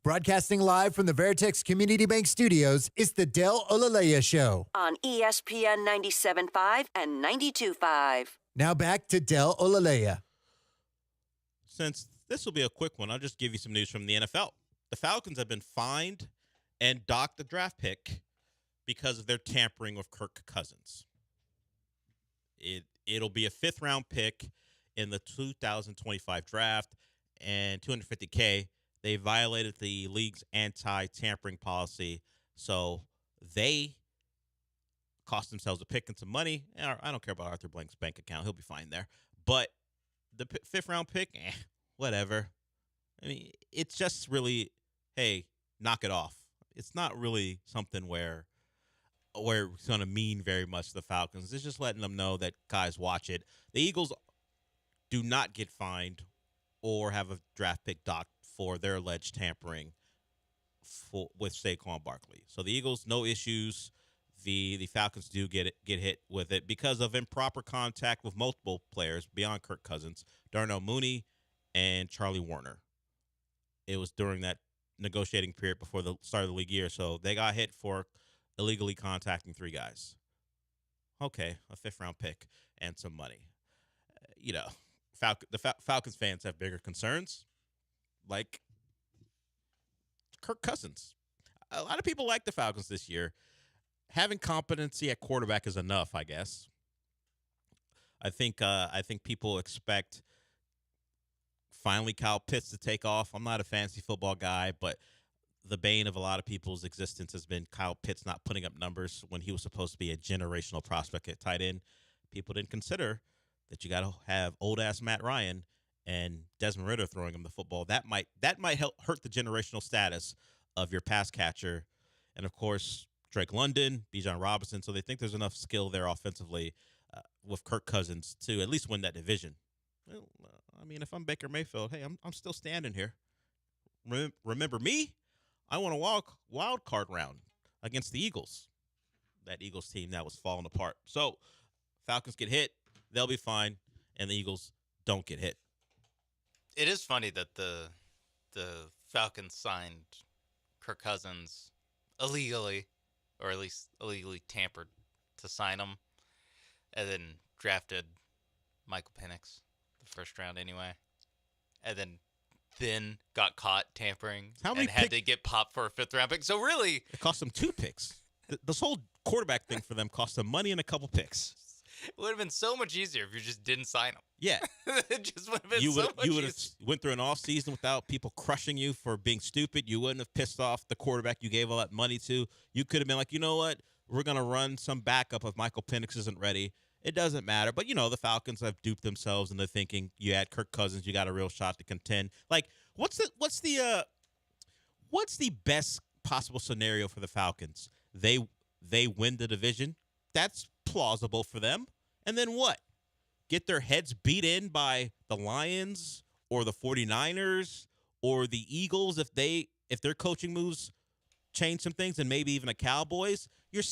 Broadcasting live from the Veritex Community Bank Studios, it's the Del Olaleye Show. On ESPN 97.5 and 92.5. Now back to Del Olaleye. Since this will be a quick one, I'll just give you some news from the NFL. The Falcons have been fined and docked a draft pick because of their tampering with Kirk Cousins. It'll be a fifth-round pick in the 2025 draft, and $250K. They violated the league's anti-tampering policy, so they cost themselves a pick and some money. I don't care about Arthur Blank's bank account. He'll be fine there. But the fifth-round pick, whatever. I mean, it's just really, hey, knock it off. It's not really something where it's going to mean very much to the Falcons. It's just letting them know that, guys, watch it. The Eagles do not get fined or have a draft pick docked for their alleged tampering with Saquon Barkley. So the Eagles, no issues. The Falcons do get hit with it because of improper contact with multiple players beyond Kirk Cousins, Darnell Mooney and Charlie Warner. It was during that negotiating period before the start of the league year, so they got hit for illegally contacting three guys. Okay, a fifth-round pick and some money. Falcons fans have bigger concerns, like Kirk Cousins. A lot of people like the Falcons this year. Having competency at quarterback is enough, I guess. I think people expect finally Kyle Pitts to take off. I'm not a fantasy football guy, but the bane of a lot of people's existence has been Kyle Pitts not putting up numbers when he was supposed to be a generational prospect at tight end. People didn't consider that you got to have old-ass Matt Ryan and Desmond Ridder throwing him the football. That might help hurt the generational status of your pass catcher. And, of course, Drake London, Bijan Robinson. So they think there's enough skill there offensively with Kirk Cousins to at least win that division. Well, I mean, if I'm Baker Mayfield, hey, I'm still standing here. Remember me? I won a wild card round against the Eagles. That Eagles team that was falling apart. So Falcons get hit. They'll be fine, and the Eagles don't get hit. It is funny that the Falcons signed Kirk Cousins illegally, or at least illegally tampered to sign him, and then drafted Michael Penix the first round anyway, and then got caught tampering had to get popped for a fifth-round pick. So really, it cost them 2 picks. This whole quarterback thing for them cost them money and a couple picks. It would have been so much easier if you just didn't sign him. Yeah. It just would have been you so much You would easier. have went through an off season without people crushing you for being stupid. You wouldn't have pissed off the quarterback you gave all that money to. You could have been like, you know what? We're going to run some backup if Michael Penix isn't ready. It doesn't matter. But, the Falcons have duped themselves into thinking you had Kirk Cousins, you got a real shot to contend. Like, what's the best possible scenario for the Falcons? They win the division. That's plausible for them. And then what? Get their heads beat in by the Lions or the 49ers or the Eagles if their coaching moves change some things, and maybe even the Cowboys. You're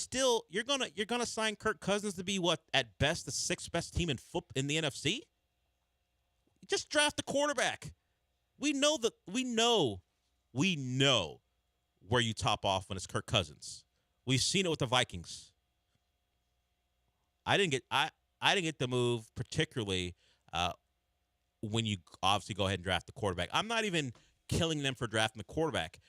gonna sign Kirk Cousins to be what, at best, the 6th best team in the NFC? Just draft a quarterback. We know where you top off when it's Kirk Cousins. We've seen it with the Vikings. I didn't get the move, particularly when you obviously go ahead and draft the quarterback. I'm not even killing them for drafting the quarterback,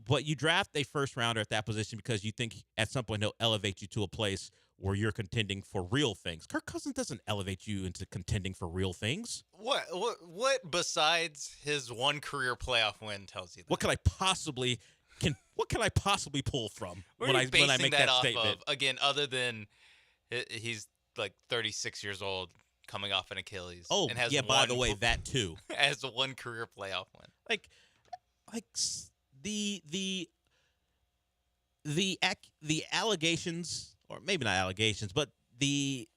but you draft a first rounder at that position because you think at some point he'll elevate you to a place where you're contending for real things. Kirk Cousins doesn't elevate you into contending for real things. What besides his one career playoff win tells you that? What can I possibly pull from when I make that statement? Again, other than he's like 36 years old, coming off an Achilles. Oh, and has by the way, that too. As one career playoff win. Like the allegations, or maybe not allegations, but the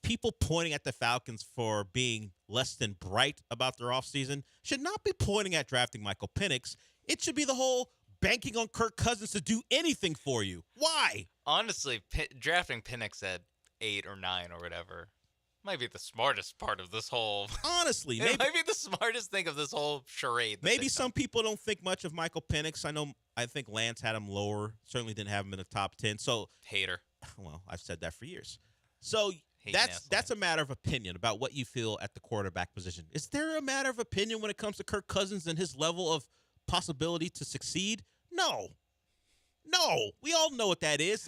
people pointing at the Falcons for being less than bright about their offseason should not be pointing at drafting Michael Penix. It should be the whole banking on Kirk Cousins to do anything for you. Why? Honestly, drafting Penix at 8 or 9 or whatever Might be the smartest part of this whole. Honestly, It might be the smartest thing of this whole charade. Maybe some people don't think much of Michael Penix. I think Lance had him lower. Certainly didn't have him in the top 10. So hater. Well, I've said that for years. So Hate that's a matter of opinion about what you feel at the quarterback position. Is there a matter of opinion when it comes to Kirk Cousins and his level of possibility to succeed? No. We all know what that is.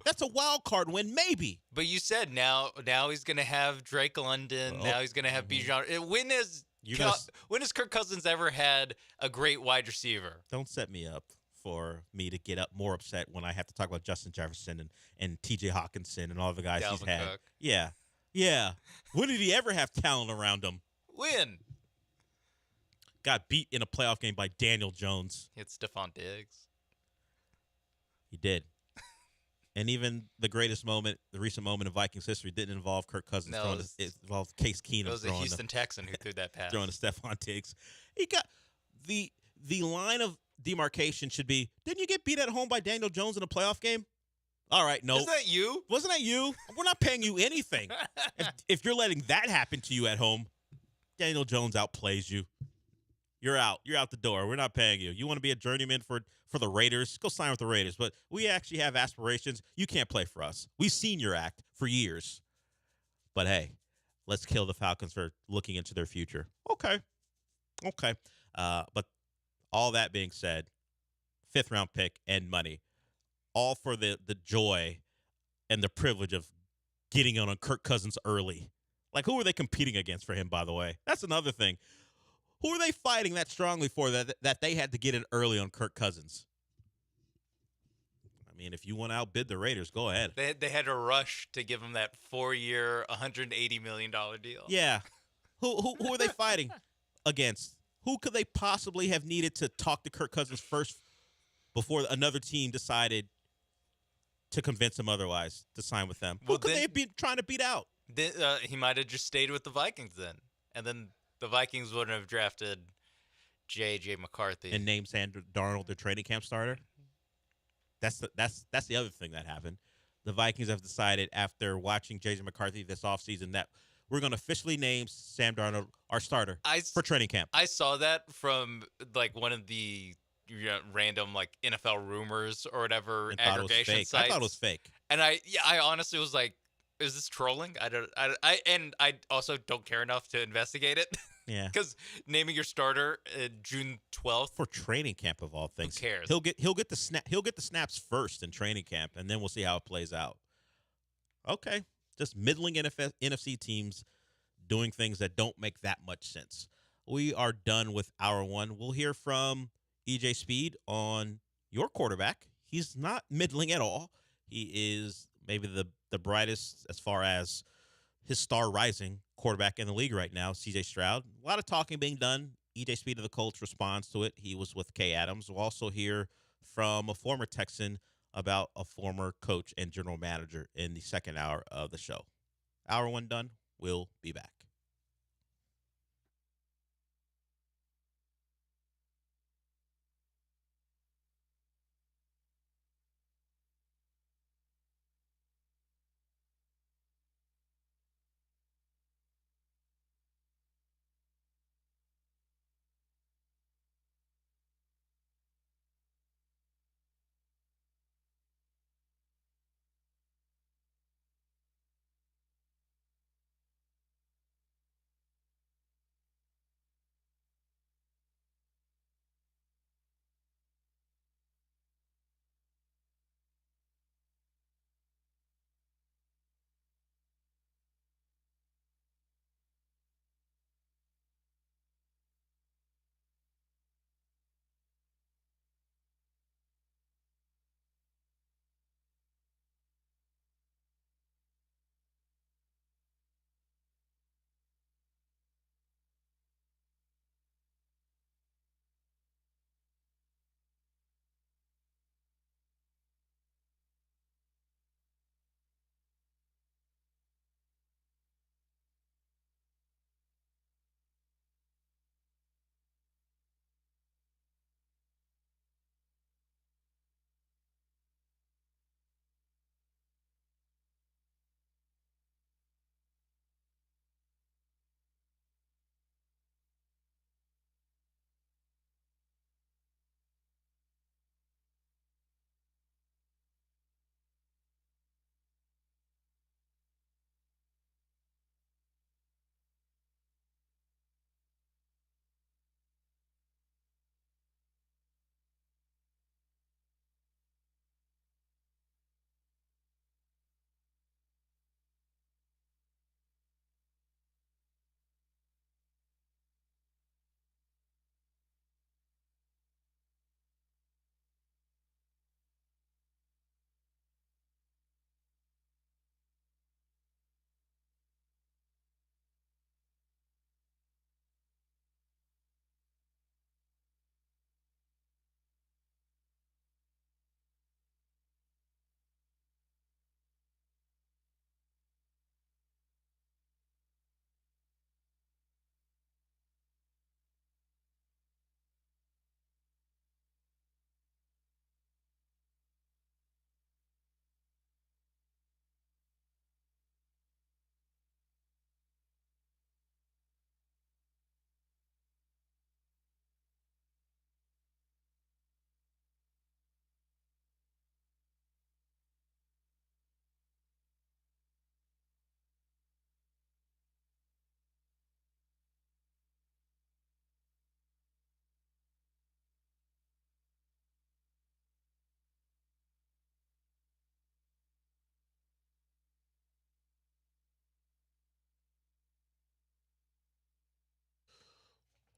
That's a wild card win, maybe. But you said now he's going to have Drake London. Now he's going to have Bijan. When has Kirk Cousins ever had a great wide receiver? Don't set me up for me to get more upset when I have to talk about Justin Jefferson and T.J. Hawkinson and all the guys he's had. Cook. Yeah. When did he ever have talent around him? When? Got beat in a playoff game by Daniel Jones. It's Stephon Diggs. He did. And even the recent moment in Vikings history didn't involve Kirk Cousins. No, it involved Case Keenum. It was a Houston Texan who threw that pass. Throwing to Stephon Diggs. He got the line of demarcation should be, didn't you get beat at home by Daniel Jones in a playoff game? All right, no. Is that you? Wasn't that you? We're not paying you anything. if you're letting that happen to you at home, Daniel Jones outplays you. You're out. You're out the door. We're not paying you. You want to be a journeyman for the Raiders? Go sign with the Raiders. But we actually have aspirations. You can't play for us. We've seen your act for years. But, hey, let's kill the Falcons for looking into their future. Okay. But all that being said, 5th-round pick and money, all for the joy and the privilege of getting on Kirk Cousins early. Like, who are they competing against for him, by the way? That's another thing. Who are they fighting that strongly for that they had to get in early on Kirk Cousins? I mean, if you want to outbid the Raiders, go ahead. They had to rush to give him that 4-year, $180 million deal. Yeah. Who are they fighting against? Who could they possibly have needed to talk to Kirk Cousins first before another team decided to convince him otherwise to sign with them? Who could they be trying to beat out? He might have just stayed with the Vikings then. And then the Vikings wouldn't have drafted J.J. McCarthy. And named Sam Darnold their training camp starter? That's the other thing that happened. The Vikings have decided after watching J.J. McCarthy this offseason that we're going to officially name Sam Darnold our starter for training camp. I saw that from like one of the random like NFL rumors or whatever aggregation sites. I thought it was fake. And I honestly was like, is this trolling? I also don't care enough to investigate it. Yeah. Because naming your starter June 12th for training camp of all things. Who cares? He'll get the snaps first in training camp, and then we'll see how it plays out. Okay. Just middling NFC teams doing things that don't make that much sense. We are done with hour one. We'll hear from EJ Speed on your quarterback. He's not middling at all. He is maybe the brightest as far as his star rising quarterback in the league right now, CJ Stroud. A lot of talking being done. EJ Speed of the Colts responds to it. He was with Kay Adams. We'll also hear from a former Texan about a former coach and general manager in the second hour of the show. Hour one done. We'll be back.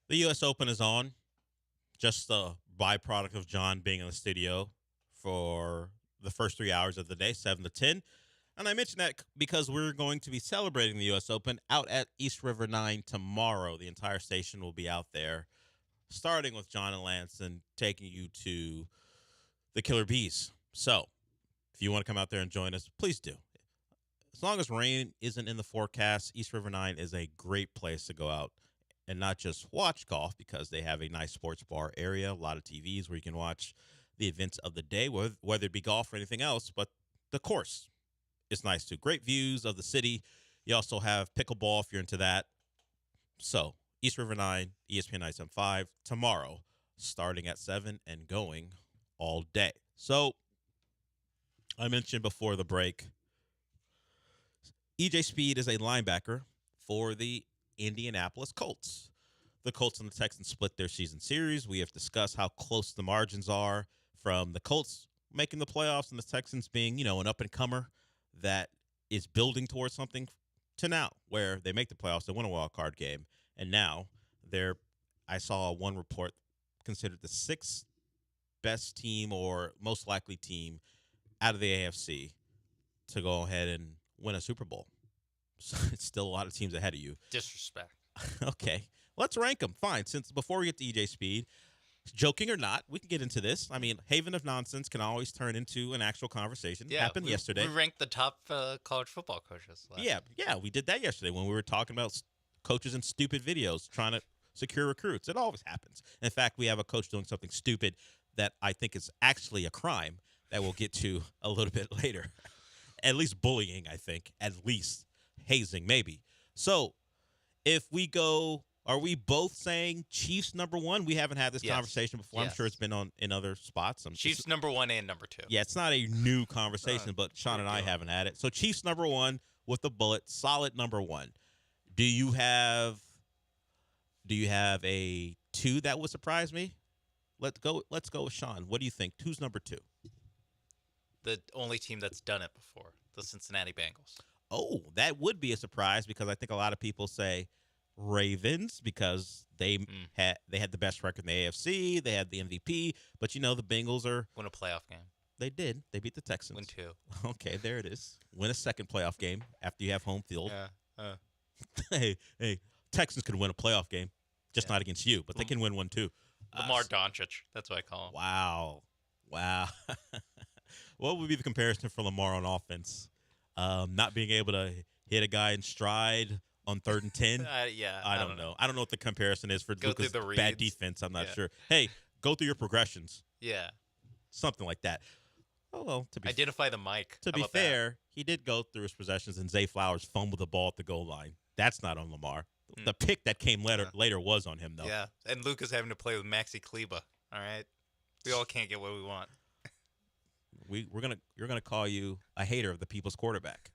The U.S. Open is on. Just a byproduct of John being in the studio for the first 3 hours of the day, 7 to 10. And I mentioned that because we're going to be celebrating the U.S. Open out at East River 9 tomorrow. The entire station will be out there, starting with John and Lance and taking you to the Killer Bees. So if you want to come out there and join us, please do. As long as rain isn't in the forecast, East River 9 is a great place to go out and not just watch golf, because they have a nice sports bar area, a lot of TVs where you can watch the events of the day, whether it be golf or anything else. But the course is nice too. Great views of the city. You also have pickleball if you're into that. So East River 9, ESPN 975 tomorrow, starting at 7 and going all day. So I mentioned before the break, EJ Speed is a linebacker for the Indianapolis Colts. The Colts and the Texans split their season series. We have discussed how close the margins are from the Colts making the playoffs and the Texans being, an up-and-comer that is building towards something, to now where they make the playoffs, they win a wild card game, and now I saw one report considered the sixth best team or most likely team out of the AFC to go ahead and win a Super Bowl. So it's still a lot of teams ahead of you. Disrespect. Okay. Let's rank them. Fine. Since before we get to EJ Speed, joking or not, we can get into this. I mean, Haven of Nonsense can always turn into an actual conversation. Yeah, Happened yesterday. We ranked the top college football coaches. Yeah, we did that yesterday when we were talking about coaches and stupid videos trying to secure recruits. It always happens. In fact, we have a coach doing something stupid that I think is actually a crime that we'll get to a little bit later. At least bullying, I think. At least hazing, maybe. So if we go, are we both saying Chiefs number one? We haven't had this conversation before. Yes. I'm sure it's been in other spots. Chiefs number one and number two. Yeah, it's not a new conversation, but Sean and I haven't had it. So Chiefs number one with the bullet, solid number one. Do you have a two that would surprise me? Let's go with Sean. What do you think? Who's number two? The only team that's done it before, the Cincinnati Bengals. Oh, that would be a surprise, because I think a lot of people say Ravens because they had the best record in the AFC. They had the MVP, but the Bengals win a playoff game. They did. They beat the Texans. Win two. Okay, there it is. Win a second playoff game after you have home field. Yeah. Hey, Texans could win a playoff game, just not against you, but they can win one too. Lamar Doncic. That's what I call him. Wow. What would be the comparison for Lamar on offense? Not being able to hit a guy in stride on 3rd and 10? Yeah. I don't know. I don't know what the comparison is for Go Luka's through the bad reads. defense. I'm not sure. Hey, go through your progressions. Yeah. Something like that. Oh, well, Identify the mic. To be fair, he did go through his possessions, and Zay Flowers fumbled the ball at the goal line. That's not on Lamar. The pick that came later was on him, though. Yeah, and Luka's having to play with Maxi Kleba. All right? We all can't get what we want. You're gonna call you a hater of the people's quarterback.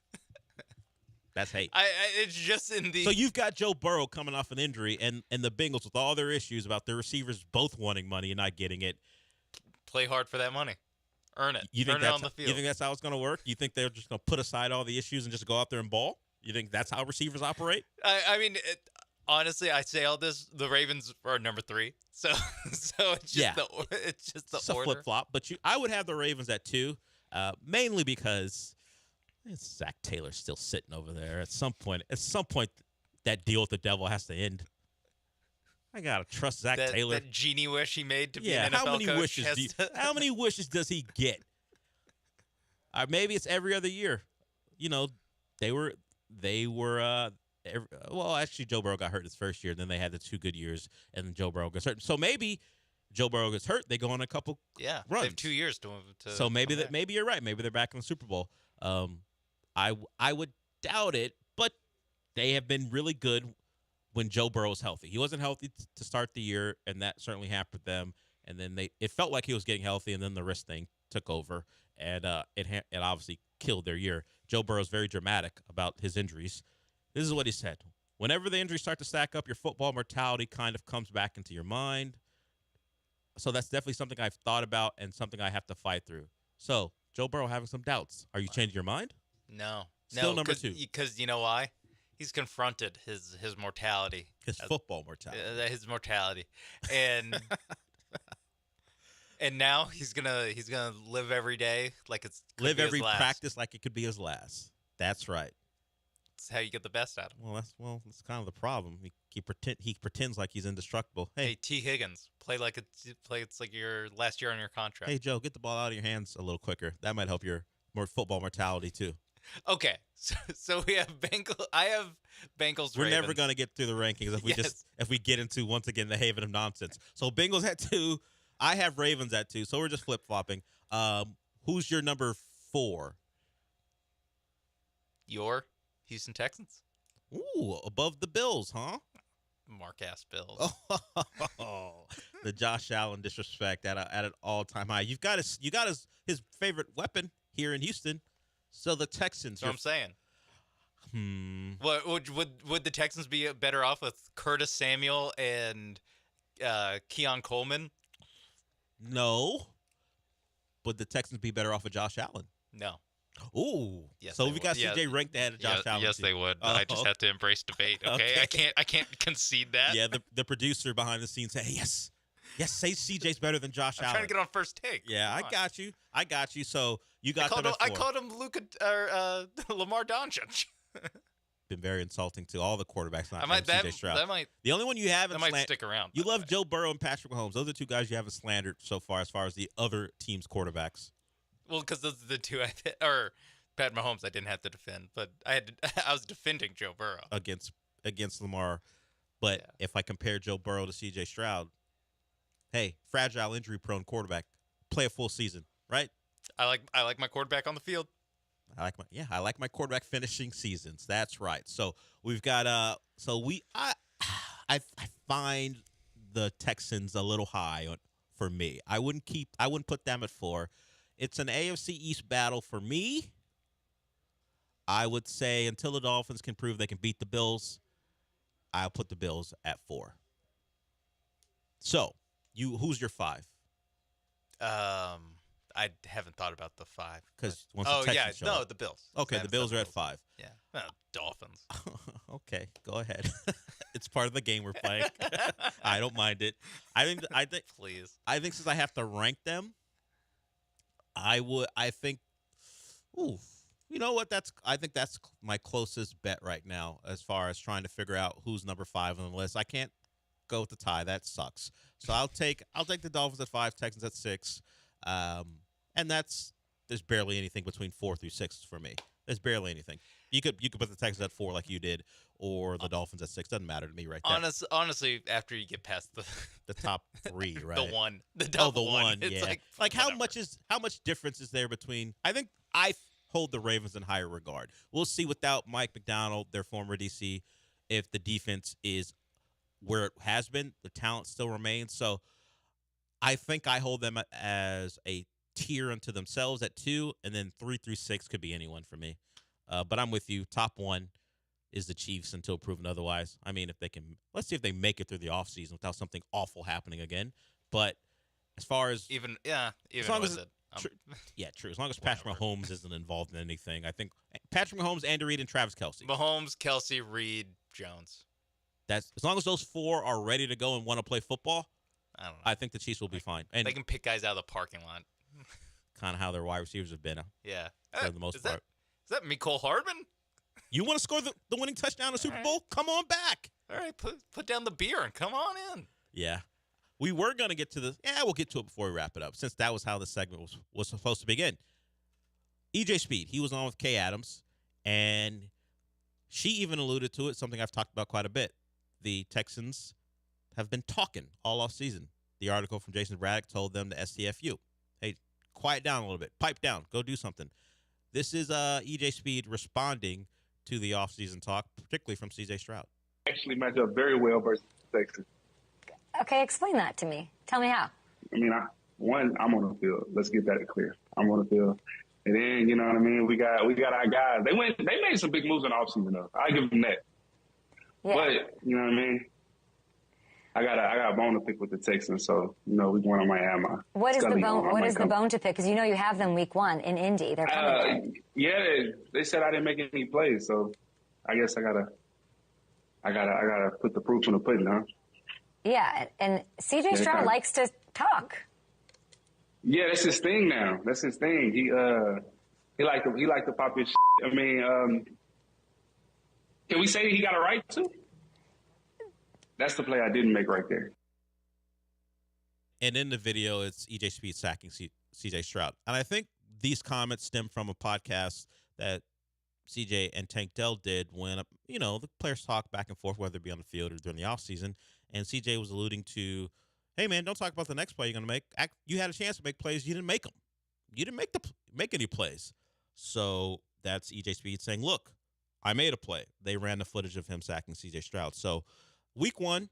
That's hate. It's just in the. So you've got Joe Burrow coming off an injury, and the Bengals with all their issues about their receivers both wanting money and not getting it. Play hard for that money. Earn it. You think Earn it on the field. You think that's how it's going to work? You think they're just going to put aside all the issues and just go out there and ball? You think that's how receivers operate? I mean, honestly, I say all this. The Ravens are number 3, so it's just the order. Flip flop. But I would have the Ravens at 2, mainly because Zach Taylor's still sitting over there. At some point, that deal with the devil has to end. I gotta trust Zach Taylor. That genie wish he made to be an NFL coach. How many wishes does he get? Maybe it's every other year. Well, actually, Joe Burrow got hurt his first year. Then they had the 2 good years, and then Joe Burrow gets hurt. So maybe Joe Burrow gets hurt. They go on a couple runs. They have 2 years to so maybe maybe you're right. Maybe they're back in the Super Bowl. I would doubt it, but they have been really good when Joe Burrow's healthy. He wasn't healthy to start the year, and that certainly hampered them. And then it felt like he was getting healthy, and then the wrist thing took over, and it obviously killed their year. Joe Burrow's very dramatic about his injuries. This is what he said. Whenever the injuries start to stack up, your football mortality kind of comes back into your mind. So that's definitely something I've thought about and something I have to fight through. So, Joe Burrow having some doubts. Are you changing your mind? No. Still number 2. Because you know why? he's confronted his mortality, His football mortality. his mortality, and and now he's gonna live every day like it's live every practice like it could be his last. That's right. That's how you get the best out of him. Well, that's kind of the problem. He pretends like he's indestructible. Hey, T. Higgins, play it's like your last year on your contract. Hey, Joe, get the ball out of your hands a little quicker. That might help your football mortality too. Okay, so we have Bengals. I have Bengals. We're Ravens. never going to get through the rankings if we get into once again the haven of nonsense. So Bengals at 2. I have Ravens at 2. So we're just flip flopping. Who's your number 4? Your Houston Texans. Ooh, above the Bills, huh? Mark-ass Bills. Oh, the Josh Allen disrespect at an all-time high. You've got his favorite weapon here in Houston. So the Texans. That's what I'm saying. What would the Texans be better off with Curtis Samuel and Keon Coleman? No. Would the Texans be better off with Josh Allen? No. Ooh. Yes, so we got CJ ranked ahead of Josh Allen. Yes, they would. I just have to embrace debate. Okay? I can't concede that. Yeah, the producer behind the scenes say yes, say CJ's better than Josh Allen. I'm trying to get on first take. Yeah, I got you. So you got them at 4. I called him Lamar Doncic. Been very insulting to all the quarterbacks. Not CJ Stroud. The only one you haven't might stick around. You love Joe Burrow and Patrick Mahomes. Those are 2 guys you haven't slandered so far as the other team's quarterbacks. Well, because those are the 2 or Pat Mahomes I didn't have to defend, but I was defending Joe Burrow against Lamar. But if I compare Joe Burrow to CJ Stroud, hey, fragile, injury-prone quarterback, play a full season, right? I like my quarterback on the field. I like my quarterback finishing seasons. That's right. So we've got I find the Texans a little high for me. I wouldn't put them at 4. It's an AFC East battle for me. I would say until the Dolphins can prove they can beat the Bills, I'll put the Bills at 4. So, who's your 5? I haven't thought about the 5. Because the Bills. Okay, the Bills are at 5. Yeah, Dolphins. Okay, go ahead. It's part of the game we're playing. I don't mind it. I think. Please. I think since I have to rank them, you know what? I think that's my closest bet right now as far as trying to figure out who's number 5 on the list. I can't go with the tie. That sucks. So I'll take the Dolphins at 5, Texans at 6. And there's barely anything between 4 through 6 for me. There's barely anything. You could put the Texans at 4 like you did, or the Dolphins at 6. Doesn't matter to me right there. Honestly, after you get past the top 3, right? the top one. It's yeah. like how much difference is there between? I think I hold the Ravens in higher regard. We'll see without Mike McDonald, their former DC, if the defense is where it has been. The talent still remains. So I think I hold them as a tier unto themselves at 2, and then 3 through 6 could be anyone for me. But I'm with you. Top 1 is the Chiefs until proven otherwise. I mean, let's see if they make it through the offseason without something awful happening again. But as far as true. As long as Patrick Mahomes isn't involved in anything, I think Patrick Mahomes, Andy Reid, and Travis Kelce. Mahomes, Kelce, Reid, Jones. That's as long as those 4 are ready to go and want to play football. I don't know. I think the Chiefs will be fine. And they can pick guys out of the parking lot. Kind of how their wide receivers have been. Yeah, for the most part. Is that Mecole Hardman? You want to score the winning touchdown in the Super Bowl? Come on back. All right, put down the beer and come on in. Yeah. We were going to get to the – we'll get to it before we wrap it up, since that was how the segment was supposed to begin. EJ Speed, he was on with Kay Adams, and she even alluded to it, something I've talked about quite a bit. The Texans have been talking all offseason. The article from Jason Braddock told them to STFU. Hey, quiet down a little bit. Pipe down. Go do something. This is EJ Speed responding to the offseason talk, particularly from CJ Stroud. Actually match up very well versus Texas. Okay, explain that to me. Tell me how. I mean, I'm on the field. Let's get that clear. I'm on the field. And then, you know what I mean, we got our guys. They made some big moves in the offseason, though. I give them that. Yeah. But, you know what I mean, I got a bone to pick with the Texans, so, you know, week 1 on Miami. What is the bone? What is the bone to pick? Because you know you have them week 1 in Indy. They're coming. Yeah, they said I didn't make any plays, so I guess I gotta I gotta put the proof in the pudding, huh? Yeah, and C.J. Stroud likes to talk. Yeah, that's his thing now. That's his thing. He like to pop his shit. I mean, can we say he got a right to? That's the play I didn't make right there. And in the video, it's EJ Speed sacking CJ Stroud. And I think these comments stem from a podcast that CJ and Tank Dell did when, the players talk back and forth, whether it be on the field or during the offseason. And CJ was alluding to, hey, man, don't talk about the next play you're going to make. You had a chance to make plays. You didn't make them. You didn't make any plays. So that's EJ Speed saying, look, I made a play. They ran the footage of him sacking CJ Stroud. So week 1,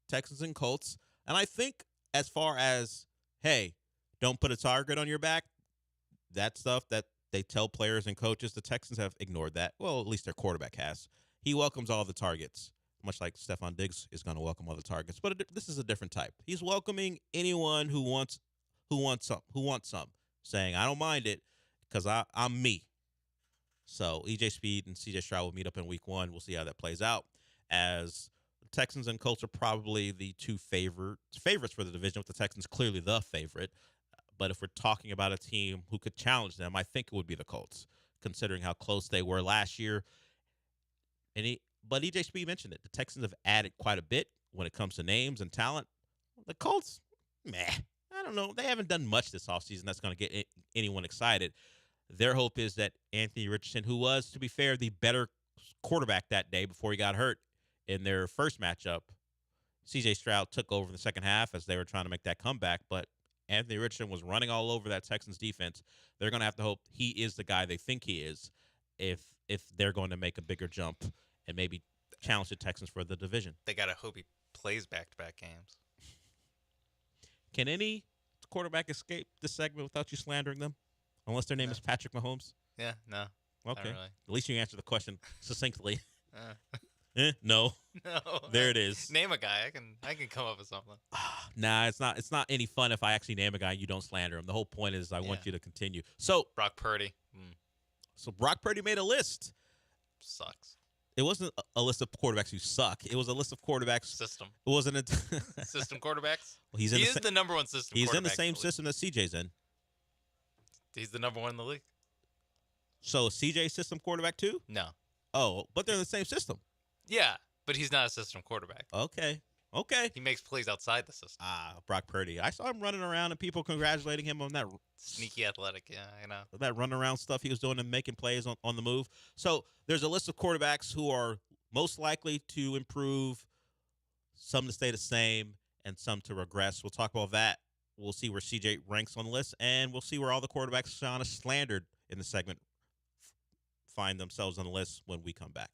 Texans and Colts. And I think as far as, hey, don't put a target on your back, that stuff that they tell players and coaches, the Texans have ignored that. Well, at least their quarterback has. He welcomes all the targets, much like Stephon Diggs is going to welcome all the targets. But this is a different type. He's welcoming anyone who wants some, saying, I don't mind it because I'm me. So EJ Speed and CJ Stroud will meet up in week 1. We'll see how that plays out, as the Texans and Colts are probably the two favorites for the division, with the Texans clearly the favorite. But if we're talking about a team who could challenge them, I think it would be the Colts, considering how close they were last year. But EJ Speed mentioned it. The Texans have added quite a bit when it comes to names and talent. The Colts, I don't know. They haven't done much this offseason that's going to get anyone excited. Their hope is that Anthony Richardson, who was, to be fair, the better quarterback that day before he got hurt in their first matchup, CJ Stroud took over in the second half as they were trying to make that comeback. But Anthony Richardson was running all over that Texans defense. They're going to have to hope he is the guy they think he is if they're going to make a bigger jump and maybe challenge the Texans for the division. They got to hope he plays back-to-back games. Can any quarterback escape this segment without you slandering them? Unless their name is Patrick Mahomes? Yeah, no. Okay. Not really. At least you answered the question succinctly. No. No. There it is. Name a guy. I can come up with something. Nah, it's not any fun if I actually name a guy and you don't slander him. The whole point is I want you to continue. So Brock Purdy. So Brock Purdy made a list. Sucks. It wasn't a list of quarterbacks who suck. It was a list of quarterbacks. System. It wasn't a System quarterbacks? Well, he is the number one system He's quarterback. in the same system that CJ's in. He's the number one in the league. So CJ's system quarterback too? No. Oh, but they're in the same system. Yeah, but he's not a system quarterback. Okay. He makes plays outside the system. Brock Purdy. I saw him running around and people congratulating him on that sneaky athletic. Yeah, I know. That run around stuff he was doing and making plays on the move. So there's a list of quarterbacks who are most likely to improve, some to stay the same, and some to regress. We'll talk about that. We'll see where CJ ranks on the list, and we'll see where all the quarterbacks Sean has slandered in the segment find themselves on the list when we come back.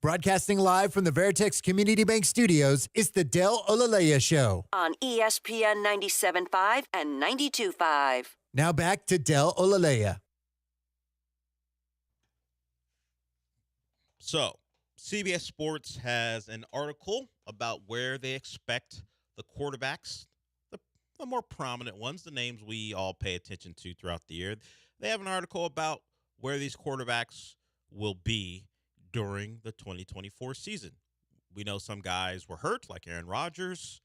Broadcasting live from the Veritex Community Bank Studios, it's the Del Olaleye Show. On ESPN 97.5 and 92.5. Now back to Del Olaleye. So, CBS Sports has an article about where they expect the quarterbacks, the more prominent ones, the names we all pay attention to throughout the year. They have an article about where these quarterbacks will be during the 2024 season. We know some guys were hurt, like Aaron Rodgers.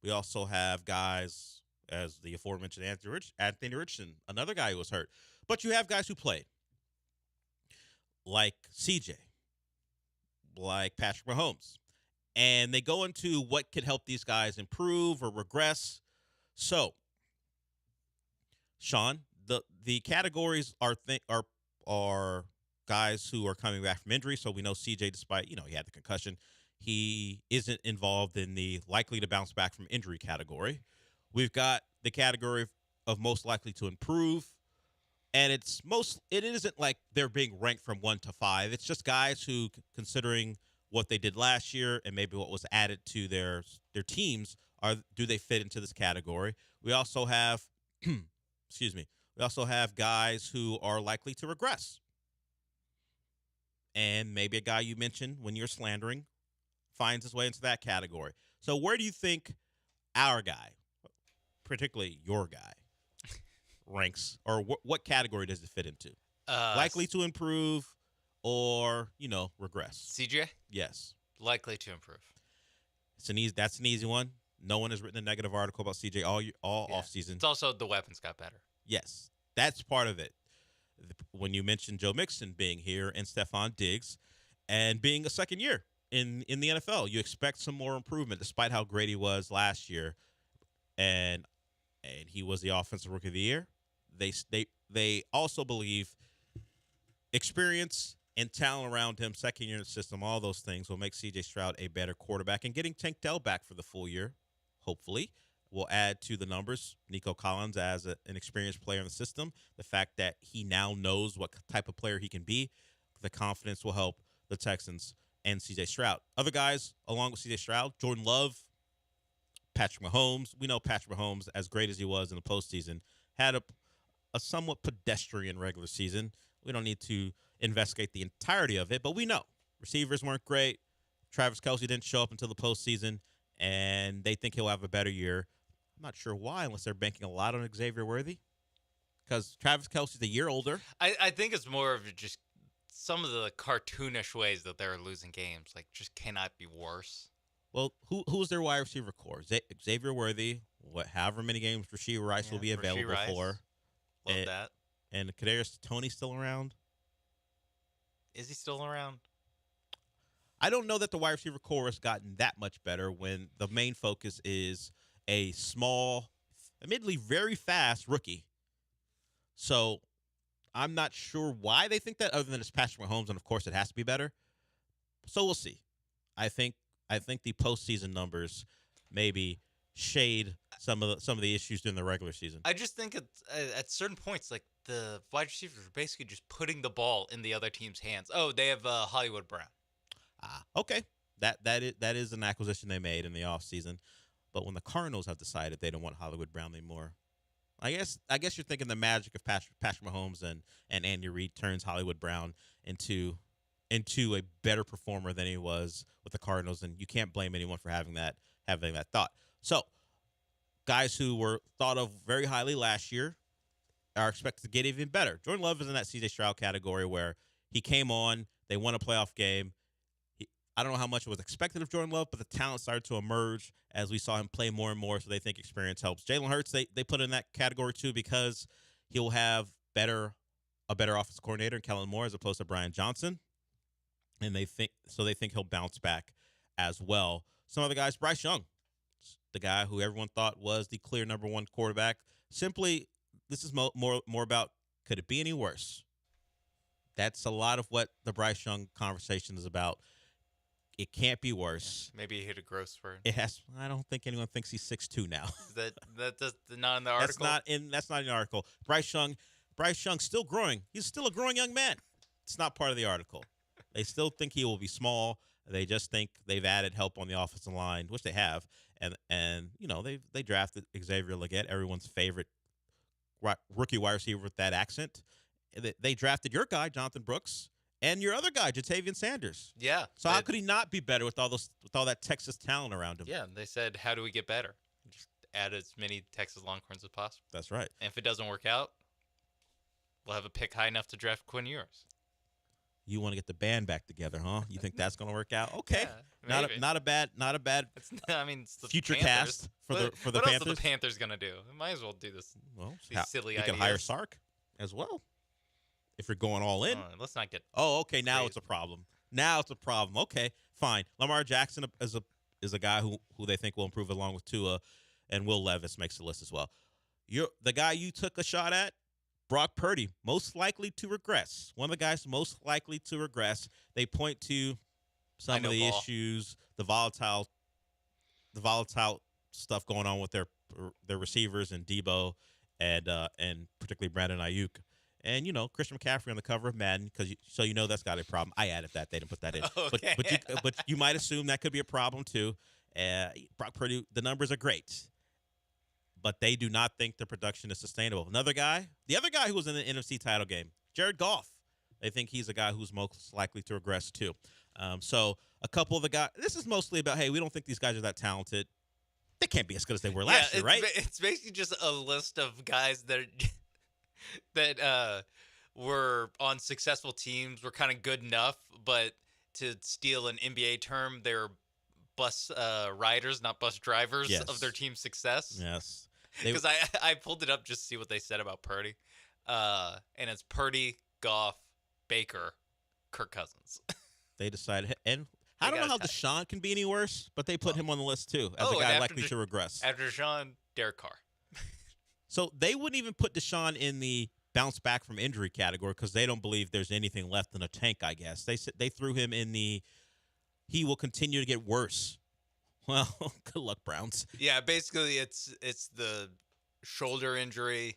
We also have guys, as the aforementioned Anthony Richardson, another guy who was hurt. But you have guys who played, like CJ, like Patrick Mahomes. And they go into what could help these guys improve or regress. So, Sean, the categories are guys who are coming back from injury. So we know CJ, despite, he had the concussion, he isn't involved in the likely to bounce back from injury category. We've got the category of most likely to improve. And it isn't like they're being ranked from 1 to 5. It's just guys who, considering what they did last year and maybe what was added to their teams, do they fit into this category? We also have, we also have guys who are likely to regress. And maybe a guy you mentioned when you're slandering finds his way into that category. So where do you think our guy, particularly your guy, ranks, or what category does it fit into? Likely to improve or, regress? CJ? Yes. Likely to improve. That's an easy one. No one has written a negative article about CJ all offseason. It's also the weapons got better. Yes, that's part of it. When you mentioned Joe Mixon being here and Stephon Diggs and being a second year in the NFL, you expect some more improvement despite how great he was last year. And he was the offensive rookie of the year. They also believe experience and talent around him, second year in the system, all those things will make C.J. Stroud a better quarterback. And getting Tank Dell back for the full year, hopefully, will add to the numbers. Nico Collins as an experienced player in the system, the fact that he now knows what type of player he can be, the confidence will help the Texans and C.J. Stroud. Other guys, along with C.J. Stroud, Jordan Love, Patrick Mahomes. We know Patrick Mahomes, as great as he was in the postseason, had a somewhat pedestrian regular season. We don't need to investigate the entirety of it, but we know receivers weren't great. Travis Kelce didn't show up until the postseason, and they think he'll have a better year. I'm not sure why, unless they're banking a lot on Xavier Worthy, because Travis Kelce's a year older. I think it's more of just some of the cartoonish ways that they're losing games, just cannot be worse. Well, who's their wide receiver core? Xavier Worthy, however many games Rashee Rice will be available for. Love that. And Kadarius Toney still around? Is he still around? I don't know that the wide receiver core has gotten that much better when the main focus is a small, admittedly very fast rookie. So I'm not sure why they think that, other than it's Patrick Mahomes, and of course it has to be better. So we'll see. I think the postseason numbers maybe shade some of the issues during the regular season. I just think at certain points, the wide receivers are basically just putting the ball in the other team's hands. Oh, they have Hollywood Brown. Okay. That is an acquisition they made in the offseason. But when the Cardinals have decided they don't want Hollywood Brown anymore, I guess you're thinking the magic of Patrick Mahomes and Andy Reid turns Hollywood Brown into a better performer than he was with the Cardinals, and you can't blame anyone for having that thought. So, guys who were thought of very highly last year are expected to get even better. Jordan Love is in that C.J. Stroud category where he came on, they won a playoff game. I don't know how much was expected of Jordan Love, but the talent started to emerge as we saw him play more and more, so they think experience helps. Jalen Hurts, they put in that category too because he'll have a better offensive coordinator in Kellen Moore as opposed to Brian Johnson. And they think he'll bounce back as well. Some other guys, Bryce Young, the guy who everyone thought was the clear number one quarterback. Simply, this is more about, could it be any worse? That's a lot of what the Bryce Young conversation is about. It can't be worse. Maybe he hit a growth spurt. It has. I don't think anyone thinks he's 6'2" now. That's not in the article. That's not in the article. Bryce Young still growing. He's still a growing young man. It's not part of the article. They still think he will be small. They just think they've added help on the offensive line, which they have. And they drafted Xavier Legette, everyone's favorite rookie wide receiver with that accent. They drafted your guy, Jonathan Brooks, and your other guy, Jatavian Sanders. Yeah. So how could he not be better with all that Texas talent around him? Yeah, they said, how do we get better? Just add as many Texas Longhorns as possible. That's right. And if it doesn't work out, we'll have a pick high enough to draft Quinn Ewers. You want to get the band back together, huh? You think that's going to work out? Okay, Yeah, not a bad. It's the future Panthers. cast for the What Panthers. else are the Panthers gonna do? We might as well do this. Well, These silly you ideas. can hire Sark as well if you're going all in. Let's not get. Oh, okay. Now crazy. it's a problem. Okay, fine. Lamar Jackson is a guy who they think will improve along with Tua, and Will Levis makes the list as well. The guy you took a shot at, Brock Purdy, most likely to regress. One of the guys most likely to regress. They point to some of the issues, the volatile stuff going on with their receivers and Debo and particularly Brandon Ayuk. And, Christian McCaffrey on the cover of Madden, so that's got a problem. I added that. They didn't put that in. Okay. But you might assume that could be a problem, too. Brock Purdy, the numbers are great, but they do not think the production is sustainable. The other guy who was in the NFC title game, Jared Goff, they think he's a guy who's most likely to regress, too. So a couple of the guys, this is mostly about, hey, we don't think these guys are that talented. They can't be as good as they were last year, right? It's basically just a list of guys that were on successful teams, were kind of good enough, but to steal an NBA term, they're bus riders, not bus drivers of their team's success. Yes. Because I pulled it up just to see what they said about Purdy. And it's Purdy, Goff, Baker, Kirk Cousins. They decided, and I don't know how Deshaun can be any worse, but they put him on the list too as a guy likely to regress. After Deshaun, Derek Carr. So they wouldn't even put Deshaun in the bounce back from injury category because they don't believe there's anything left in a tank, I guess. They threw him in the he will continue to get worse. Well, good luck, Browns. Yeah, basically it's the shoulder injury,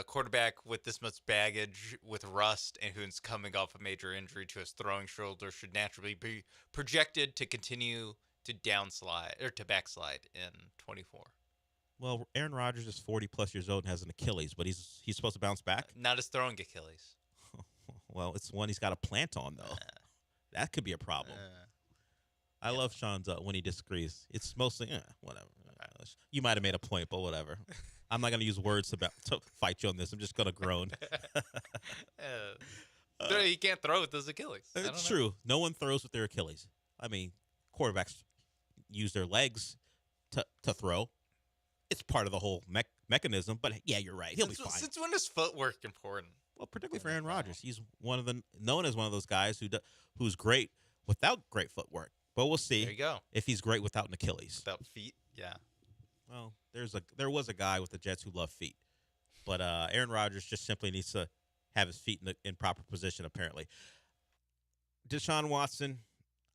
quarterback with this much baggage with rust and who's coming off a major injury to his throwing shoulder should naturally be projected to continue to backslide in 24. Well, Aaron Rodgers is 40-plus years old and has an Achilles, but he's supposed to bounce back? Not his throwing Achilles. Well, it's one he's got a plant on, though. That could be a problem. I love Sean's when he disagrees. It's mostly, whatever. You might have made a point, but whatever. I'm not going to use words to fight you on this. I'm just going to groan. He can't throw with his Achilles. It's true. No one throws with their Achilles. I mean, quarterbacks use their legs to throw. It's part of the whole mechanism, but yeah, you're right. He'll be fine. Since when is footwork important? Well, particularly for Aaron Rodgers. He's known as one of those guys who's great without great footwork. But we'll see There you go. if he's great without an Achilles. Without feet, yeah. Well, there was a guy with the Jets who loved feet. But Aaron Rodgers just simply needs to have his feet in proper position, apparently. Deshaun Watson,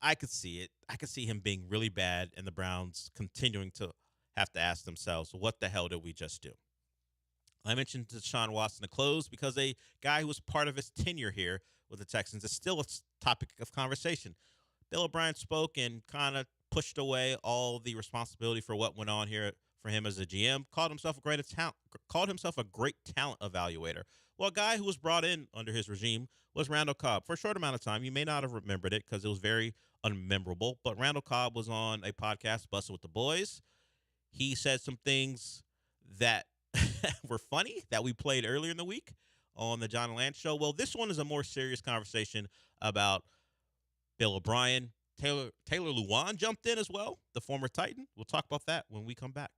I could see it. I could see him being really bad and the Browns continuing to have to ask themselves, what the hell did we just do? I mentioned Deshaun Watson to close because a guy who was part of his tenure here with the Texans is still a topic of conversation. Bill O'Brien spoke and kind of pushed away all the responsibility for what went on here for him as a GM, called himself a great talent evaluator. Well, a guy who was brought in under his regime was Randall Cobb. For a short amount of time, you may not have remembered it because it was very unmemorable, but Randall Cobb was on a podcast, Busted with the Boys. He said some things that were funny that we played earlier in the week on the John and Lance Show. Well, this one is a more serious conversation about Bill O'Brien. Taylor Lewan jumped in as well, the former Titan. We'll talk about that when we come back.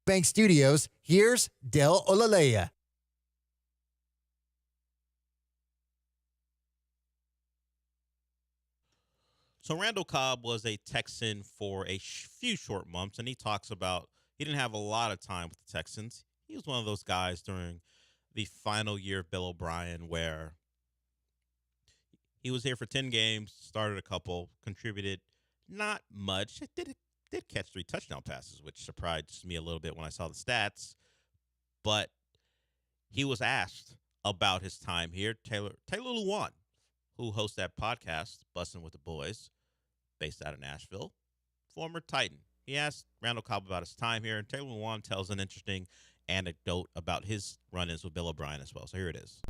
Bank Studios, here's Del Olaleye. So Randall Cobb was a Texan for a few short months, and he talks about he didn't have a lot of time with the Texans. He was one of those guys during the final year of Bill O'Brien where he was here for 10 games, started a couple, contributed not much. Did catch 3 touchdown passes, which surprised me a little bit when I saw the stats. But he was asked about his time here. Taylor Lewan, who hosts that podcast, Bussin' with the Boys, based out of Nashville, former Titan. He asked Randall Cobb about his time here, and Taylor Lewan tells an interesting anecdote about his run-ins with Bill O'Brien as well. So here it is.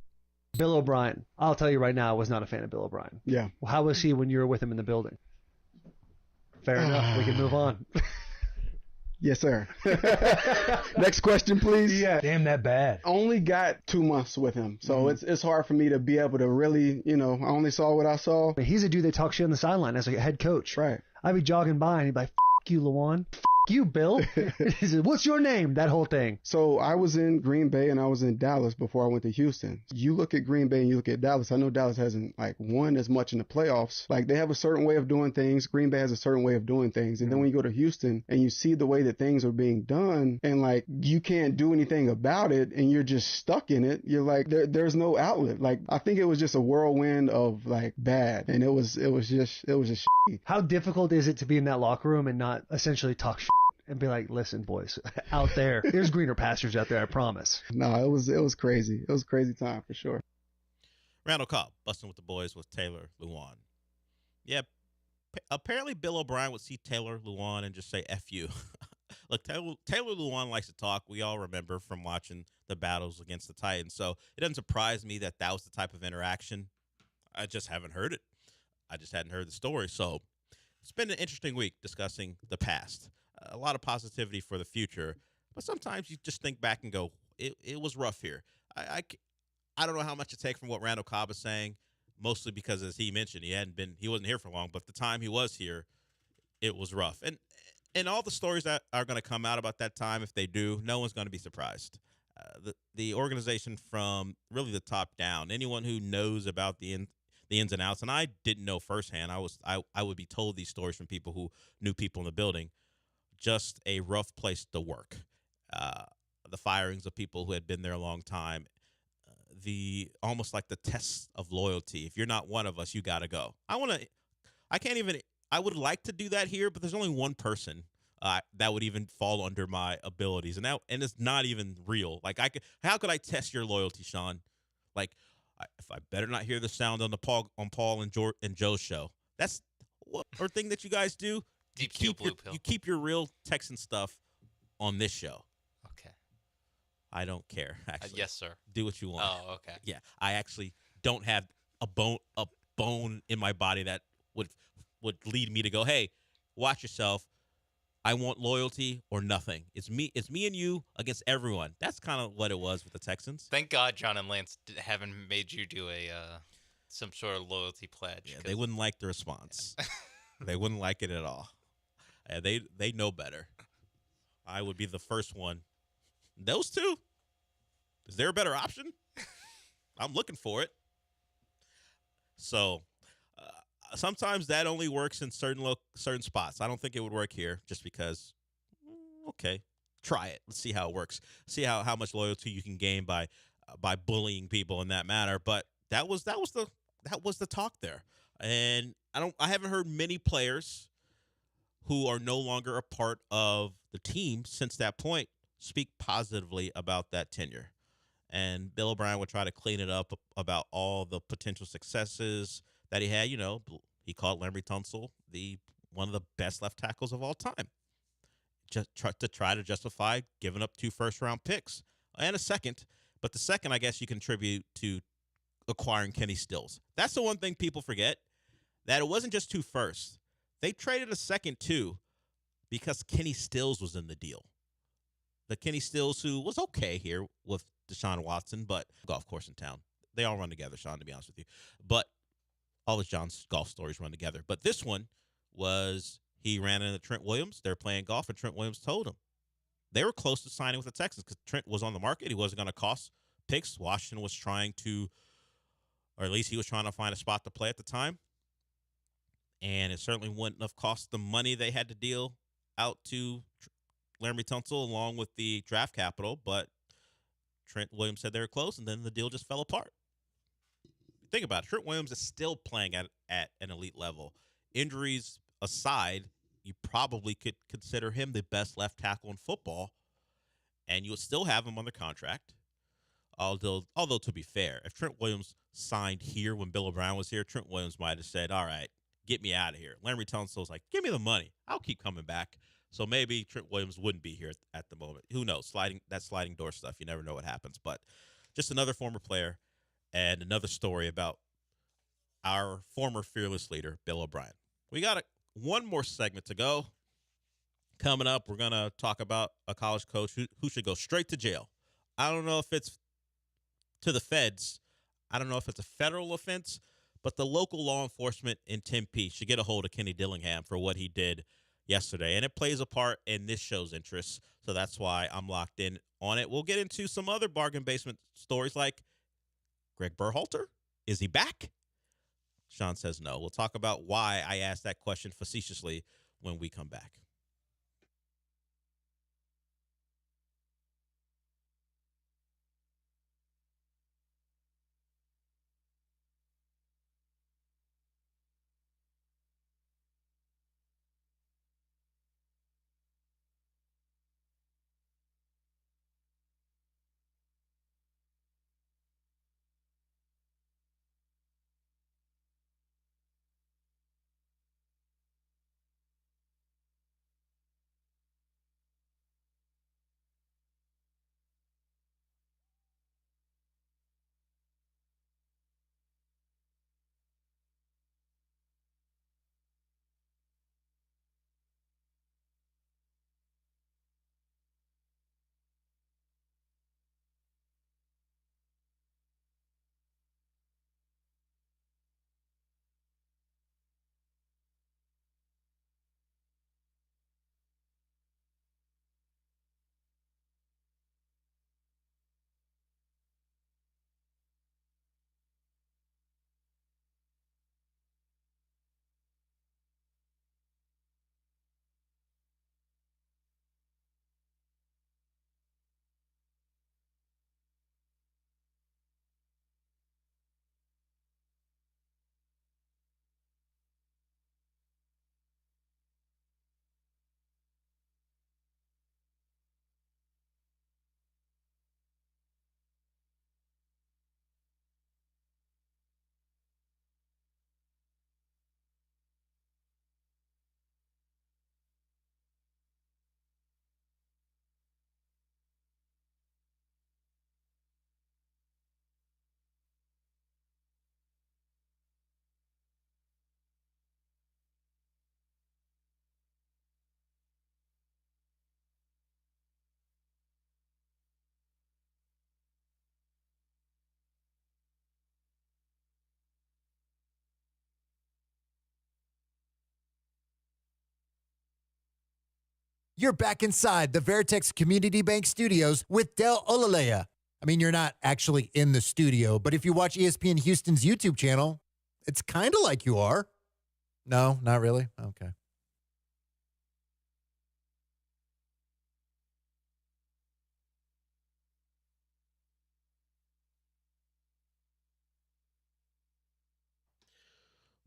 Bill O'Brien. I'll tell you right now, I was not a fan of Bill O'Brien. Yeah. Well, how was he when you were with him in the building? Fair enough. We can move on. Yes, sir. Next question, please. Yeah. Damn, that bad. Only got 2 months with him, so it's hard for me to be able to really, I only saw what I saw. He's a dude that talks shit on the sideline as a head coach. Right. I'd be jogging by and he'd be like, "F you, Lewan. F you, Bill." He said, "What's your name?" That whole thing. So I was in Green Bay and I was in Dallas before I went to Houston. You look at Green Bay and you look at Dallas. I know Dallas hasn't won as much in the playoffs. They have a certain way of doing things. Green Bay has a certain way of doing things. And then when you go to Houston and you see the way that things are being done and you can't do anything about it and you're just stuck in it, you're like, there's no outlet. I think it was just a whirlwind of bad. And it was just shitty. How difficult is it to be in that locker room and not essentially talk shit and be like, "Listen, boys, out there's greener pastures out there, I promise." No, it was crazy. It was a crazy time for sure. Randall Cobb, Bustin' with the Boys with Taylor Lewan. Yeah, apparently Bill O'Brien would see Taylor Lewan and just say, "F you." Look, Taylor Lewan likes to talk. We all remember from watching the battles against the Titans. So it doesn't surprise me that was the type of interaction. I just haven't heard it. I just hadn't heard the story. So it's been an interesting week discussing the past. A lot of positivity for the future. But sometimes you just think back and go, it was rough here. I don't know how much to take from what Randall Cobb is saying, mostly because, as he mentioned, he wasn't here for long. But the time he was here, it was rough. And all the stories that are going to come out about that time, if they do, no one's going to be surprised. The organization from really the top down, anyone who knows about the ins and outs, and I didn't know firsthand. I would be told these stories from people who knew people in the building. Just a rough place to work. The firings of people who had been there a long time. Almost like the test of loyalty. If you're not one of us, you got to go. I would like to do that here, but there's only one person that would even fall under my abilities, and it's not even real. How could I test your loyalty, Sean? If I better not hear the sound on Paul and Joe's show. That's what or thing that you guys do. You keep your real Texan stuff on this show. Okay. I don't care. Actually, yes, sir. Do what you want. Oh, okay. Yeah, I actually don't have a bone in my body that would lead me to go, "Hey, watch yourself. I want loyalty or nothing. It's me and you against everyone." That's kind of what it was with the Texans. Thank God John and Lance haven't made you do some sort of loyalty pledge. Yeah, they wouldn't like the response. They wouldn't like it at all. They know better. I would be the first one. Those two? Is there a better option? I'm looking for it. So sometimes that only works in certain spots. I don't think it would work here just because, okay, try it. Let's see how it works. See how much loyalty you can gain by bullying people in that manner. But that was the talk there. And I haven't heard many players who are no longer a part of the team since that point speak positively about that tenure. And Bill O'Brien would try to clean it up about all the potential successes that he had. He called Larry Tunsil one of the best left tackles of all time. Just try to justify giving up 2 first-round picks and a second. But the second, I guess, you contribute to acquiring Kenny Stills. That's the one thing people forget, that it wasn't just 2 firsts. They traded a second, too, because Kenny Stills was in the deal. The Kenny Stills who was okay here with Deshaun Watson, but golf course in town. They all run together, Sean, to be honest with you. But all of John's golf stories run together. But this one was he ran into Trent Williams. They're playing golf, and Trent Williams told him, they were close to signing with the Texans because Trent was on the market. He wasn't going to cost picks. Washington was trying to, or at least he was trying to find a spot to play at the time. And it certainly wouldn't have cost the money they had to deal out to Laremy Tunsil along with the draft capital. But Trent Williams said they were close, and then the deal just fell apart. Think about it. Trent Williams is still playing at an elite level. Injuries aside, you probably could consider him the best left tackle in football, and you would still have him under contract. Although to be fair, if Trent Williams signed here when Bill O'Brien was here, Trent Williams might have said, all right, get me out of here. Laremy Tunsil's like, give me the money. I'll keep coming back. So maybe Trent Williams wouldn't be here at the moment. Who knows? Sliding door stuff. You never know what happens. But just another former player and another story about our former fearless leader, Bill O'Brien. We got one more segment to go. Coming up, we're going to talk about a college coach who should go straight to jail. I don't know if it's to the feds. I don't know if it's a federal offense, but the local law enforcement in Tempe should get a hold of Kenny Dillingham for what he did yesterday. And it plays a part in this show's interests, so that's why I'm locked in on it. We'll get into some other bargain basement stories like Greg Berhalter. Is he back? Sean says no. We'll talk about why I asked that question facetiously when we come back. You're back inside the Veritex Community Bank Studios with Del Olaleye. I mean, you're not actually in the studio, but if you watch ESPN Houston's YouTube channel, it's kind of like you are. No, not really? Okay.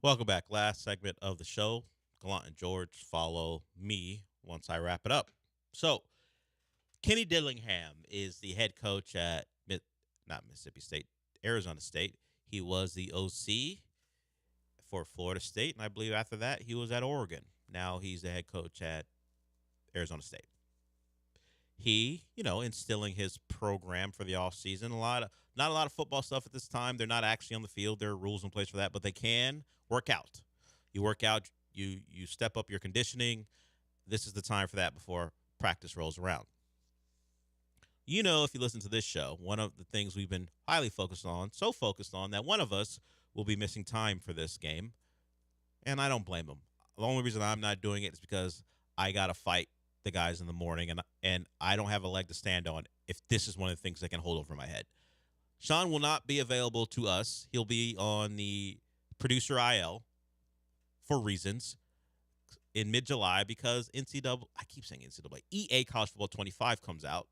Welcome back. Last segment of the show. Gallant George, follow me once I wrap it up. So, Kenny Dillingham is the head coach at, not Mississippi State, Arizona State. He was the OC for Florida State, and I believe after that he was at Oregon. Now he's the head coach at Arizona State. He, instilling his program for the offseason. Not a lot of football stuff at this time. They're not actually on the field. There are rules in place for that, but they can work out. You work out, you step up your conditioning. This is the time for that before practice rolls around. If you listen to this show, one of the things we've been highly focused on, so focused on that one of us will be missing time for this game, and I don't blame him. The only reason I'm not doing it is because I got to fight the guys in the morning, and I don't have a leg to stand on if this is one of the things that can hold over my head. Sean will not be available to us. He'll be on the producer IL for reasons in mid-July because EA College Football 25 comes out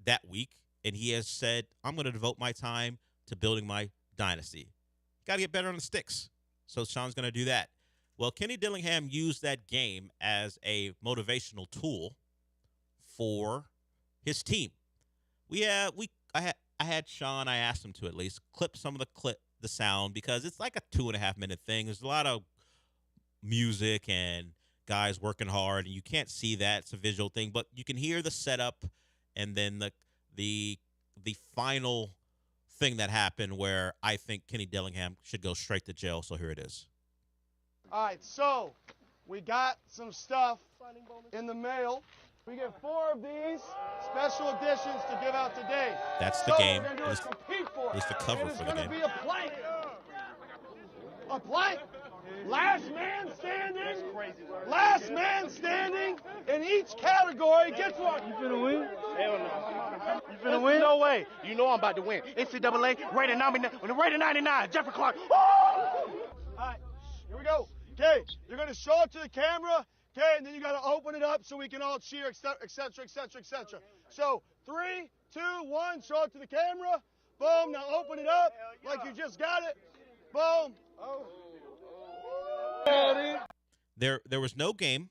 that week, and he has said, I'm going to devote my time to building my dynasty. Got to get better on the sticks. So Sean's going to do that. Well, Kenny Dillingham used that game as a motivational tool for his team. I had Sean, I asked him to at least clip some of the sound because it's like a 2.5 minute thing. There's a lot of music and guys working hard, and you can't see that. It's a visual thing, but you can hear the setup and then the final thing that happened where I think Kenny Dillingham should go straight to jail. So here it is. All right, so we got some stuff in the mail. We get 4 of these special editions to give out today. That's the game. What we're going to do is compete for it. It's the cover for the game. It's going to be a plank. A plank. Last man standing. Last man standing in each category gets one. You finna win? Hell no. You finna win? No way. You know I'm about to win. NCAA rated 99. Jeffrey Clark. All right, here we go. Okay, you're going to show it to the camera. Okay, and then you got to open it up so we can all cheer, et cetera. So 3, 2, 1, show it to the camera. Boom, now open it up like you just got it. Boom. There was no game.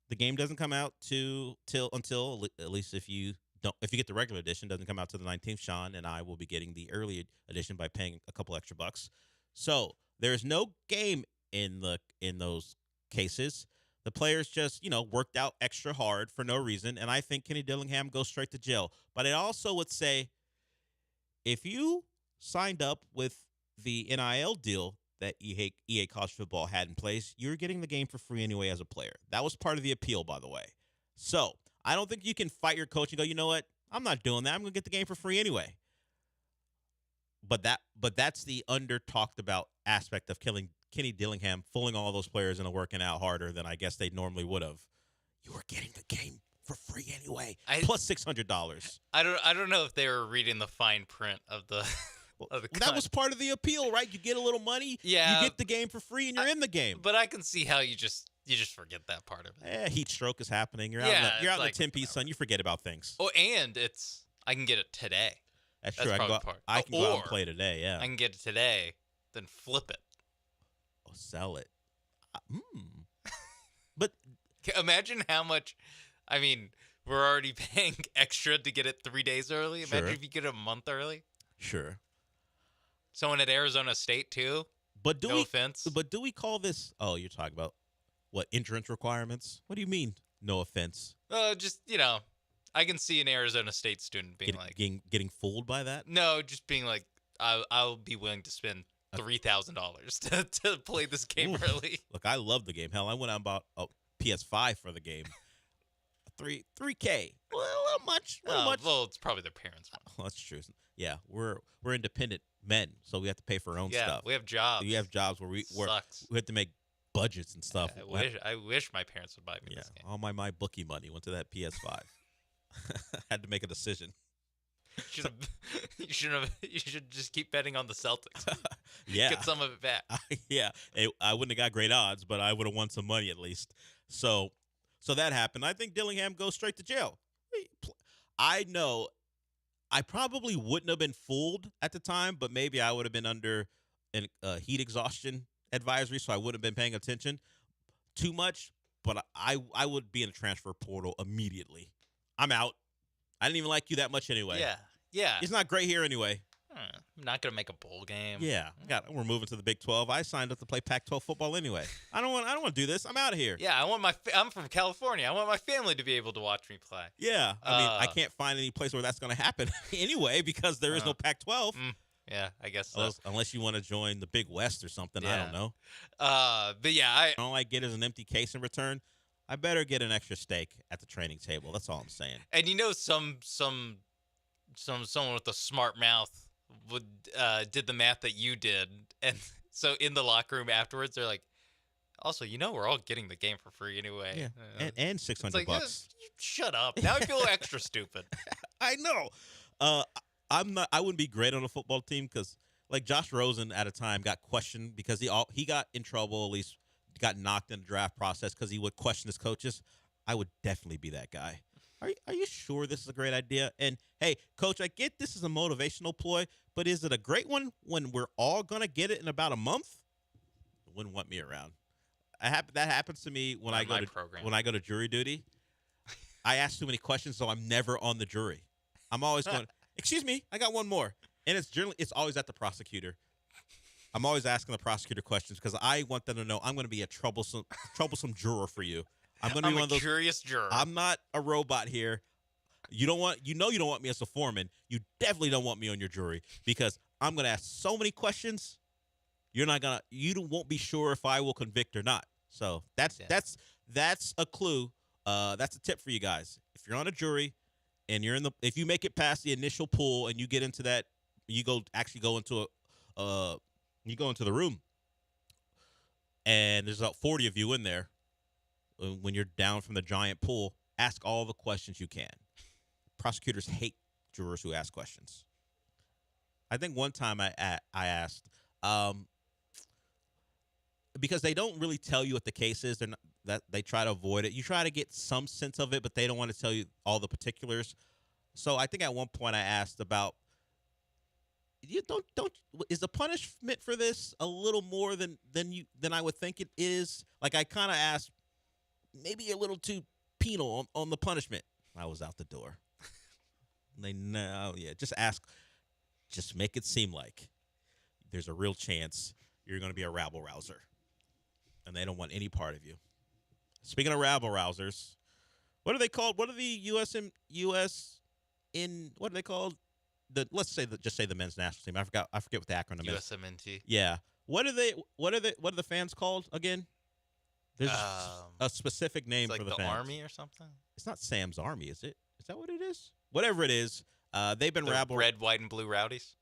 The game doesn't come out until at least if you get the regular edition, doesn't come out till the 19th. Sean and I will be getting the early edition by paying a couple extra bucks. So there's no game in those cases. The players just, worked out extra hard for no reason, and I think Kenny Dillingham goes straight to jail. But I also would say if you signed up with the NIL deal that EA College Football had in place, you're getting the game for free anyway as a player. That was part of the appeal, by the way. So I don't think you can fight your coach and go, you know what? I'm not doing that. I'm going to get the game for free anyway. But that's the under-talked about aspect of Kenny Dillingham fooling all those players into working out harder than I guess they normally would have. You were getting the game for free anyway, plus $600. I don't know if they were reading the fine print of the. That was part of the appeal, right? You get a little money, yeah, you get the game for free, and you're in the game. But I can see how you just forget that part of it. Heat stroke is happening. You're out in the 10-piece sun. You forget about things. Oh, and I can get it today. That's true. I can go out and play today. Yeah, I can get it today, then flip it. Oh, sell it. But imagine how much. I mean, we're already paying extra to get it 3 days early. Imagine if you get it a month early. Sure. Someone at Arizona State too. But no offense. But do we call this? Oh, you're talking about what entrance requirements? What do you mean? No offense. Just I can see an Arizona State student being getting fooled by that. No, just being like, I'll be willing to spend $3,000 to play this game early. Look, I love the game. Hell, I went out and bought a PS5 for the game. $3K. Well, a little much. Well, it's probably their parents' money. Well, that's true. Yeah, we're independent men, so we have to pay for our own stuff. Yeah, we have jobs. We have jobs where we have to make budgets and stuff. I wish my parents would buy me this game. All my bookie money went to that PS5. Had to make a decision. You should just keep betting on the Celtics. Yeah, get some of it back. Yeah, I wouldn't have got great odds, but I would have won some money at least. So that happened. I think Dillingham goes straight to jail. I know I probably wouldn't have been fooled at the time, but maybe I would have been under a heat exhaustion advisory, so I wouldn't have been paying attention too much. But I would be in a transfer portal immediately. I'm out. I didn't even like you that much anyway. Yeah. It's not great here anyway. I'm not gonna make a bowl game. Yeah, we're moving to the Big 12. I signed up to play Pac-12 football anyway. I don't want to do this. I'm out of here. Yeah, I'm from California. I want my family to be able to watch me play. Yeah, I mean, I can't find any place where that's going to happen anyway because there is no Pac-12. Yeah, I guess so. Unless you want to join the Big West or something. Yeah. I don't know. But yeah, all I get is an empty case in return. I better get an extra steak at the training table. That's all I'm saying. And someone with a smart mouth did the math that you did, and so in the locker room afterwards, they're like, "Also, we're all getting the game for free anyway." Yeah, and $600 bucks. Shut up. Now I feel extra stupid. I know. I wouldn't be great on a football team because, like, Josh Rosen at a time got questioned because he got in trouble, at least got knocked in the draft process because he would question his coaches. I would definitely be that guy. Are you sure this is a great idea? And, hey, coach, I get this is a motivational ploy, but is it a great one when we're all going to get it in about a month? Wouldn't want me around. That happens to me when I go to jury duty. I ask too many questions, so I'm never on the jury. I'm always going, excuse me, I got one more. And it's always at the prosecutor. I'm always asking the prosecutor questions because I want them to know I'm going to be a troublesome juror for you. I'm going to be one of those curious juror. I'm not a robot here. You don't want me as a foreman. You definitely don't want me on your jury because I'm going to ask so many questions. You won't be sure if I will convict or not. So that's a clue. That's a tip for you guys. If you're on a jury and if you make it past the initial pool and you get into that, you go into the room and there's about 40 of you in there. When you're down from the giant pool, ask all the questions you can. Prosecutors hate jurors who ask questions. I think one time I asked, because they don't really tell you what the case is. They try to avoid it. You try to get some sense of it, but they don't want to tell you all the particulars. So I think at one point I asked about, is the punishment for this a little more than I would think it is? Like I kind of asked, maybe a little too penal on the punishment. I was out the door. Just make it seem like there's a real chance you're going to be a rabble-rouser. And they don't want any part of you. Speaking of rabble-rousers, what are they called? What are the what are they called? Just say the men's national team. I forget what the acronym is. USMNT. Yeah. What are the fans called again? There's a specific name for the fans. Like the Army or something? It's not Sam's Army, is it? Is that what it is? Whatever it is, they've been rabble. Red, white, and blue rowdies?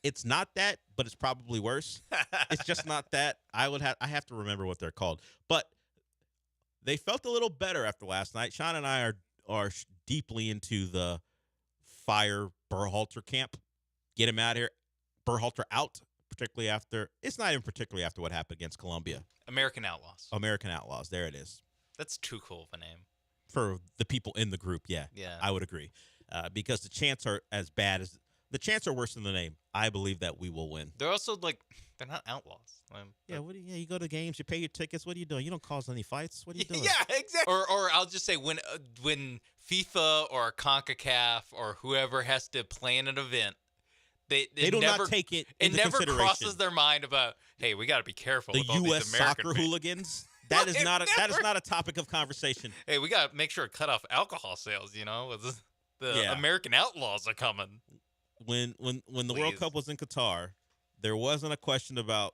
It's not that, but it's probably worse. It's just not that. I have to remember what they're called. But they felt a little better after last night. Sean and I are deeply into the fire Berhalter camp. Get him out of here. Berhalter out. It's not even particularly after what happened against Colombia. American Outlaws. American Outlaws. There it is. That's too cool of a name. For the people in the group, yeah. I would agree. Because the chants are the chants are worse than the name. I believe that we will win. They're also they're not outlaws. You go to games, you pay your tickets. What are you doing? You don't cause any fights. What are you doing? Yeah, exactly. Or I'll just say when FIFA or CONCACAF or whoever has to plan an event, they do not take it into never consideration. Crosses their mind about, hey, we got to be careful. The with all U.S. these American soccer hooligans. That is not a topic of conversation. Hey, we got to make sure to cut off alcohol sales. The American Outlaws are coming. When the World Cup was in Qatar, there wasn't a question about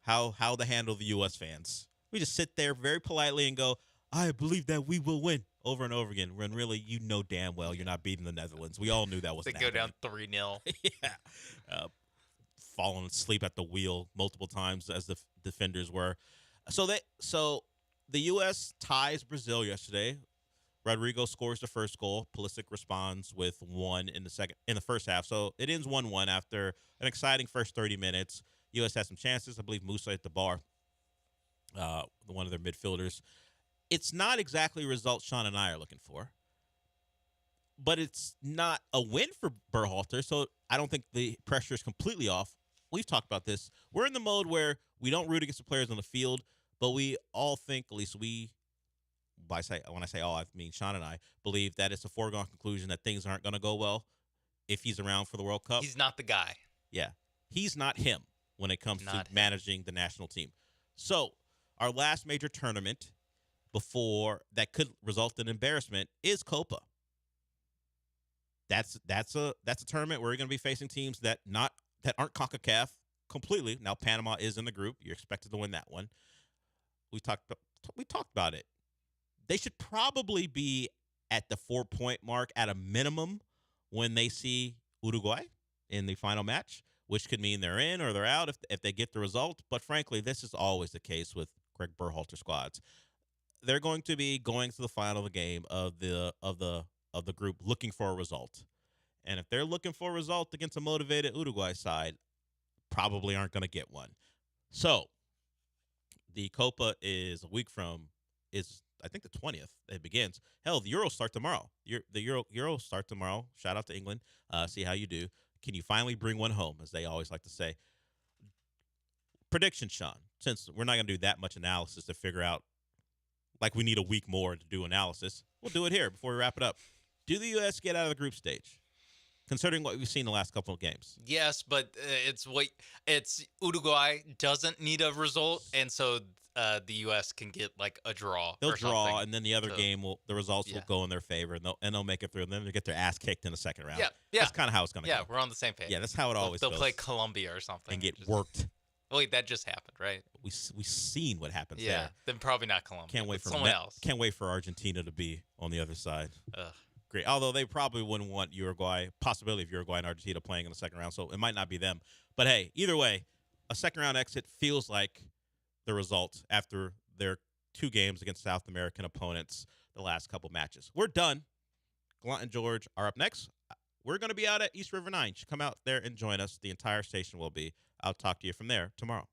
how to handle the U.S. fans. We just sit there very politely and go, I believe that we will win over and over again. When really, damn well you're not beating the Netherlands. We all knew that was. They go down 3-0. Yeah, falling asleep at the wheel multiple times as the defenders were. So the U.S. ties Brazil yesterday. Rodrigo scores the first goal. Pulisic responds with one in the first half. So it ends 1-1 after an exciting first 30 minutes. U.S. has some chances. I believe Musa hit the bar, one of their midfielders. It's not exactly results Sean and I are looking for, but it's not a win for Berhalter. So I don't think the pressure is completely off. We've talked about this. We're in the mode where we don't root against the players on the field, but we all think, at least when I say all, I mean Sean and I believe that it's a foregone conclusion that things aren't going to go well if he's around for the World Cup. He's not the guy. Yeah. He's not him when it comes to managing the national team. So our last major tournament before that could result in embarrassment is Copa. That's a tournament where we're going to be facing teams that aren't CONCACAF completely. Now Panama is in the group. You're expected to win that one. We talked about it. They should probably be at the 4-point mark at a minimum when they see Uruguay in the final match, which could mean they're in or they're out if they get the result. But frankly, this is always the case with Greg Berhalter squads. they're going to be going to the final game of the group, looking for a result. And if they're looking for a result against a motivated Uruguay side, probably aren't going to get one. So the Copa is a week from is I think the 20th. It begins. Hell, the Euros start tomorrow. The Euros start tomorrow. Shout out to England. See how you do. Can you finally bring one home, as they always like to say? Prediction, Sean. Since we're not going to do that much analysis to figure out, like we need a week more to do analysis, we'll do it here before we wrap it up. Do the U.S. get out of the group stage, considering what we've seen the last couple of games? Yes, but it's Uruguay doesn't need a result, and so the U.S. can get like a draw. They'll or draw, something. and then the other game the results will go in their favor, and they'll make it through, and then they get their ass kicked in the second round. Yeah. That's kind of how it's going to go. Yeah, we're on the same page. Yeah, that's how it always They'll goes. play Colombia or something and get worked. Wait, that just happened, right? We've seen what happens Yeah, there. then probably not Colombia. Can't wait for someone else. Can't wait for Argentina to be on the other side. Ugh. Great. Although they probably wouldn't want possibility of Uruguay and Argentina playing in the second round, so it might not be them. But hey, either way, a second round exit feels like the result after their 2 games against South American opponents the last couple matches. We're done. Gallant George are up next. We're going to be out at East River 9. You should come out there and join us. The entire station will be. I'll talk to you from there tomorrow.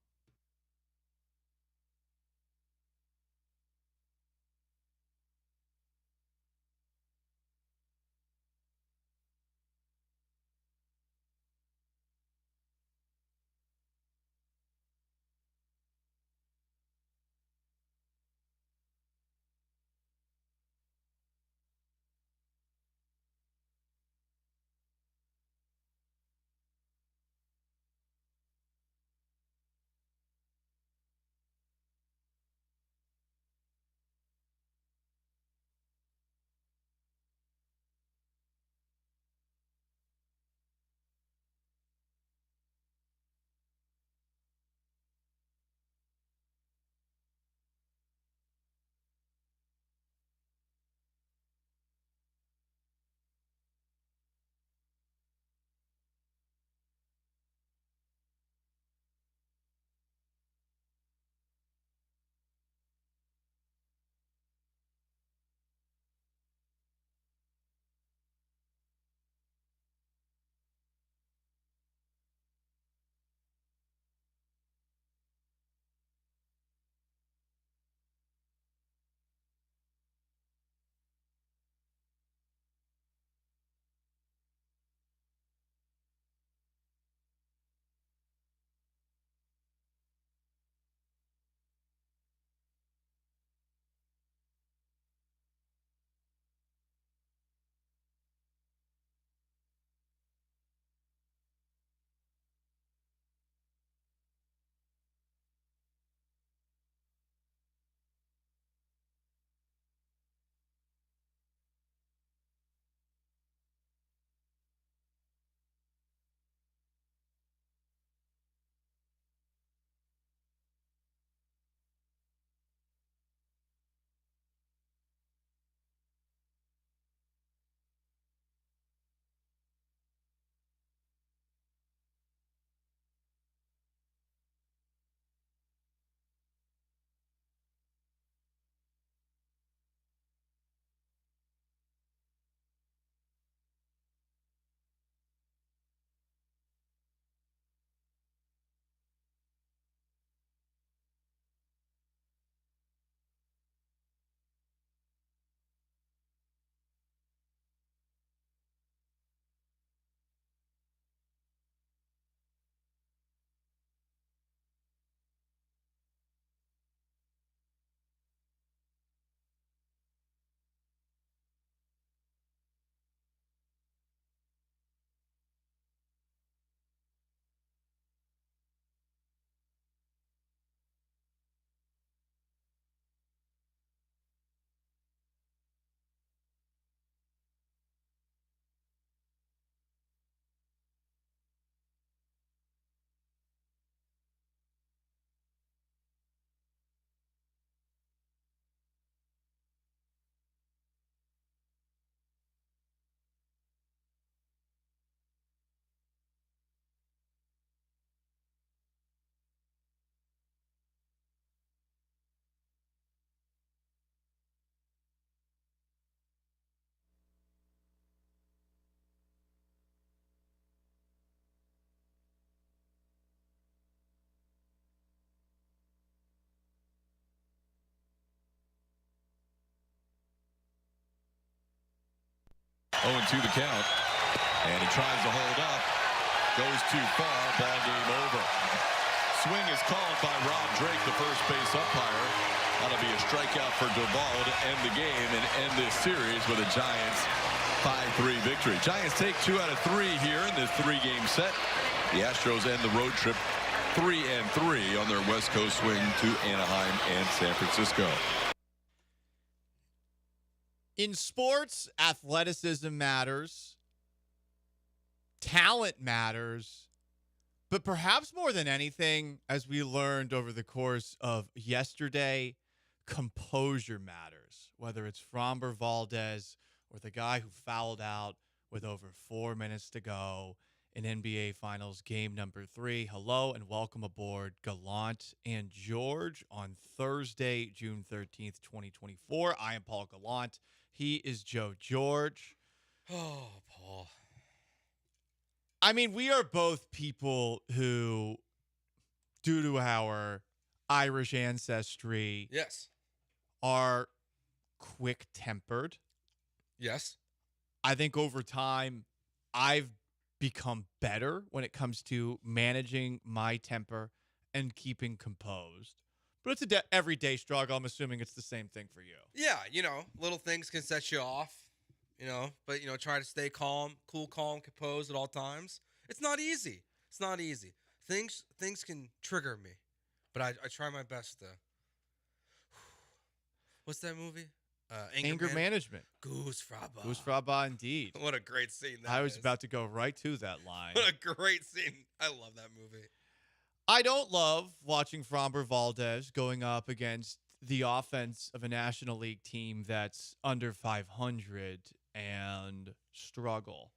0-2 the count. And he tries to hold up. Goes too far. Ball game over. Swing is called by Rob Drake, the first base umpire. That'll be a strikeout for Doval to end the game and end this series with a Giants 5-3 victory. Giants take 2 out of 3 here in this 3-game set. The Astros end the road trip 3-3 on their West Coast swing to Anaheim and San Francisco. In sports, athleticism matters. Talent matters. But perhaps more than anything, as we learned over the course of yesterday, composure matters. Whether it's Framber Valdez or the guy who fouled out with over 4 minutes to go in NBA Finals game number 3. Hello and welcome aboard Gallant and George on Thursday, June 13th, 2024. I am Paul Gallant. He is Joe George. Oh, Paul. I mean, we are both people who, due to our Irish ancestry, yes, are quick-tempered. Yes. I think over time, I've become better when it comes to managing my temper and keeping composed. But it's a everyday struggle. I'm assuming it's the same thing for you. Yeah, little things can set you off, but, try to stay calm, cool, calm, composed at all times. It's not easy. It's not easy. Things can trigger me, but I try my best to. What's that movie? Anger Management. Goose Fraba. Goose Fraba, indeed. What a great scene that I was is. about to go right to that line. What a great scene. I love that movie. I don't love watching Framber Valdez going up against the offense of a National League team that's under 500 and struggle.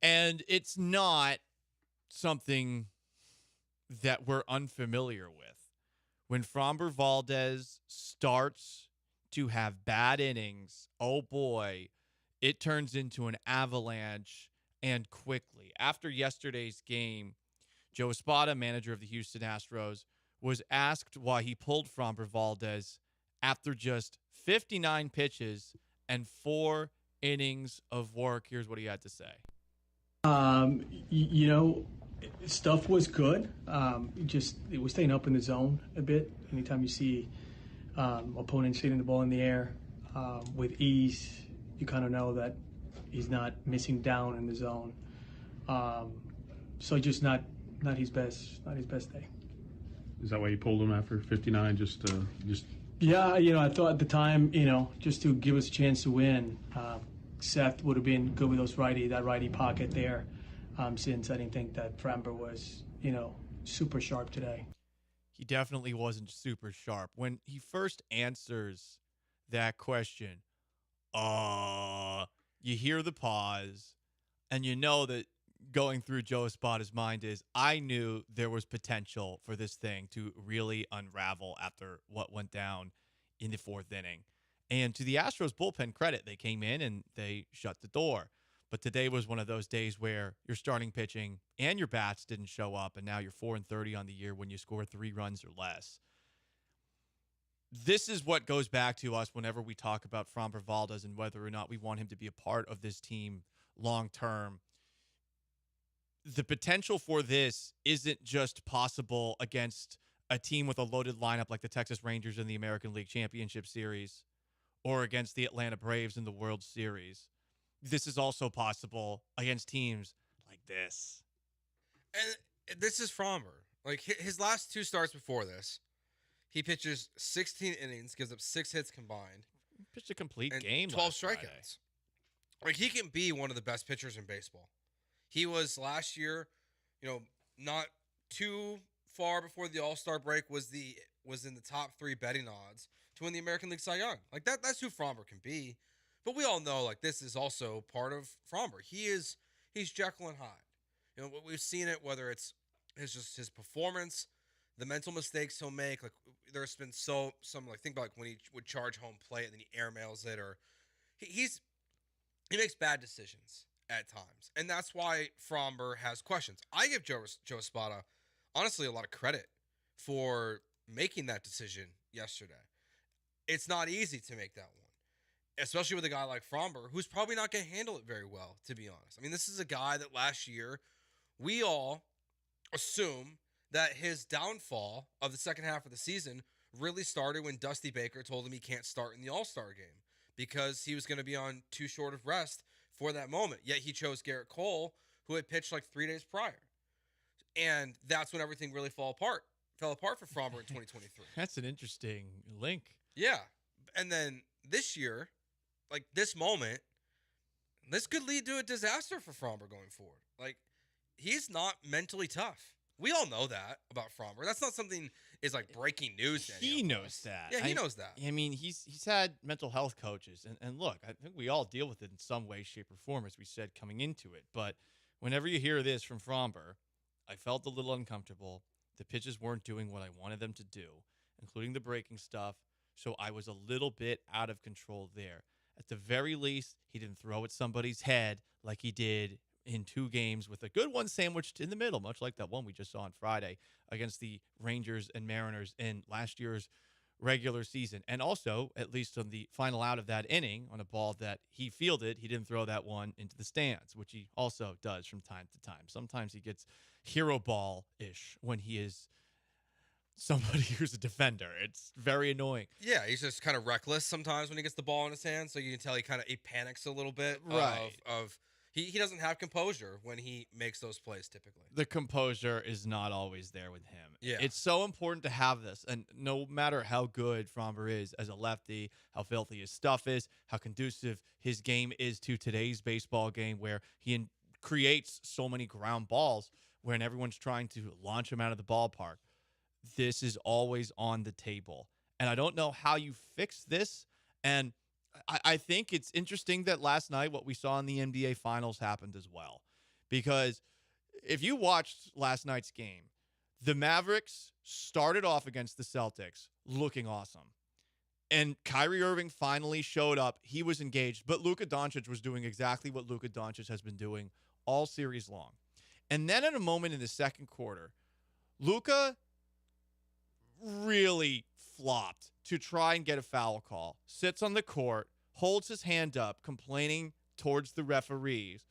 And it's not something that we're unfamiliar with. When Framber Valdez starts to have bad innings, oh boy, it turns into an avalanche and quickly. After yesterday's game, Joe Espada, manager of the Houston Astros, was asked why he pulled Framber Valdez after just 59 pitches and 4 innings of work. Here's what he had to say. Stuff was good. It was staying up in the zone a bit. Anytime you see opponents hitting the ball in the air with ease, you kind of know that he's not missing down in the zone. So just not his best day. Is that why you pulled him after 59? Yeah, I thought at the time, just to give us a chance to win, Seth would have been good with that righty pocket there, since I didn't think that Framber was, super sharp today. He definitely wasn't super sharp. When he first answers that question, you hear the pause, and you know that going through Joe Espada's mind is, I knew there was potential for this thing to really unravel after what went down in the 4th inning. And to the Astros bullpen credit, they came in and they shut the door. But today was one of those days where your starting pitching and your bats didn't show up, and now you're 4-30 on the year when you score 3 runs or less. This is what goes back to us whenever we talk about Framber Valdez and whether or not we want him to be a part of this team long term. The potential for this isn't just possible against a team with a loaded lineup like the Texas Rangers in the American League Championship Series or against the Atlanta Braves in the World Series. This is also possible against teams like this. And this is Framber. Like, his last 2 starts before this, he pitches 16 innings, gives up 6 hits combined. Pitched a complete game 12 last strikeouts. Friday. Like, he can be one of the best pitchers in baseball. He was last year, not too far before the All-Star break, was in the top 3 betting odds to win the American League Cy Young. Like, that's who Framber can be. But we all know, like, this is also part of Framber. He's Jekyll and Hyde. We've seen it, whether it's just his performance, the mental mistakes he'll make. Like, there's been think about when he would charge home plate and then he airmails it, or he makes bad decisions at times. And that's why Framber has questions. I give Joe Espada, honestly, a lot of credit for making that decision yesterday. It's not easy to make that one. especially with a guy like Fromber, who's probably not going to handle it very well, to be honest. I mean, this is a guy that last year we all assume that his downfall of the second half of the season really started when Dusty Baker told him he can't start in the All-Star game because he was going to be on too short of rest for that moment. Yet he chose Garrett Cole, who had pitched like 3 days prior. And that's when everything really fell apart for Fromber in 2023. That's an interesting link. Yeah. And then this year, like this moment, this could lead to a disaster for Fromber going forward. Like, he's not mentally tough. We all know that about Fromber. That's not something is like breaking news to any He of knows us. that. Yeah, he knows that. I mean, he's had mental health coaches, and look, I think we all deal with it in some way, shape, or form, as we said coming into it. But whenever you hear this from Fromber, I felt a little uncomfortable. The pitches weren't doing what I wanted them to do, including the breaking stuff. So I was a little bit out of control there. At the very least, he didn't throw at somebody's head like he did in 2 games with a good one sandwiched in the middle, much like that one we just saw on Friday against the Rangers and Mariners in last year's regular season. And also, at least on the final out of that inning, on a ball that he fielded, he didn't throw that one into the stands, which he also does from time to time. Sometimes he gets hero ball-ish when he is somebody who's a defender. It's very annoying. Yeah, he's just kind of reckless sometimes when he gets the ball in his hand, so you can tell he panics a little bit. Right. He doesn't have composure when he makes those plays typically. The composure is not always there with him. Yeah. It's so important to have this. And no matter how good Fromber is as a lefty, how filthy his stuff is, how conducive his game is to today's baseball game where he creates so many ground balls when everyone's trying to launch him out of the ballpark, this is always on the table. And I don't know how you fix this. And I think it's interesting that last night what we saw in the NBA Finals happened as well. Because if you watched last night's game, the Mavericks started off against the Celtics looking awesome. And Kyrie Irving finally showed up. He was engaged. But Luka Doncic was doing exactly what Luka Doncic has been doing all series long. And then at a moment in the second quarter, Luka really flopped to try and get a foul call, sits on the court, holds his hand up, complaining towards the referees,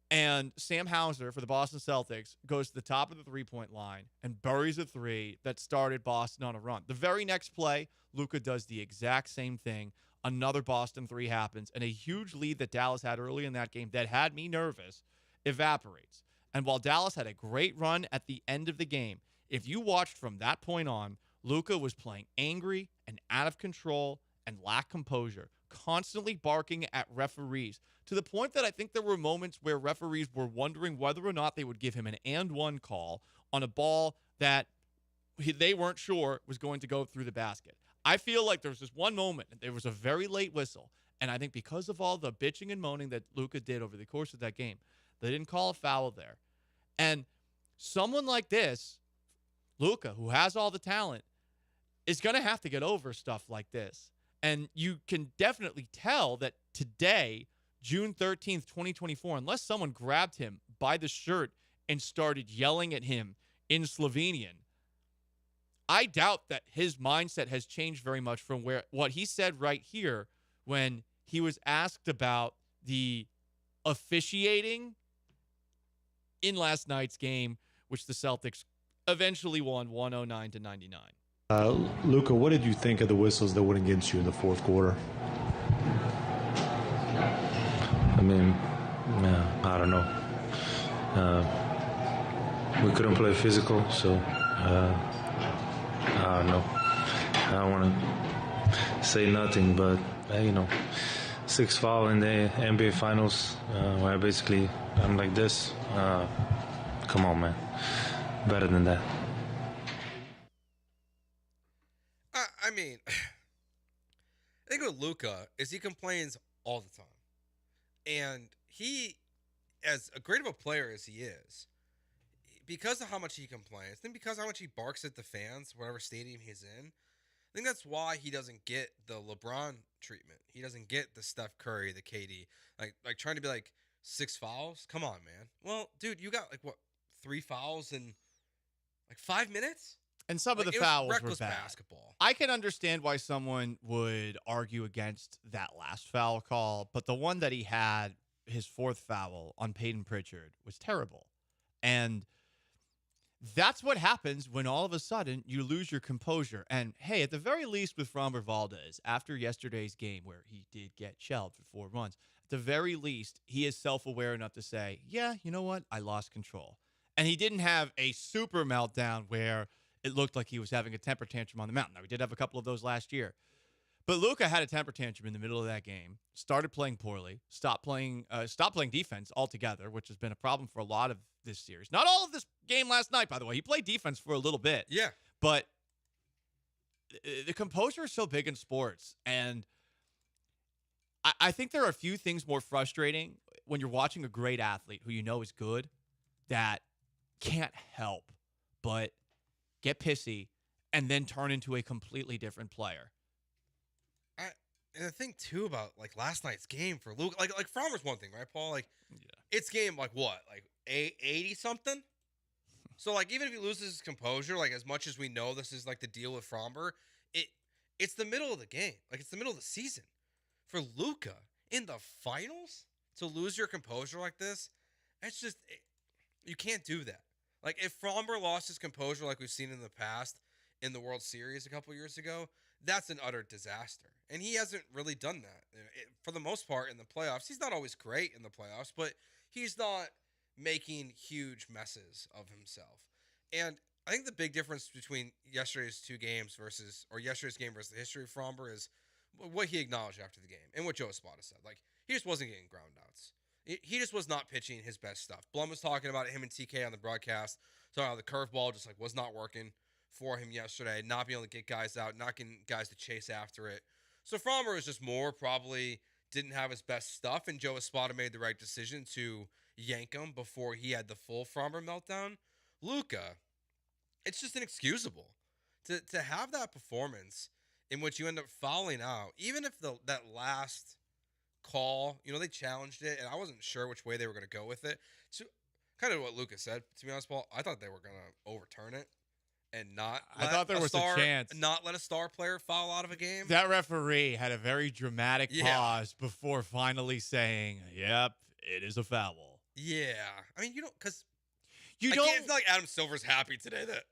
and Sam Hauser for the Boston Celtics goes to the top of the three-point line and buries a 3 that started Boston on a run. The very next play, Luka does the exact same thing. Another Boston 3 happens, and a huge lead that Dallas had early in that game that had me nervous evaporates. And while Dallas had a great run at the end of the game, if you watched from that point on, Luka was playing angry and out of control and lacked composure, constantly barking at referees to the point that I think there were moments where referees were wondering whether or not they would give him an and one call on a ball that they weren't sure was going to go through the basket. I feel like there was this one moment, there was a very late whistle, and I think because of all the bitching and moaning that Luka did over the course of that game, they didn't call a foul there. And someone like this, Luka, who has all the talent, is going to have to get over stuff like this. And you can definitely tell that today, June 13th, 2024, unless someone grabbed him by the shirt and started yelling at him in Slovenian, I doubt that his mindset has changed very much from what he said right here when he was asked about the officiating in last night's game, which the Celtics eventually won 109-99. Luka, what did you think of the whistles that went against you in the fourth quarter? I mean, I don't know. We couldn't play physical, so I don't know. I don't want to say nothing, but, 6 foul in the NBA Finals, where I'm like this. Come on, man. Better than that. I mean, I think with Luka is he complains all the time. And he, as great of a player as he is, because of how much he complains, then because of how much he barks at the fans, whatever stadium he's in, I think that's why he doesn't get the LeBron treatment. He doesn't get the Steph Curry, the KD, like trying to be like 6 fouls. Come on, man. Well, dude, you got 3 fouls in 5 minutes? And some of Like, the it was fouls were reckless bad. basketball. I can understand why someone would argue against that last foul call, but the one that he had, his fourth foul on Peyton Pritchard, was terrible. And that's what happens when all of a sudden you lose your composure. And hey, at the very least with Framber Valdez, after yesterday's game where he did get shelled for 4 runs, at the very least, he is self-aware enough to say, yeah, you know what? I lost control. And he didn't have a super meltdown where it looked like he was having a temper tantrum on the mountain. Now, we did have a couple of those last year. But Luka had a temper tantrum in the middle of that game, started playing poorly, stopped playing defense altogether, which has been a problem for a lot of this series. Not all of this game last night, by the way. He played defense for a little bit. Yeah. But the composure is so big in sports. And I think there are a few things more frustrating when you're watching a great athlete who you know is good that can't help but get pissy and then turn into a completely different player. And the thing too about like last night's game for Luke, like Framber's one thing, right, Paul? Like, it's game like what, like 80 something. So like even if he loses his composure, like as much as we know this is like the deal with Framber, it's the middle of the game, like it's the middle of the season. For Luka in the finals to lose your composure like this, that's just you can't do that. Like if Framber lost his composure like we've seen in the past in the World Series a couple years ago, that's an utter disaster. And he hasn't really done that. For the most part in the playoffs, he's not always great in the playoffs, but he's not making huge messes of himself. And I think the big difference between yesterday's game versus the history of Framber is what he acknowledged after the game and what Joe Espada said. Like, he just wasn't getting ground outs. He just was not pitching his best stuff. Blum was talking about it, him and TK on the broadcast, talking about the curveball just like was not working for him yesterday, not being able to get guys out, not getting guys to chase after it. So Framber was just probably didn't have his best stuff, and Joe Espada made the right decision to yank him before he had the full Framber meltdown. Luka, it's just inexcusable to have that performance in which you end up fouling out, even if that last call, they challenged it, and I wasn't sure which way they were going to go with it. So kind of what Luka said, to be honest, Paul, I thought they were going to overturn it. And I thought there was a chance. Not let a star player foul out of a game. That referee had a very dramatic pause before finally saying, yep, it is a foul. Yeah. I mean, because I can't feel like Adam Silver's happy today that,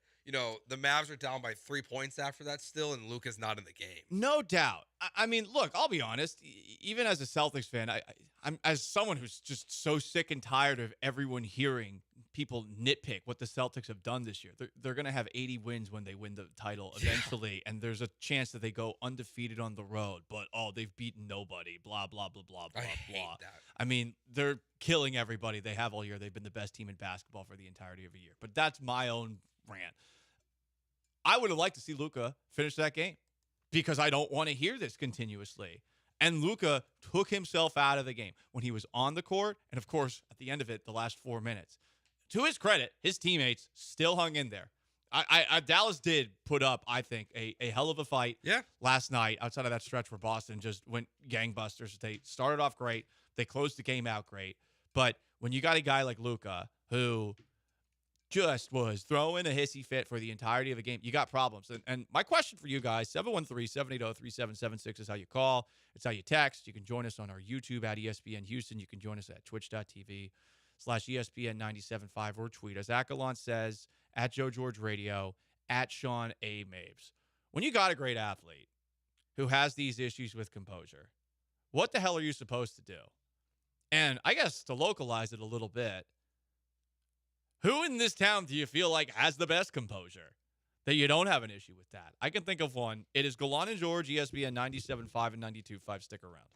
the Mavs are down by 3 points after that still, and Luka's not in the game. No doubt. I mean, look, I'll be honest. Even as a Celtics fan, I'm as someone who's just so sick and tired of everyone hearing people nitpick what the Celtics have done this year. They're going to have 80 wins when they win the title eventually, and there's a chance that they go undefeated on the road. But, they've beaten nobody, blah, blah, blah, blah, blah, hate blah. that. I mean, they're killing everybody they have all year. They've been the best team in basketball for the entirety of a year. But that's my own rant. I would have liked to see Luka finish that game because I don't want to hear this continuously. And Luka took himself out of the game when he was on the court. And, of course, at the end of it, the last 4 minutes. To his credit, his teammates still hung in there. Dallas did put up, I think, a hell of a fight last night outside of that stretch where Boston just went gangbusters. They started off great. They closed the game out great. But when you got a guy like Luka who just was throwing a hissy fit for the entirety of the game, you got problems. And my question for you guys, 713-780-3776 is how you call. It's how you text. You can join us on our YouTube at ESPN Houston. You can join us at twitch.tv/ESPN 97.5 or tweet us. At Gallant says, at Joe George Radio, at Sean A. Mabes. When you got a great athlete who has these issues with composure, what the hell are you supposed to do? And I guess to localize it a little bit, who in this town do you feel like has the best composure? That you don't have an issue with that? I can think of one. It is Gallant George, ESPN 97.5 and 92.5. Stick around.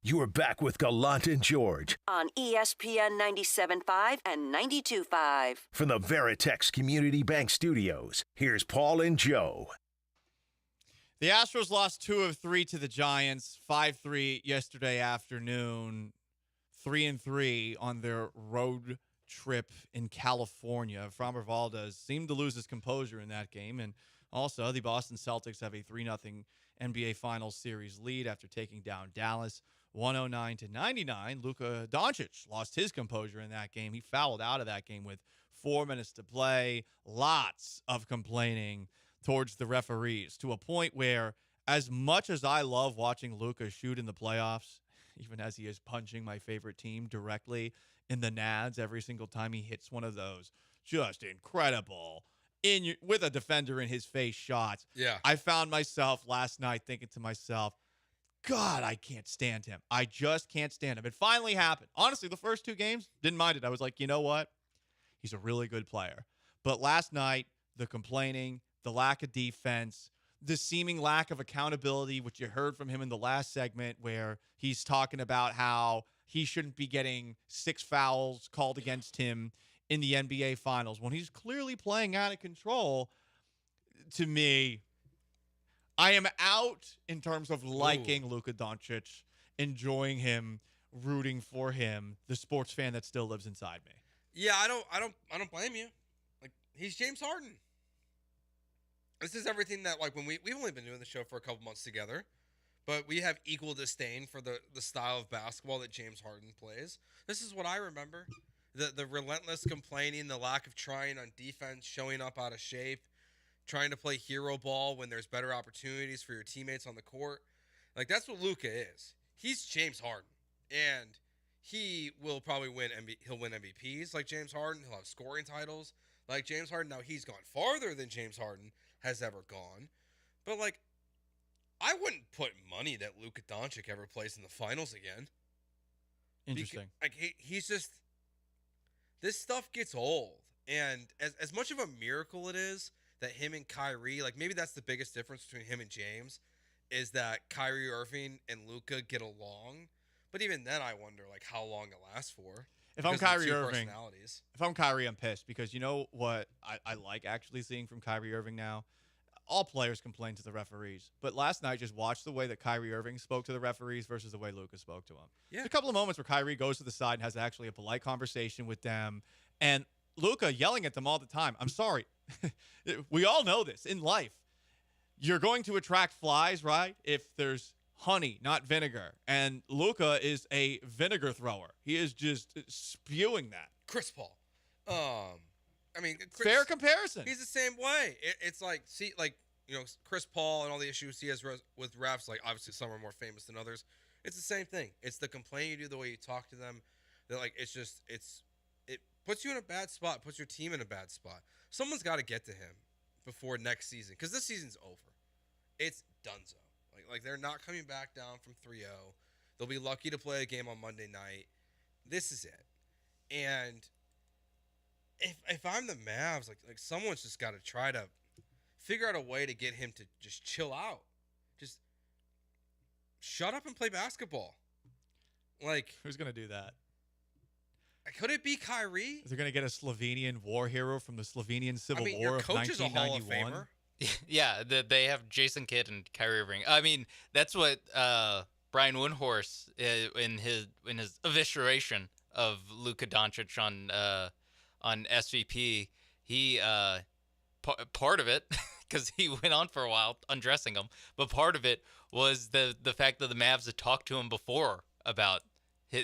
You are back with Gallant and George on ESPN 97.5 and 92.5. from the Veritex Community Bank Studios. Here's Paul and Joe. The Astros lost 2 of 3 to the Giants, 5-3 yesterday afternoon, 3-3 on their road trip in California. Framber Valdez seemed to lose his composure in that game, and also the Boston Celtics have a 3-0 NBA Finals series lead after taking down Dallas 109-99. Luka Doncic lost his composure in that game. He fouled out of that game with 4 minutes to play. Lots of complaining towards the referees, to a point where, as much as I love watching Luka shoot in the playoffs, even as he is punching my favorite team directly in the nads every single time he hits one of those just incredible with a defender in his face shots. Yeah. I found myself last night thinking to myself, God, I can't stand him. I just can't stand him. It finally happened. Honestly, the first 2 games, didn't mind it. I was like, you know what? He's a really good player. But last night, the complaining, the lack of defense, the seeming lack of accountability, which you heard from him in the last segment where he's talking about how he shouldn't be getting 6 fouls called against him in the NBA Finals when he's clearly playing out of control. To me, I am out in terms of liking Luka Doncic, enjoying him, rooting for him, the sports fan that still lives inside me. Yeah, I don't blame you. Like, he's James Harden. This is everything that, like, when we've only been doing the show for a couple months together, but we have equal disdain for the style of basketball that James Harden plays. This is what I remember. The relentless complaining, the lack of trying on defense, showing up out of shape, trying to play hero ball when there's better opportunities for your teammates on the court. Like, that's what Luka is. He's James Harden. And he will probably he'll win MVPs like James Harden. He'll have scoring titles like James Harden. Now, he's gone farther than James Harden has ever gone. But, like, I wouldn't put money that Luka Doncic ever plays in the finals again. Interesting. He's just... This stuff gets old. And as much of a miracle it is that him and Kyrie, like, maybe that's the biggest difference between him and James, is that Kyrie Irving and Luka get along. But even then, I wonder, like, how long it lasts for. If I'm Kyrie Irving, I'm pissed because you know what I like actually seeing from Kyrie Irving now? All players complain to the referees. But last night, just watch the way that Kyrie Irving spoke to the referees versus the way Luka spoke to him. Yeah. There's a couple of moments where Kyrie goes to the side and has actually a polite conversation with them. And Luka yelling at them all the time. I'm sorry. We all know this in life. You're going to attract flies, right? If there's honey, not vinegar. And Luka is a vinegar thrower. He is just spewing that. Chris Paul. I mean, fair comparison. He's the same way. It's like, see, like, you know, Chris Paul and all the issues he has with refs, like, obviously some are more famous than others. It's the same thing. It's the complaint you do, the way you talk to them. That, like, it puts you in a bad spot, puts your team in a bad spot. Someone's got to get to him before next season, because this season's over. It's donezo. Like they're not coming back down from 3-0. They'll be lucky to play a game on Monday night. This is it. And if I'm the Mavs, like someone's just got to try to figure out a way to get him to just chill out. Just shut up and play basketball. Like, who's going to do that? Could it be Kyrie? Is they going to get a Slovenian war hero from the Slovenian Civil War your of coach is a Hall of 1991? Famer. Yeah, they have Jason Kidd and Kyrie Irving. I mean, that's what Brian Windhorst in his evisceration of Luka Doncic on SVP. He part of it, because he went on for a while undressing him, but part of it was the fact that the Mavs had talked to him before about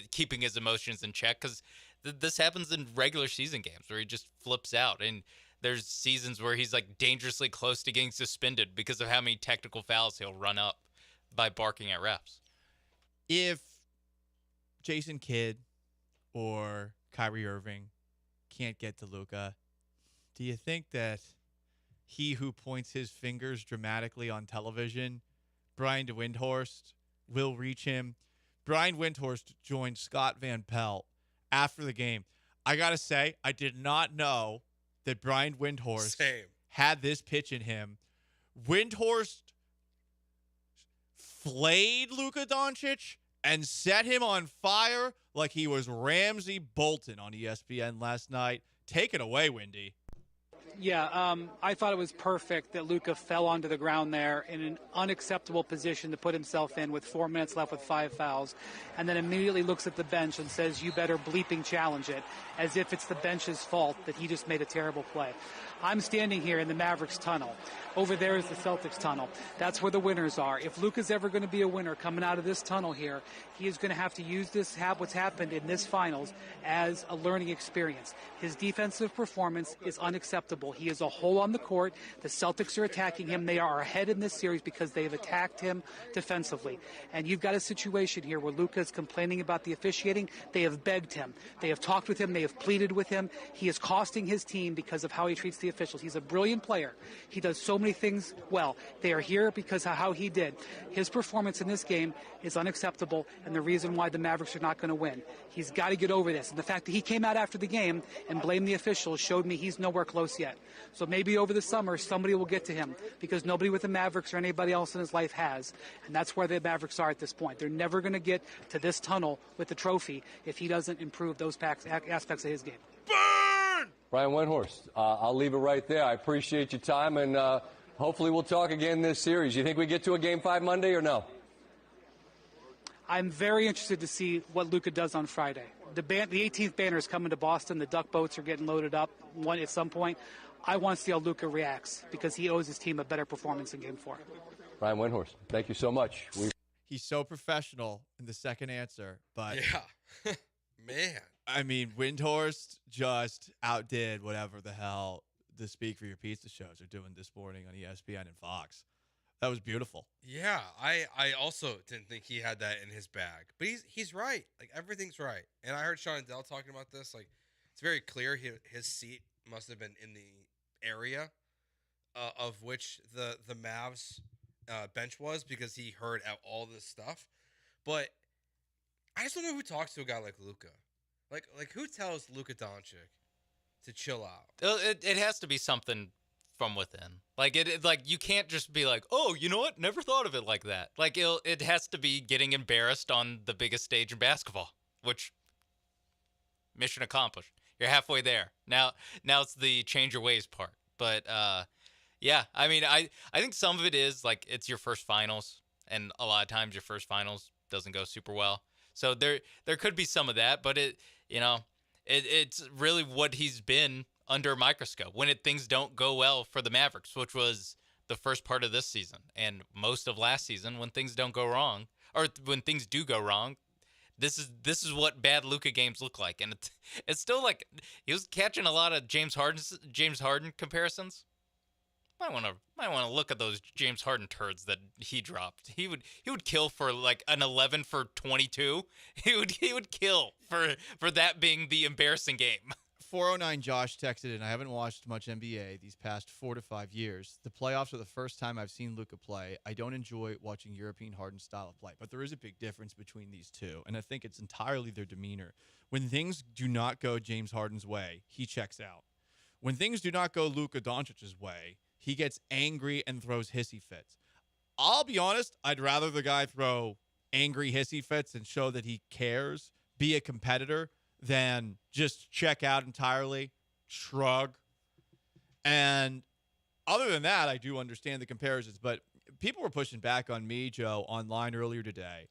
keeping his emotions in check, because this happens in regular season games where he just flips out, and there's seasons where he's like dangerously close to getting suspended because of how many technical fouls he'll run up by barking at refs. If Jason Kidd or Kyrie Irving can't get to Luka, do you think that he who points his fingers dramatically on television, Brian Windhorst, will reach him? Brian Windhorst joined Scott Van Pelt after the game. I got to say, I did not know that Brian Windhorst had this pitch in him. Windhorst flayed Luka Doncic and set him on fire like he was Ramsey Bolton on ESPN last night. Take it away, Wendy. Yeah, I thought it was perfect that Luka fell onto the ground there in an unacceptable position to put himself in with 4 minutes left with 5 fouls, and then immediately looks at the bench and says, "You better bleeping challenge it," as if it's the bench's fault that he just made a terrible play. I'm standing here in the Mavericks tunnel. Over there is the Celtics tunnel. That's where the winners are. If Luka's ever going to be a winner coming out of this tunnel here, he is going to have to use what's happened in this finals as a learning experience. His defensive performance is unacceptable. He is a hole on the court. The Celtics are attacking him. They are ahead in this series because they have attacked him defensively. And you've got a situation here where Luka is complaining about the officiating. They have begged him. They have talked with him. They have pleaded with him. He is costing his team because of how he treats the officials. He's a brilliant player. He does so many things well. They are here because of how he did. His performance in this game is unacceptable, and the reason why the Mavericks are not going to win. He's got to get over this. And the fact that he came out after the game and blamed the officials showed me he's nowhere close yet. So maybe over the summer, somebody will get to him, because nobody with the Mavericks or anybody else in his life has. And that's where the Mavericks are at this point. They're never going to get to this tunnel with the trophy if he doesn't improve those aspects of his game. Brian Windhorst, I'll leave it right there. I appreciate your time, and hopefully we'll talk again this series. You think we get to a Game 5 Monday or no? I'm very interested to see what Luka does on Friday. The 18th banner is coming to Boston. The duck boats are getting loaded up at some point. I want to see how Luka reacts, because he owes his team a better performance in Game 4. Brian Windhorst, thank you so much. He's so professional in the second answer, but yeah, man. I mean, Windhorst just outdid whatever the hell the Speak for Your Pizza shows are doing this morning on ESPN and Fox. That was beautiful. Yeah, I also didn't think he had that in his bag, but he's right. Like, everything's right. And I heard Sean and Dell talking about this. Like, it's very clear his seat must have been in the area of which the Mavs bench was, because he heard all this stuff. But I just don't know who talks to a guy like Luka. Like who tells Luka Doncic to chill out? It has to be something from within. Like you can't just be like, oh, you know what? Never thought of it like that. Like it has to be getting embarrassed on the biggest stage in basketball, which mission accomplished. You're halfway there. Now it's the change your ways part. But yeah, I mean, I think some of it is like it's your first finals, and a lot of times your first finals doesn't go super well. So there could be some of that, but it's really what he's been under a microscope when things don't go well for the Mavericks, which was the first part of this season and most of last season. When things don't go wrong, or when things do go wrong, this is what bad Luka games look like, and it's still like he was catching a lot of James Harden comparisons. Might want to look at those James Harden turds that he dropped. He would kill for like an 11 for 22. He would kill for that being the embarrassing game. 409 Josh texted in, I haven't watched much NBA these past 4 to 5 years. The playoffs are the first time I've seen Luka play. I don't enjoy watching European Harden style of play, but there is a big difference between these two, and I think it's entirely their demeanor. When things do not go James Harden's way, he checks out. When things do not go Luka Doncic's way, he gets angry and throws hissy fits. I'll be honest, I'd rather the guy throw angry hissy fits and show that he cares, be a competitor, than just check out entirely, shrug. And other than that, I do understand the comparisons, but people were pushing back on me, Joe, online earlier today.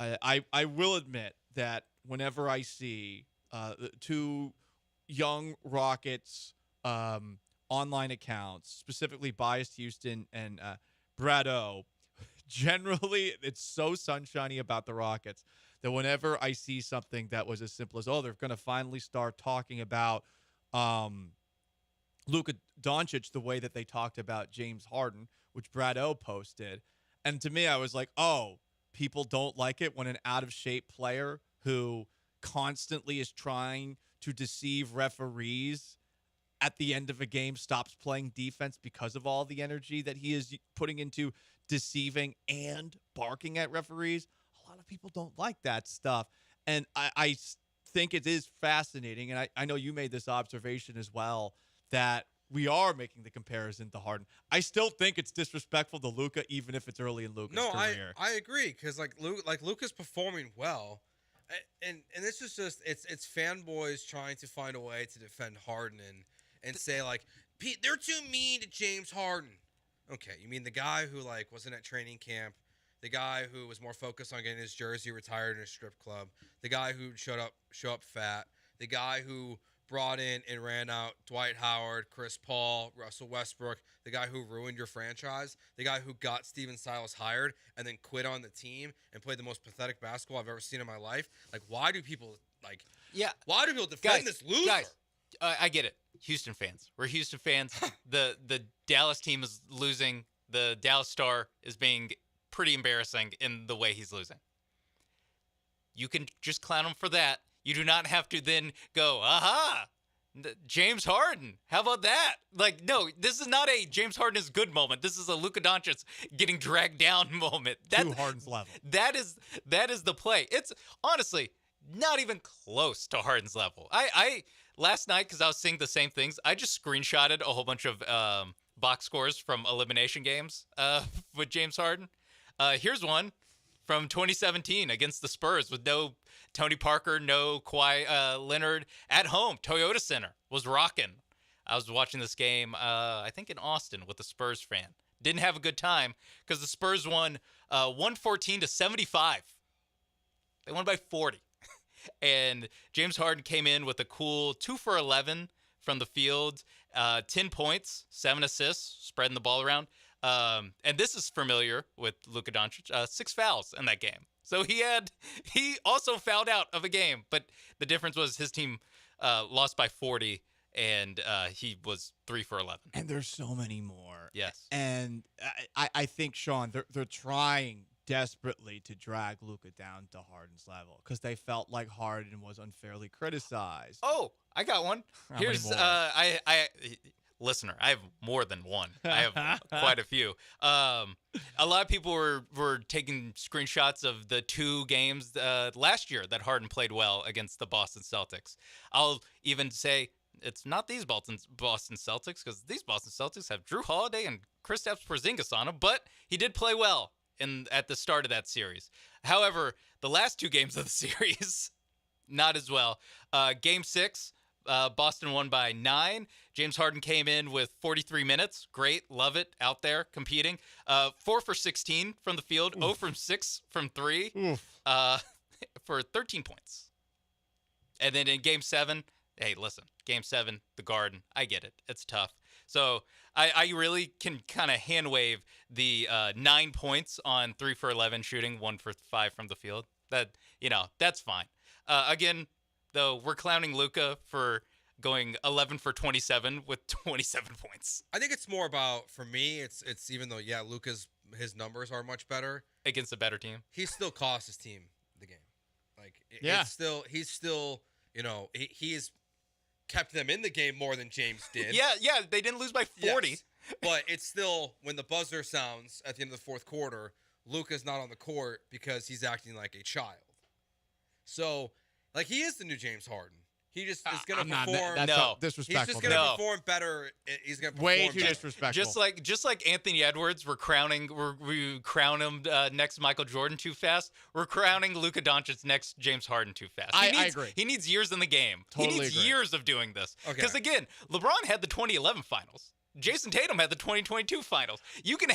I will admit that whenever I see two young Rockets online accounts, specifically Biased Houston and Brad O, generally it's so sunshiny about the Rockets that whenever I see something that was as simple as, oh, they're going to finally start talking about Luka Doncic the way that they talked about James Harden, which Brad O posted. And to me, I was like, oh, people don't like it when an out-of-shape player who constantly is trying to deceive referees at the end of a game stops playing defense because of all the energy that he is putting into deceiving and barking at referees. A lot of people don't like that stuff. And I think it is fascinating, and I know you made this observation as well, that we are making the comparison to Harden. I still think it's disrespectful to Luka, even if it's early in Luka's career. I agree because Luka's performing well, and this is just it's fanboys trying to find a way to defend Harden and say like they're too mean to James Harden. Okay, you mean the guy who wasn't at training camp, the guy who was more focused on getting his jersey retired in a strip club, the guy who show up fat, the guy who brought in and ran out Dwight Howard, Chris Paul, Russell Westbrook, the guy who ruined your franchise, the guy who got Steven Silas hired and then quit on the team and played the most pathetic basketball I've ever seen in my life. Why do people why do people defend this loser? Guys, I get it. Houston fans. We're Houston fans. The Dallas team is losing. The Dallas Star is being pretty embarrassing in the way he's losing. You can just clown him for that. You do not have to then go, aha, James Harden. How about that? No, this is not a James Harden is good moment. This is a Luka Doncic getting dragged down moment. To Harden's level. That is the play. It's honestly not even close to Harden's level. I last night, because I was seeing the same things, I just screenshotted a whole bunch of box scores from elimination games with James Harden. Here's one from 2017 against the Spurs with no Tony Parker, no Kawhi Leonard at home. Toyota Center was rocking. I was watching this game, I think in Austin with a Spurs fan. Didn't have a good time because the Spurs won 114-75. They won by 40. And James Harden came in with a cool 2 for 11 from the field, 10 points, 7 assists, spreading the ball around. And this is familiar with Luka Doncic, 6 fouls in that game. So he also fouled out of a game, but the difference was his team lost by 40, and he was 3 for 11. And there's so many more. Yes. And I think, Sean, they're trying desperately to drag Luka down to Harden's level because they felt like Harden was unfairly criticized. Oh, I got one. Here's listener, I have more than one. I have quite a few. A lot of people were taking screenshots of the 2 games last year that Harden played well against the Boston Celtics. I'll even say it's not these Boston Celtics because these Boston Celtics have Drew Holiday and Kristaps Porzingis on them, but he did play well at the start of that series. However, the last 2 games of the series, not as well. Game 6, Boston won by 9. James Harden came in with 43 minutes. Great. Love it. Out there competing. 4 for 16 from the field. 0 from 6 from 3 for 13 points. And then in Game 7, hey, listen, Game 7, the Garden. I get it. It's tough. So I really can kind of hand wave the 9 points on 3 for 11 shooting, 1 for 5 from the field. That's fine. Again, though, we're clowning Luka for going 11 for 27 with 27 points. I think it's more about, for me, it's even though, Luka's his numbers are much better. Against a better team. He still cost his team the game. He's still, he's kept them in the game more than James did. Yeah, they didn't lose by 40. Yes. But it's still, when the buzzer sounds at the end of the fourth quarter, Luka's not on the court because he's acting like a child. So, he is the new James Harden. He just is going to perform. That's disrespectful. He's just going to perform better. He's going to perform way too better. disrespectful. Just like Anthony Edwards, we crown him next Michael Jordan too fast. We're crowning Luka Doncic next James Harden too fast. I agree. He needs years in the game. Totally he needs agree. years of doing this. Okay. Because again, LeBron had the 2011 finals. Jason Tatum had the 2022 finals. You can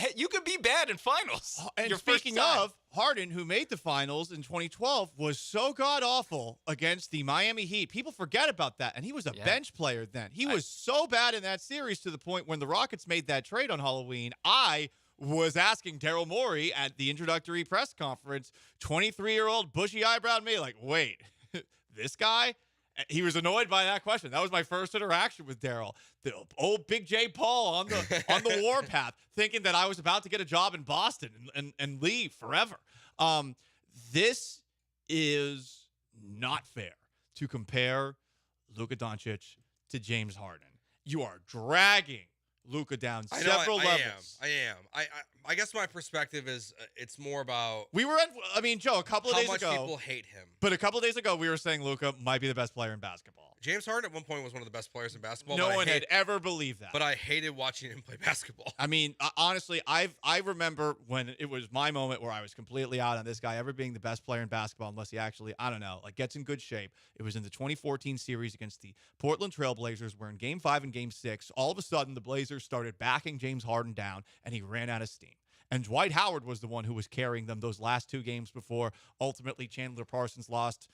be bad in finals. And Your speaking first time. of, Harden, who made the finals in 2012, was so god-awful against the Miami Heat. People forget about that, and he was a bench player then. He was so bad in that series to the point when the Rockets made that trade on Halloween, I was asking Daryl Morey at the introductory press conference, 23-year-old bushy-eyebrowed me, wait, this guy? He was annoyed by that question. That was my first interaction with Daryl. The old Big J. Paul on the warpath, thinking that I was about to get a job in Boston and leave forever. This is not fair to compare Luka Doncic to James Harden. You are dragging Luka down I know, several levels. I am. I guess my perspective is it's more about We were at, I mean, Joe, a couple of days ago. how much people hate him. But a couple of days ago, we were saying Luka might be the best player in basketball. James Harden at one point was one of the best players in basketball. No one had ever believed that. But I hated watching him play basketball. I mean, honestly, I remember when it was my moment where I was completely out on this guy ever being the best player in basketball unless he actually, I don't know, like gets in good shape. It was in the 2014 series against the Portland Trailblazers where in Game 5 and Game 6, all of a sudden the Blazers started backing James Harden down and he ran out of steam. And Dwight Howard was the one who was carrying them those last 2 games before ultimately Chandler Parsons lost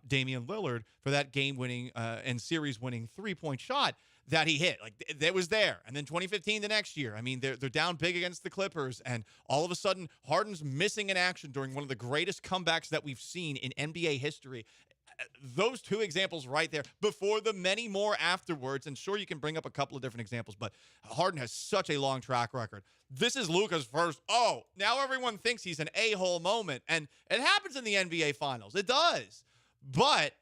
Damian Lillard for that game-winning and series-winning three-point shot that he hit. Like, that was there. And then 2015 the next year. I mean, they're down big against the Clippers, and all of a sudden, Harden's missing in action during one of the greatest comebacks that we've seen in NBA history. Those 2 examples right there before the many more afterwards. And sure, you can bring up a couple of different examples, but Harden has such a long track record. This is Luka's first, now everyone thinks he's an a-hole moment. And it happens in the NBA Finals. It does. But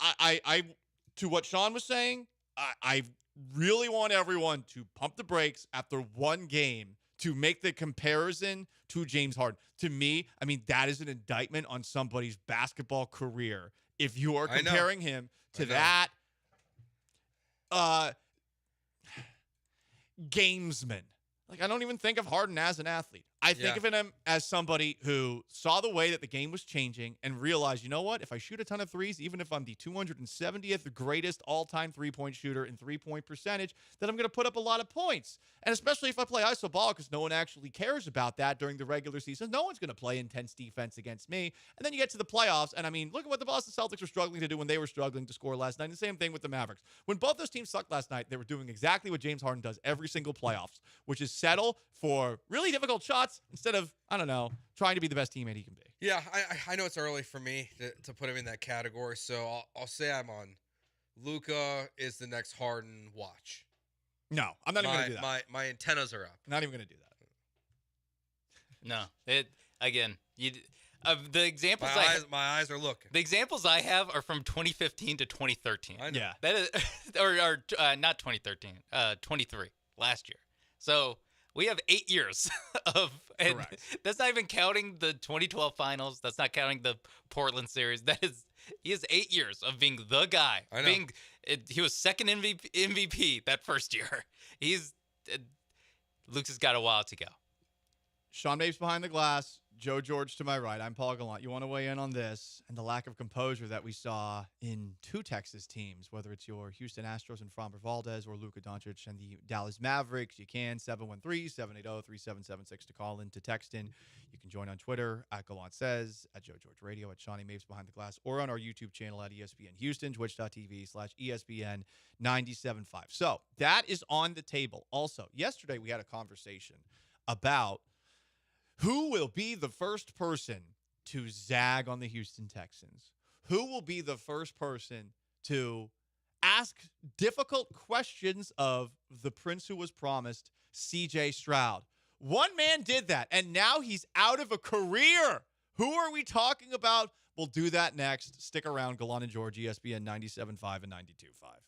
I to what Sean was saying, I really want everyone to pump the brakes after one game to make the comparison to James Harden. To me, I mean, that is an indictment on somebody's basketball career. If you are comparing him to that gamesman. Like, I don't even think of Harden as an athlete. I think of him as somebody who saw the way that the game was changing and realized, you know what? If I shoot a ton of threes, even if I'm the 270th greatest all-time three-point shooter in three-point percentage, then I'm going to put up a lot of points. And especially if I play iso ball, because no one actually cares about that during the regular season. No one's going to play intense defense against me. And then you get to the playoffs, and I mean, look at what the Boston Celtics were struggling to do when they were struggling to score last night. And the same thing with the Mavericks. When both those teams sucked last night, they were doing exactly what James Harden does every single playoffs, which is settle for really difficult shots instead of, I don't know, trying to be the best teammate he can be. Yeah, I know it's early for me to put him in that category, so I'll say I'm on Luka is the next Harden watch. No, I'm not even going to do that. My antennas are up. Not even going to do that. No, the examples my eyes are looking. The examples I have are from 2015 to 2013. I know. Yeah, that is, or not 2013, 23 last year. So we have 8 years of, and correct. That's not even counting the 2012 finals. That's not counting the Portland series. He has 8 years of being the guy. I know. He was second MVP that first year. Luke's has got a while to go. Sean Mapes behind the glass, Joe George to my right. I'm Paul Gallant. You want to weigh in on this and the lack of composure that we saw in 2 Texas teams, whether it's your Houston Astros and Framber Valdez or Luka Doncic and the Dallas Mavericks? You can 713-780-3776 to call in, to text in. You can join on Twitter at Gallant Says, at Joe George Radio, at Shawnee Mapes Behind the Glass, or on our YouTube channel at ESPN Houston, twitch.tv/ESPN 97.5. So that is on the table. Also, yesterday we had a conversation about who will be the first person to zag on the Houston Texans? Who will be the first person to ask difficult questions of the prince who was promised, C.J. Stroud? One man did that, and now he's out of a career. Who are we talking about? We'll do that next. Stick around. Gallant and George, ESPN 97.5 and 92.5.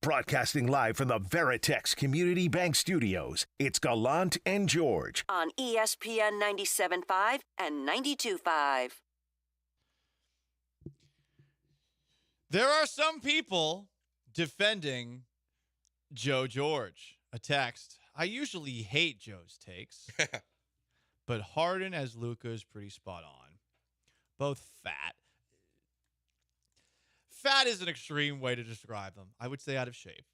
Broadcasting live from the Veritex Community Bank Studios, it's Gallant and George. On ESPN 97.5 and 92.5. There are some people defending Joe George. A text. I usually hate Joe's takes, but Harden as Luka is pretty spot on. Both fat. Fat is an extreme way to describe them. I would say out of shape.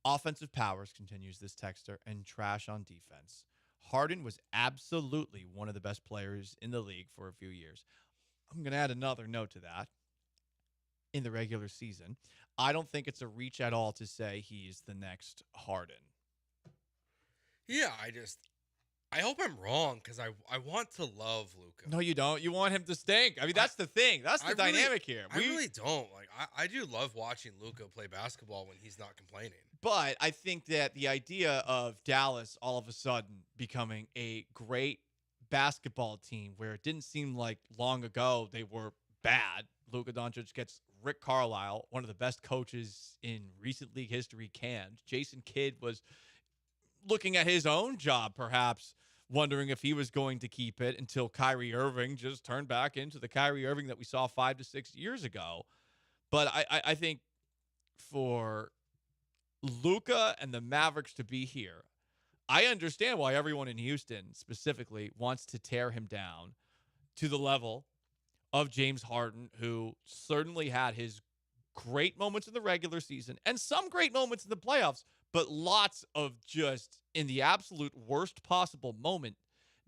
Offensive powers, continues this texter, and trash on defense. Harden was absolutely one of the best players in the league for a few years. I'm going to add another note to that. In the regular season, I don't think it's a reach at all to say he's the next Harden. Yeah, I hope I'm wrong because I want to love Luka. No, you don't. You want him to stink. I mean, that's the thing. That's the dynamic here. I really don't. Like, I do love watching Luka play basketball when he's not complaining. But I think that the idea of Dallas all of a sudden becoming a great basketball team where it didn't seem like long ago they were bad. Luka Doncic gets Rick Carlisle, one of the best coaches in recent league history, canned. Jason Kidd was looking at his own job, perhaps wondering if he was going to keep it until Kyrie Irving just turned back into the Kyrie Irving that we saw 5 to 6 years ago. But I think for Luka and the Mavericks to be here, I understand why everyone in Houston specifically wants to tear him down to the level of James Harden, who certainly had his great moments in the regular season and some great moments in the playoffs, but lots of just, in the absolute worst possible moment,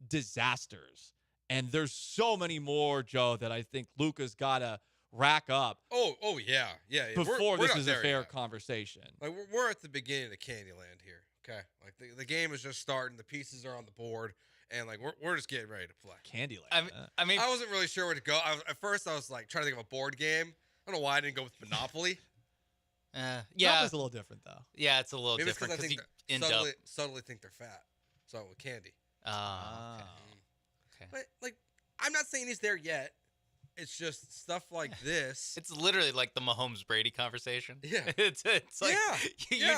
disasters. And there's so many more, Joe, that I think Luka's got to rack up. Oh yeah. Before we're this not is a there fair yet. conversation. Like we're at the beginning of Candyland here. Okay, like the game is just starting. The pieces are on the board. And like we're just getting ready to play. Candyland. I mean, I wasn't really sure where to go. At first, I was like trying to think of a board game. I don't know why I didn't go with Monopoly. yeah, Monopoly's a little different though. Yeah, it's a little Maybe it's different because I because think you end up. subtly think they're fat. So with candy. Okay. But like, I'm not saying he's there yet. It's just stuff like this. It's literally like the Mahomes Brady conversation. Yeah. it's like Yeah.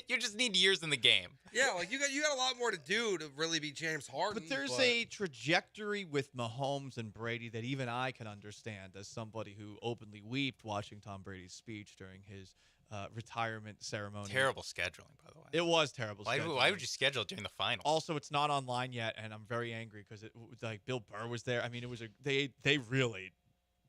you just need years in the game. Yeah, like you got a lot more to do to really be James Harden. But there's a trajectory with Mahomes and Brady that even I can understand as somebody who openly wept watching Tom Brady's speech during his retirement ceremony. Terrible scheduling, by the way. It was terrible. Why would you schedule it during the finals? Also, it's not online yet, and I'm very angry because it was like Bill Burr was there. I mean, it was they really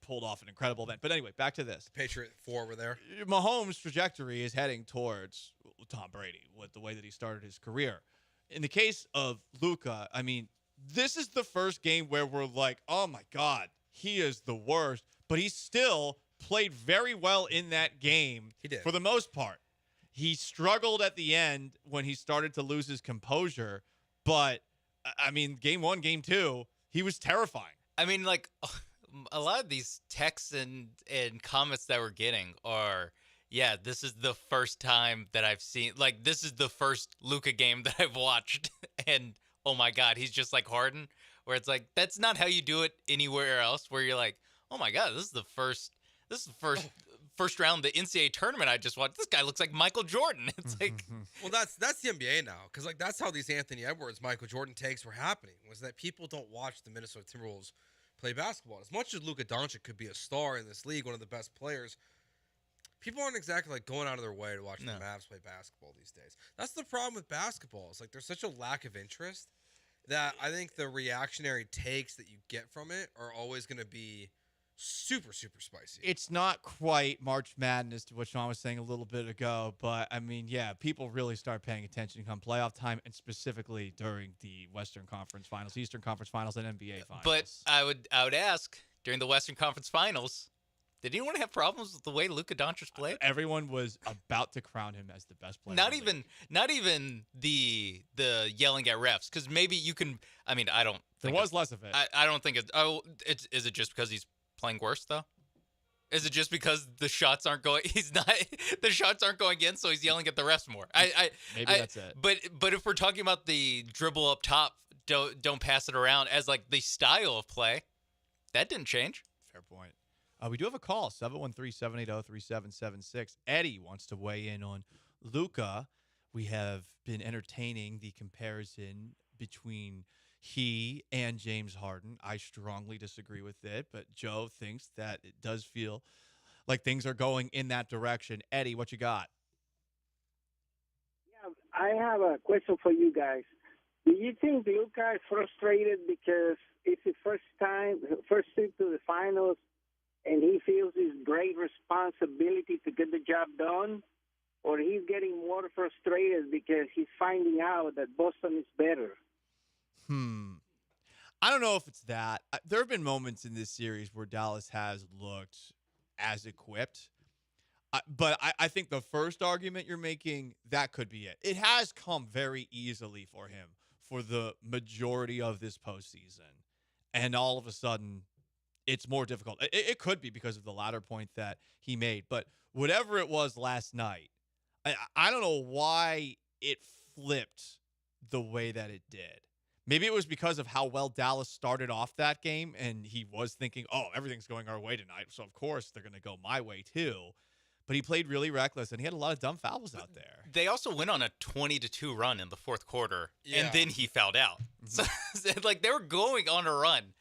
pulled off an incredible event. But anyway, back to this. Patriot 4 were there. Mahomes' trajectory is heading towards Tom Brady with the way that he started his career. In the case of Luka, I mean, this is the first game where we're like, oh my God, he is the worst. But he still played very well in that game. He did. For the most part. He struggled at the end when he started to lose his composure. But, I mean, game 1, game 2, he was terrifying. I mean, like, a lot of these texts and comments that we're getting are, yeah, this is the first time that I've seen, like, this is the first Luka game that I've watched. And, oh my God, he's just like Harden. Where it's like, that's not how you do it anywhere else. Where you're like, oh my God, this is the first round of the NCAA tournament I just watched. This guy looks like Michael Jordan. It's like, well, that's the NBA now, because like that's how these Anthony Edwards, Michael Jordan takes were happening. Was that people don't watch the Minnesota Timberwolves play basketball as much as Luka Doncic could be a star in this league, one of the best players. People aren't exactly like going out of their way to watch the Mavs play basketball these days. That's the problem with basketball. It's like there's such a lack of interest that I think the reactionary takes that you get from it are always going to be super, super spicy. It's not quite March Madness to what Sean was saying a little bit ago, but I mean, yeah, people really start paying attention come playoff time, and specifically during the Western Conference Finals, Eastern Conference Finals, and NBA Finals. but I would ask during the Western Conference Finals, did anyone have problems with the way Luka Doncic played? Everyone was about to crown him as the best player. Not even the yelling at refs, because maybe you can. I mean, I don't. There was less of it. I don't think it's. Oh, is it just because he's playing worse though? Is it just because the shots aren't going? The shots aren't going in, so he's yelling at the refs more. Maybe that's it. But if we're talking about the dribble up top, don't pass it around as like the style of play, that didn't change. Fair point. We do have a call, 713-780-3776. Eddie wants to weigh in on Luka. We have been entertaining the comparison between he and James Harden. I strongly disagree with it, but Joe thinks that it does feel like things are going in that direction. Eddie, what you got? Yeah, I have a question for you guys. Do you think Luka is frustrated because it's his first trip to the finals, and he feels this great responsibility to get the job done? Or he's getting more frustrated because he's finding out that Boston is better? I don't know if it's that. There have been moments in this series where Dallas has looked as equipped. But I think the first argument you're making, that could be it. It has come very easily for him for the majority of this postseason. And all of a sudden, it's more difficult. It could be because of the latter point that he made. But whatever it was last night, I don't know why it flipped the way that it did. Maybe it was because of how well Dallas started off that game, and he was thinking, oh, everything's going our way tonight, so of course they're going to go my way too. But he played really reckless, and he had a lot of dumb fouls out there. They also went on a 20-2 run in the fourth quarter, and then he fouled out. So, like, they were going on a run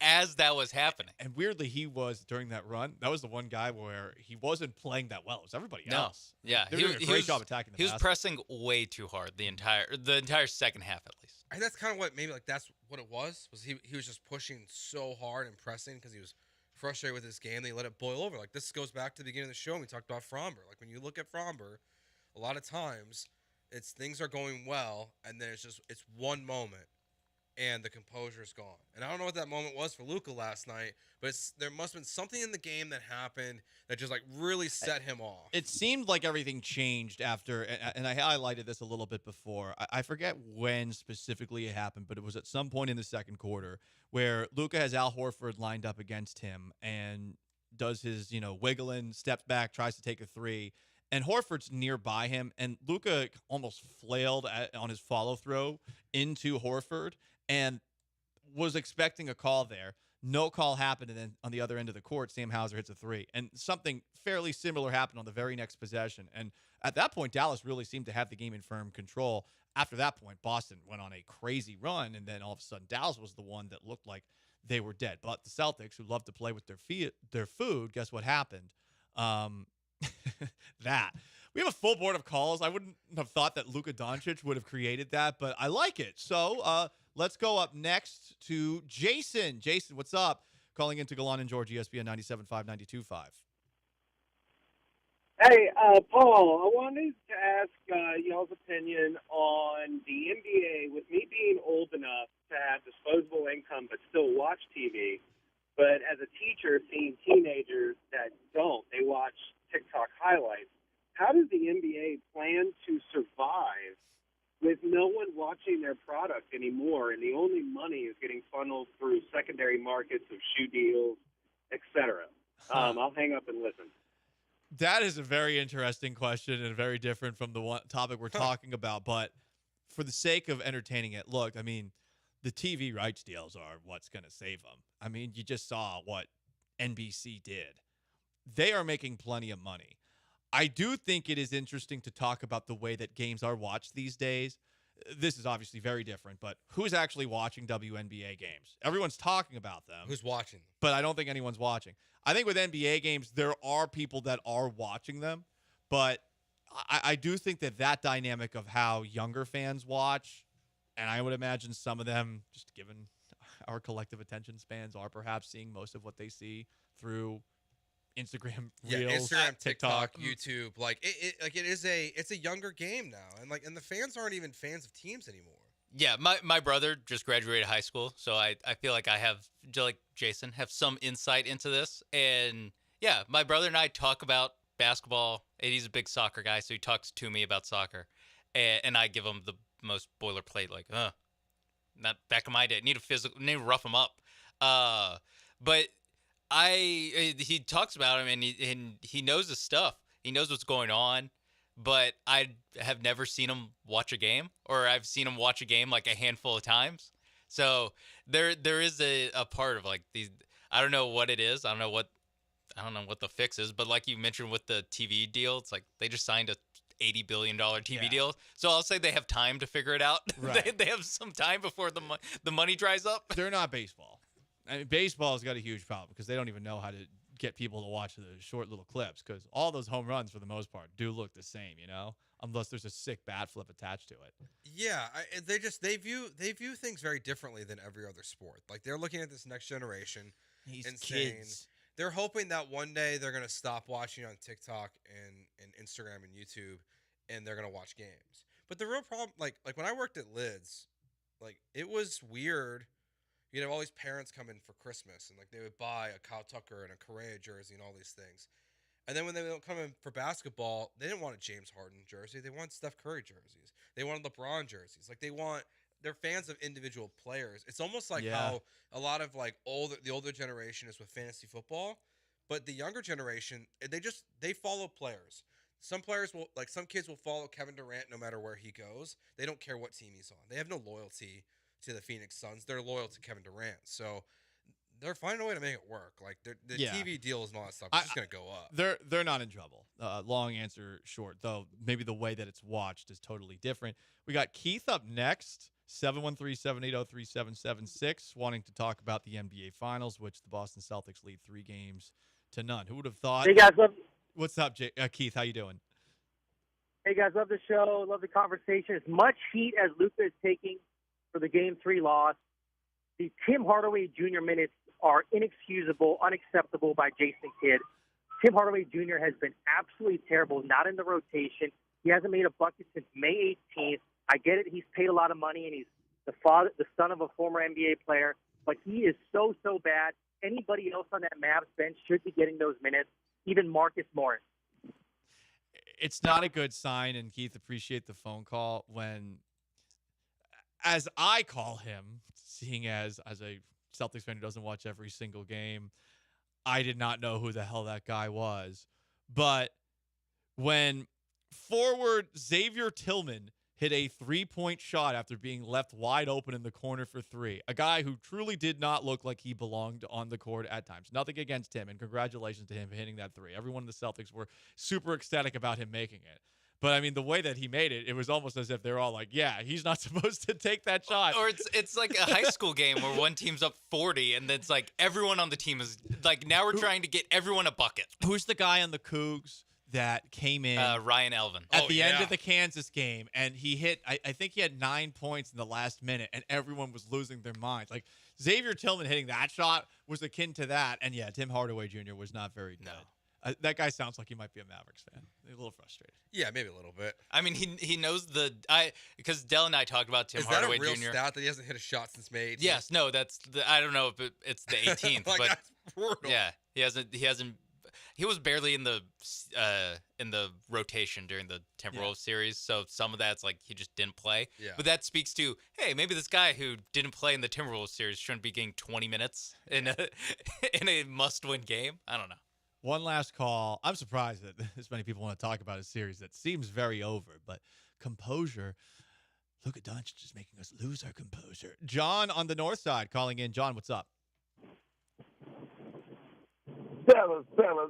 as that was happening. And weirdly, he was, during that run, that was the one guy where he wasn't playing that well. It was everybody else. Yeah, they were doing a great job attacking the He was basket. pressing way too hard the entire second half, at least. I think that's kind of what maybe like that's what it was he was just pushing so hard and pressing because he was frustrated with his game. They let it boil over. Like this goes back to the beginning of the show. And we talked about Fromber. Like when you look at Fromber, a lot of times it's things are going well, and then it's one moment, and the composure is gone. And I don't know what that moment was for Luka last night, but there must have been something in the game that happened that just like really set him off. It seemed like everything changed after, and I highlighted this a little bit before. I forget when specifically it happened, but it was at some point in the second quarter where Luka has Al Horford lined up against him and does his, wiggling, steps back, tries to take a three, and Horford's nearby him, and Luka almost flailed on his follow throw into Horford and was expecting a call there. No call happened, and then on the other end of the court, Sam Hauser hits a three. And something fairly similar happened on the very next possession. And at that point, Dallas really seemed to have the game in firm control. After that point, Boston went on a crazy run, and then all of a sudden, Dallas was the one that looked like they were dead. But the Celtics, who love to play with their food, guess what happened? That. We have a full board of calls. I wouldn't have thought that Luka Doncic would have created that, but I like it. So let's go up next to Jason. Jason, what's up? Calling into Gallant and George, ESPN 97.5, 92.5. Hey, Paul, I wanted to ask y'all's opinion on the NBA. With me being old enough to have disposable income but still watch TV, but as a teacher seeing teenagers that don't, they watch TikTok highlights. How does the NBA plan to survive with no one watching their product anymore, and the only money is getting funneled through secondary markets of shoe deals, etc.? I'll hang up and listen. That is a very interesting question and very different from the one topic we're talking about. But for the sake of entertaining it, look, I mean, the TV rights deals are what's going to save them. I mean, you just saw what NBC did. They are making plenty of money. I do think it is interesting to talk about the way that games are watched these days. This is obviously very different, but who's actually watching WNBA games? Everyone's talking about them. Who's watching? But I don't think anyone's watching. I think with NBA games, there are people that are watching them, but I do think that dynamic of how younger fans watch, and I would imagine some of them, just given our collective attention spans, are perhaps seeing most of what they see through Instagram Reels, Instagram, TikTok, YouTube. Like it's a younger game now, and the fans aren't even fans of teams anymore. Yeah, my brother just graduated high school, so I feel like I have, like Jason, have some insight into this. And yeah, my brother and I talk about basketball, and he's a big soccer guy, so he talks to me about soccer, and I give him the most boilerplate, like, not back in my day, need to rough him up. But he talks about him, and he knows his stuff. He knows what's going on. But I have never seen him watch a game, or I've seen him watch a game like a handful of times. So there is a part of like these. I don't know what it is. I don't know what I don't know what the fix is, but like you mentioned with the TV deal, it's like they just signed a $80 billion TV deal. So I'll say they have time to figure it out. Right. they have some time before the money dries up. They're not baseball. I mean, baseball's got a huge problem because they don't even know how to get people to watch the short little clips because all those home runs, for the most part, do look the same, unless there's a sick bat flip attached to it. Yeah, they view things very differently than every other sport. Like they're looking at this next generation and saying they're hoping that one day they're gonna stop watching on TikTok and Instagram and YouTube, and they're gonna watch games. But the real problem, like when I worked at Lids, like it was weird. You'd have all these parents come in for Christmas, and like they would buy a Kyle Tucker and a Correa jersey and all these things. And then when they don't come in for basketball, they didn't want a James Harden jersey. They want Steph Curry jerseys. They wanted LeBron jerseys. Like they're fans of individual players. It's almost like how a lot of like the older generation is with fantasy football, but the younger generation, they follow players. Some kids will follow Kevin Durant no matter where he goes. They don't care what team he's on. They have no loyalty to the Phoenix Suns. They're loyal to Kevin Durant. So they're finding a way to make it work. Like the TV deals and all that stuff is just going to go up. They're not in trouble. Long answer short, though. Maybe the way that it's watched is totally different. We got Keith up next, 713-780-3776, wanting to talk about the NBA Finals, which the Boston Celtics lead 3-0 to none. Who would have thought? Hey, guys. What's up, Keith? How you doing? Hey, guys. Love the show. Love the conversation. As much heat as Luka is taking for the Game 3 loss, the Tim Hardaway Jr. minutes are inexcusable, unacceptable by Jason Kidd. Tim Hardaway Jr. has been absolutely terrible, not in the rotation. He hasn't made a bucket since May 18th. I get it. He's paid a lot of money, and he's the son of a former NBA player, but he is so bad. Anybody else on that Mavs bench should be getting those minutes, even Marcus Morris. It's not a good sign, and Keith, appreciate the phone call when, as I call him, seeing as a Celtics fan who doesn't watch every single game, I did not know who the hell that guy was. But when forward Xavier Tillman hit a 3-point shot after being left wide open in the corner for 3, a guy who truly did not look like he belonged on the court at times. Nothing against him, and congratulations to him for hitting that 3. Everyone in the Celtics were super ecstatic about him making it. But, I mean, the way that he made it, it was almost as if they're all like, yeah, he's not supposed to take that shot. Or it's like a high school game where one team's up 40, and it's like everyone on the team is like, now we're trying to get everyone a bucket. Who's the guy on the Cougs that came in? Ryan Elvin. At the end of the Kansas game, and he hit, I think he had 9 points in the last minute, and everyone was losing their minds. Like, Xavier Tillman hitting that shot was akin to that. And, yeah, Tim Hardaway Jr. was not very good. No. That guy sounds like he might be a Mavericks fan. A little frustrated. Yeah, maybe a little bit. I mean, he knows because Dell and I talked about Tim Hardaway Jr. Is that a real stat that he hasn't hit a shot since May 18th? Yes, no, I don't know if it's the 18th, like, but that's brutal. Yeah, he was barely in the rotation during the Timberwolves series, so some of that's like he just didn't play. Yeah. But that speaks to, hey, maybe this guy who didn't play in the Timberwolves series shouldn't be getting 20 minutes in a must-win game. I don't know. One last call. I'm surprised that this many people want to talk about a series that seems very over, but composure. Luka Doncic is making us lose our composure. John on the north side calling in. John, what's up? Fellas,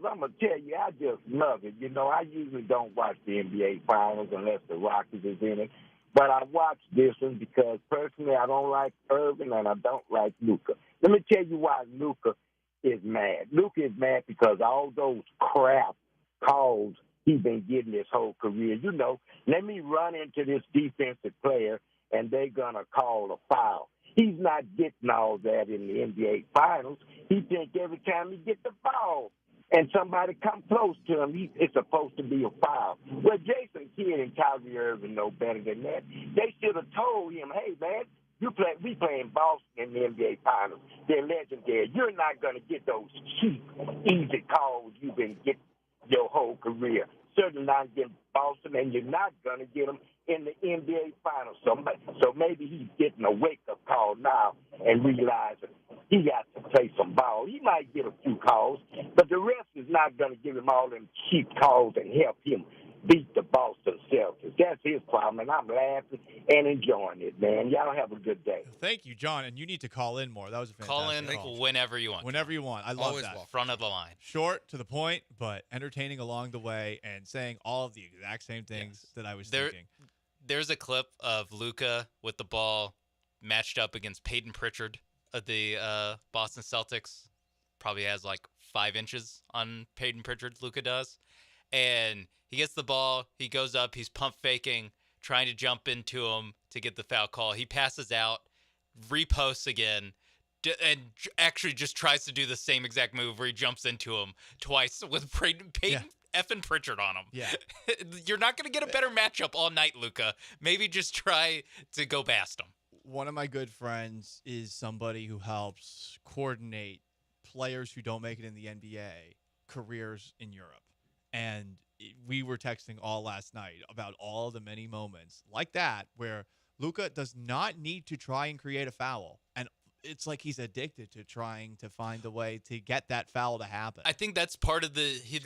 I'm going to tell you, I just love it. You know, I usually don't watch the NBA Finals unless the Rockets is in it. But I watch this one because, personally, I don't like Irving and I don't like Luka. Let me tell you why Luka is mad. Luka is mad because all those crap calls he's been getting his whole career. You know, let me run into this defensive player and they're going to call a foul. He's not getting all that in the NBA Finals. He thinks every time he gets the foul and somebody come close to him, it's supposed to be a foul. Well, Jason Kidd and Kyrie Irving know better than that. They should have told him, hey, man, we play in Boston in the NBA Finals. They're legendary. You're not going to get those cheap, easy calls you've been getting your whole career. Certainly not in Boston, and you're not going to get them in the NBA Finals. So maybe he's getting a wake-up call now and realizing he got to play some ball. He might get a few calls, but the rest is not going to give him all them cheap calls and help him beat the Boston Celtics. That's his problem, and I'm laughing and enjoying it, man. Y'all have a good day. Thank you, John. And you need to call in more. That was a fantastic Call in whenever you want. Whenever you want. I love Always that. welcome. Front of the line. Short, to the point, but entertaining along the way and saying all of the exact same things that I was thinking. There's a clip of Luka with the ball matched up against Peyton Pritchard of the Boston Celtics. Probably has like 5 inches on Peyton Pritchard, Luka does. And he gets the ball. He goes up. He's pump faking, trying to jump into him to get the foul call. He passes out, reposts again, and actually just tries to do the same exact move where he jumps into him twice with Peyton effing Pritchard on him. Yeah. You're not going to get a better matchup all night, Luka. Maybe just try to go past him. One of my good friends is somebody who helps coordinate players who don't make it in the NBA careers in Europe. And we were texting all last night about all the many moments like that where Luka does not need to try and create a foul. And it's like he's addicted to trying to find a way to get that foul to happen. I think that's part of the he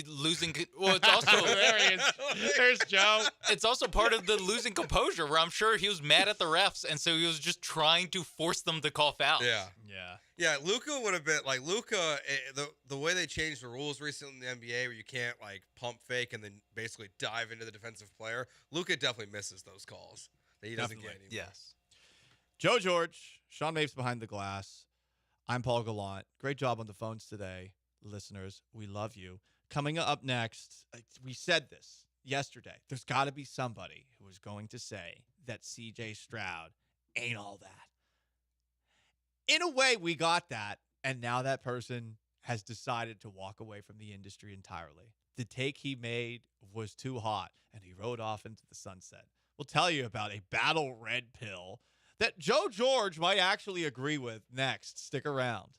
losing. Well, it's also there he is. There's Joe. It's also part of the losing composure, where I'm sure he was mad at the refs, and so he was just trying to force them to call fouls. Yeah. Luka would have been like the way they changed the rules recently in the NBA, where you can't like pump fake and then basically dive into the defensive player. Luka definitely misses those calls that he doesn't get anymore. Yes. Joe George, Sean Mapes behind the glass. I'm Paul Gallant. Great job on the phones today, listeners. We love you. Coming up next, we said this yesterday. There's got to be somebody who is going to say that CJ Stroud ain't all that. In a way, we got that, and now that person has decided to walk away from the industry entirely. The take he made was too hot, and he rode off into the sunset. We'll tell you about a battle red pill that Joe George might actually agree with next. Stick around.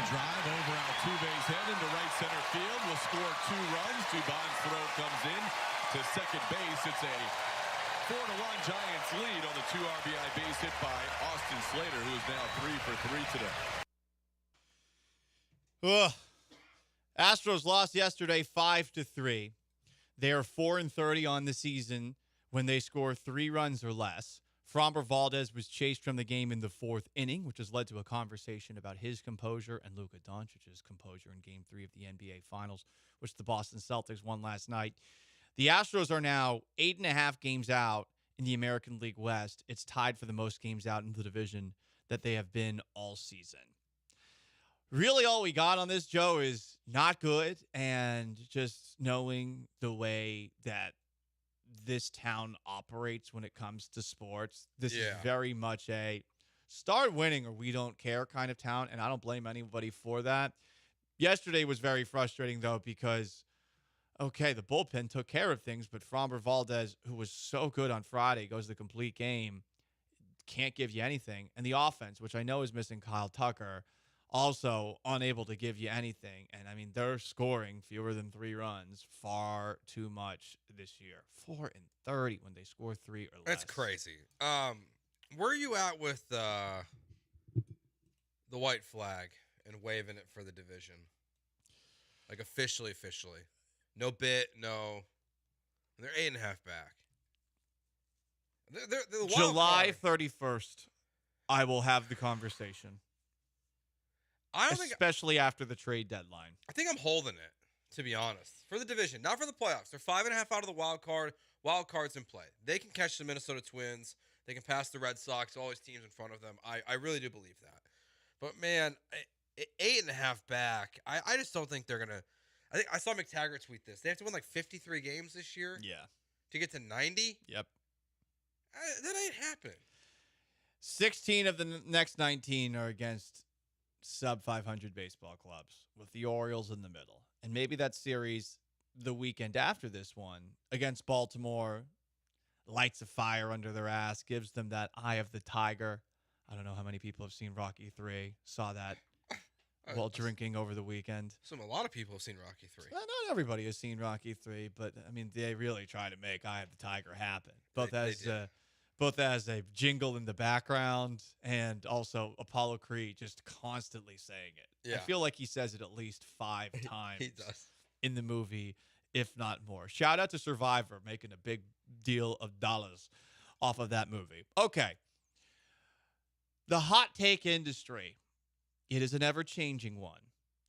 Drive over Altuve's head into right center field. Will score 2 runs. Dubon's throw comes in to second base. It's a 4-1 Giants lead on the 2 RBI base hit by Austin Slater, who is now 3 for 3 today. Ugh. Astros lost yesterday 5-3. They are 4-30 on the season when they score 3 runs or less. Framber Valdez was chased from the game in the 4th inning, which has led to a conversation about his composure and Luka Doncic's composure in Game 3 of the NBA Finals, which the Boston Celtics won last night. The Astros are now 8.5 games out in the American League West. It's tied for the most games out in the division that they have been all season. Really, all we got on this, Joe, is not good, and just knowing the way that this town operates when it comes to sports. This is very much a start winning or we don't care kind of town, and I don't blame anybody for that. Yesterday was very frustrating, though, because, okay, the bullpen took care of things, but Framber Valdez, who was so good on Friday, goes the complete game, can't give you anything. And the offense, which I know is missing Kyle Tucker, also unable to give you anything. And, I mean, they're scoring fewer than 3 runs far too much this year. 4-30 when they score 3 or less. That's crazy. Where are you at with the white flag and waving it for the division? Like officially. No bit, no. They're 8.5 back. They're the wild July card. 31st, I will have the conversation. Especially after the trade deadline. I think I'm holding it, to be honest, for the division, not for the playoffs. They're 5.5 out of the wild card. Wild card's in play. They can catch the Minnesota Twins. They can pass the Red Sox. All these teams in front of them. I really do believe that. But man, 8.5 back. I just don't think they're gonna. I saw McTaggart tweet this. They have to win like 53 games this year. Yeah. To get to 90. Yep. That ain't happening. 16 of the next 19 are against sub-500 baseball clubs, with the Orioles in the middle. And maybe that series the weekend after this one against Baltimore lights a fire under their ass, gives them that eye of the tiger. I don't know how many people have seen Rocky 3, saw that while drinking over the weekend. A lot of people have seen Rocky 3. Well, not everybody has seen Rocky 3, but, I mean, they really try to make Eye of the Tiger happen. Both as a jingle in the background and also Apollo Creed just constantly saying it. Yeah. I feel like he says it at least 5 times He does. in the movie, if not more. Shout out to Survivor making a big deal of dollars off of that movie. Okay. The hot take industry. It is an ever-changing one.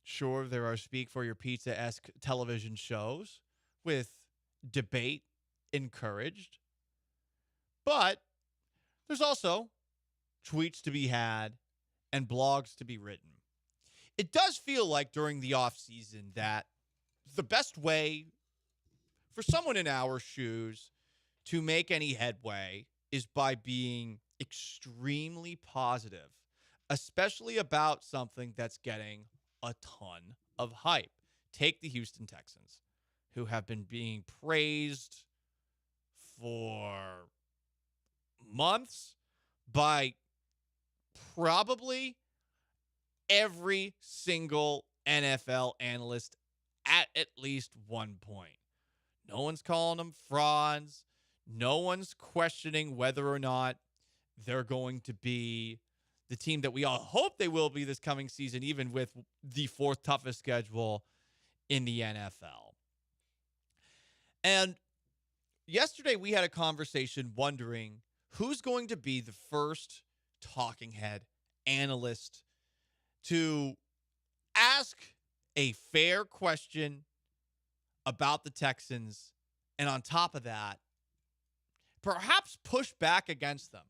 Sure, there are Speak for Your Pizza-esque television shows with debate encouraged. But there's also tweets to be had and blogs to be written. It does feel like during the offseason that the best way for someone in our shoes to make any headway is by being extremely positive, especially about something that's getting a ton of hype. Take the Houston Texans, who have been being praised for months by probably every single NFL analyst at least one point. No one's calling them frauds. No one's questioning whether or not they're going to be the team that we all hope they will be this coming season, even with the 4th toughest schedule in the NFL. And yesterday we had a conversation wondering who's going to be the first talking head analyst to ask a fair question about the Texans, and on top of that, perhaps push back against them.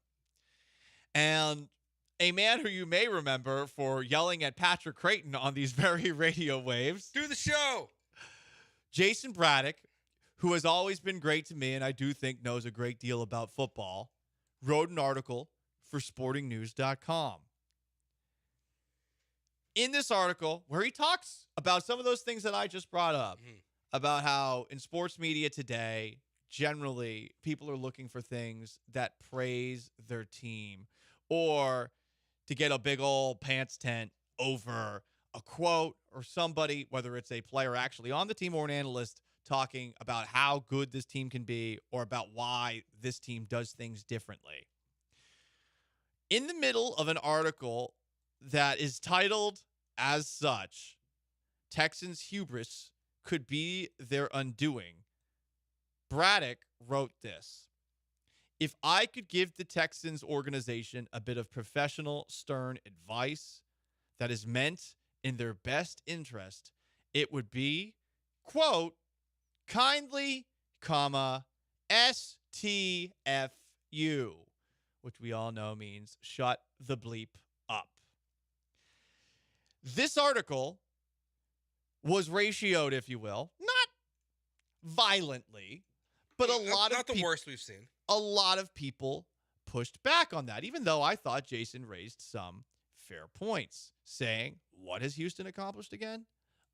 And a man who you may remember for yelling at Patrick Creighton on these very radio waves. Do the show! Jason Braddock, who has always been great to me and I do think knows a great deal about football, wrote an article for sportingnews.com. In this article, where he talks about some of those things that I just brought up, about how in sports media today, generally, people are looking for things that praise their team or to get a big old pants tent over a quote or somebody, whether it's a player actually on the team or an analyst, talking about how good this team can be or about why this team does things differently. In the middle of an article that is titled as such, Texans hubris could be their undoing, Braddock wrote this: "If I could give the Texans organization a bit of professional, stern advice that is meant in their best interest, it would be, quote, kindly, comma, STFU," which we all know means shut the bleep up. This article was ratioed, if you will, not violently, but not the worst we've seen. A lot of people pushed back on that, even though I thought Jason raised some fair points, saying, what has Houston accomplished again?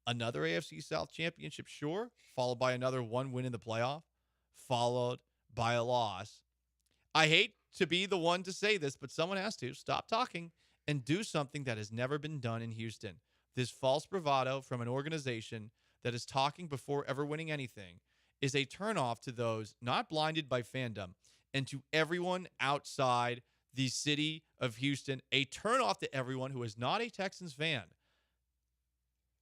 Another AFC South championship, sure, followed by another one win in the playoff, followed by a loss. I hate to be the one to say this, but someone has to stop talking and do something that has never been done in Houston. This false bravado from an organization that is talking before ever winning anything is a turnoff to those not blinded by fandom and to everyone outside the city of Houston, a turnoff to everyone who is not a Texans fan.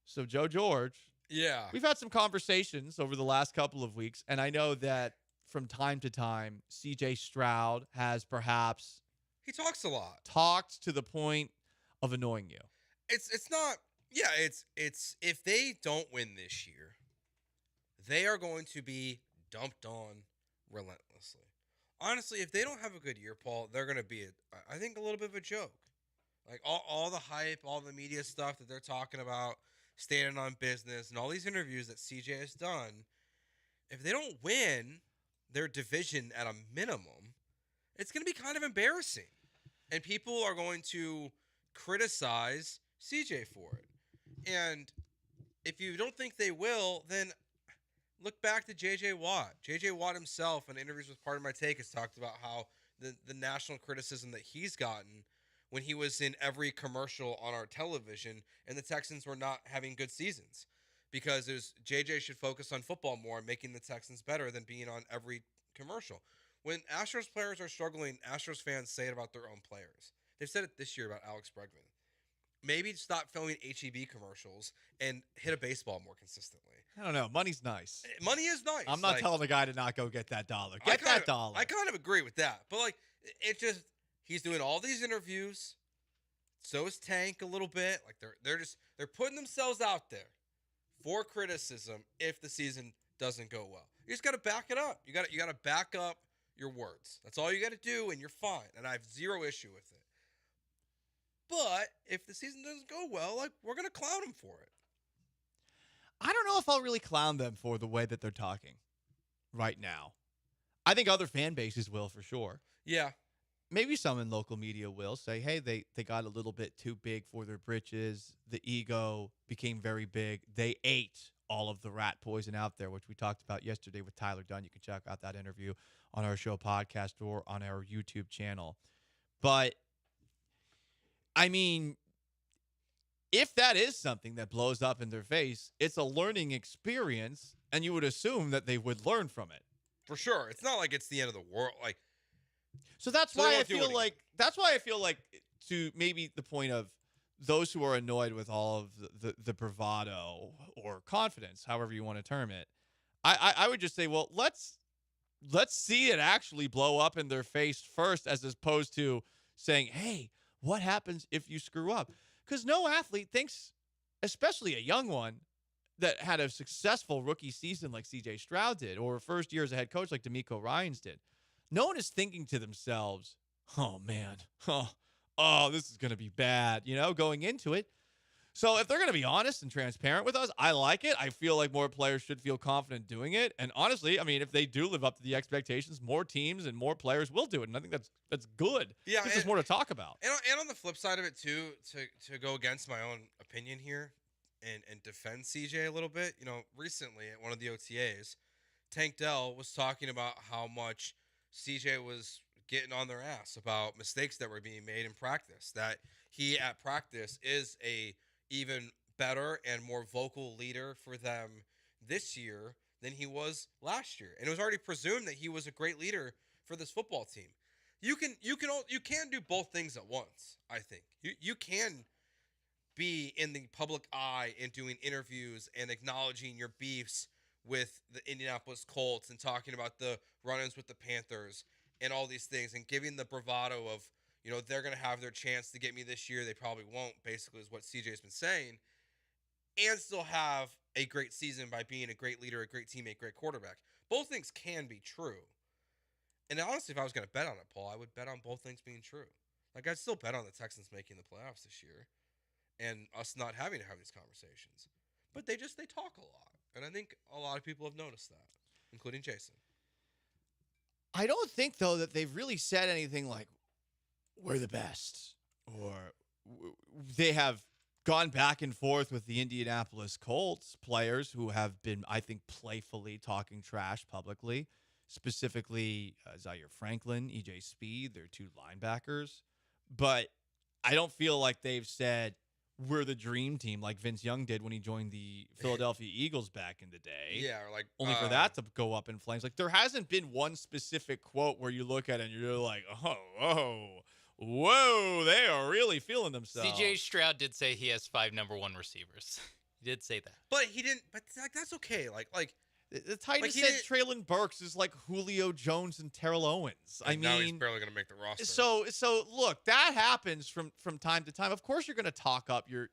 So, Joe George, yeah, we've had some conversations over the last couple of weeks, and I know that from time to time, CJ Stroud has perhaps he talks a lot, talked to the point of annoying you. It's not, yeah, it's if they don't win this year, they are going to be dumped on relentlessly. Honestly, if they don't have a good year, Paul, they're going to be, I think, a little bit of a joke. Like all the hype, all the media stuff that they're talking about, standing on business, and all these interviews that CJ has done, if they don't win their division at a minimum, it's going to be kind of embarrassing. And people are going to criticize CJ for it. And if you don't think they will, then look back to J.J. Watt. J.J. Watt himself, in interviews with Part of My Take, has talked about how the national criticism that he's gotten when he was in every commercial on our television and the Texans were not having good seasons. Because J.J. should focus on football more and making the Texans better than being on every commercial. When Astros players are struggling, Astros fans say it about their own players. They've said it this year about Alex Bregman. Maybe stop filming HEB commercials and hit a baseball more consistently. I don't know. Money's nice. Money is nice. I'm not telling the guy to not go get that dollar. Get that dollar. I kind of agree with that. But, like, it just, he's doing all these interviews. So is Tank a little bit. Like, they're putting themselves out there for criticism if the season doesn't go well. You just got to back it up. You got to back up your words. That's all you got to do, and you're fine. And I have zero issue with it. But if the season doesn't go well, like, we're going to clown them for it. I don't know if I'll really clown them for the way that they're talking right now. I think other fan bases will for sure. Yeah. Maybe some in local media will say, hey, they got a little bit too big for their britches. The ego became very big. They ate all of the rat poison out there, which we talked about yesterday with Tyler Dunn. You can check out that interview on our show podcast or on our YouTube channel. But, I mean, if that is something that blows up in their face, it's a learning experience, and you would assume that they would learn from it. For sure. It's not like it's the end of the world. Like, so that's why I feel like to maybe the point of those who are annoyed with all of the bravado or confidence, however you want to term it, I would just say, well, let's see it actually blow up in their face first, as opposed to saying, hey, what happens if you screw up? Because no athlete thinks, especially a young one that had a successful rookie season like C.J. Stroud did, or first year as a head coach like DeMeco Ryans did. No one is thinking to themselves, oh, man, oh, this is going to be bad, going into it. So if they're going to be honest and transparent with us, I like it. I feel like more players should feel confident doing it. And honestly, I mean, if they do live up to the expectations, more teams and more players will do it. And I think that's good. Yeah, there's more to talk about. And on the flip side of it, too, to go against my own opinion here and defend CJ a little bit, recently at one of the OTAs, Tank Dell was talking about how much CJ was getting on their ass about mistakes that were being made in practice, that he at practice is a even better and more vocal leader for them this year than he was last year, and it was already presumed that he was a great leader for this football team. You can do both things at once. I think you can be in the public eye and doing interviews and acknowledging your beefs with the Indianapolis Colts and talking about the run-ins with the Panthers and all these things and giving the bravado of, they're going to have their chance to get me this year. They probably won't, basically, is what CJ's been saying, and still have a great season by being a great leader, a great teammate, great quarterback. Both things can be true. And honestly, if I was going to bet on it, Paul, I would bet on both things being true. Like, I'd still bet on the Texans making the playoffs this year and us not having to have these conversations. But they talk a lot. And I think a lot of people have noticed that, including Jason. I don't think, though, that they've really said anything like, we're the best, or they have gone back and forth with the Indianapolis Colts players who have been, I think, playfully talking trash publicly, specifically Zaire Franklin, E.J. Speed, their two linebackers. But I don't feel like they've said, we're the dream team like Vince Young did when he joined the Philadelphia Eagles back in the day. Yeah, or like only for that to go up in flames. Like, there hasn't been one specific quote where you look at it and you're like, whoa, they are really feeling themselves. CJ Stroud did say he has 5 number 1 receivers. He did say that. But he didn't, but that's okay. Like the Titans said Traylon Burks is like Julio Jones and Terrell Owens. Now he's barely going to make the roster. So look, that happens from time to time. Of course, you're going to talk up your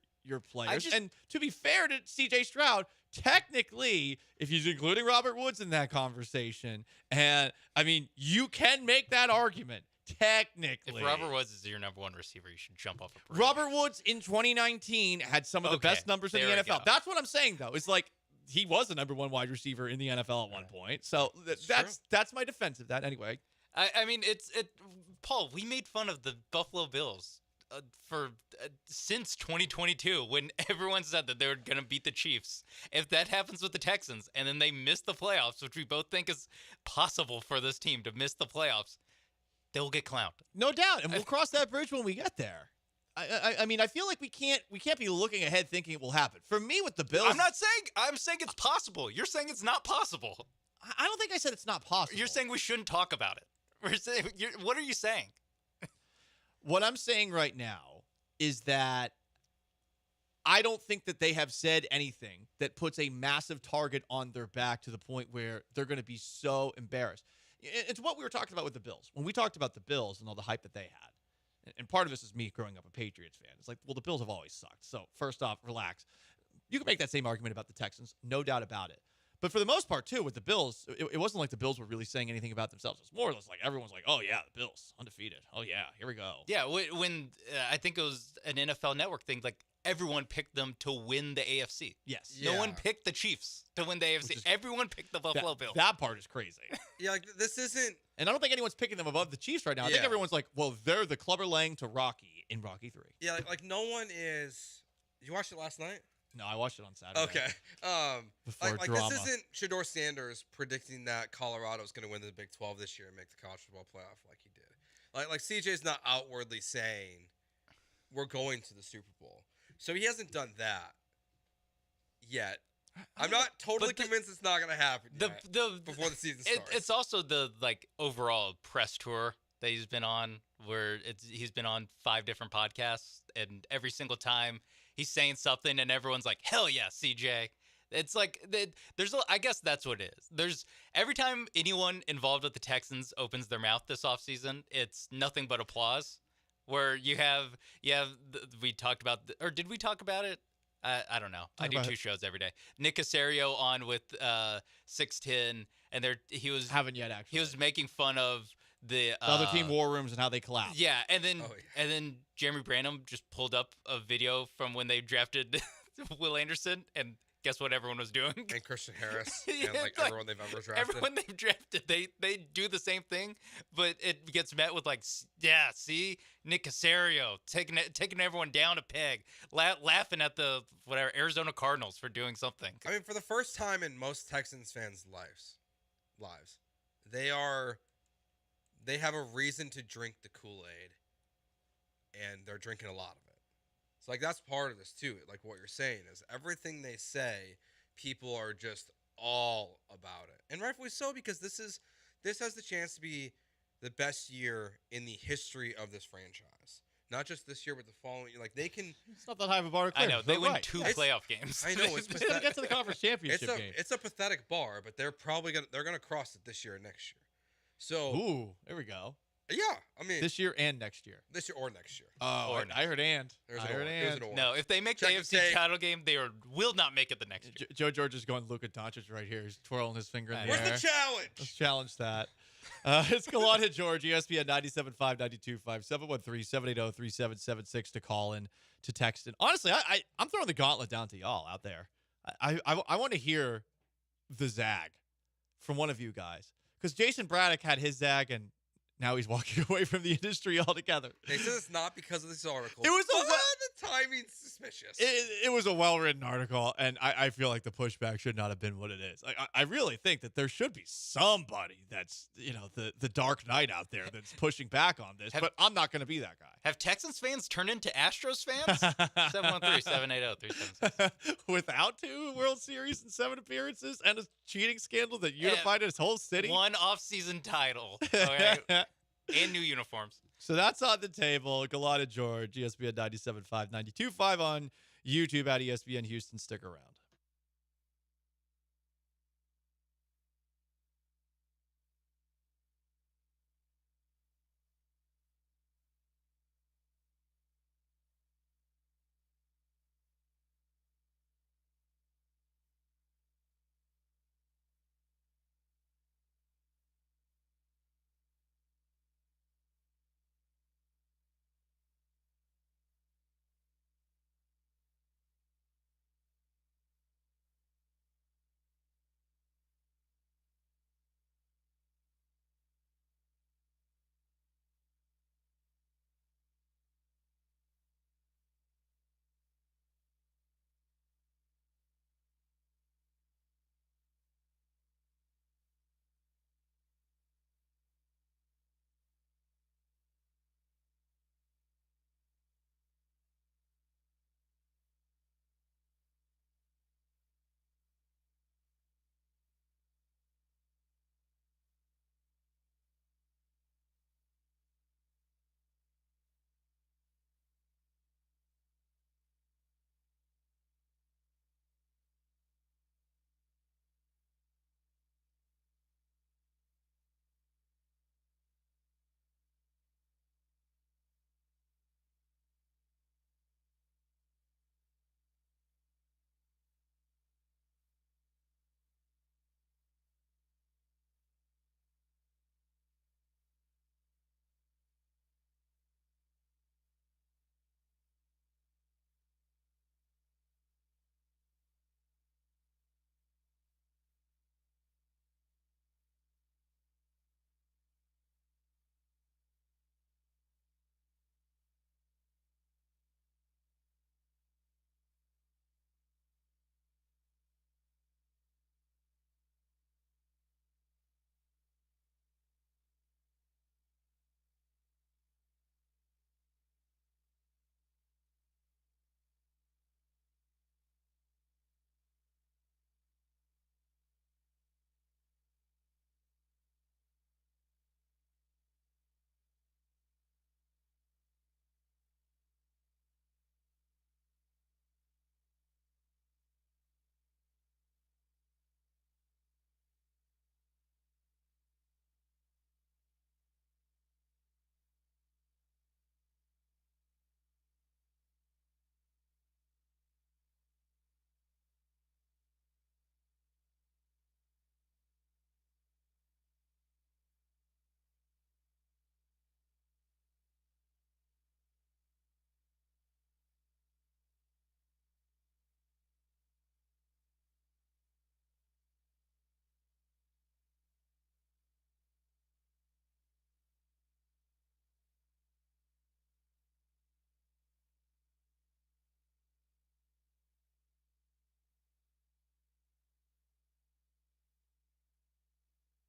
players. And to be fair to CJ Stroud, technically, if he's including Robert Woods in that conversation, and I mean, you can make that argument. Technically, if Robert Woods is your number 1 receiver, you should jump off a bridge. Robert Woods in 2019 had some of the best numbers in the NFL. That's what I'm saying, though. It's like he was the number 1 wide receiver in the NFL at one point. So that's my defense of that. Anyway, I mean, Paul, we made fun of the Buffalo Bills since 2022 when everyone said that they were going to beat the Chiefs. If that happens with the Texans and then they miss the playoffs, which we both think is possible for this team to miss the playoffs, they will get clowned. No doubt, and we'll cross that bridge when we get there. I mean, I feel like we can't be looking ahead thinking it will happen. For me, with the Bills, I'm saying it's possible. You're saying it's not possible. I don't think I said it's not possible. You're saying we shouldn't talk about it. What are you saying? What I'm saying right now is that I don't think that they have said anything that puts a massive target on their back to the point where they're going to be so embarrassed. It's what we were talking about with the Bills. When we talked about the Bills and all the hype that they had, and part of this is me growing up a Patriots fan. It's like, well, the Bills have always sucked. So first off, relax. You can make that same argument about the Texans, no doubt about it. But for the most part, too, with the Bills, it wasn't like the Bills were really saying anything about themselves. It's more or less like everyone's like, oh, yeah, the Bills, undefeated. Oh, yeah, here we go. Yeah, when I think it was an NFL Network thing, like everyone picked them to win the AFC. Yes. No one picked the Chiefs to win the AFC. Everyone picked the Buffalo Bills. That part is crazy. Yeah, like this isn't... And I don't think anyone's picking them above the Chiefs right now. I think everyone's like, well, they're the Clubber Lang to Rocky in Rocky 3. Yeah, like no one is... Did you watch it last night? No, I watched it on Saturday. Okay. Before like drama. This isn't Shedeur Sanders predicting that Colorado's going to win the Big 12 this year and make the college football playoff like he did. Like CJ's not outwardly saying we're going to the Super Bowl. So he hasn't done that yet. I'm not totally convinced it's not going to happen before the season starts. It's also the overall press tour that he's been on, where he's been on 5 different podcasts, and every single time he's saying something, and everyone's like, "Hell yeah, CJ!" It's like I guess that's what it is. There's every time anyone involved with the Texans opens their mouth this offseason, it's nothing but applause. Where we talked about, or did we talk about it? I don't know. I do 2 shows every day. Nick Caserio on with 610, and he was haven't yet actually. He was making fun of the other team war rooms and how they collapsed. Yeah, and then Jeremy Branham just pulled up a video from when they drafted Will Anderson, and guess what everyone was doing? And Christian Harris, and everyone they've ever drafted. Everyone they've drafted, they do the same thing, but it gets met with see, Nick Caserio taking everyone down a peg, laughing at the Arizona Cardinals for doing something. I mean, for the first time in most Texans fans' lives, they have a reason to drink the Kool-Aid, and they're drinking a lot of it. So that's part of this too. Like what you're saying is everything they say, people are just all about it, and rightfully so, because this has the chance to be the best year in the history of this franchise. Not just this year, but the following year. Like they can. It's not that high of a bar to clear. I know they win right. 2 playoff games. I know it's They gotta get to the conference championship game. It's a pathetic bar, but they're gonna cross it this year and next year. So ooh, there we go. Yeah, I mean this year and next year. This year or next year. Oh, Or I heard and. There's I an heard or. and. There's an or. No, if they make Check the and AFC say- title game, they will not make it the next year. Joe George is going Luka Doncic right here. He's twirling his finger in the Where's air. the challenge? Let's challenge that. It's Gallant George, ESPN 97.5, 92.5, 713-780-3776 to call in, to text in. Honestly, I'm throwing the gauntlet down to y'all out there. I want to hear the zag from one of you guys. Because Jason Braddock had his zag, and now he's walking away from the industry altogether. They said it's not because of this article. It was the timing's suspicious. It was a well-written article, and I feel like the pushback should not have been what it is. I really think that there should be somebody that's, the Dark Knight out there that's pushing back on this, but I'm not going to be that guy. Have Texans fans turned into Astros fans? 713-780-3776. Without 2 World Series and 7 appearances and a cheating scandal that unified his whole city? 1 off-season title. Okay? And new uniforms. So that's on the table. Gallant George, ESPN 97.5, 92.5 on YouTube at ESPN Houston. Stick around.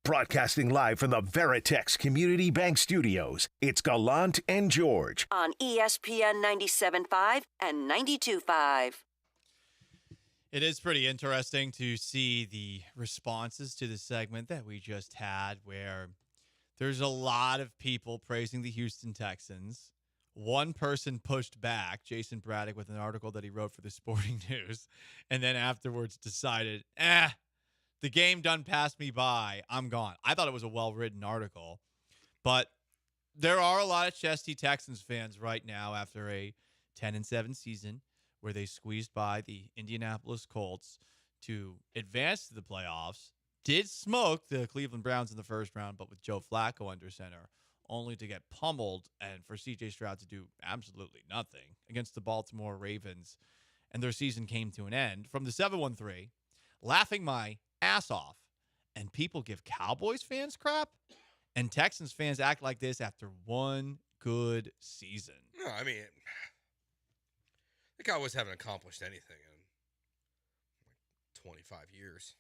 Broadcasting live from the Veritex Community Bank Studios, it's Gallant and George. On ESPN 97.5 and 92.5. It is pretty interesting to see the responses to the segment that we just had, where there's a lot of people praising the Houston Texans. One person pushed back, Jason Braddock, with an article that he wrote for the Sporting News, and then afterwards decided, the game done passed me by. I'm gone. I thought it was a well-written article, but there are a lot of chesty Texans fans right now after a 10-7 season where they squeezed by the Indianapolis Colts to advance to the playoffs, did smoke the Cleveland Browns in the first round, but with Joe Flacco under center, only to get pummeled and for C.J. Stroud to do absolutely nothing against the Baltimore Ravens, and their season came to an end. From the 713, laughing my ass off, and people give Cowboys fans crap, and Texans fans act like this after one good season. No, I mean, the Cowboys haven't accomplished anything in 25 years.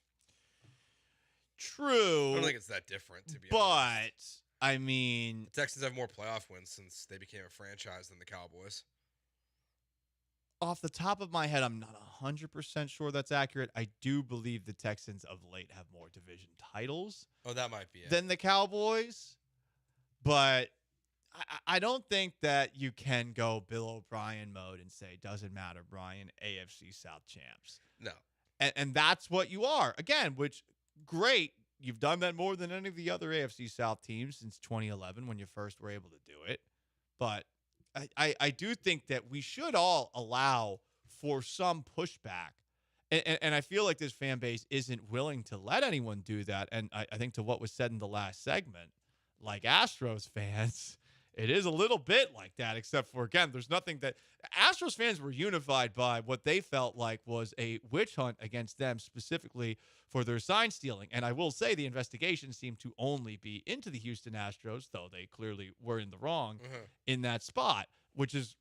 True. I don't think it's that different, to be honest. But, I mean... The Texans have more playoff wins since they became a franchise than the Cowboys. Off the top of my head, I'm not 100% sure that's accurate. I do believe the Texans of late have more division titles. Oh, that might be it. Than the Cowboys. But I don't think that you can go Bill O'Brien mode and say, doesn't matter, Brian, AFC South champs. No. And that's what you are. Again, which, great. You've done that more than any of the other AFC South teams since 2011 when you first were able to do it. But I do think that we should all allow for some pushback. And I feel like this fan base isn't willing to let anyone do that. And I think to what was said in the last segment, like Astros fans, it is a little bit like that, except for, again, there's nothing that Astros fans were unified by what they felt like was a witch hunt against them specifically for their sign stealing. And I will say the investigation seemed to only be into the Houston Astros, though they clearly were in the wrong in that spot, which is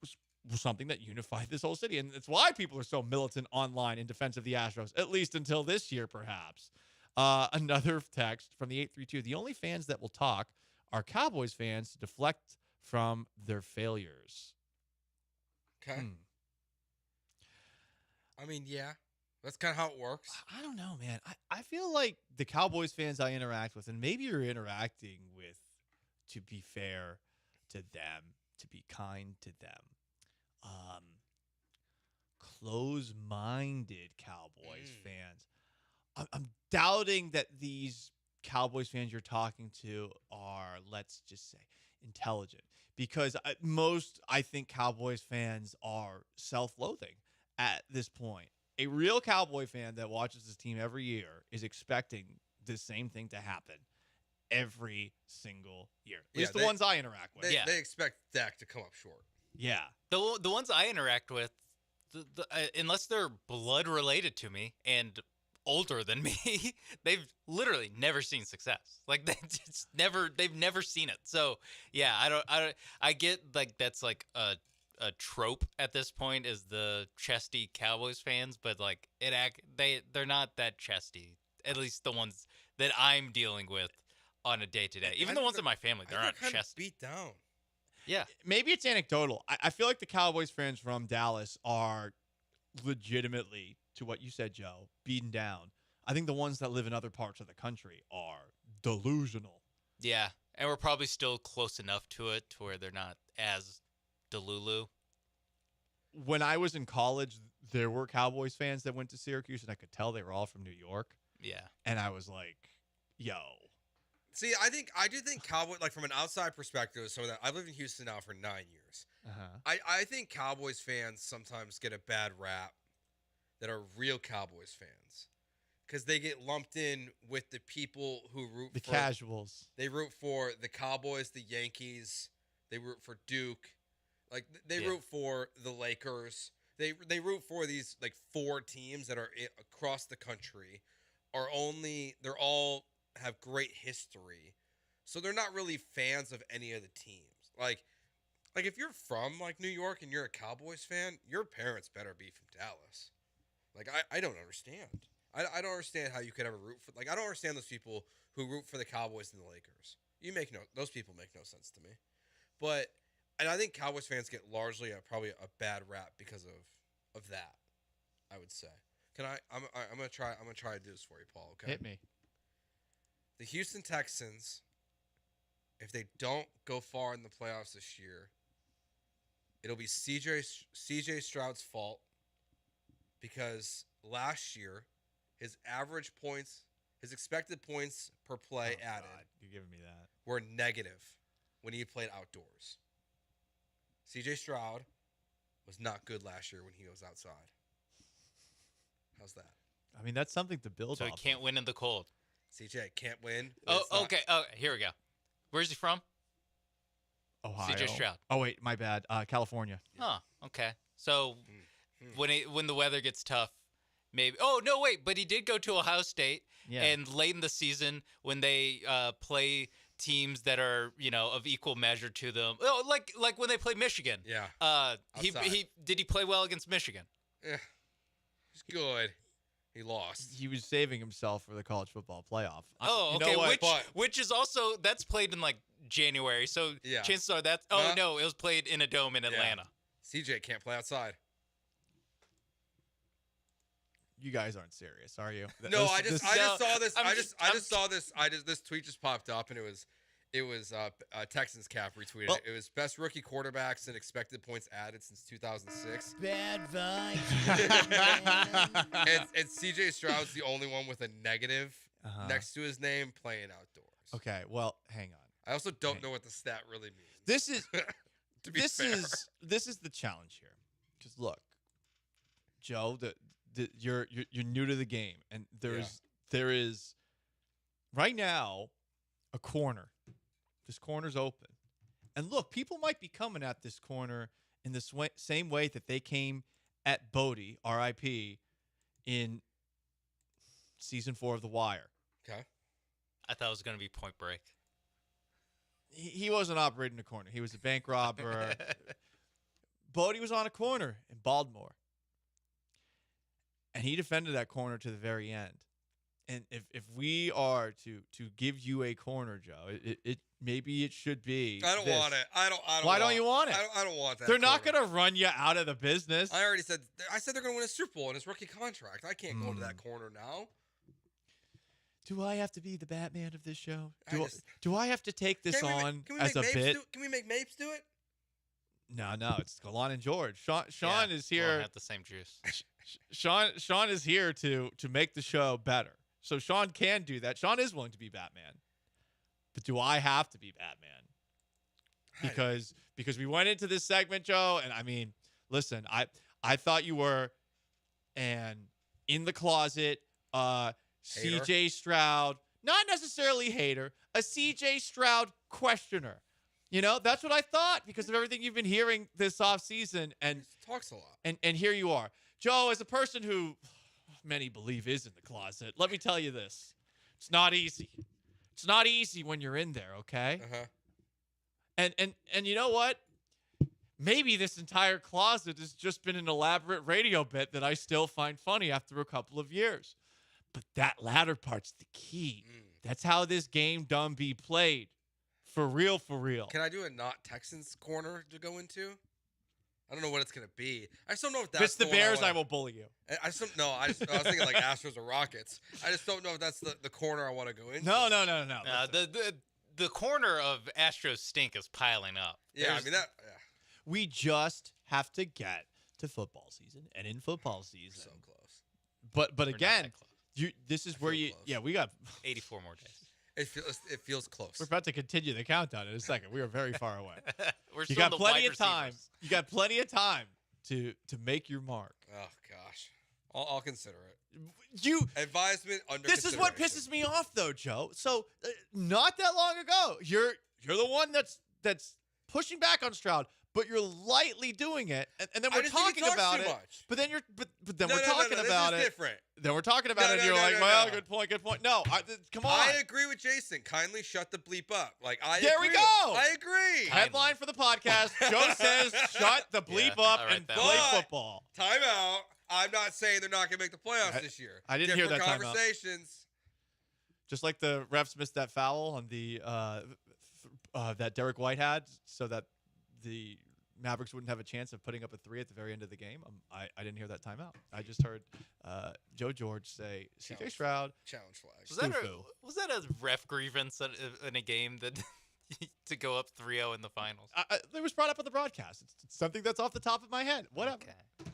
something that unified this whole city. And it's why people are so militant online in defense of the Astros, at least until this year, perhaps. Another text from the 832. The only fans that will talk are Cowboys fans to deflect from their failures. Okay. I mean, yeah, that's kind of how it works. I don't know, man. I feel like the Cowboys fans I interact with, and maybe you're interacting with, to be fair to them, to be kind to them, close-minded Cowboys fans. I'm doubting that these Cowboys fans you're talking to are, let's just say, intelligent, because I think Cowboys fans are self-loathing at this point. A real Cowboy fan that watches this team every year is expecting the same thing to happen every single year. At least the ones I interact with. They expect Dak to come up short. Yeah. The ones I interact with, unless they're blood related to me and older than me, they've literally never seen success. Like they've never seen it. So yeah, I get like that's like a trope at this point is the chesty Cowboys fans, but like they're not that chesty. At least the ones that I'm dealing with on a day to day. Even the ones in my family, they're not chesty. Beat down. Yeah. Maybe it's anecdotal. I feel like the Cowboys fans from Dallas are legitimately, to what you said, Joe, beaten down. I think the ones that live in other parts of the country are delusional. Yeah, and we're probably still close enough to it to where they're not as delulu. When I was in college, there were Cowboys fans that went to Syracuse, and I could tell they were all from New York. Yeah. And I was like, yo. See, I do think Cowboy, like from an outside perspective, so that I've lived in Houston now for 9 years. I think Cowboys fans sometimes get a bad rap that are real Cowboys fans because they get lumped in with the people who root the for casuals. They root for the Cowboys, the Yankees. They root for Duke. Like they root for the Lakers. They root for these like four teams that are across the country. They're all have great history, so they're not really fans of any of the teams. Like if you're from like New York and you're a Cowboys fan, your parents better be from Dallas. Like I don't understand. I don't understand how you could ever root for. Like I don't understand those people who root for the Cowboys and the Lakers. Those people make no sense to me. And I think Cowboys fans get largely probably a bad rap because of that. I would say Can I? I'm gonna try. I'm gonna try to do this for you, Paul. Okay. Hit me. The Houston Texans, if they don't go far in the playoffs this year, it'll be CJ Stroud's fault because last year his average points, his expected points per play added, God, you're giving me that, were negative when he played outdoors. CJ Stroud was not good last year when he was outside. How's that? I mean, that's something to build So off. he can't win in the cold. CJ can't win. Oh, okay. Oh, here we go. Where's he from? Ohio. CJ Stroud. Oh wait, my bad. California. Oh, okay. So when the weather gets tough, maybe. Oh no, wait. But he did go to Ohio State, Yeah. and late in the season when they play teams that are of equal measure to them. Oh, like when they play Michigan. Yeah. He did he play well against Michigan? Yeah. He's good. He lost. He was saving himself for the college football playoff. Oh, You know okay. what? Which is also that's played in like January, so Yeah. chances are that's. Oh no, it was played in a dome in Atlanta. CJ can't play outside. You guys aren't serious, are you? No, I just saw this. I'm This tweet just popped up, and it was Texans Cap retweeted Well- it. It was best rookie quarterbacks and expected points added since 2006. Bad vibes. and CJ Stroud's the only one with a negative next to his name playing outdoors. Okay, well, hang on. I also don't know what the stat really means. This is to be fair. this is the challenge here. Because look, Joe, you're new to the game, and there is right now a corner. This corner's open, and look, people might be coming at this corner in the same way that they came at Bodie, R.I.P., in season 4 of The Wire. Okay. I thought it was going to be Point Break. He wasn't operating a corner. He was a bank robber. Bodie was on a corner in Baltimore. And he defended that corner to the very end. And if we are to give you a corner, Joe, it maybe it should be. I don't this. want it. I don't. Why don't you want it? I don't want that. They're not going to run you out of the business. I already said. I said they're going to win a Super Bowl in his rookie contract. I can't go to that corner now. Do I have to be the Batman of this show? Do I have to take this on as a bit? Can we make Mapes do it? No, it's Gallant and George. Sean is here. Don't have the same juice. Sean is here to make the show better. So Sean can do that. Sean is willing to be Batman. But do I have to be Batman? Because we went into this segment, Joe, and I mean, listen, I thought you were an in the closet CJ Stroud, not necessarily hater, a CJ Stroud questioner. You know, that's what I thought because of everything you've been hearing this offseason. And talks a lot. And here you are. Joe, as a person who many believe is in the closet, let me tell you this. It's not easy. It's not easy when you're in there, okay? And you know what? Maybe this entire closet has just been an elaborate radio bit that I still find funny after a couple of years. But that latter part's the key. That's how this game done be played. For real, for real. Can I do a not Texans corner to go into? I don't know what it's gonna be. I just don't know if that's If it's the Bears, I will bully you. I just don't know. I was thinking like Astros or Rockets. I just don't know if that's the corner I want to go into. No. The corner of Astros stink is piling up. Yeah, I mean that. Yeah. We just have to get to football season, and in football season, so close. But We're not again, that close. this is where you. close. Yeah, we got 84 more days. It feels close. We're about to continue the countdown in a second. We are very far away. We're You still got the plenty wide of time. receivers. You got plenty of time to make your mark. Oh gosh, I'll consider it. You advisement under. This is what pisses me off, though, Joe. So not that long ago, you're the one that's pushing back on Stroud, but you're lightly doing it, and then we're talking about it. Much. But then we're No, talking about this it. is different. Then we're talking about it, and you're like, good point. No, come on. I agree with Jason. Kindly shut the bleep up. There we go. I agree. Headline for the podcast: Joe says, "Shut the bleep up and play football." Time out. I'm not saying they're not going to make the playoffs this year. I didn't hear that Different timeout. conversations. Just like the refs missed that foul on the that Derek White had, so that the Mavericks wouldn't have a chance of putting up a three at the very end of the game. I didn't hear that timeout. I just heard Joe George say, CJ Stroud. Challenge flags. Was that a ref grievance in a game that to go up 3-0 in the finals? It was brought up on the broadcast. It's something that's off the top of my head. Whatever. Okay.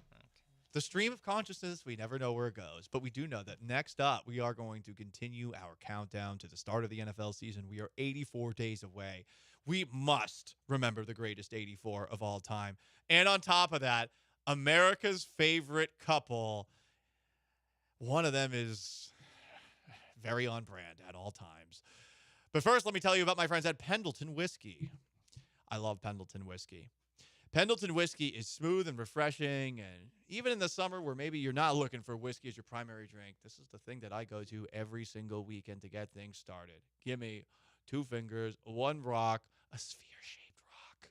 The stream of consciousness, we never know where it goes. But we do know that next up, we are going to continue our countdown to the start of the NFL season. We are 84 days away. We must remember the greatest 84 of all time. And on top of that, America's favorite couple. One of them is very on brand at all times. But first, let me tell you about my friends at Pendleton Whiskey. I love Pendleton Whiskey. Pendleton Whiskey is smooth and refreshing, and even in the summer where maybe you're not looking for whiskey as your primary drink, this is the thing that I go to every single weekend to get things started. Give me 2 fingers, 1 rock, a sphere-shaped rock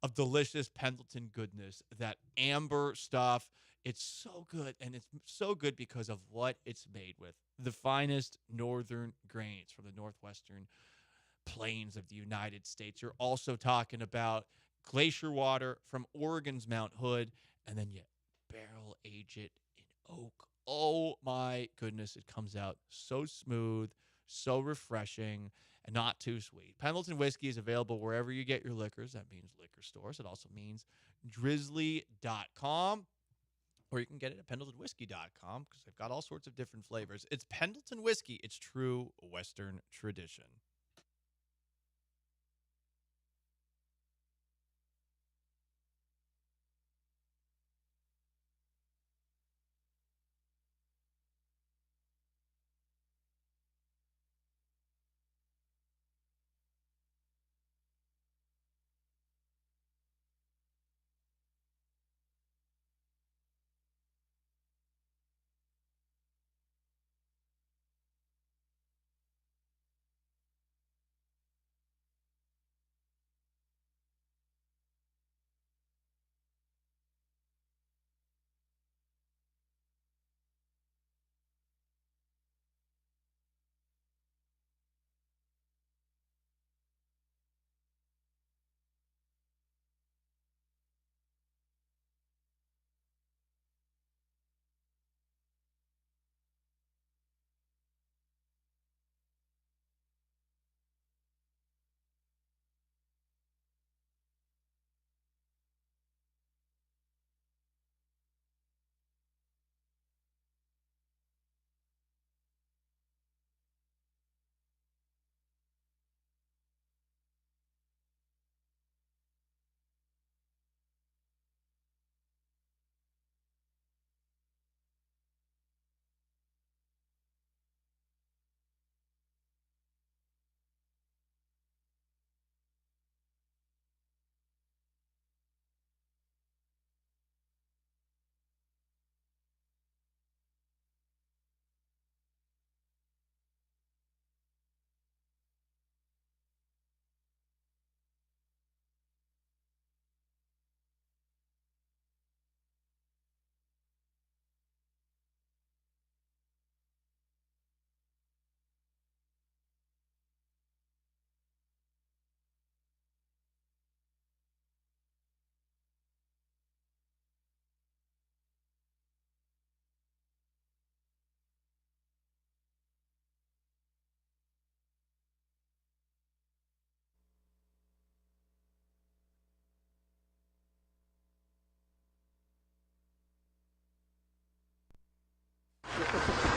of delicious Pendleton goodness, that amber stuff. It's so good, and it's so good because of what it's made with. The finest northern grains from the northwestern plains of the United States. You're also talking about glacier water from Oregon's Mount Hood, and then you barrel age it in oak. Oh my goodness, it comes out so smooth, so refreshing, and not too sweet. Pendleton Whiskey is available wherever you get your liquors. That means liquor stores. It also means drizzly.com, or you can get it at pendletonwhiskey.com because they've got all sorts of different flavors. It's Pendleton Whiskey. It's true Western tradition.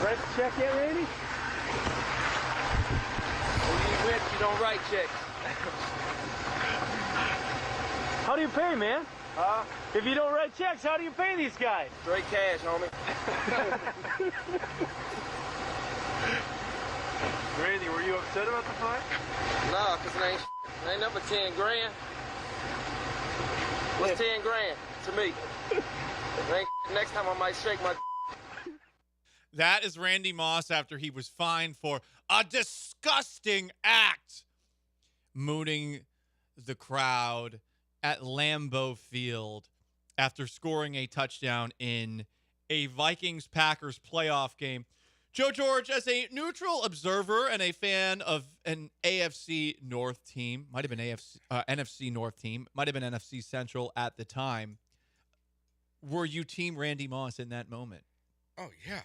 Write the check yet, Randy? When you rich, you don't write checks. How do you pay, man? If you don't write checks, how do you pay these guys? Straight cash, homie. Randy, were you upset about the fight? Nah, cause it ain't number 10 grand. What's 10 grand to me? Next time I might shake my. That is Randy Moss after he was fined for a disgusting act, mooning the crowd at Lambeau Field after scoring a touchdown in a Vikings-Packers playoff game. Joe George, as a neutral observer and a fan of an AFC North team, might have been NFC North team, might have been NFC Central at the time. Were you team Randy Moss in that moment? Oh yeah.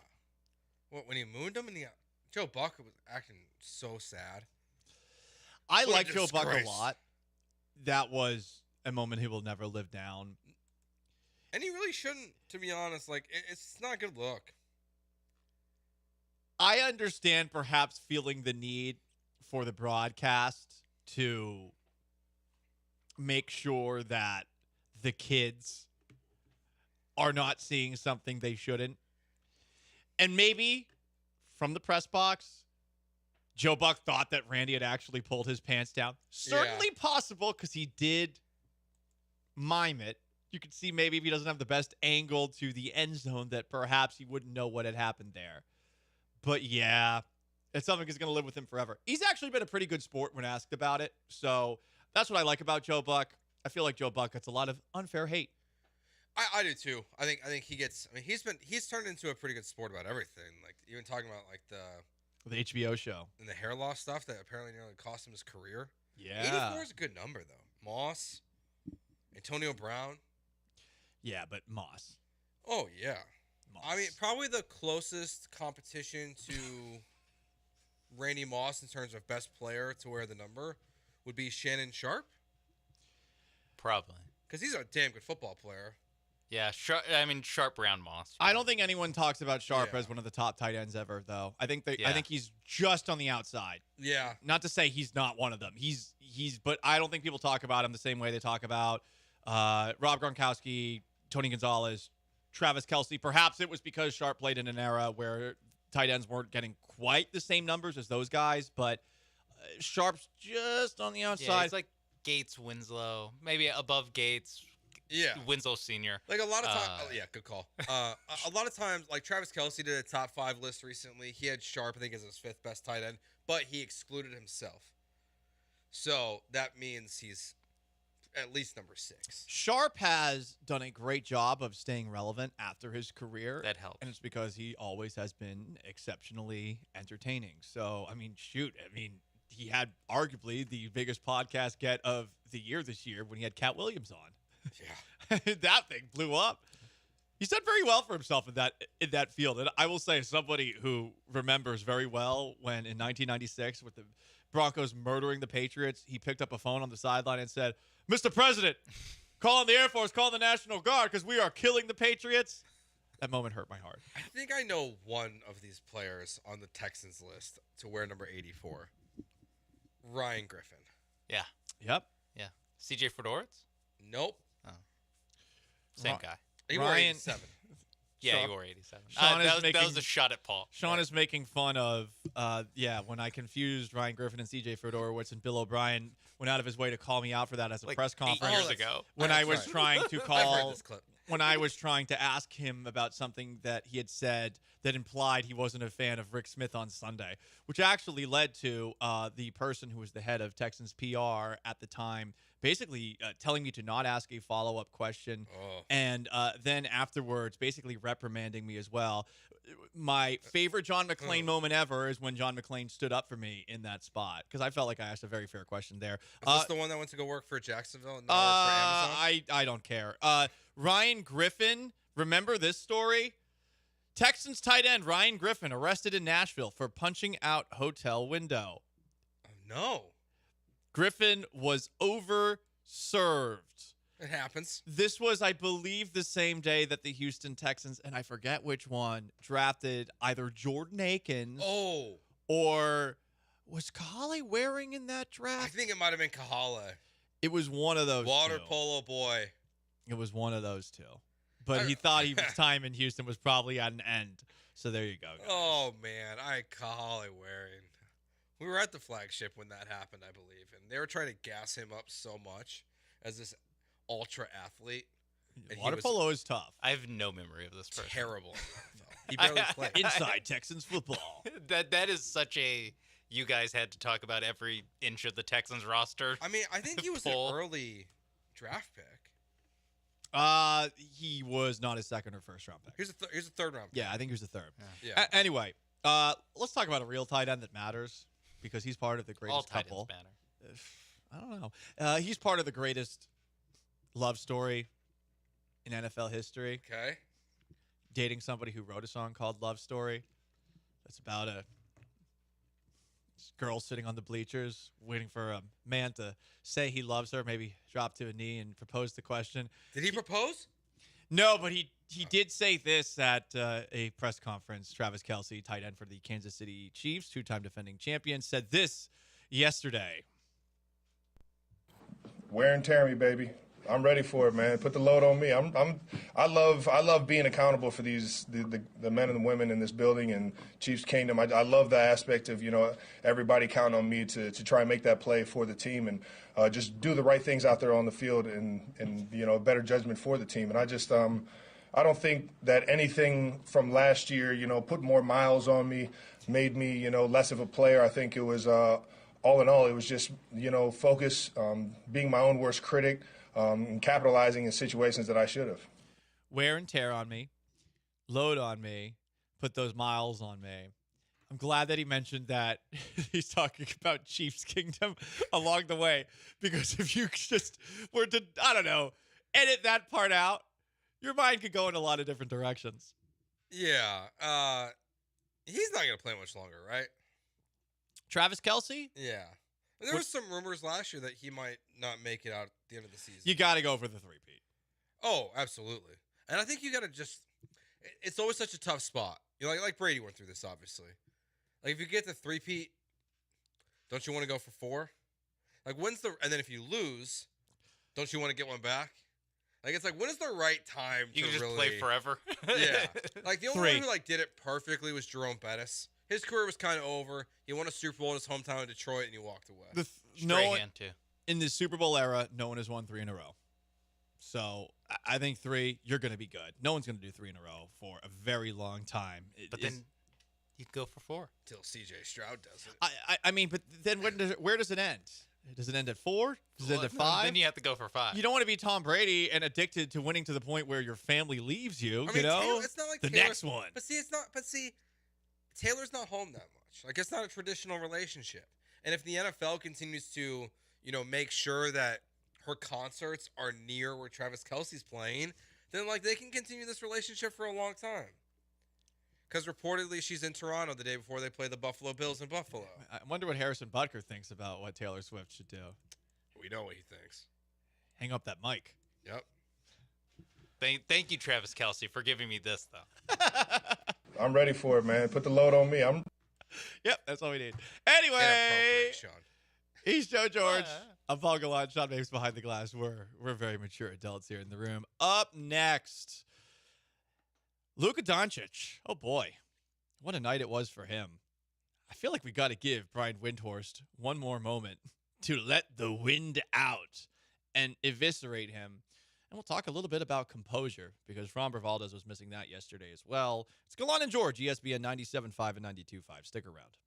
When he mooned him, and Joe Buck was acting so sad. I What a like Joe Buck a disgrace. lot. That was a moment he will never live down. And he really shouldn't, to be honest. Like, it's not a good look. I understand perhaps feeling the need for the broadcast to make sure that the kids are not seeing something they shouldn't. And maybe from the press box, Joe Buck thought that Randy had actually pulled his pants down. Certainly possible, because he did mime it. You could see maybe if he doesn't have the best angle to the end zone that perhaps he wouldn't know what had happened there. But yeah, it's something that's going to live with him forever. He's actually been a pretty good sport when asked about it. So that's what I like about Joe Buck. I feel like Joe Buck gets a lot of unfair hate. I do too. I think he gets. I mean, he's turned into a pretty good sport about everything. Like even talking about like The HBO show. and the hair loss stuff that apparently nearly cost him his career. Yeah. 84 is a good number though. Moss, Antonio Brown. Yeah, but Moss. Oh yeah. I mean, probably the closest competition to Randy Moss in terms of best player to wear the number would be Shannon Sharp. Probably. Because he's a damn good football player. Yeah, Sharp Brown Moss. I don't think anyone talks about Sharp as one of the top tight ends ever, though. I think I think he's just on the outside. Yeah. Not to say he's not one of them. But I don't think people talk about him the same way they talk about Rob Gronkowski, Tony Gonzalez, Travis Kelce. Perhaps it was because Sharp played in an era where tight ends weren't getting quite the same numbers as those guys, but Sharp's just on the outside. Yeah, it's like Gates, Winslow, maybe above Gates. Yeah. Winslow Senior. Like a lot of times, good call. A lot of times, like Travis Kelce did a top 5 list recently. He had Sharp, I think, as his 5th best tight end, but he excluded himself. So that means he's at least number 6. Sharp has done a great job of staying relevant after his career. That helps. And it's because he always has been exceptionally entertaining. So, I mean, he had arguably the biggest podcast get of the year this year when he had Cat Williams on. Yeah. That thing blew up. He's done very well for himself in that field. And I will say, somebody who remembers very well when in 1996 with the Broncos murdering the Patriots, he picked up a phone on the sideline and said, "Mr. President, call on the Air Force, call on the National Guard because we are killing the Patriots." That moment hurt my heart. I think I know one of these players on the Texans list to wear number 84. Ryan Griffin. Yeah. Yep. Yeah. CJ Fedoritz? Nope. Oh. Same guy. He wore 87. Yeah, he wore 87. Sean that was a shot at Paul. Sean is making fun of, when I confused Ryan Griffin and CJ Fedorowicz, and Bill O'Brien went out of his way to call me out for that as a press 8 conference years ago. when I was trying to I've heard call, this clip. when I was trying to ask him about something that he had said that implied he wasn't a fan of Rick Smith on Sunday, which actually led to the person who was the head of Texans PR at the time basically telling me to not ask a follow-up question, and then afterwards basically reprimanding me as well. My favorite John McClane moment ever is when John McClane stood up for me in that spot, because I felt like I asked a very fair question there. Is this the one that went to go work for Jacksonville and now work for Amazon? I don't care. Ryan Griffin, remember this story? Texans tight end Ryan Griffin arrested in Nashville for punching out hotel window. No. Griffin was overserved. It happens. This was, I believe, the same day that the Houston Texans, and I forget which one, drafted either Jordan Akins or was Kahale wearing in that draft? I think it might have been Kahala. It was one of those Water two. polo boy. It was one of those two. But he thought his time in Houston was probably at an end. So there you go, guys. Oh, man. Kahale wearing. We were at the flagship when that happened, I believe, and they were trying to gas him up so much as this ultra athlete. And Water polo is tough. I have no memory of this person. Terrible. He barely played. Inside Texans football. That is such a... You guys had to talk about every inch of the Texans roster. I mean, I think he was an early draft pick. He was not a second or first round pick. Here's a third round pick. Yeah, I think he was a third. Yeah. Anyway, Let's talk about a real tight end that matters because he's part of the greatest All tight couple. ends matter. I don't know. He's part of the greatest love story in NFL history. Okay. Dating somebody who wrote a song called Love Story. That's about a girl sitting on the bleachers waiting for a man to say he loves her, maybe drop to a knee and propose the question. Did he propose? No, but he did say this at a press conference. Travis Kelce, tight end for the Kansas City Chiefs, two-time defending champion, said this yesterday. Wear and tear me, baby. I'm ready for it, man. Put the load on me. I love being accountable for these the men and the women in this building and Chiefs Kingdom. I love the aspect of everybody counting on me to try and make that play for the team and just do the right things out there on the field and better judgment for the team. And I just I don't think that anything from last year put more miles on me, made me less of a player. I think it was all in all it was just focus, being my own worst critic. And capitalizing in situations that I should have. Wear and tear on me, load on me, put those miles on me. I'm glad that he mentioned that he's talking about Chiefs Kingdom along the way, because if you just were to, I don't know, edit that part out, your mind could go in a lot of different directions. Yeah. He's not going to play much longer, right? Travis Kelce? Yeah. There was some rumors last year that he might not make it out at the end of the season. You got to go for the three-peat. Oh, absolutely. And I think you got to just – it's always such a tough spot. Like Brady went through this, obviously. Like, if you get the three-peat, don't you want to go for 4? Like, and then if you lose, don't you want to get one back? Like, it's like, when is the right time You to can just really – play forever. Yeah. Like, the only 3. one who, did it perfectly was Jerome Bettis. His career was kind of over. He won a Super Bowl in his hometown in Detroit, and he walked away. Strahan, too. In the Super Bowl era, no one has won 3 in a row. So I think 3, you're going to be good. No one's going to do 3 in a row for a very long time. But then you'd go for 4. Till C.J. Stroud does it. I mean, but then where does it end? Does it end at 4? Does it end at 5? Then you have to go for 5. You don't want to be Tom Brady and addicted to winning to the point where your family leaves you. I mean, Taylor, it's not like the Taylor, next one. But see, Taylor's not home that much. Like, it's not a traditional relationship. And if the NFL continues to, make sure that her concerts are near where Travis Kelce's playing, then, they can continue this relationship for a long time. Because reportedly she's in Toronto the day before they play the Buffalo Bills in Buffalo. I wonder what Harrison Butker thinks about what Taylor Swift should do. We know what he thinks. Hang up that mic. Yep. Thank you, Travis Kelce, for giving me this, though. I'm ready for it, man. Put the load on me. Yep, that's all we need. Anyway, he's Joe George. I'm Paul Gallant. Sean Mapes behind the glass. We're very mature adults here in the room. Up next, Luka Doncic. Oh boy, what a night it was for him. I feel like we got to give Brian Windhorst one more moment to let the wind out and eviscerate him. And we'll talk a little bit about composure because Framber Valdez was missing that yesterday as well. It's Gallant and George, ESPN 97.5 and 92.5. Stick around.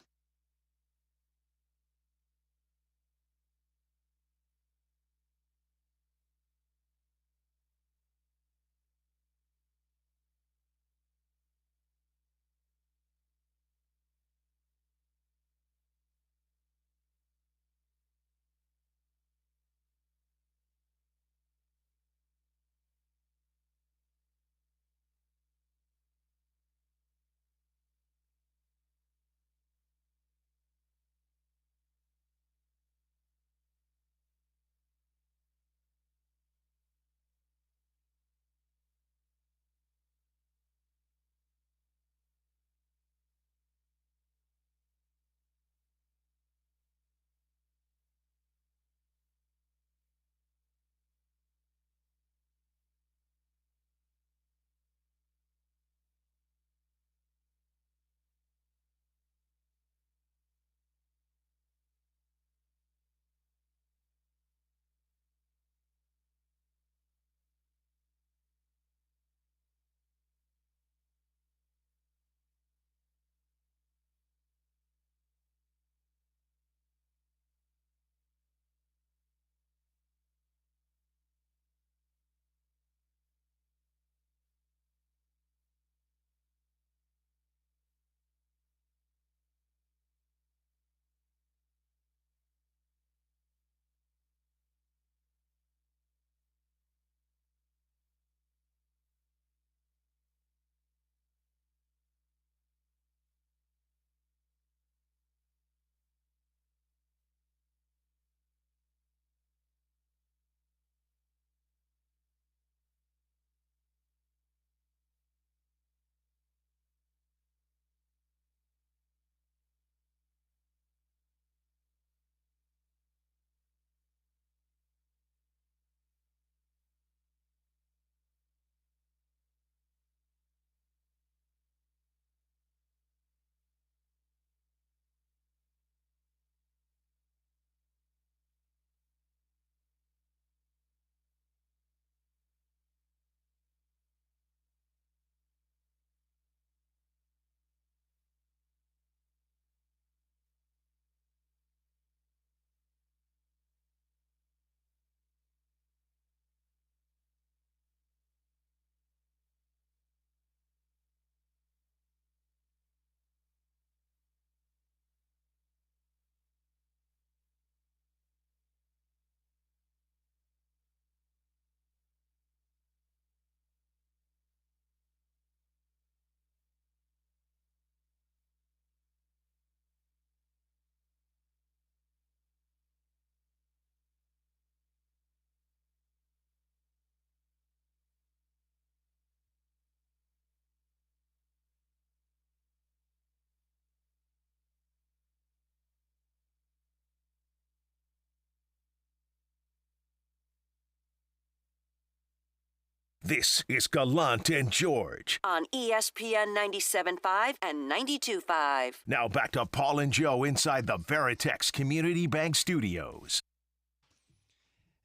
This is Gallant and George. On ESPN 97.5 and 92.5. Now back to Paul and Joe inside the Veritex Community Bank Studios.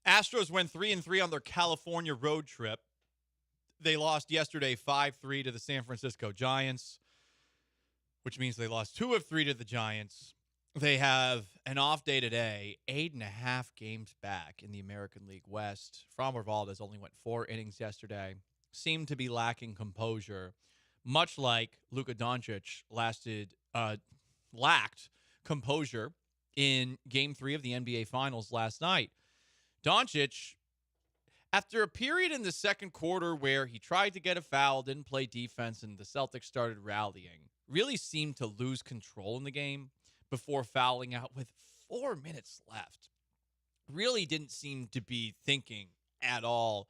Astros went 3-3 on their California road trip. They lost yesterday 5-3 to the San Francisco Giants, which means they lost 2 of 3 to the Giants. They have an off day today, 8.5 games back in the American League West. Framber Valdez only went 4 innings yesterday. Seemed to be lacking composure, much like Luka Doncic lacked composure in Game 3 of the NBA Finals last night. Doncic, after a period in the second quarter where he tried to get a foul, didn't play defense, and the Celtics started rallying, really seemed to lose control in the game before fouling out with 4 minutes left. Really didn't seem to be thinking at all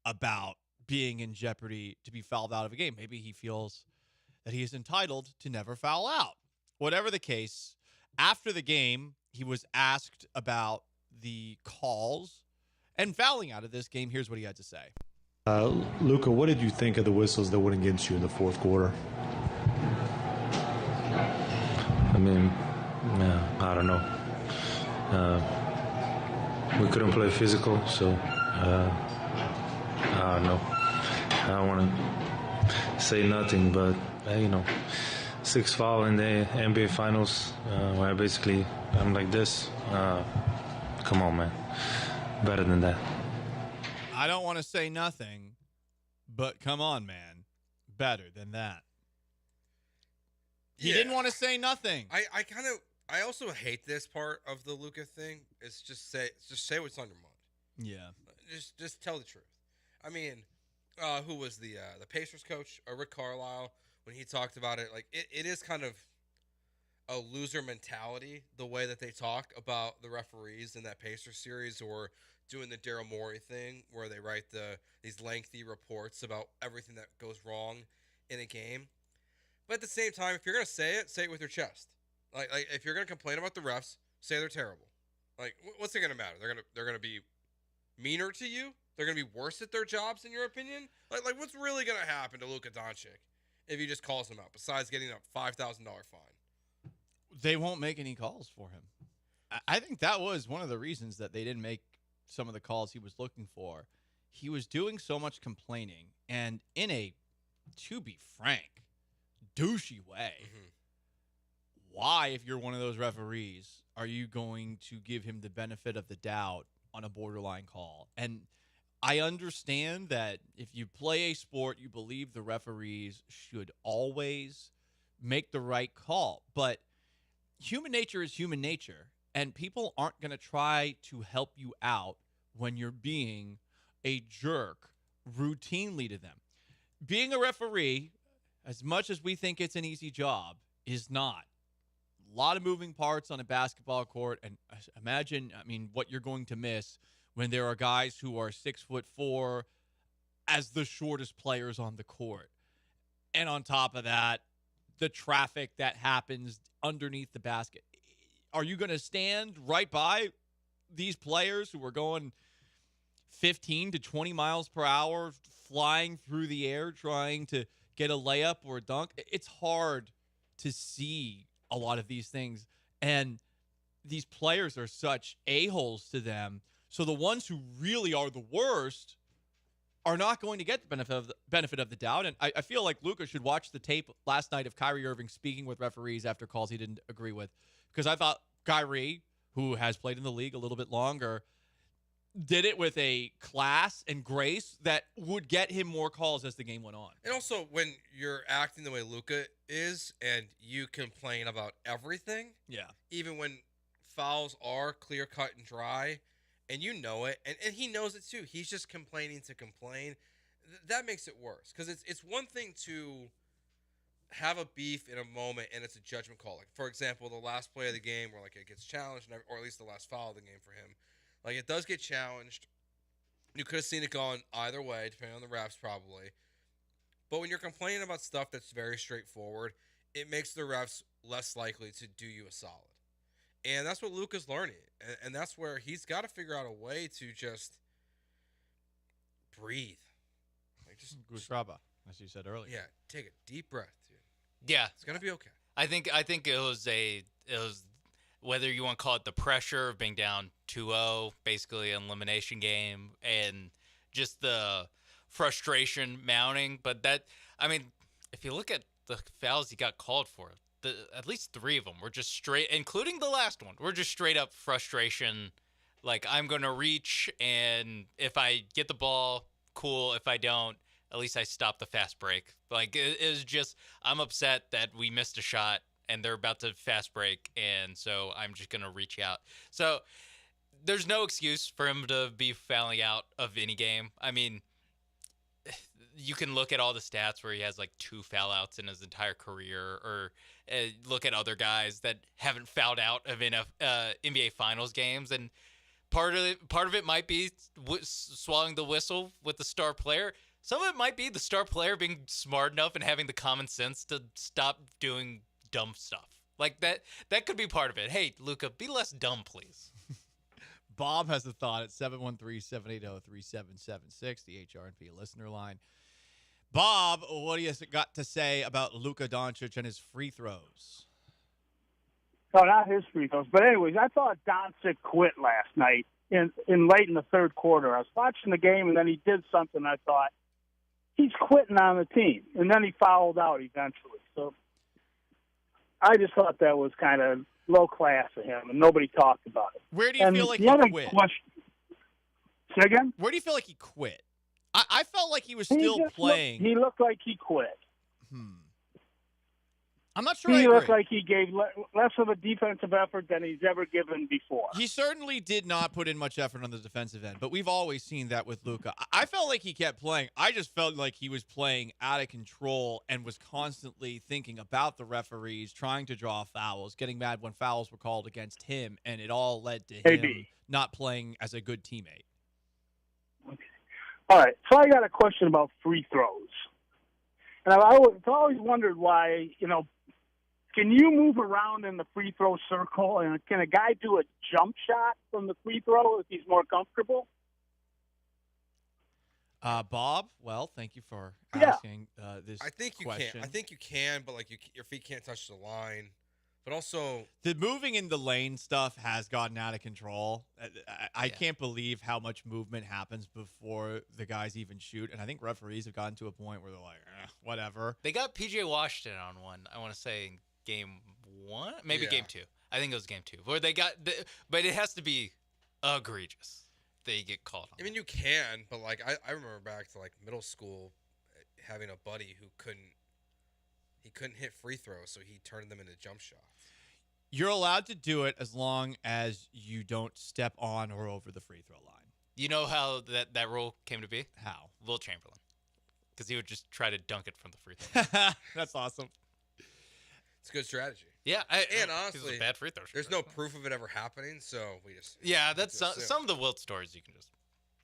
about being in jeopardy to be fouled out of a game. Maybe he feels that he is entitled to never foul out. Whatever the case, after the game, he was asked about the calls and fouling out of this game. Here's what he had to say. Luka, what did you think of the whistles that went against you in the fourth quarter? I mean, I don't know. We couldn't play physical, so I don't know. I don't want to say nothing, but 6 foul in the NBA Finals, where basically I'm like this. Come on, man. Better than that. I don't want to say nothing, but come on, man. Better than that. He didn't want to say nothing. I also hate this part of the Luka thing. Is just say what's on your mind. Yeah. Just tell the truth. I mean, who was the Pacers coach, Rick Carlisle, when he talked about it, like it is kind of a loser mentality, the way that they talk about the referees in that Pacers series, or doing the Daryl Morey thing where they write these lengthy reports about everything that goes wrong in a game. But at the same time, if you're going to say it with your chest. Like if you're going to complain about the refs, say they're terrible. Like, what's it going to matter? They're going to be meaner to you? They're going to be worse at their jobs, in your opinion? Like what's really going to happen to Luka Doncic if he just calls him out, besides getting a $5,000 fine? They won't make any calls for him. I think that was one of the reasons that they didn't make some of the calls he was looking for. He was doing so much complaining, and in a, to be frank, douchey way. Mm-hmm. Why, if you're one of those referees, are you going to give him the benefit of the doubt on a borderline call? And I understand that if you play a sport, you believe the referees should always make the right call. But human nature is human nature, and people aren't going to try to help you out when you're being a jerk routinely to them. Being a referee, as much as we think it's an easy job, is not. A lot of moving parts on a basketball court, and imagine, what you're going to miss when there are guys who are 6'4" as the shortest players on the court. And on top of that, the traffic that happens underneath the basket. Are you going to stand right by these players who are going 15 to 20 miles per hour, flying through the air, trying to get a layup or a dunk? It's hard to see a lot of these things. And these players are such a-holes to them. So the ones who really are the worst are not going to get the benefit of the doubt. And I feel like Luka should watch the tape last night of Kyrie Irving speaking with referees after calls he didn't agree with. Because I thought Kyrie, who has played in the league a little bit longer, did it with a class and grace that would get him more calls as the game went on. And also, when you're acting the way Luka is and you complain about everything, even when fouls are clear-cut and dry, and you know it, and he knows it too. He's just complaining to complain. That makes it worse, because it's one thing to have a beef in a moment and it's a judgment call. Like, for example, the last play of the game where it gets challenged, or at least the last foul of the game for him. It does get challenged. You could have seen it going either way, depending on the refs probably. But when you're complaining about stuff that's very straightforward, it makes the refs less likely to do you a solid. And that's what Luka's learning. And that's where he's got to figure out a way to just breathe. Graba, as you said earlier. Yeah, take a deep breath, dude. Yeah, It's gonna be okay. I think it was whether you want to call it the pressure of being down 2-0, basically an elimination game, and just the frustration mounting. But if you look at the fouls he got called for, at least 3 of them were just straight, including the last one, were just straight up frustration. Like, I'm going to reach, and if I get the ball, cool. If I don't, at least I stop the fast break. Like, it was just, I'm upset that we missed a shot, and they're about to fast break, and so I'm just going to reach out. So there's no excuse for him to be fouling out of any game. I mean, you can look at all the stats where he has like 2 foul outs in his entire career, or look at other guys that haven't fouled out of NBA Finals games, and part of it might be swallowing the whistle with the star player. Some of it might be the star player being smart enough and having the common sense to stop doing dumb stuff. Like that could be part of it. Hey, Luka, be less dumb, please. Bob has a thought at 713-780-3776, the HRNP listener line. Bob, what do you got to say about Luka Doncic and his free throws? Oh, not his free throws. But anyways, I thought Doncic quit last night in late in the third quarter. I was watching the game, and then he did something. I thought, he's quitting on the team. And then he fouled out eventually. So I just thought that was kind of low class of him, and nobody talked about it. Where do you feel like he quit? Say again? Where do you feel like he quit? I felt like he was still playing. He looked like he quit. I'm not sure He I agree. looked like he gave less of a defensive effort than he's ever given before. He certainly did not put in much effort on the defensive end, but we've always seen that with Luka. I felt like he kept playing. I just felt like he was playing out of control and was constantly thinking about the referees, trying to draw fouls, getting mad when fouls were called against him, and it all led to him not playing as a good teammate. All right, so I got a question about free throws. And I've always wondered why, can you move around in the free throw circle, and can a guy do a jump shot from the free throw if he's more comfortable? Bob, well, thank you for asking this I think you question. can. I think you can, but your feet can't touch the line. But also, the moving in the lane stuff has gotten out of control. I can't believe how much movement happens before the guys even shoot. And I think referees have gotten to a point where they're like, whatever. They got PJ Washington on one, I want to say, in game 1? Maybe game 2. I think it was game 2. Where they got but it has to be egregious. They get called on. I mean, you can, but like I remember back to like middle school having a buddy who couldn't hit free throws, so he turned them into jump shots. You're allowed to do it as long as you don't step on or over the free throw line. You know how that rule came to be? How? Will Chamberlain. Because he would just try to dunk it from the free throw. That's awesome. It's a good strategy. Yeah, and it honestly, was a bad free throw. There's no proof of it ever happening, so we just that's some of the Wilt stories you can just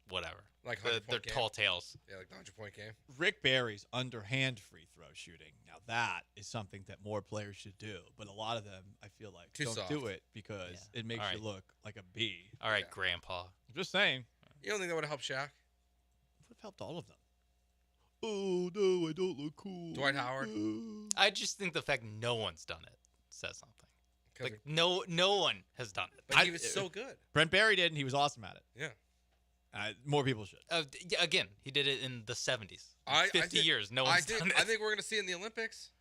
whatever. Like they're tall tales. Yeah, like the 100-point game. Rick Barry's underhand free throw shooting. Now that is something that more players should do, but a lot of them I feel like don't soft. do it because it makes you look like a bee. All right, Grandpa. I'm just saying. You don't think that would have helped Shaq? It would have helped all of them. Oh no, I don't look cool. Dwight Howard. I just think the fact no one's done it says something. Like no one has done it. But he was so good. Brent Barry did, and he was awesome at it. Yeah. More people should. Again, he did it in the 70s. 50 I years, no one's done it. I think we're going to see it in the Olympics.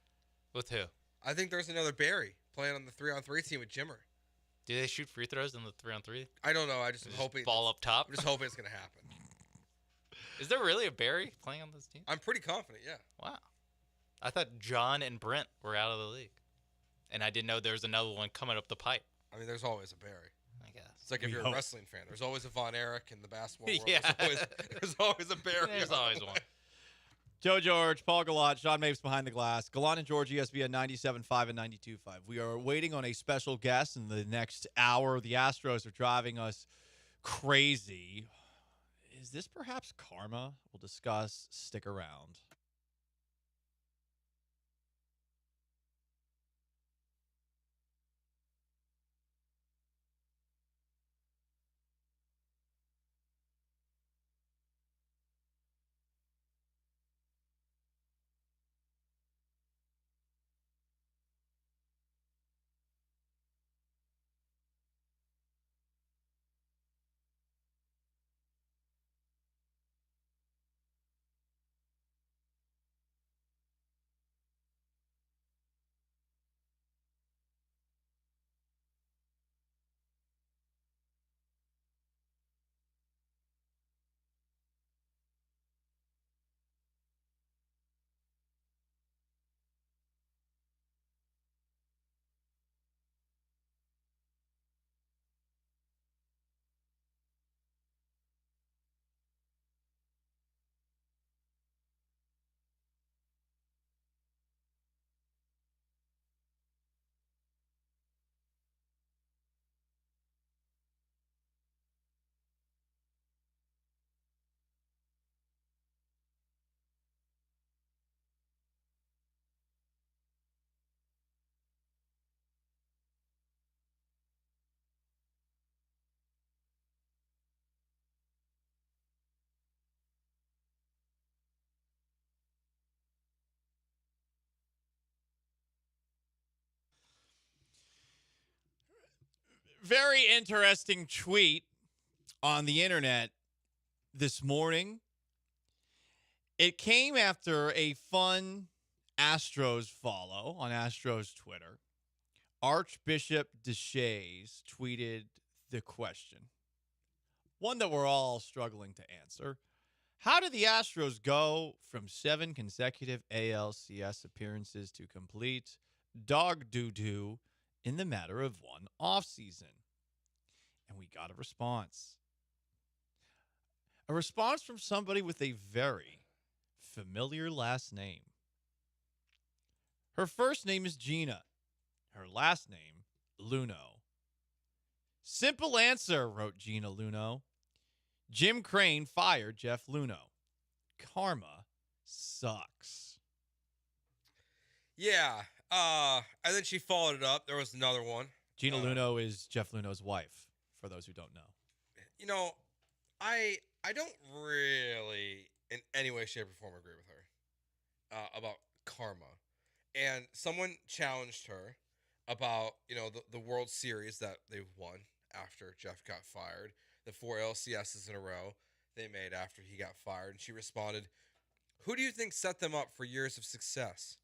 With who? I think there's another Barry playing on the 3-on-3 team with Jimmer. Do they shoot free throws in the 3-on-3? I don't know. I just am hoping. Ball up top? I'm just hoping it's going to happen. Is there really a Barry playing on this team? I'm pretty confident, yeah. Wow. I thought John and Brent were out of the league. And I didn't know there was another one coming up the pipe. I mean, there's always a Barry. I guess. It's like if you're a wrestling fan. There's always a Von Erich in the basketball world. Yeah. There's always a Barry. There's always one. Joe George, Paul Gallant, Sean Mapes behind the glass. Gallant and George, ESPN 97.5 and 92.5. We are waiting on a special guest in the next hour. The Astros are driving us crazy. Is this perhaps karma? We'll discuss. Stick around. Very interesting tweet on the internet this morning. It came after a fun Astros follow on Astros Twitter. Archbishop Deshays tweeted the question, one that we're all struggling to answer. How did the Astros go from 7 consecutive ALCS appearances to complete dog doo-doo in the matter of one offseason? And we got a response. A response from somebody with a very familiar last name. Her first name is Gina. Her last name, Luno. Simple answer, wrote Gina Luno. Jim Crane fired Jeff Luno. Karma sucks. Yeah. And then she followed it up. There was another one. Gina Luno is Jeff Luno's wife, for those who don't know. You know, I don't really in any way, shape, or form agree with her about karma. And someone challenged her about, the World Series that they've won after Jeff got fired, the 4 LCSs in a row they made after he got fired. And she responded, "Who do you think set them up for years of success?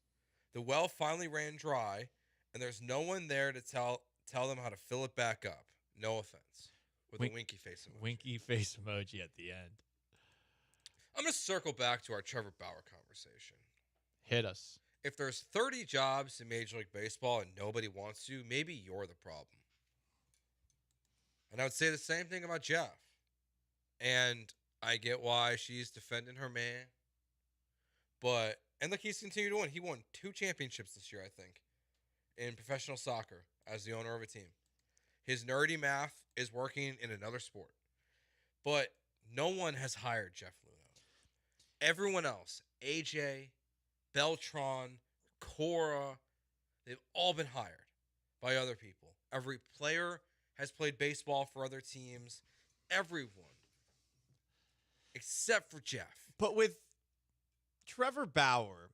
The well finally ran dry, and there's no one there to tell them how to fill it back up. No offense." With a winky face emoji. Winky face emoji at the end. I'm going to circle back to our Trevor Bauer conversation. Hit us. If there's 30 jobs in Major League Baseball and nobody wants to, maybe you're the problem. And I would say the same thing about Jeff. And I get why she's defending her man. And look, he's continued to win. He won 2 championships this year, I think, in professional soccer as the owner of a team. His nerdy math is working in another sport. But no one has hired Jeff Luno. Everyone else, AJ, Beltran, Cora, they've all been hired by other people. Every player has played baseball for other teams. Everyone. Except for Jeff. But with Trevor Bauer,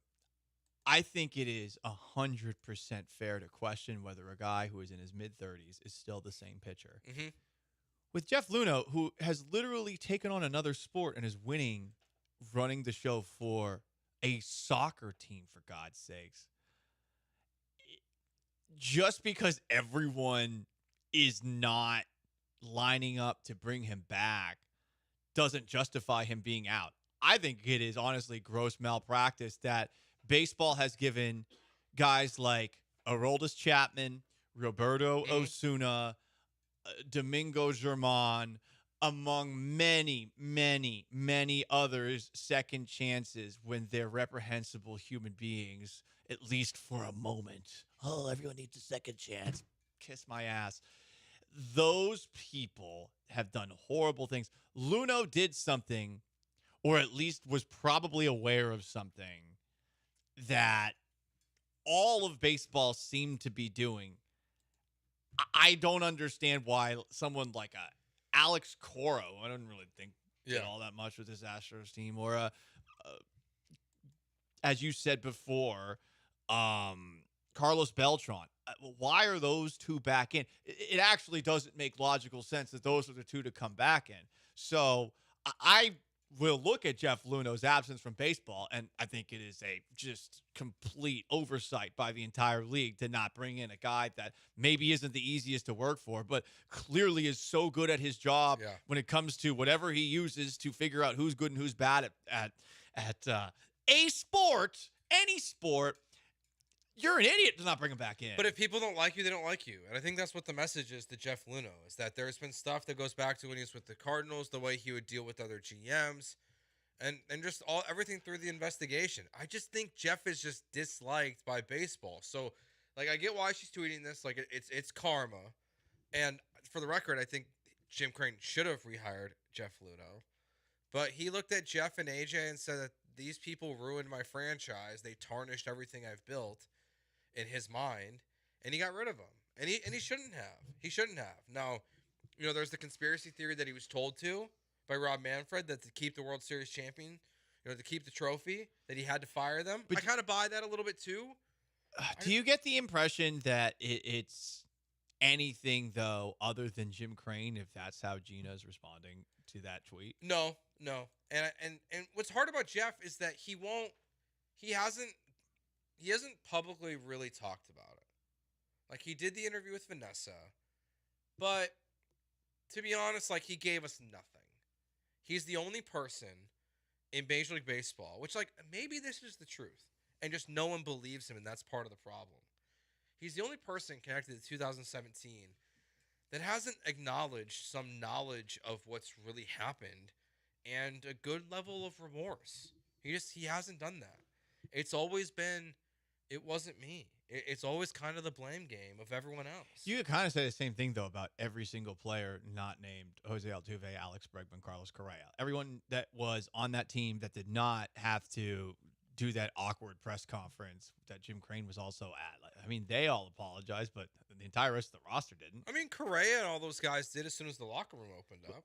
I think it is 100% fair to question whether a guy who is in his mid-30s is still the same pitcher. Mm-hmm. With Jeff Luno, who has literally taken on another sport and is winning, running the show for a soccer team, for God's sakes. Just because everyone is not lining up to bring him back doesn't justify him being out. I think it is honestly gross malpractice that baseball has given guys like Aroldis Chapman, Roberto Osuna, Domingo Germán, among many, many, many others, second chances when they're reprehensible human beings, at least for a moment. Oh, everyone needs a second chance. Kiss my ass. Those people have done horrible things. Luno did something, or at least was probably aware of something, that all of baseball seemed to be doing. I don't understand why someone like Alex Cora, I don't really think did all that much with this Astros team, or as you said before, Carlos Beltran. Why are those two back in? It actually doesn't make logical sense that those are the two to come back in. So I will look at Jeff Luno's absence from baseball, and I think it is a just complete oversight by the entire league to not bring in a guy that maybe isn't the easiest to work for, but clearly is so good at his job when it comes to whatever he uses to figure out who's good and who's bad at a sport, any sport. You're an idiot to not bring him back in. But if people don't like you, they don't like you. And I think that's what the message is to Jeff Luno, is that there's been stuff that goes back to when he was with the Cardinals, the way he would deal with other GMs, and just everything through the investigation. I just think Jeff is just disliked by baseball. So, I get why she's tweeting this. It's karma. And for the record, I think Jim Crane should have rehired Jeff Luno. But he looked at Jeff and AJ and said that these people ruined my franchise. They tarnished everything I've built. In his mind, and he got rid of him, and he shouldn't have. He shouldn't have. Now, there's the conspiracy theory that he was told to by Rob Manfred that to keep the World Series champion, to keep the trophy, that he had to fire them. But I kind of buy that a little bit too. Do you get the impression that it's anything, though, other than Jim Crane, if that's how Gina's responding to that tweet? No. And what's hard about Jeff is that he hasn't publicly really talked about it. Like, he did the interview with Vanessa, but to be honest, like, he gave us nothing. He's the only person in Major League Baseball, which, like, maybe this is the truth, and just no one believes him, and that's part of the problem. He's the only person connected to 2017 that hasn't acknowledged some knowledge of what's really happened and a good level of remorse. He hasn't done that. It's always been, it wasn't me. It's always kind of the blame game of everyone else. You could kind of say the same thing, though, about every single player not named Jose Altuve, Alex Bregman, Carlos Correa. Everyone that was on that team that did not have to do that awkward press conference that Jim Crane was also at. Like, I mean, they all apologized, but the entire rest of the roster didn't. I mean, Correa and all those guys did as soon as the locker room opened up.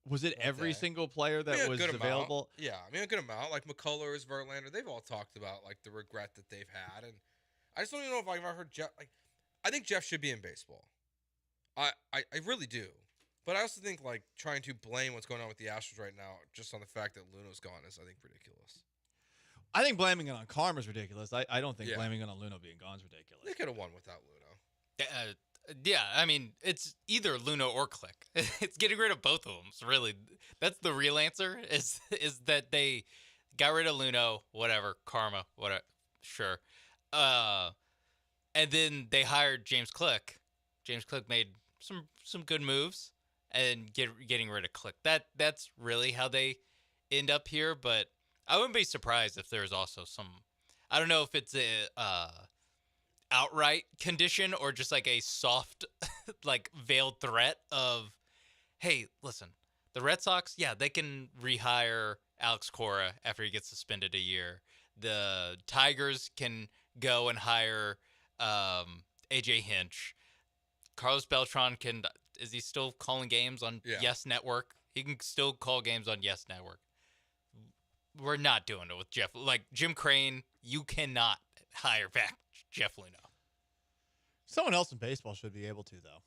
Was it every single player that was available? Yeah, I mean, a good amount. Like McCullers, Verlander, they've all talked about like the regret that they've had, and I just don't even know if I've ever heard Jeff. Like, I think Jeff should be in baseball. I really do, but I also think like trying to blame what's going on with the Astros right now just on the fact that Luno's gone is, I think, ridiculous. I think blaming it on Karma is ridiculous. I don't think blaming it on Luno being gone is ridiculous. They could have won without Luno. Yeah, I mean, it's either Luno or Click. It's getting rid of both of them. So really, that's the real answer. Is that they got rid of Luno, whatever, Karma, whatever, sure, and then they hired James Click. James Click made some good moves, and getting rid of Click. That's really how they end up here. But I wouldn't be surprised if there's also some. I don't know if it's a outright condition or just like a soft, like veiled threat of, hey, listen, the Red Sox, yeah, they can rehire Alex Cora after he gets suspended a year. The Tigers can go and hire AJ Hinch. Carlos Beltran is he still calling games on Yes Network? He can still call games on Yes Network. We're not doing it with Jeff. Like Jim Crane, you cannot hire back Jeff Luno. Someone else in baseball should be able to, though.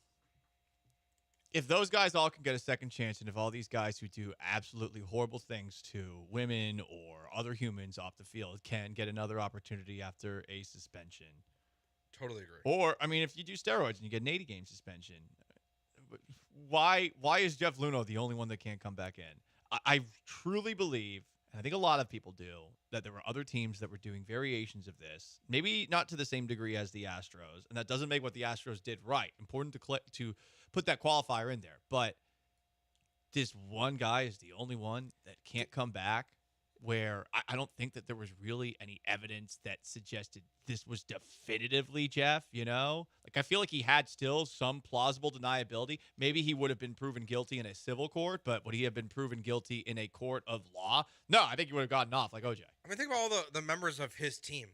If those guys all can get a second chance, and if all these guys who do absolutely horrible things to women or other humans off the field can get another opportunity after a suspension. Totally agree. Or, I mean, if you do steroids and you get an 80-game suspension, why is Jeff Luno the only one that can't come back in? I truly believe, and I think a lot of people do, that there were other teams that were doing variations of this, maybe not to the same degree as the Astros, and that doesn't make what the Astros did right. Important to put that qualifier in there, but this one guy is the only one that can't come back, where I don't think that there was really any evidence that suggested this was definitively Jeff, you know? Like, I feel like he had still some plausible deniability. Maybe he would have been proven guilty in a civil court, but would he have been proven guilty in a court of law? No, I think he would have gotten off like OJ. I mean, think about all the members of his team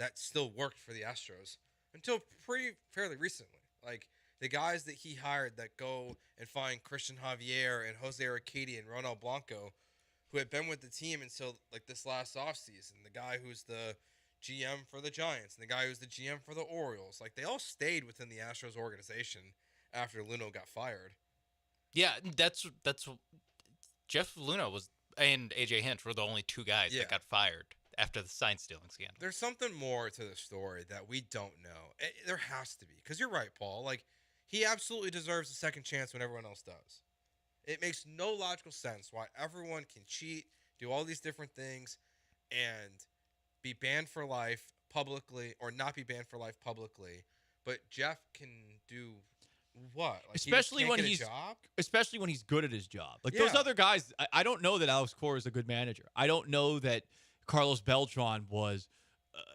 that still worked for the Astros until fairly recently. Like, the guys that he hired that go and find Christian Javier and Jose Urquidy and Ronald Blanco, who had been with the team until like this last offseason. The guy who's the GM for the Giants and the guy who's the GM for the Orioles. Like, they all stayed within the Astros organization after Luno got fired. Yeah, that's Jeff Luno was and AJ Hinch were the only two guys that got fired after the sign stealing scandal. There's something more to the story that we don't know. There has to be, because you're right, Paul. Like, he absolutely deserves a second chance when everyone else does. It makes no logical sense why everyone can cheat, do all these different things, and be banned for life publicly or not be banned for life publicly. But Jeff can do what? Like, especially when he's good at his job. Like those other guys, I don't know that Alex Cora is a good manager. I don't know that Carlos Beltran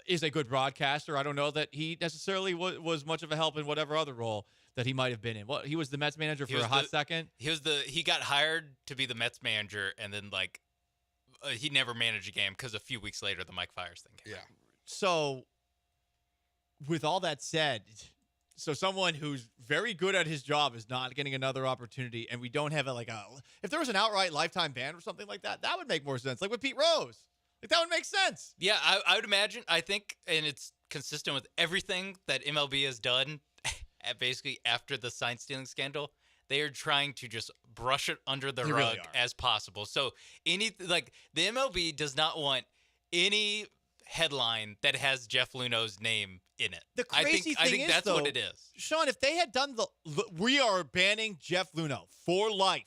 is a good broadcaster. I don't know that he necessarily was much of a help in whatever other role that he might have been in. Well, he was the Mets manager for a hot second. He got hired to be the Mets manager, and then he never managed a game because a few weeks later the Mike Fiers thing came out. So with all that said, so someone who's very good at his job is not getting another opportunity, and we don't have if there was an outright lifetime ban or something like that, that would make more sense. Like with Pete Rose. Like that would make sense. Yeah, I would imagine. I think, and it's consistent with everything that MLB has done. basically after the sign stealing scandal, they are trying to just brush it under the They rug really are. as possible. So the MLB does not want any headline that has Jeff Luno's name in it. The crazy I thing think is, that's though, what it is. Sean, if they had done we are banning Jeff Luhnow for life,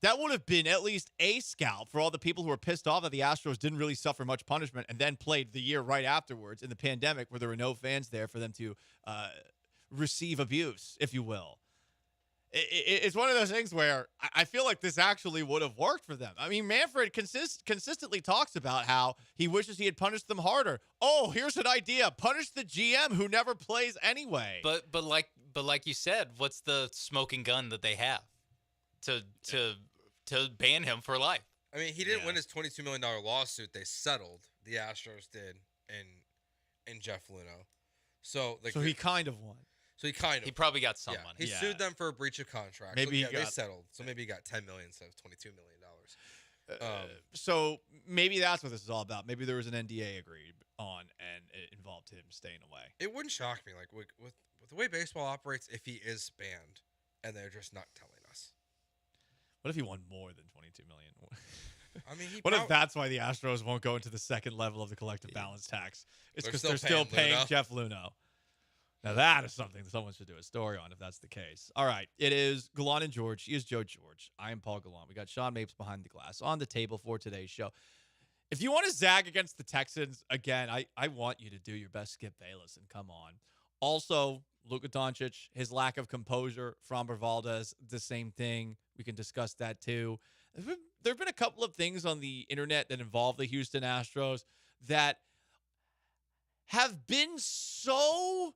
that would have been at least a scalp for all the people who were pissed off that the Astros didn't really suffer much punishment and then played the year right afterwards in the pandemic where there were no fans there for them to receive abuse, if you will. It's one of those things where I feel like this actually would have worked for them. I mean, Manfred consistently talks about how he wishes he had punished them harder. Oh, here's an idea: punish the GM who never plays anyway. But like you said, what's the smoking gun that they have to ban him for life? I mean, he didn't win his $22 million lawsuit. They settled. The Astros did, and Jeff Luhnow. So he kind of won. He probably got some money. He sued them for a breach of contract. Maybe they settled. So maybe he got $10 million instead of $22 million. So maybe that's what this is all about. Maybe there was an NDA agreed on, and it involved him staying away. It wouldn't shock me, like with the way baseball operates, if he is banned and they're just not telling us. What if he won more than $22 million? I mean, what if that's why the Astros won't go into the second level of the collective balance tax? It's because they're still paying Jeff Luhnow. Now, that is something that someone should do a story on if that's the case. All right. It is Gallant and George. He is Joe George. I am Paul Gallant. We got Sean Mapes behind the glass on the table for today's show. If you want to zag against the Texans, again, I want you to do your best Skip Bayless and come on. Also, Luka Doncic, his lack of composure. Framber Valdez, the same thing. We can discuss that too. There have been a couple of things on the internet that involve the Houston Astros that have been so...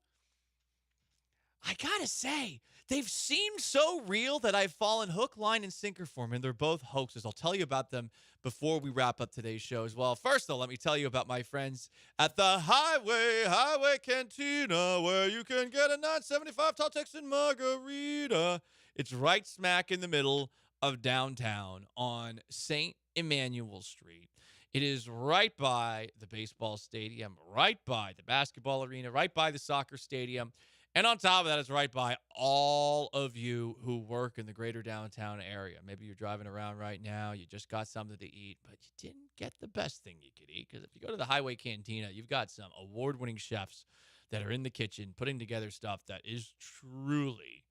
I gotta say, they've seemed so real that I've fallen hook, line, and sinker for them, and they're both hoaxes. I'll tell you about them before we wrap up today's show as well. First, though, let me tell you about my friends at the Highway Cantina, where you can get a $9.75 tall Texan margarita. It's right smack in the middle of downtown on St. Emmanuel Street. It is right by the baseball stadium, right by the basketball arena, right by the soccer stadium. And on top of that, it's right by all of you who work in the greater downtown area. Maybe you're driving around right now, you just got something to eat, but you didn't get the best thing you could eat. Because if you go to the Highway Cantina, you've got some award-winning chefs that are in the kitchen putting together stuff that is truly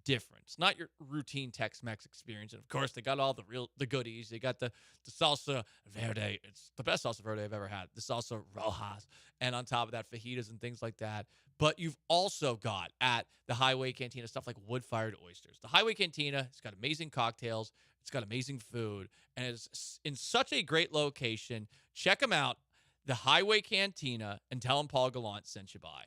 different. It's not your routine Tex-Mex experience. And of course, they got all the goodies. They got the salsa verde. It's the best salsa verde I've ever had. The salsa rojas. And on top of that, fajitas and things like that. But you've also got at the Highway Cantina stuff like wood-fired oysters. The Highway Cantina, it's got amazing cocktails. It's got amazing food. And it's in such a great location. Check them out, the Highway Cantina, and tell them Paul Gallant sent you by.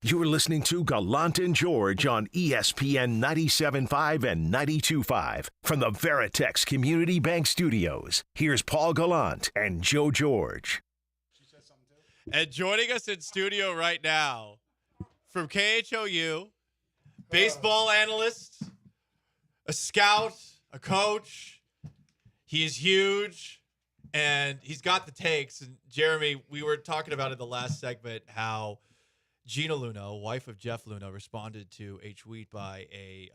You're listening to Gallant and George on ESPN 97.5 and 92.5 from the Veritex Community Bank Studios. Here's Paul Gallant and Joe George. And joining us in studio right now from KHOU, baseball analyst, a scout, a coach. He is huge, and he's got the takes. And Jeremy, we were talking about in the last segment how Gina Luna, wife of Jeff Luna, responded to a tweet by a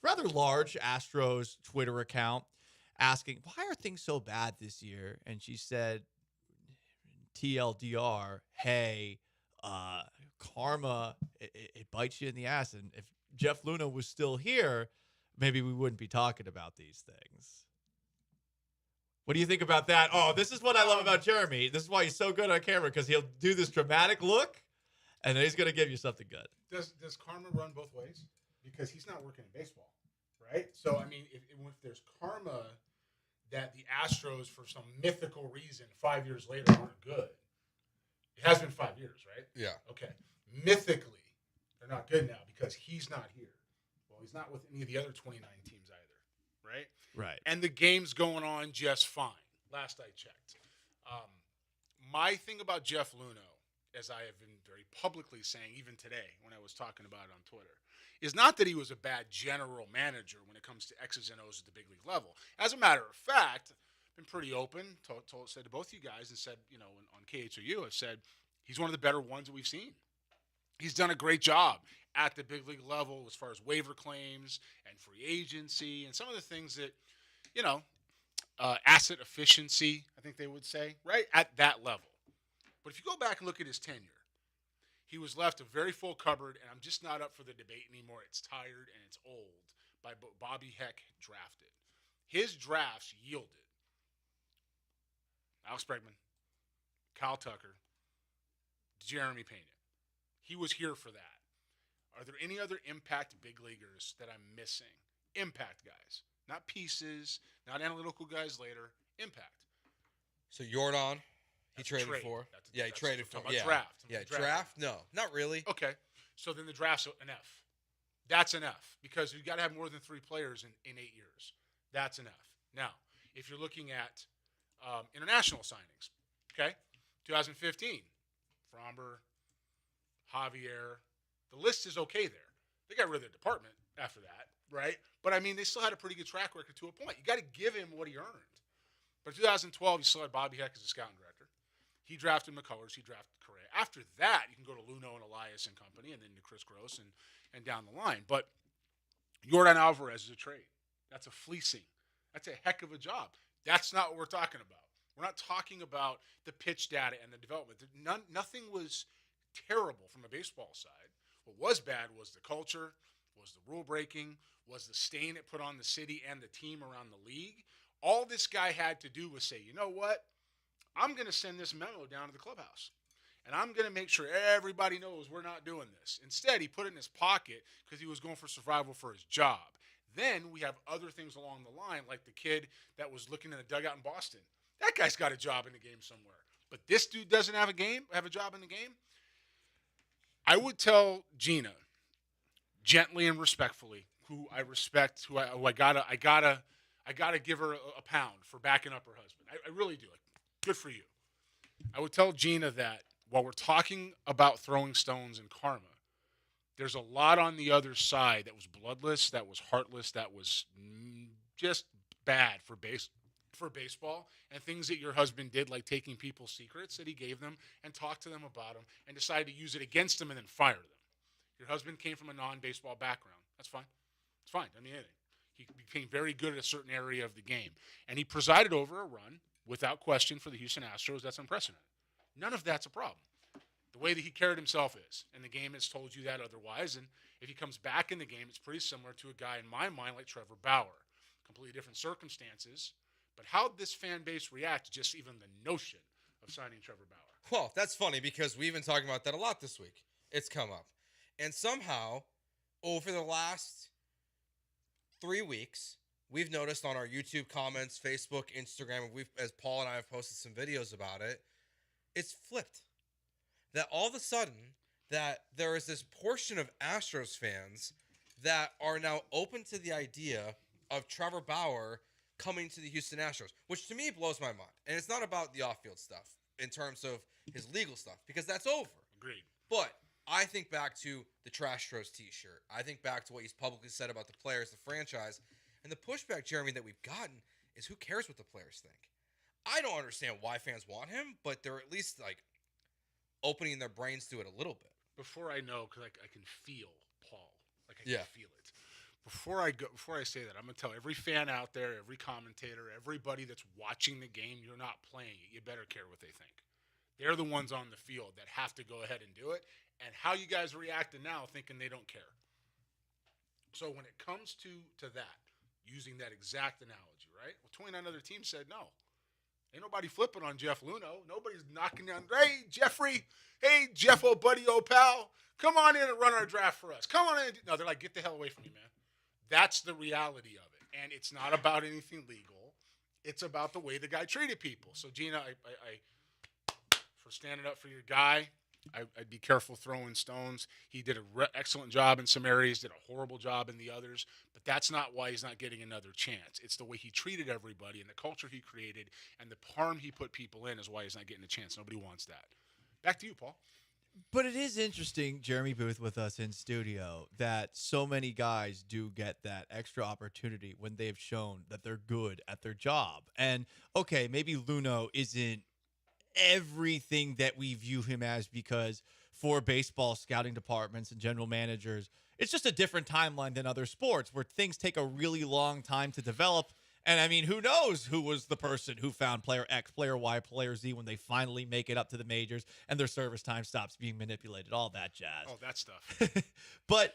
rather large Astros Twitter account asking, why are things so bad this year? And she said, TLDR, hey, karma, it bites you in the ass. And if Jeff Luna was still here, maybe we wouldn't be talking about these things. What do you think about that? Oh, this is what I love about Jeremy. This is why he's so good on camera, because he'll do this dramatic look, and then he's going to give you something good. Does karma run both ways? Because he's not working in baseball, right? So, I mean, if there's karma that the Astros, for some mythical reason, 5 years later aren't good. It has been 5 years, right? Yeah. Okay. Mythically, they're not good now because he's not here. Well, he's not with any of the other 29 teams either, right? Right. And the game's going on just fine, last I checked. My thing about Jeff Luna, as I have been very publicly saying, even today when I was talking about it on Twitter, is not that he was a bad general manager when it comes to X's and O's at the big league level. As a matter of fact, I've been pretty open, said to both you guys, and said, you know, on KHOU, I've said he's one of the better ones that we've seen. He's done a great job at the big league level as far as waiver claims and free agency and some of the things that, you know, asset efficiency, I think they would say, right, at that level. But if you go back and look at his tenure, he was left a very full cupboard, and I'm just not up for the debate anymore. It's tired and it's old, by Bobby Heck drafted. His drafts yielded Alex Bregman, Kyle Tucker, Jeremy Pena. He was here for that. Are there any other impact big leaguers that I'm missing? Impact guys. Not pieces, not analytical guys later. Impact. So Jordan, he traded trade. for. He traded for. Yeah. Draft. Yeah, draft? No, not really. Okay. So then the draft's an F. That's an F because you've got to have more than 3 players in 8 years. That's an F. Now, if you're looking at international signings, okay, 2015, Fromber, Javier, the list is okay there. They got rid of their department after that, right? But, I mean, they still had a pretty good track record to a point. You got to give him what he earned. But in 2012, you still had Bobby Heck as a scouting director. He drafted McCullers. He drafted Correa. After that, you can go to Luno and Elias and company and then to Chris Gross and down the line. But Jordan Alvarez is a trade. That's a fleecing. That's a heck of a job. That's not what we're talking about. We're not talking about the pitch data and the development. Nothing was terrible from a baseball side. What was bad was the culture, was the rule breaking, was the stain it put on the city and the team around the league. All this guy had to do was say, you know what? I'm going to send this memo down to the clubhouse, and I'm going to make sure everybody knows we're not doing this. Instead, he put it in his pocket because he was going for survival for his job. Then we have other things along the line, like the kid that was looking in the dugout in Boston. That guy's got a job in the game somewhere. But this dude doesn't have a job in the game. I would tell Gina, gently and respectfully, who I respect, who I gotta give her a pound for backing up her husband. I really do. Like, good for you. I would tell Gina that while we're talking about throwing stones and karma, there's a lot on the other side that was bloodless, that was heartless, that was just bad for baseball, and things that your husband did, like taking people's secrets that he gave them and talked to them about them and decided to use it against them and then fire them. Your husband came from a non-baseball background. That's fine. It's fine. I mean, anything. He became very good at a certain area of the game, and he presided over a run without question for the Houston Astros. That's unprecedented. None of that's a problem. The way that he carried himself is, and the game has told you that otherwise, and if he comes back in the game, it's pretty similar to a guy in my mind like Trevor Bauer. Completely different circumstances, but how did this fan base react to just even the notion of signing Trevor Bauer? Well, that's funny because we've been talking about that a lot this week. It's come up. And somehow, over the last 3 weeks, we've noticed on our YouTube comments, Facebook, Instagram, as Paul and I have posted some videos about it, it's flipped. That all of a sudden, that there is this portion of Astros fans that are now open to the idea of Trevor Bauer coming to the Houston Astros, which to me blows my mind. And it's not about the off-field stuff in terms of his legal stuff, because that's over. Agreed. But I think back to the Trash Stros t-shirt. I think back to what he's publicly said about the players, the franchise. And the pushback, Jeremy, that we've gotten is who cares what the players think? I don't understand why fans want him, but they're at least like opening their brains to it a little bit. Before I know, because I can feel Paul. Like I Yeah. can feel it. Before I say that, I'm going to tell every fan out there, every commentator, everybody that's watching the game, you're not playing it. You better care what they think. They're the ones on the field that have to go ahead and do it. And how you guys are reacting now, thinking they don't care. So when it comes to that, using that exact analogy, right? Well, 29 other teams said no. Ain't nobody flipping on Jeff Luhnow. Nobody's knocking down, hey, Jeffrey, hey, Jeff, oh, buddy, oh, pal, come on in and run our draft for us. Come on in. No, they're like, get the hell away from me, man. That's the reality of it. And it's not about anything legal. It's about the way the guy treated people. So, Gina, I for standing up for your guy, I'd be careful throwing stones. He did an excellent job in some areas, did a horrible job in the others, but that's not why he's not getting another chance. It's the way he treated everybody and the culture he created and the harm he put people in is why he's not getting a chance. Nobody wants that. Back to you, Paul. But it is interesting, Jeremy Booth with us in studio, that so many guys do get that extra opportunity when they've shown that they're good at their job. And, okay, maybe Luhnow isn't everything that we view him as, because for baseball scouting departments and general managers, it's just a different timeline than other sports where things take a really long time to develop. And I mean, who knows who was the person who found player X, player Y, player Z when they finally make it up to the majors and their service time stops being manipulated, all that jazz. Oh, that stuff. But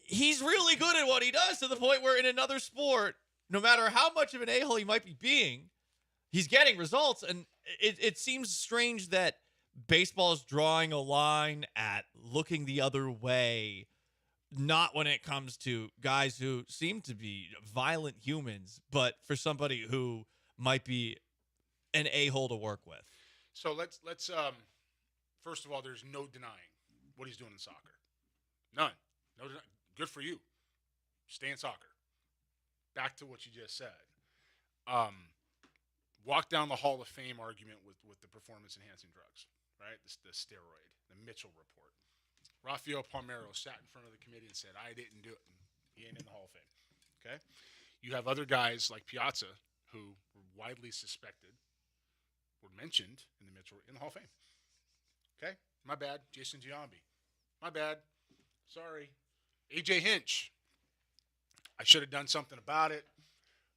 he's really good at what he does, to the point where in another sport, no matter how much of an a-hole he might be being, he's getting results. And it seems strange that baseball is drawing a line at looking the other way, not when it comes to guys who seem to be violent humans, but for somebody who might be an a-hole to work with. So let's first of all, there's no denying what he's doing in soccer. None. No denying. Good for you. Stay in soccer. Back to what you just said. Walk down the Hall of Fame argument with the performance-enhancing drugs, right? The steroid, the Mitchell report. Rafael Palmeiro sat in front of the committee and said, I didn't do it. And he ain't in the Hall of Fame, okay? You have other guys like Piazza who were widely suspected, were mentioned in the Mitchell, in the Hall of Fame, okay? My bad. Jason Giambi. My bad. Sorry. A.J. Hinch. I should have done something about it.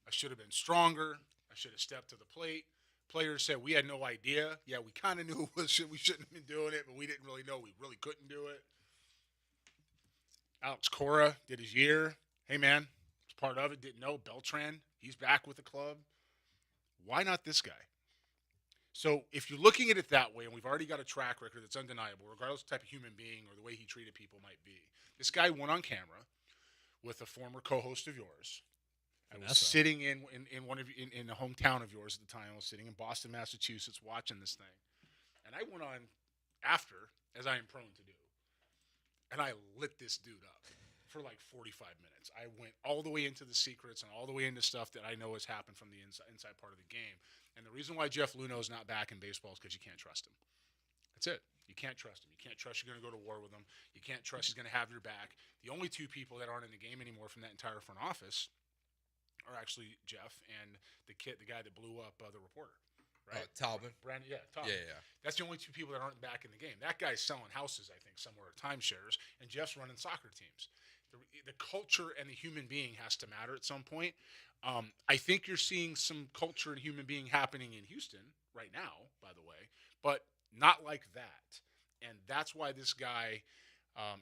I should have been stronger. I should have stepped to the plate. Players said, we had no idea. Yeah, we kind of knew we shouldn't have been doing it, but we didn't really know we really couldn't do it. Alex Cora did his year. Hey, man, was part of it. Didn't know. Beltran, he's back with the club. Why not this guy? So if you're looking at it that way, and we've already got a track record that's undeniable, regardless of the type of human being or the way he treated people might be. This guy went on camera with a former co-host of yours. I was sitting in the hometown of yours at the time. I was sitting in Boston, Massachusetts, watching this thing. And I went on after, as I am prone to do, and I lit this dude up for like 45 minutes. I went all the way into the secrets and all the way into stuff that I know has happened from the inside part of the game. And the reason why Jeff Luhnow is not back in baseball is because you can't trust him. That's it. You can't trust him. You can't trust you're going to go to war with him. You can't trust he's going to have your back. The only two people that aren't in the game anymore from that entire front office are actually Jeff and the guy that blew up the reporter, right? Talbot. Talbot. Yeah. That's the only two people that aren't back in the game. That guy's selling houses, I think, somewhere at timeshares, and Jeff's running soccer teams. The culture and the human being has to matter at some point. I think you're seeing some culture and human being happening in Houston right now, by the way, but not like that. And that's why this guy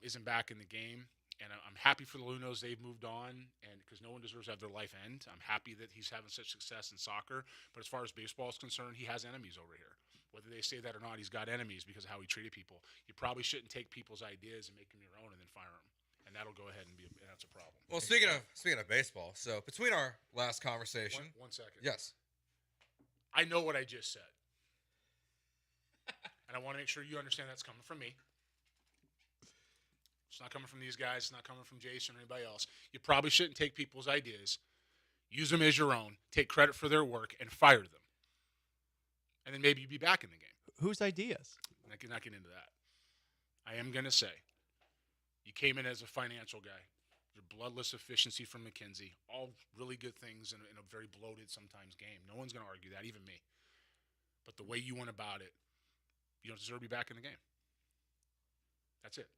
isn't back in the game. And I'm happy for the Luhnows. They've moved on, and because no one deserves to have their life end. I'm happy that he's having such success in soccer. But as far as baseball is concerned, he has enemies over here. Whether they say that or not, he's got enemies because of how he treated people. You probably shouldn't take people's ideas and make them your own and then fire them. And that'll go ahead and that's a problem. Well, speaking of baseball, so between our last conversation, one second. Yes, I know what I just said, and I want to make sure you understand that's coming from me. It's not coming from these guys. It's not coming from Jason or anybody else. You probably shouldn't take people's ideas, use them as your own, take credit for their work, and fire them. And then maybe you'd be back in the game. Whose ideas? I cannot get into that. I am going to say, you came in as a financial guy. Your bloodless efficiency from McKenzie, all really good things in a very bloated sometimes game. No one's going to argue that, even me. But the way you went about it, you don't deserve to be back in the game. That's it.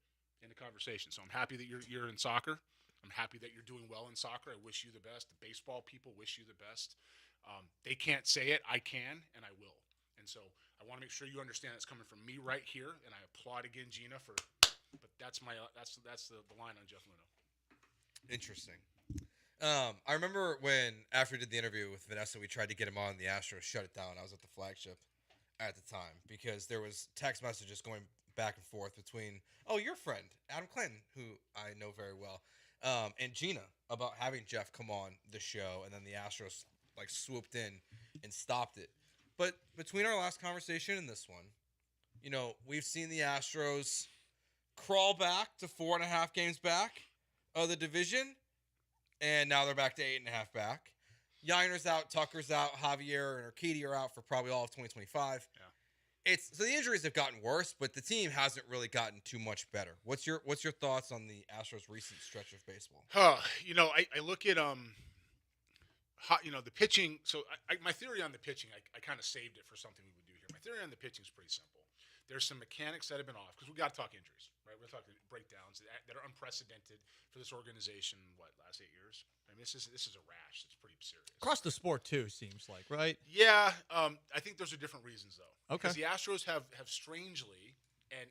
End of conversation. So I'm happy that you're in soccer. I'm happy that you're doing well in soccer. I wish you the best. The baseball people wish you the best. They can't say it. I can, and I will. And so I want to make sure you understand it's coming from me right here. And I applaud again Gina for. But that's the line on Jeff Luhnow. Interesting. I remember when after we did the interview with Vanessa, we tried to get him on the Astros, shut it down. I was at the flagship at the time because there was text messages going back and forth between your friend Adam Clinton, who I know very well, and Gina about having Jeff come on the show, and then the Astros like swooped in and stopped it. But between our last conversation and this one, we've seen the Astros crawl back to 4.5 games back of the division, and now they're back to 8.5 back. Yiner's out, Tucker's out, Javier and Urquidy are out for probably all of 2025. Yeah. So the injuries have gotten worse, but the team hasn't really gotten too much better. What's your thoughts on the Astros' recent stretch of baseball? I look at the pitching. So my theory on the pitching, I kind of saved it for something we would do here. My theory on the pitching is pretty simple. There's some mechanics that have been off because we got to talk injuries, right? We're talking breakdowns that are unprecedented for this organization. Last 8 years? I mean, this is a rash. It's pretty serious. Across the sport too, seems like, right? Yeah, I think those are different reasons though. Okay. Because the Astros have strangely, and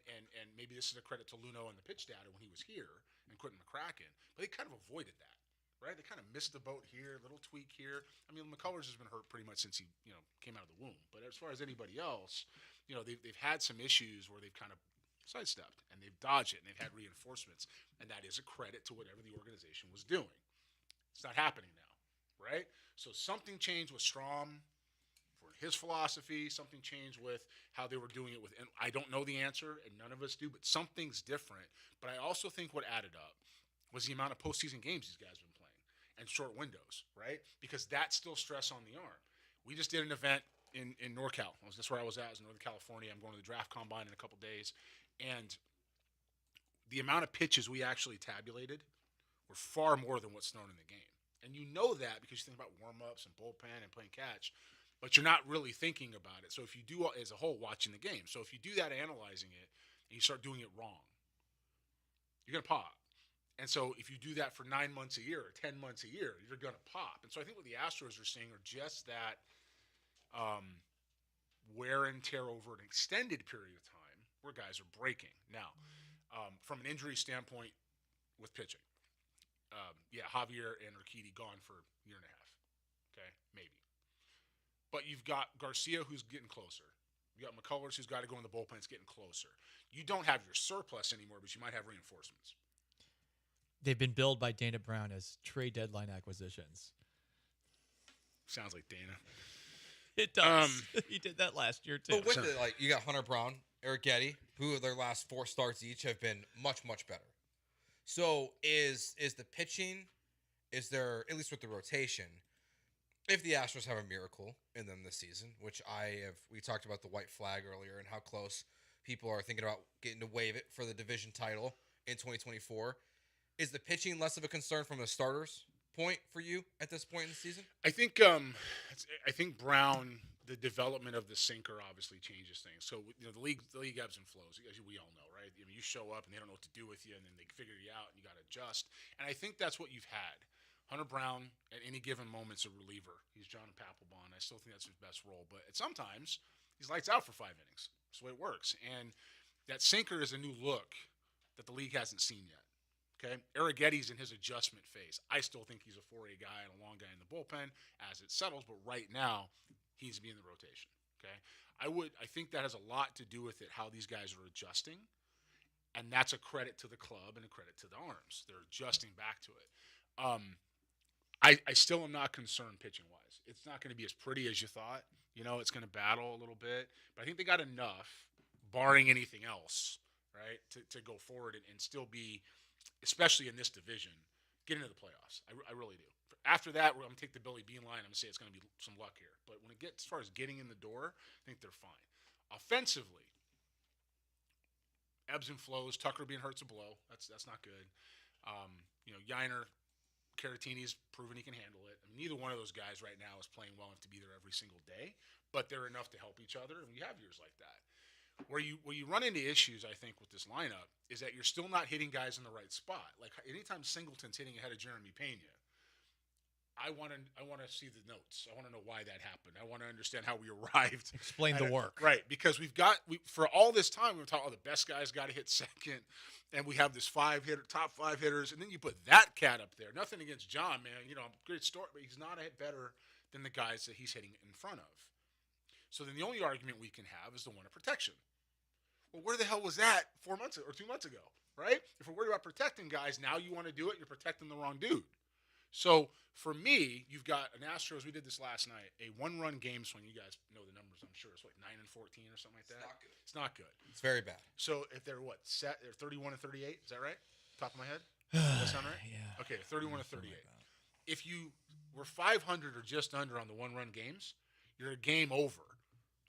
maybe this is a credit to Luhnow and the pitch data when he was here and Quentin McCracken, but they kind of avoided that. Right, they kind of missed the boat here, little tweak here. I mean, McCullers has been hurt pretty much since he, came out of the womb. But as far as anybody else, they've had some issues where they've kind of sidestepped and they've dodged it and they've had reinforcements, and that is a credit to whatever the organization was doing. It's not happening now, right? So something changed with Strom for his philosophy. Something changed with how they were doing it with. And I don't know the answer, and none of us do. But something's different. But I also think what added up was the amount of postseason games these guys have been playing. And short windows, right? Because that's still stress on the arm. We just did an event in NorCal. That's where I was at. I was in Northern California. I'm going to the draft combine in a couple days. And the amount of pitches we actually tabulated were far more than what's thrown in the game. And you know that because you think about warm-ups and bullpen and playing catch, but you're not really thinking about it. So if you do as a whole watching the game, so if you do that analyzing it and you start doing it wrong, you're going to pop. And so if you do that for 9 months a year or 10 months a year, you're going to pop. And so I think what the Astros are seeing are just that wear and tear over an extended period of time where guys are breaking. Now, from an injury standpoint with pitching, Javier and Urquidy gone for a year and a half. Okay, maybe. But you've got Garcia who's getting closer. You got McCullers who's got to go in the bullpen. It's getting closer. You don't have your surplus anymore, but you might have reinforcements. They've been billed by Dana Brown as trade deadline acquisitions. Sounds like Dana. It does. He did that last year too. But with it, you got Hunter Brown, Eric Getty, who their last 4 starts each have been much, much better. So is the pitching, is there, at least with the rotation, if the Astros have a miracle in them this season, which we talked about the white flag earlier and how close people are thinking about getting to wave it for the division title in 2024. Is the pitching less of a concern from a starter's point for you at this point in the season? I think Brown, the development of the sinker obviously changes things. So the league ebbs and flows, as we all know, right? I mean, you show up and they don't know what to do with you, and then they figure you out, and you got to adjust. And I think that's what you've had. Hunter Brown at any given moment's a reliever. He's John Papelbon. I still think that's his best role, but sometimes he's lights out for 5 innings. That's the way it works. And that sinker is a new look that the league hasn't seen yet. Okay, Eric Getty's in his adjustment phase. I still think he's a 4A guy and a long guy in the bullpen as it settles, but right now he needs to be in the rotation. Okay, I think that has a lot to do with it, how these guys are adjusting, and that's a credit to the club and a credit to the arms. They're adjusting back to it. I still am not concerned pitching wise. It's not going to be as pretty as you thought. It's going to battle a little bit, but I think they got enough, barring anything else, right, to go forward and still be, especially in this division, get into the playoffs. I really do. After that, I'm going to take the Billy Bean line. I'm going to say it's going to be some luck here. But when it gets as far as getting in the door, I think they're fine. Offensively, ebbs and flows. Tucker being hurt's a blow. That's not good. Yiner, Caratini's proven he can handle it. I mean, neither one of those guys right now is playing well enough to be there every single day, but they're enough to help each other, and we have years like that. Where you run into issues, I think, with this lineup is that you're still not hitting guys in the right spot. Like anytime Singleton's hitting ahead of Jeremy Pena, I want to see the notes. I want to know why that happened. I want to understand how we arrived. Explain the work. Right, because for all this time, we've talked, the best guys got to hit second, and we have this top 5 hitters, and then you put that cat up there. Nothing against John, man. Great story, but he's not a hit better than the guys that he's hitting in front of. So then the only argument we can have is the one of protection. Well, where the hell was that 4 months or 2 months ago, right? If we're worried about protecting guys, now you want to do it, you're protecting the wrong dude. So for me, you've got an Astros. We did this last night. A 1-run game swing. You guys know the numbers, I'm sure. It's like 9-14 or something like that. It's not good. It's very bad. So if they're they're 31-38. Is that right? Top of my head. Does that sound right? Yeah. Okay, 31-38. If you were 500 or just under on the 1-run games, you're a game over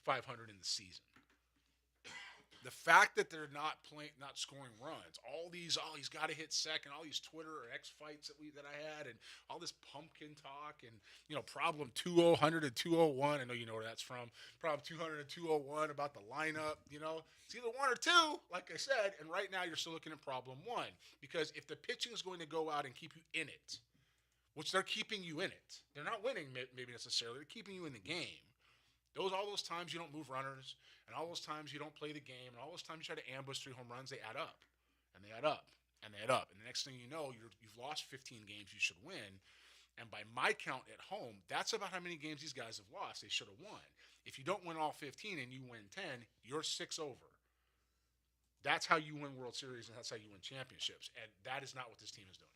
500 in the season. The fact that they're not scoring runs, he's got to hit second, all these Twitter or X fights that I had, and all this pumpkin talk, and problem 200 and 201. I know you know where that's from. Problem 200 and 201 about the lineup. It's either 1 or 2, like I said. And right now you're still looking at problem 1, because if the pitching is going to go out and keep you in it, which they're keeping you in it, they're not winning maybe necessarily. They're keeping you in the game. All those times you don't move runners, and all those times you don't play the game, and all those times you try to ambush 3 home runs, they add up, and they add up, and they add up. And the next thing you know, you've lost 15 games you should win. And by my count at home, that's about how many games these guys have lost they should have won. If you don't win all 15 and you win 10, you're 6 over. That's how you win World Series, and that's how you win championships. And that is not what this team is doing.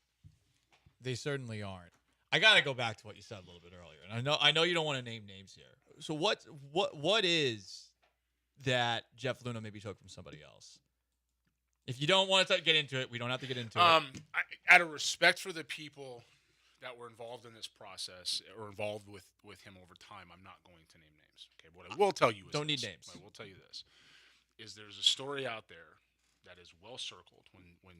They certainly aren't. I gotta go back to what you said a little bit earlier, and I know you don't want to name names here. So what is that Jeff Luna maybe took from somebody else? If you don't want to get into it, we don't have to get into it. Out of respect for the people that were involved in this process or involved with him over time, I'm not going to name names. Okay, what I will tell you is don't need names. I will tell you this: is there's a story out there that is well circled when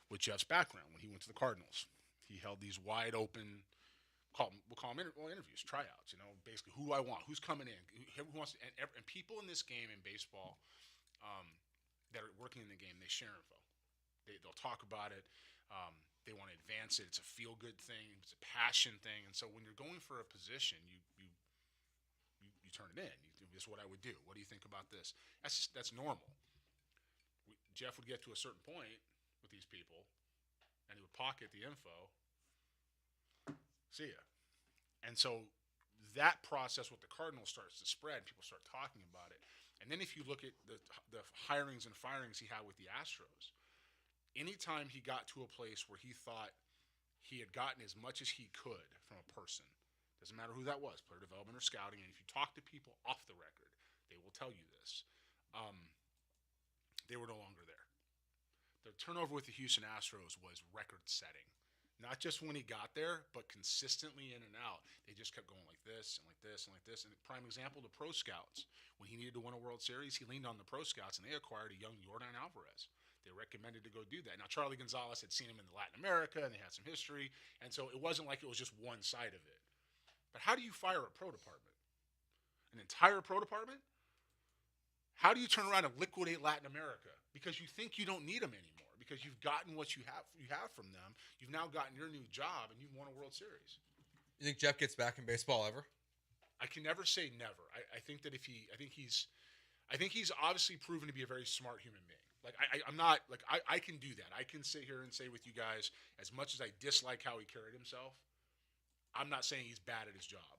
with Jeff's background when he went to the Cardinals, he held these wide open. We'll call them interviews, tryouts. Basically, who do I want? Who's coming in? Who wants? And people in this game in baseball that are working in the game, they share info. They'll talk about it. They want to advance it. It's a feel-good thing. It's a passion thing. And so when you're going for a position, you turn it in. This is what I would do. What do you think about this? That's normal. Jeff would get to a certain point with these people, and he would pocket the info. See ya. And so that process with the Cardinals starts to spread. People start talking about it. And then if you look at the hirings and firings he had with the Astros, anytime he got to a place where he thought he had gotten as much as he could from a person, doesn't matter who that was, player development or scouting, and if you talk to people off the record, they will tell you this, they were no longer there. The turnover with the Houston Astros was record-setting. Not just when he got there, but consistently in and out. They just kept going like this and like this and like this. And a prime example, the pro scouts. When he needed to win a World Series, he leaned on the pro scouts, and they acquired a young Yordan Alvarez. They recommended to go do that. Now, Charlie Gonzalez had seen him in Latin America, and they had some history. And so it wasn't like it was just one side of it. But how do you fire a pro department? An entire pro department? How do you turn around and liquidate Latin America? Because you think you don't need them anymore. Because you've gotten what you have from them. You've now gotten your new job, and you've won a World Series. You think Jeff gets back in baseball ever? I can never say never. I think that I think he's obviously proven to be a very smart human being. Like I'm not like I can do that. I can sit here and say with you guys, as much as I dislike how he carried himself, I'm not saying he's bad at his job.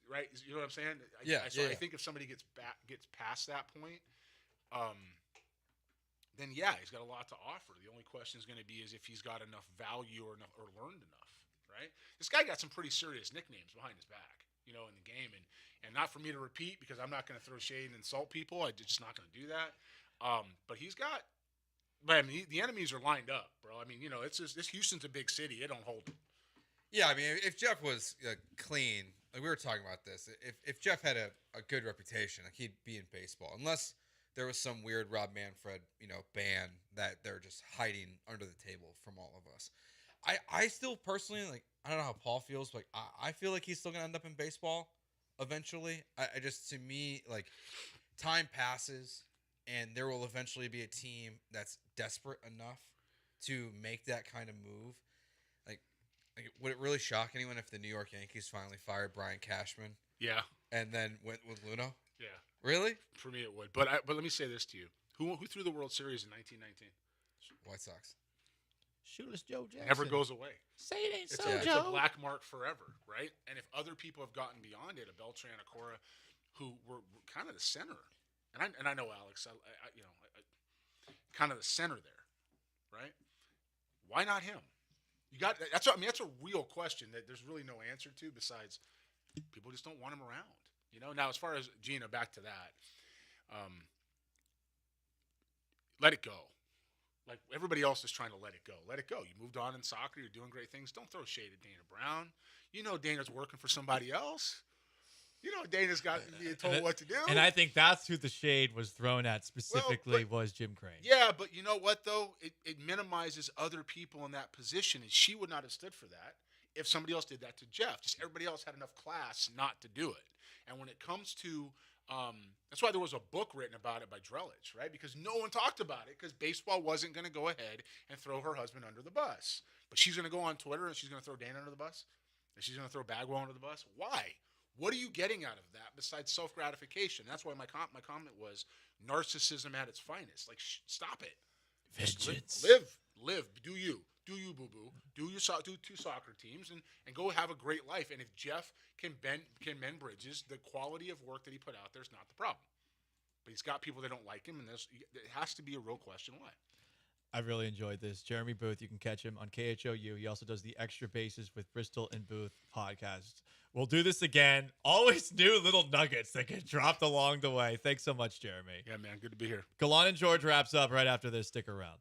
Right? You know what I'm saying? I think if somebody gets past that point, then he's got a lot to offer. The only question is going to be is if he's got enough value or learned enough, right? This guy got some pretty serious nicknames behind his back, in the game, and not for me to repeat because I'm not going to throw shade and insult people. I'm just not going to do that. But he's got But I mean, the enemies are lined up, bro. I mean, it's just this Houston's a big city. It don't hold it. Yeah, I mean, if Jeff was clean, like we were talking about this, if Jeff had a good reputation, like he'd be in baseball, unless there was some weird Rob Manfred, ban that they're just hiding under the table from all of us. I still personally, like, I don't know how Paul feels, but I feel like he's still gonna end up in baseball eventually. I just, to me, like, time passes and there will eventually be a team that's desperate enough to make that kind of move. Like, would it really shock anyone if the New York Yankees finally fired Brian Cashman? Yeah. And then went with Luno? Yeah. Really? For me, it would. But let me say this to you: who threw the World Series in 1919? White Sox. Shoeless Joe Jackson. Never goes away. Say it ain't so, It's Joe. a black mark forever, right? And if other people have gotten beyond it, a Beltran, a Cora, who were kind of the center, and I know Alex, kind of the center there, right? Why not him? That's a real question that there's really no answer to besides people just don't want him around. Now as far as Gina, back to that, let it go. Like everybody else is trying to let it go. Let it go. You moved on in soccer. You're doing great things. Don't throw shade at Dana Brown. Dana's working for somebody else. Dana's got told what to do. And I think that's who the shade was thrown at specifically was Jim Crane. Yeah, but you know what, though? It minimizes other people in that position, and she would not have stood for that if somebody else did that to Jeff. Just everybody else had enough class not to do it. And when it comes to that's why there was a book written about it by Drellich, right? Because no one talked about it because baseball wasn't going to go ahead and throw her husband under the bus. But she's going to go on Twitter and she's going to throw Dana under the bus? And she's going to throw Bagwell under the bus? Why? What are you getting out of that besides self-gratification? That's why my comment was narcissism at its finest. Like, stop it. Vengeance. Live. Do you, boo-boo. Do two soccer teams and go have a great life. And if Jeff can mend bridges, the quality of work that he put out there is not the problem. But he's got people that don't like him, and it has to be a real question why. I really enjoyed this. Jeremy Booth, you can catch him on KHOU. He also does the Extra Bases with Bristol and Booth podcast. We'll do this again. Always new little nuggets that get dropped along the way. Thanks so much, Jeremy. Yeah, man. Good to be here. Gallant George wraps up right after this. Stick around.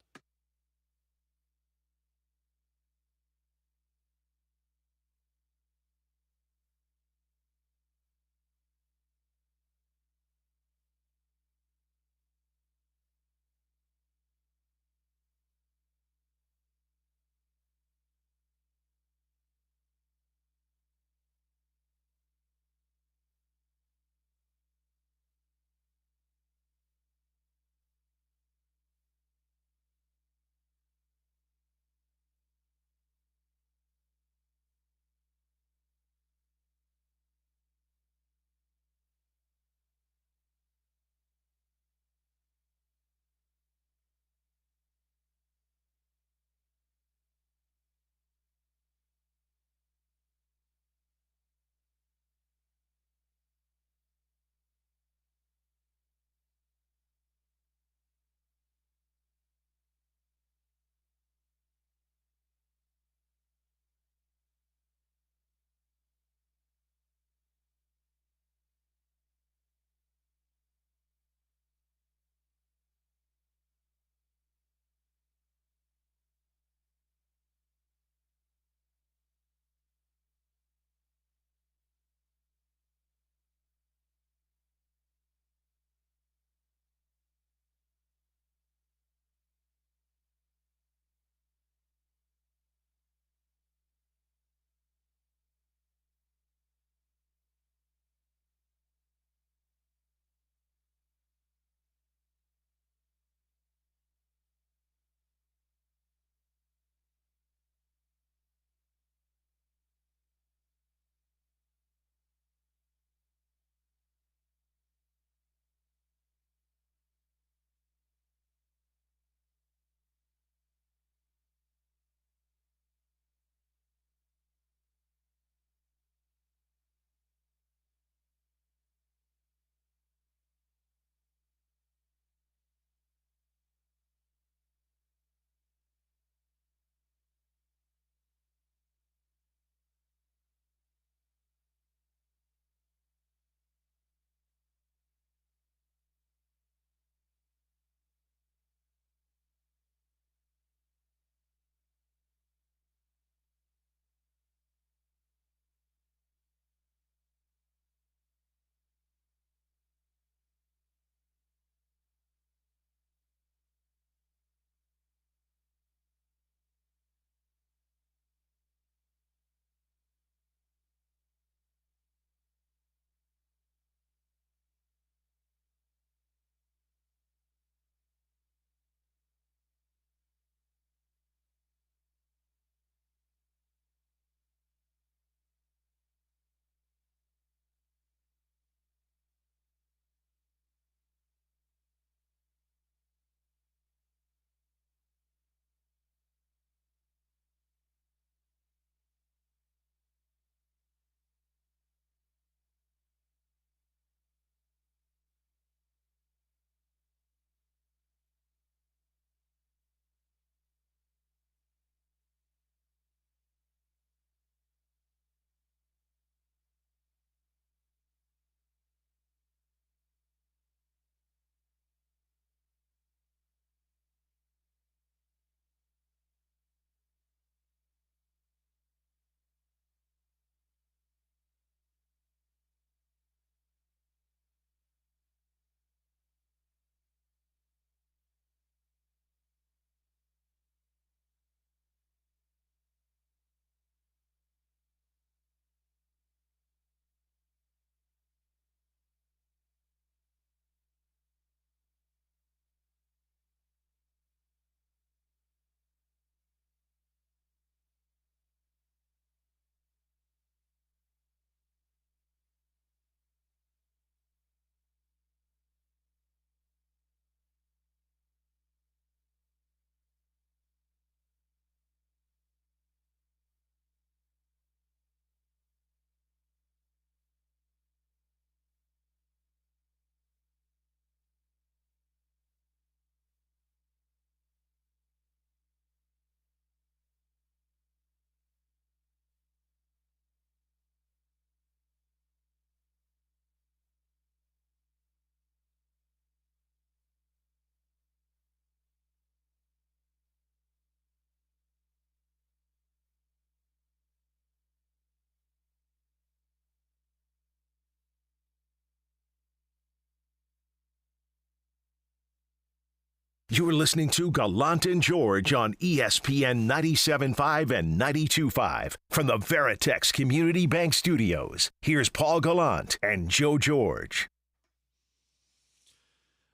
You're listening to Gallant and George on ESPN 97.5 and 92.5 from the Veritex Community Bank Studios. Here's Paul Gallant and Joe George.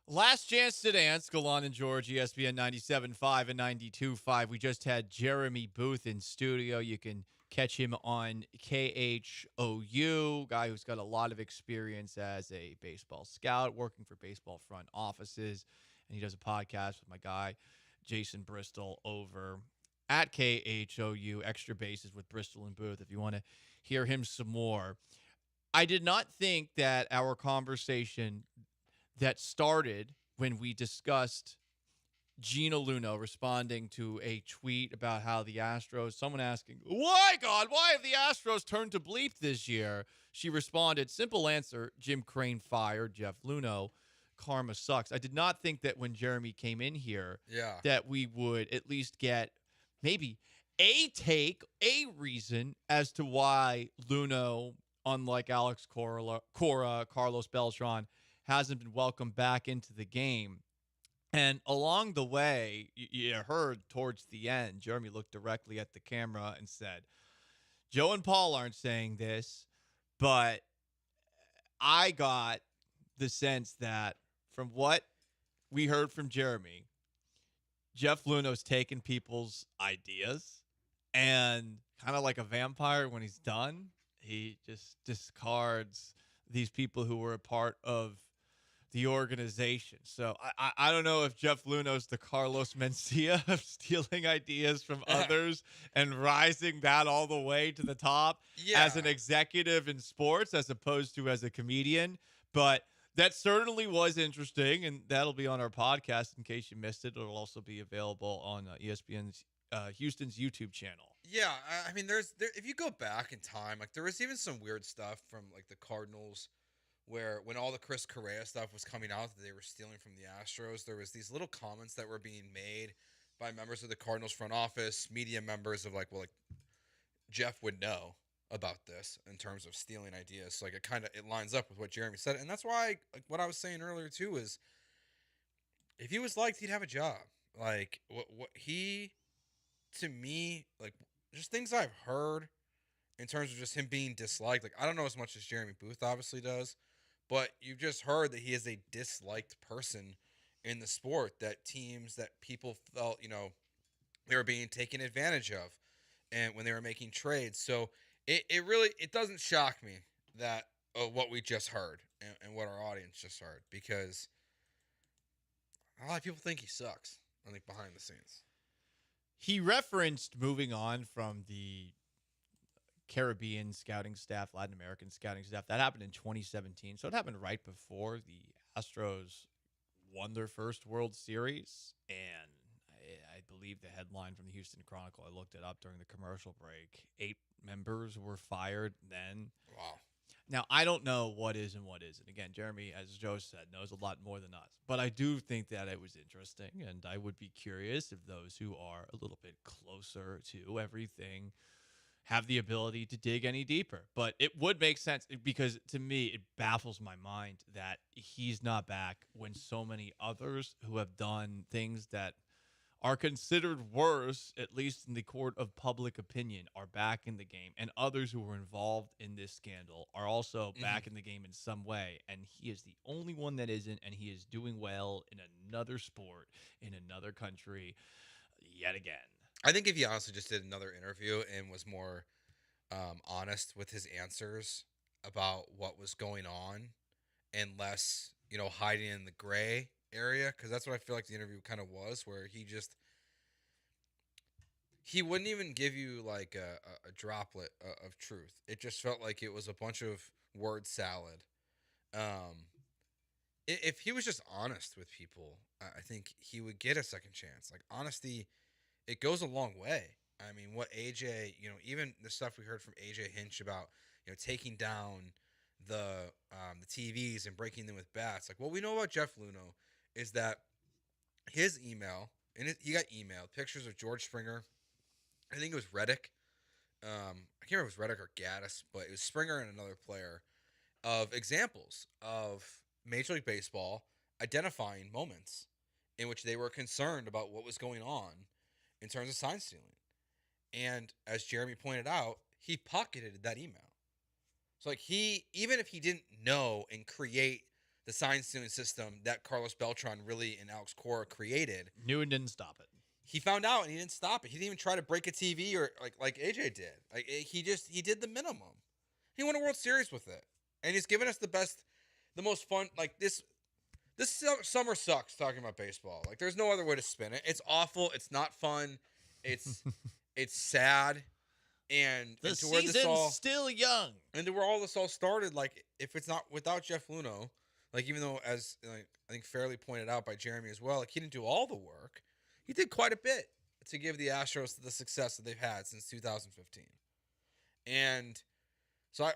Last chance to dance, Gallant and George, ESPN 97.5 and 92.5. We just had Jeremy Booth in studio. You can catch him on KHOU, guy who's got a lot of experience as a baseball scout, working for baseball front offices. And he does a podcast with my guy, Jason Bristol, over at KHOU, Extra Bases with Bristol and Booth, if you want to hear him some more. I did not think that our conversation that started when we discussed Gina Luno responding to a tweet about how the Astros, someone asking, why, God, why have the Astros turned to bleep this year? She responded, simple answer, Jim Crane fired Jeff Luno. Karma sucks. I did not think that when Jeremy came in here that we would at least get maybe a take, a reason as to why Luno, unlike Alex Cora, Carlos Beltran, hasn't been welcomed back into the game. And along the way, you heard towards the end, Jeremy looked directly at the camera and said, Joe and Paul aren't saying this, but I got the sense that from what we heard from Jeremy, Jeff Luno's taken people's ideas and kind of like a vampire when he's done, he just discards these people who were a part of the organization. So I don't know if Jeff Luno's the Carlos Mencia of stealing ideas from others and rising that all the way to the top as an executive in sports as opposed to as a comedian. But that certainly was interesting, and that'll be on our podcast in case you missed it. It'll also be available on ESPN's Houston's YouTube channel. Yeah, I mean, if you go back in time, like there was even some weird stuff from like the Cardinals, where when all the Chris Correa stuff was coming out that they were stealing from the Astros, there was these little comments that were being made by members of the Cardinals front office, media members of like, well, like Jeff would know about this in terms of stealing ideas. So like it lines up with what Jeremy said. And that's why like what I was saying earlier too is if he was liked, he'd have a job. Like what he, to me, like just things I've heard in terms of just him being disliked. Like I don't know as much as Jeremy Booth obviously does, but you've just heard that he is a disliked person in the sport, that teams, that people felt, they were being taken advantage of and when they were making trades. So it really doesn't shock me that what we just heard and what our audience just heard, because a lot of people think he sucks, I think, behind the scenes. He referenced moving on from the Caribbean scouting staff, Latin American scouting staff. That happened in 2017. So it happened right before the Astros won their first World Series. And I believe the headline from the Houston Chronicle, I looked it up during the commercial break, 8 members were fired then. Wow. Now, I don't know what is and what isn't. Again, Jeremy, as Joe said, knows a lot more than us. But I do think that it was interesting, and I would be curious if those who are a little bit closer to everything have the ability to dig any deeper. But it would make sense, because to me, it baffles my mind that he's not back when so many others who have done things that are considered worse, at least in the court of public opinion, are back in the game. And others who were involved in this scandal are also back in the game in some way. And he is the only one that isn't, and he is doing well in another sport, in another country, yet again. I think if he honestly just did another interview and was more honest with his answers about what was going on and less, hiding in the gray area, because that's what I feel like the interview kind of was, where he wouldn't even give you like a droplet of truth. It just felt like it was a bunch of word salad. If he was just honest with people, I think he would get a second chance. Like honesty, it goes a long way. I mean, what AJ, even the stuff we heard from AJ Hinch about, taking down the TVs and breaking them with bats. Like what we know about Jeff Luno is that his email, and he got emailed pictures of George Springer. I think it was Reddick. I can't remember if it was Reddick or Gaddis, but it was Springer and another player, of examples of Major League Baseball identifying moments in which they were concerned about what was going on in terms of sign stealing. And as Jeremy pointed out, he pocketed that email. So like even if he didn't know and create the sign stealing system that Carlos Beltran really and Alex Cora created, knew and didn't stop it. He found out and he didn't stop it. He didn't even try to break a TV or like AJ did. Like he did the minimum. He won a World Series with it, and he's given us the most fun. Like this summer sucks talking about baseball. Like there's no other way to spin it. It's awful. It's not fun. It's it's sad. And The to where season's still young. And to where all this all started, like if it's not without Jeff Luhnow, like even though as like, I think fairly pointed out by Jeremy as well, like he didn't do all the work. He did quite a bit to give the Astros the success that they've had since 2015. And so I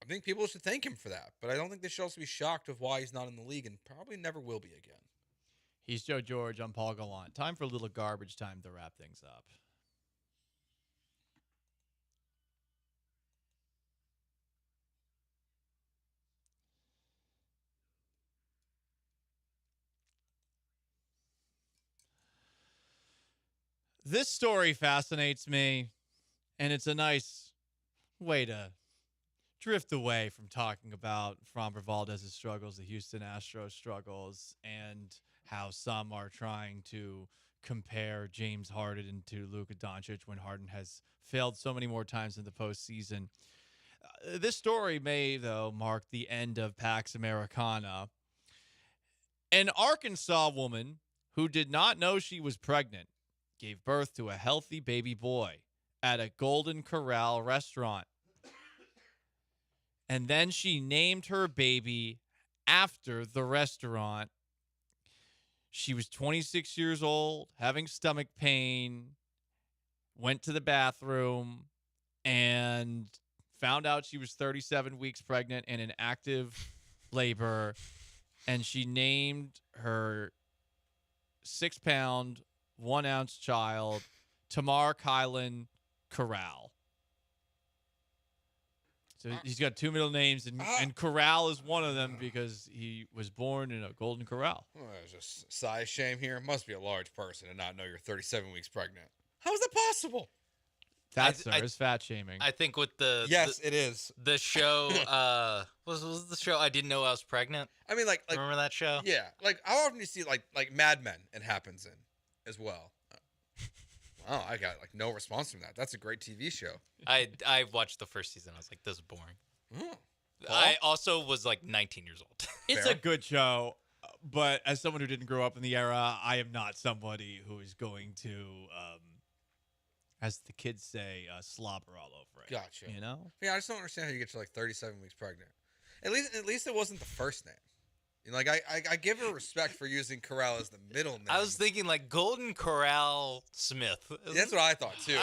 think people should thank him for that. But I don't think they should also be shocked of why he's not in the league and probably never will be again. He's Joe George. I'm Paul Gallant. Time for a little garbage time to wrap things up. This story fascinates me, and it's a nice way to drift away from talking about Framber Valdez's struggles, the Houston Astros struggles, and how some are trying to compare James Harden to Luka Doncic when Harden has failed so many more times in the postseason. This story may, though, mark the end of Pax Americana. An Arkansas woman who did not know she was pregnant gave birth to a healthy baby boy at a Golden Corral restaurant. And then she named her baby after the restaurant. She was 26 years old, having stomach pain, went to the bathroom, and found out she was 37 weeks pregnant and in active labor. And she named her 6-pound, 1-ounce child Tamar Kylan Corral. So he's got two middle names, and Corral is one of them because he was born in a Golden Corral. Oh, there's a size shame here. Must be a large person to not know you're 37 weeks pregnant. How is that possible? That's is fat shaming. I think with the it is the show. Was the show I didn't know I was pregnant? I mean, like remember that show? Yeah, like how often do you see like Mad Men? It happens in as well. Wow, I got like no response from that. That's a great TV show. I watched the first season. I was like, this is boring. Oh. I also was like 19 years old. It's a good show, but as someone who didn't grow up in the era, I am not somebody who is going to, as the kids say, slobber all over it. Gotcha. You know? Yeah, I just don't understand how you get to like 37 weeks pregnant. At least it wasn't the first name. You know, like I give her respect for using Corral as the middle name. I was thinking like Golden Corral Smith. That's what I thought too.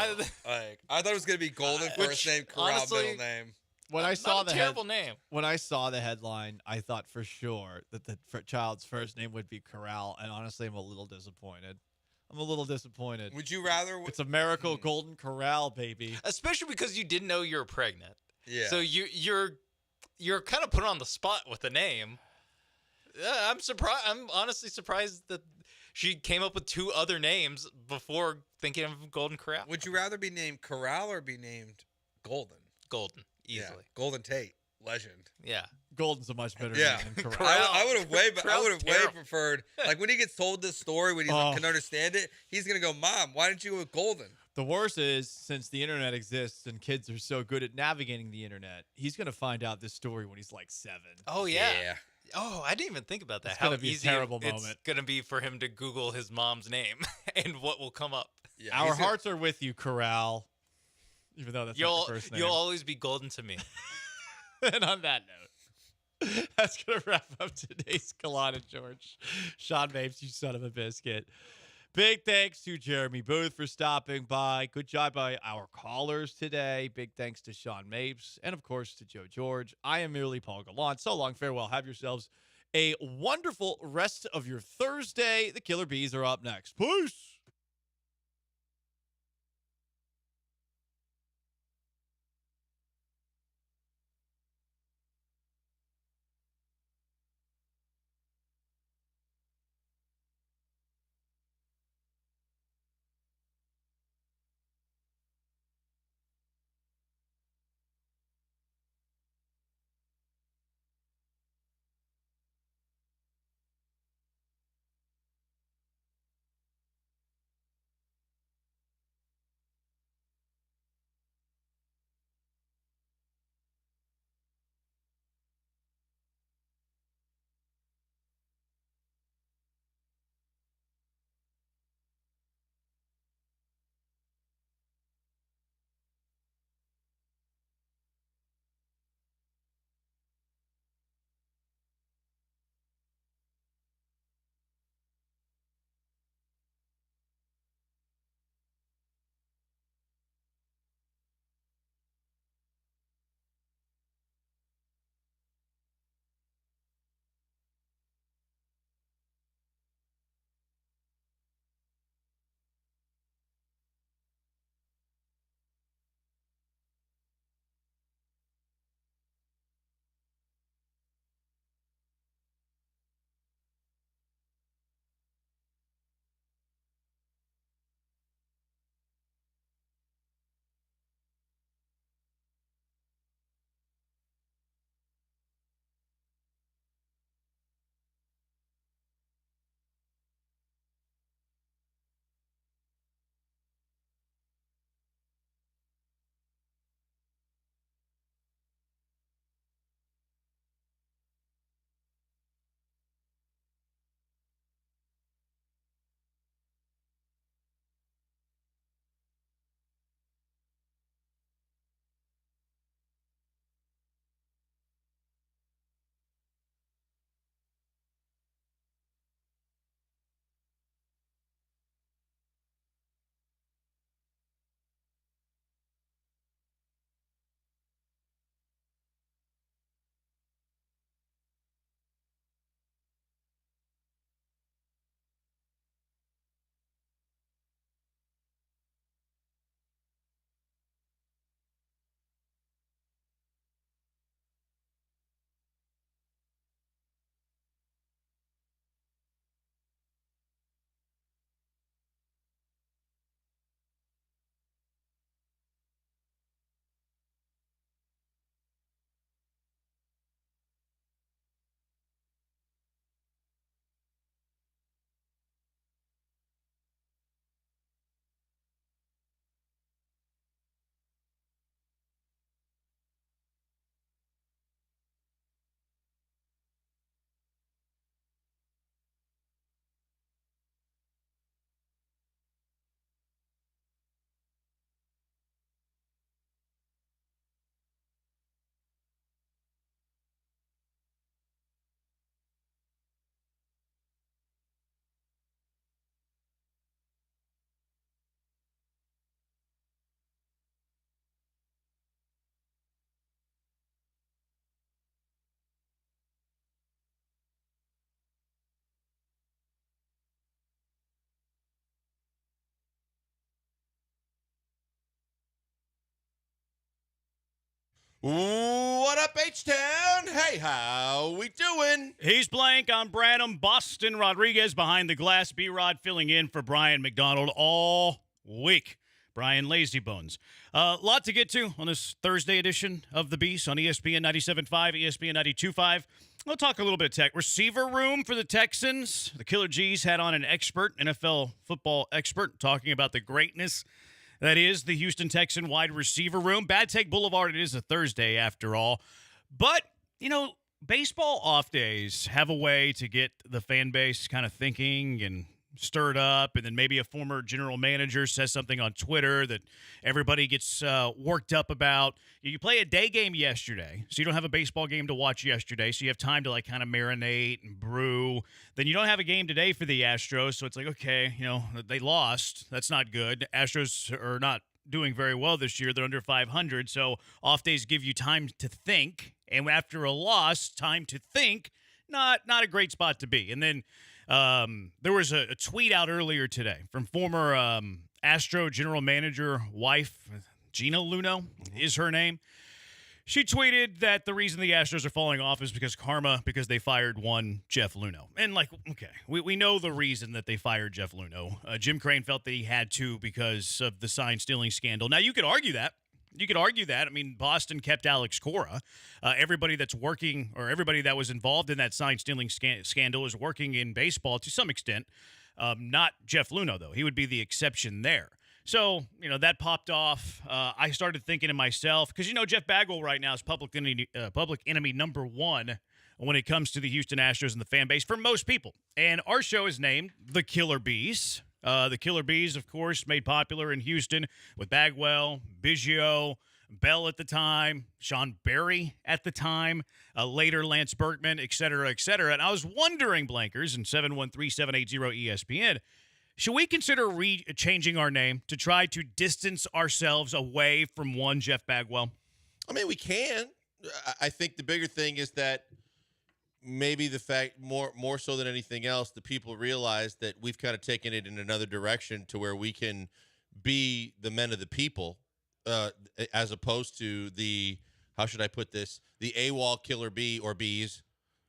I thought it was gonna be Golden first name, Corral honestly, middle name. When I saw the terrible name. When I saw the headline, I thought for sure that the child's first name would be Corral, and honestly, I'm a little disappointed. Would you rather? It's a miracle Golden Corral, baby. Especially because you didn't know you were pregnant. Yeah. So you're kind of put on the spot with the name. I'm surprised. I'm honestly surprised that she came up with two other names before thinking of Golden Corral. Would you rather be named Corral or be named Golden? Golden, easily. Yeah. Golden Tate, legend. Yeah. Golden's a much better yeah. name than Corral. I would have way preferred. Like when he gets told this story, when he can understand it, he's gonna go, "Mom, why didn't you go with Golden?" The worst is, since the internet exists and kids are so good at navigating the internet, he's gonna find out this story when he's like 7. Oh yeah. Oh, I didn't even think about that. It's gonna be a terrible moment. It's gonna be for him to Google his mom's name and what will come up. Yeah, Our hearts are with you, Corral. Even though that's not the first name. You'll always be golden to me. And on that note, that's going to wrap up today's Gallant George. Sean Mapes, you son of a biscuit. Big thanks to Jeremy Booth for stopping by. Good job by our callers today. Big thanks to Sean Mapes and, of course, to Joe George. I am merely Paul Gallant. So long, farewell. Have yourselves a wonderful rest of your Thursday. The Killer Bees are up next. Peace. What up, H-Town? Hey, how we doing? He's Blank. I'm Branham. Boston Rodriguez behind the glass. B-Rod filling in for Brian McDonald all week. Brian Lazybones. A lot to get to on this Thursday edition of The Beast on ESPN 97.5, ESPN 92.5. We'll talk a little bit of tech. Receiver room for the Texans. The Killer G's had on an expert, NFL football expert, talking about the greatness that is the Houston Texan wide receiver room. Bad Take Boulevard, it is a Thursday after all. But, you know, baseball off days have a way to get the fan base kind of thinking and stirred up, and then maybe a former general manager says something on Twitter that everybody gets worked up about. You play a day game yesterday, so you don't have a baseball game to watch yesterday, so you have time to like kind of marinate and brew. Then you don't have a game today for the Astros, so it's like, okay, you know, they lost. That's not good. Astros are not doing very well this year. They're under 500, so off days give you time to think, and after a loss, time to think, not a great spot to be. And then there was a tweet out earlier today from former Astro general manager wife, Gina Luno is her name. She tweeted that the reason the Astros are falling off is because they fired one Jeff Luno. And like, okay, we know the reason that they fired Jeff Luno. Jim Crane felt that he had to because of the sign stealing scandal. Now you could argue that. I mean, Boston kept Alex Cora. Everybody that's working, or everybody that was involved in that sign-stealing scandal is working in baseball to some extent. Not Jeff Luno, though. He would be the exception there. So, you know, that popped off. I started thinking to myself, because, you know, Jeff Bagwell right now is public enemy number one when it comes to the Houston Astros and the fan base for most people. And our show is named The Killer Bees. The Killer Bees, of course, made popular in Houston with Bagwell, Biggio, Bell at the time, Sean Barry at the time, later Lance Berkman, et cetera, et cetera. And I was wondering, Blankers, in 713-780-ESPN, should we consider changing our name to try to distance ourselves away from one Jeff Bagwell? I mean, we can. I think the bigger thing is that maybe the fact more so than anything else, the people realize that we've kind of taken it in another direction to where we can be the men of the people, as opposed to the, how should I put this, the AWOL killer bee or bees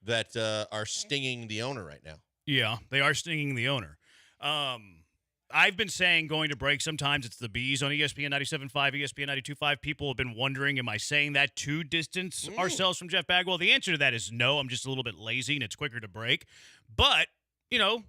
that are stinging the owner right now. Yeah, they are stinging the owner. I've been saying going to break sometimes it's the bees on ESPN 97.5, ESPN 92.5. People have been wondering, am I saying that to distance ourselves from Jeff Bagwell? The answer to that is no. I'm just a little bit lazy and it's quicker to break. But, you know,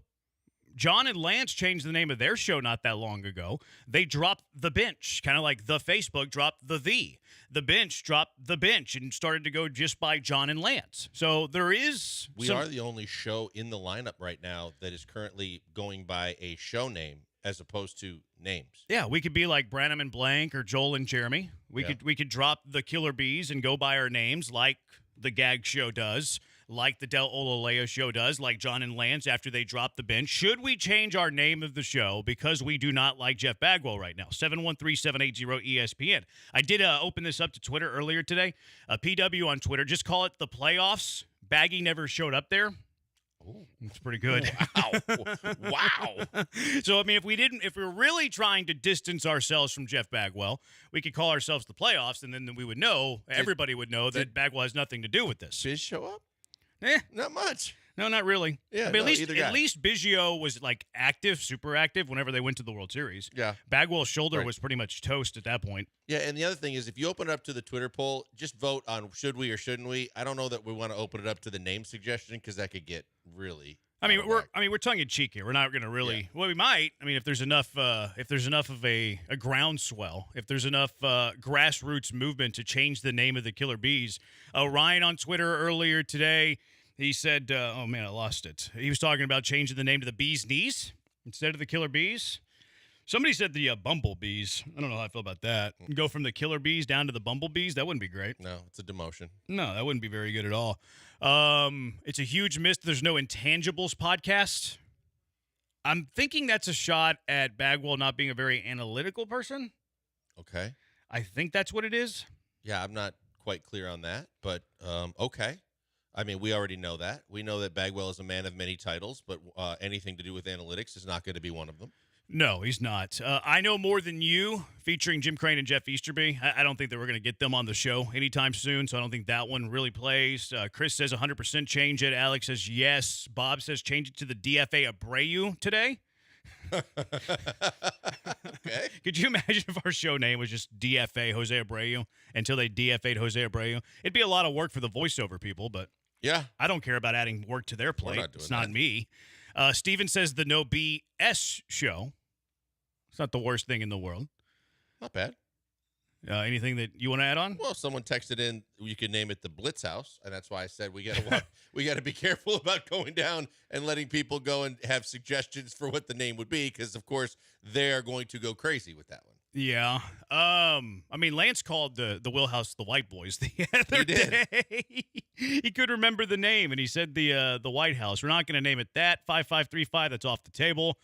John and Lance changed the name of their show not that long ago. They dropped The Bench, kind of like the Facebook dropped The Bench dropped The Bench and started to go just by John and Lance. So there is We are the only show in the lineup right now that is currently going by a show name as opposed to names. Yeah, we could be like Branham and Blank or Joel and Jeremy. We could drop the Killer Bees and go by our names like the Gag Show does, like the Del Olaleye Show does, like John and Lance after they drop The Bench. Should we change our name of the show because we do not like Jeff Bagwell right now? 713-780-ESPN. I did open this up to Twitter earlier today. PW on Twitter. Just call it The Playoffs. Baggy never showed up there. Ooh. It's pretty good. Wow. So, I mean, if we were really trying to distance ourselves from Jeff Bagwell, we could call ourselves The Playoffs, and then we would know, everybody would know that Bagwell has nothing to do with this. Biz show up? Not much. No, not really. Yeah, I mean, either guy. at least Biggio was like active, super active whenever they went to the World Series. Yeah. Bagwell's shoulder was pretty much toast at that point. Yeah, and the other thing is if you open it up to the Twitter poll, just vote on should we or shouldn't we. I don't know that we want to open it up to the name suggestion because that could get really we're tongue in cheek here. We're not going to really. Yeah. Well, we might. I mean, if there's enough of a groundswell, if there's enough grassroots movement to change the name of the Killer Bees. Ryan on Twitter earlier today, he said, "Oh man, I lost it." He was talking about changing the name to the Bee's Knees instead of the Killer Bees. Somebody said the Bumblebees. I don't know how I feel about that. Go from the Killer Bees down to the Bumblebees. That wouldn't be great. No, it's a demotion. No, that wouldn't be very good at all. It's a huge miss. There's no Intangibles podcast. I'm thinking that's a shot at Bagwell not being a very analytical person. Okay. I think that's what it is. Yeah, I'm not quite clear on that, but okay. I mean, we already know that. We know that Bagwell is a man of many titles, but anything to do with analytics is not going to be one of them. No, he's not. I Know More Than You, featuring Jim Crane and Jeff Easterby. I don't think that we're going to get them on the show anytime soon, so I don't think that one really plays. Chris says 100% change it. Alex says yes. Bob says change it to the DFA Abreu today. Okay. Could you imagine if our show name was just DFA Jose Abreu until they DFA'd Jose Abreu? It'd be a lot of work for the voiceover people, but yeah, I don't care about adding work to their plate. It's not that. me. Steven says the No BS show. It's not the worst thing in the world. Not bad. Anything that you want to add on? Well, someone texted in. You could name it the Blitz House, and that's why I said we got to be careful about going down and letting people go and have suggestions for what the name would be, because of course they are going to go crazy with that one. Yeah. I mean, Lance called the Wheelhouse the White Boys the other day. He could remember the name, and he said the White House. We're not going to name it that. 5535. That's off the table.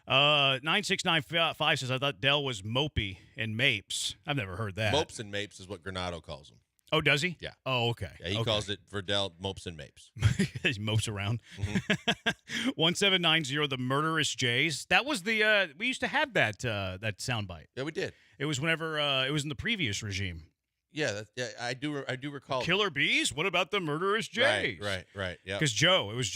9695 says, I thought Dell was Mopey and Mapes. I've never heard that. Mopes and Mapes is what Granado calls them. Oh, does he? Yeah. Oh, okay. Yeah, he calls it for Dell Mopes and Mapes. He mopes around. Mm-hmm. 1790, the Murderous Jays. That was the we used to have that soundbite. Yeah, we did. It was whenever it was in the previous regime. Yeah, I do recall. Killer Bees? What about the Murderous Jays? Right. Yeah. Because Joe was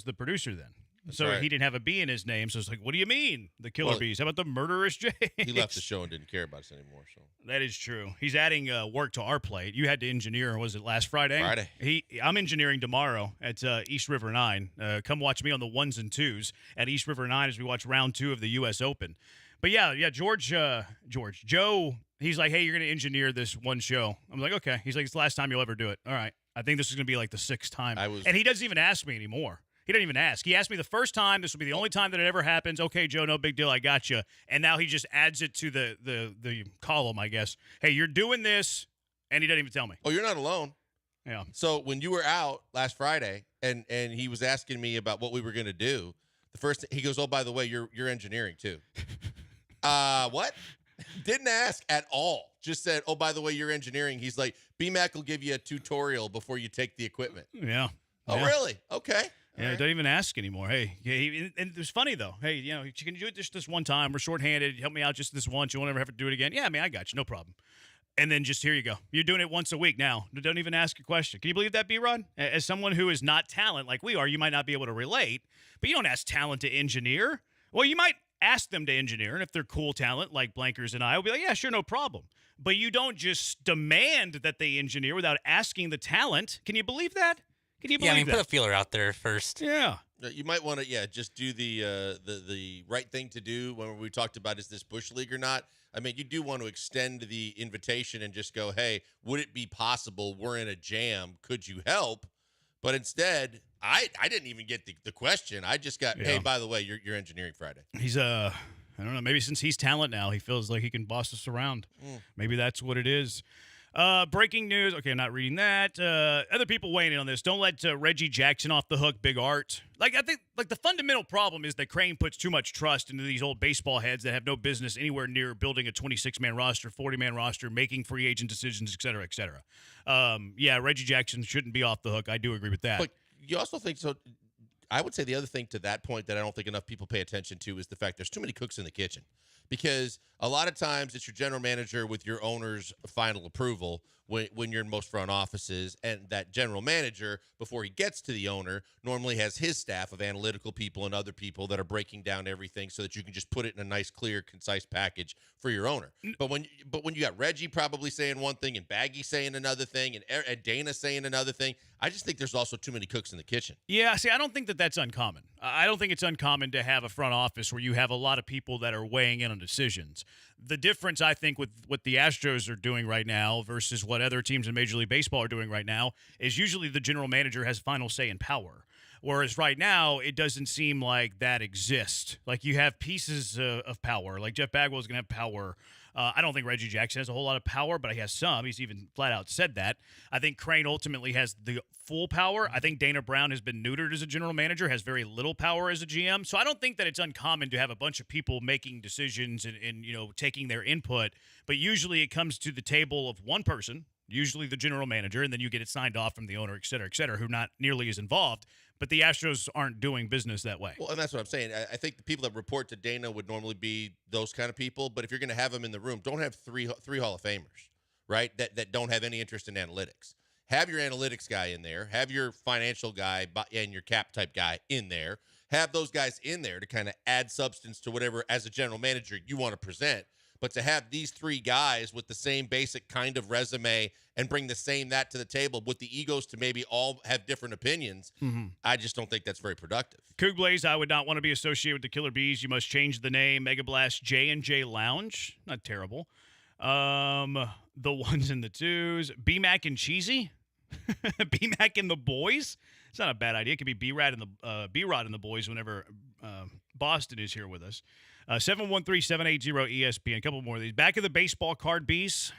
the producer then. That's so right. he didn't have a B in his name, so it's like, what do you mean, the Killer Bees? How about the Murderous Jays? He left the show and didn't care about us anymore. So that is true. He's adding work to our plate. You had to engineer, was it last Friday? Friday. I'm engineering tomorrow at East River 9. Come watch me on the 1s and 2s at East River 9 as we watch round 2 of the U.S. Open. But yeah, Joe, he's like, hey, you're going to engineer this one show. I'm like, okay. He's like, it's the last time you'll ever do it. All right. I think this is going to be like the 6th time. And he doesn't even ask me anymore. He doesn't even ask. He asked me the first time. This will be the only time that it ever happens. Okay, Joe, no big deal. I got you. And now he just adds it to the column, I guess. Hey, you're doing this, and he doesn't even tell me. Oh, you're not alone. Yeah. So when you were out last Friday, and he was asking me about what we were going to do, the first he goes, oh, by the way, you're engineering too. What? Didn't ask at all. Just said, oh, by the way, you're engineering. He's like, BMAC will give you a tutorial before you take the equipment. Yeah. Oh, yeah. really? Okay. Yeah, he doesn't even ask anymore. Hey, and it was funny, though. Hey, can you do it just this one time? We're shorthanded. Help me out just this once. You won't ever have to do it again. Yeah, I mean, I got you. No problem. And then just here you go. You're doing it once a week now. Don't even ask a question. Can you believe that, B-Rod? As someone who is not talent like we are, you might not be able to relate, but you don't ask talent to engineer. Well, you might ask them to engineer, and if they're cool talent like Blankers and I, will be like, yeah, sure, no problem. But you don't just demand that they engineer without asking the talent. Can you believe that? Can you believe that? Put a feeler out there first. Yeah. You might want to, just do the right thing to do when we talked about is this Bush League or not. I mean, you do want to extend the invitation and just go, hey, would it be possible? We're in a jam. Could you help? But instead, I didn't even get the question. I just got, hey, by the way, you're engineering Friday. He's I don't know. Maybe since he's talent now, he feels like he can boss us around. Maybe that's what it is. Breaking news. Okay, I'm not reading that. Other people weighing in on this. Don't let Reggie Jackson off the hook, Big Art. I think the fundamental problem is that Crane puts too much trust into these old baseball heads that have no business anywhere near building a 26-man roster, 40-man roster, making free agent decisions, et cetera, et cetera. Reggie Jackson shouldn't be off the hook. I do agree with that. But you also think so. I would say the other thing to that point that I don't think enough people pay attention to is the fact there's too many cooks in the kitchen. Because a lot of times it's your general manager with your owner's final approval when you're in most front offices, and that general manager, before he gets to the owner, normally has his staff of analytical people and other people that are breaking down everything so that you can just put it in a nice, clear, concise package for your owner. But when you got Reggie probably saying one thing and Baggy saying another thing and Dana saying another thing, I just think there's also too many cooks in the kitchen. Yeah, see, I don't think that's uncommon. I don't think it's uncommon to have a front office where you have a lot of people that are weighing in on decisions. The difference, I think, with what the Astros are doing right now versus what other teams in Major League Baseball are doing right now is usually the general manager has final say in power. Whereas right now, it doesn't seem like that exists. Like you have pieces of power. Like Jeff Bagwell is going to have power. I don't think Reggie Jackson has a whole lot of power, but he has some. He's even flat out said that. I think Crane ultimately has the full power. I think Dana Brown has been neutered as a general manager, has very little power as a GM. So I don't think that it's uncommon to have a bunch of people making decisions and taking their input. But usually it comes to the table of one person, usually the general manager, and then you get it signed off from the owner, et cetera, who not nearly is involved. But the Astros aren't doing business that way. Well, and that's what I'm saying. I think the people that report to Dana would normally be those kind of people. But if you're going to have them in the room, don't have three Hall of Famers, right, that don't have any interest in analytics. Have your analytics guy in there. Have your financial guy and your cap type guy in there. Have those guys in there to kind of add substance to whatever, as a general manager, you want to present. But to have these three guys with the same basic kind of resume and bring that to the table with the egos to maybe all have different opinions, I just don't think that's very productive. Coog Blaze, I would not want to be associated with the Killer Bees. You must change the name. Mega Blast J&J Lounge. Not terrible. The ones and the twos. B-Mac and Cheesy. B-Mac and the Boys. It's not a bad idea. It could be B-Rod and the Boys whenever Boston is here with us. 713-780-ESPN. A couple more of these. Back of the baseball card, Bees.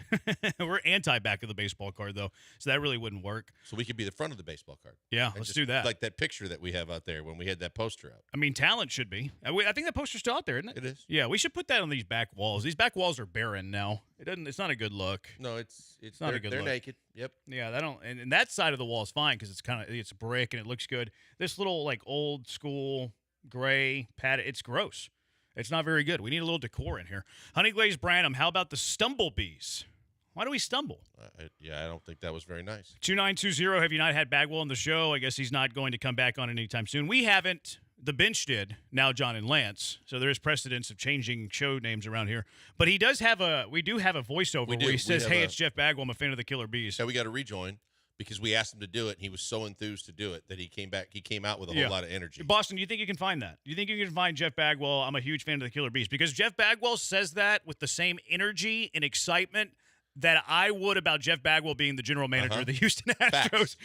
We're anti-back of the baseball card, though, so that really wouldn't work. So we could be the front of the baseball card. Yeah, let's do that. Like that picture that we have out there when we had that poster out. I mean, talent should be. I think that poster's still out there, isn't it? It is. Yeah, we should put that on these back walls. These back walls are barren now. It's not a good look. No, it's not a good look. They're naked. Yep. Yeah, and that side of the wall is fine because it's brick and it looks good. This little like old school gray pad, it's gross. It's not very good. We need a little decor in here. Honey Glazed Branham, how about the Stumblebees? Why do we stumble? I don't think that was very nice. 2920, have you not had Bagwell on the show? I guess he's not going to come back on anytime soon. We haven't. The bench did. Now John and Lance. So there is precedence of changing show names around here. But we do have a voiceover where he says, hey, it's Jeff Bagwell. I'm a fan of the Killer Bees. Yeah, we got to rejoin. Because we asked him to do it, and he was so enthused to do it that he came back. He came out with a whole lot of energy. Boston, do you think you can find that? Do you think you can find Jeff Bagwell? I'm a huge fan of the Killer Bees because Jeff Bagwell says that with the same energy and excitement that I would about Jeff Bagwell being the general manager of the Houston Astros.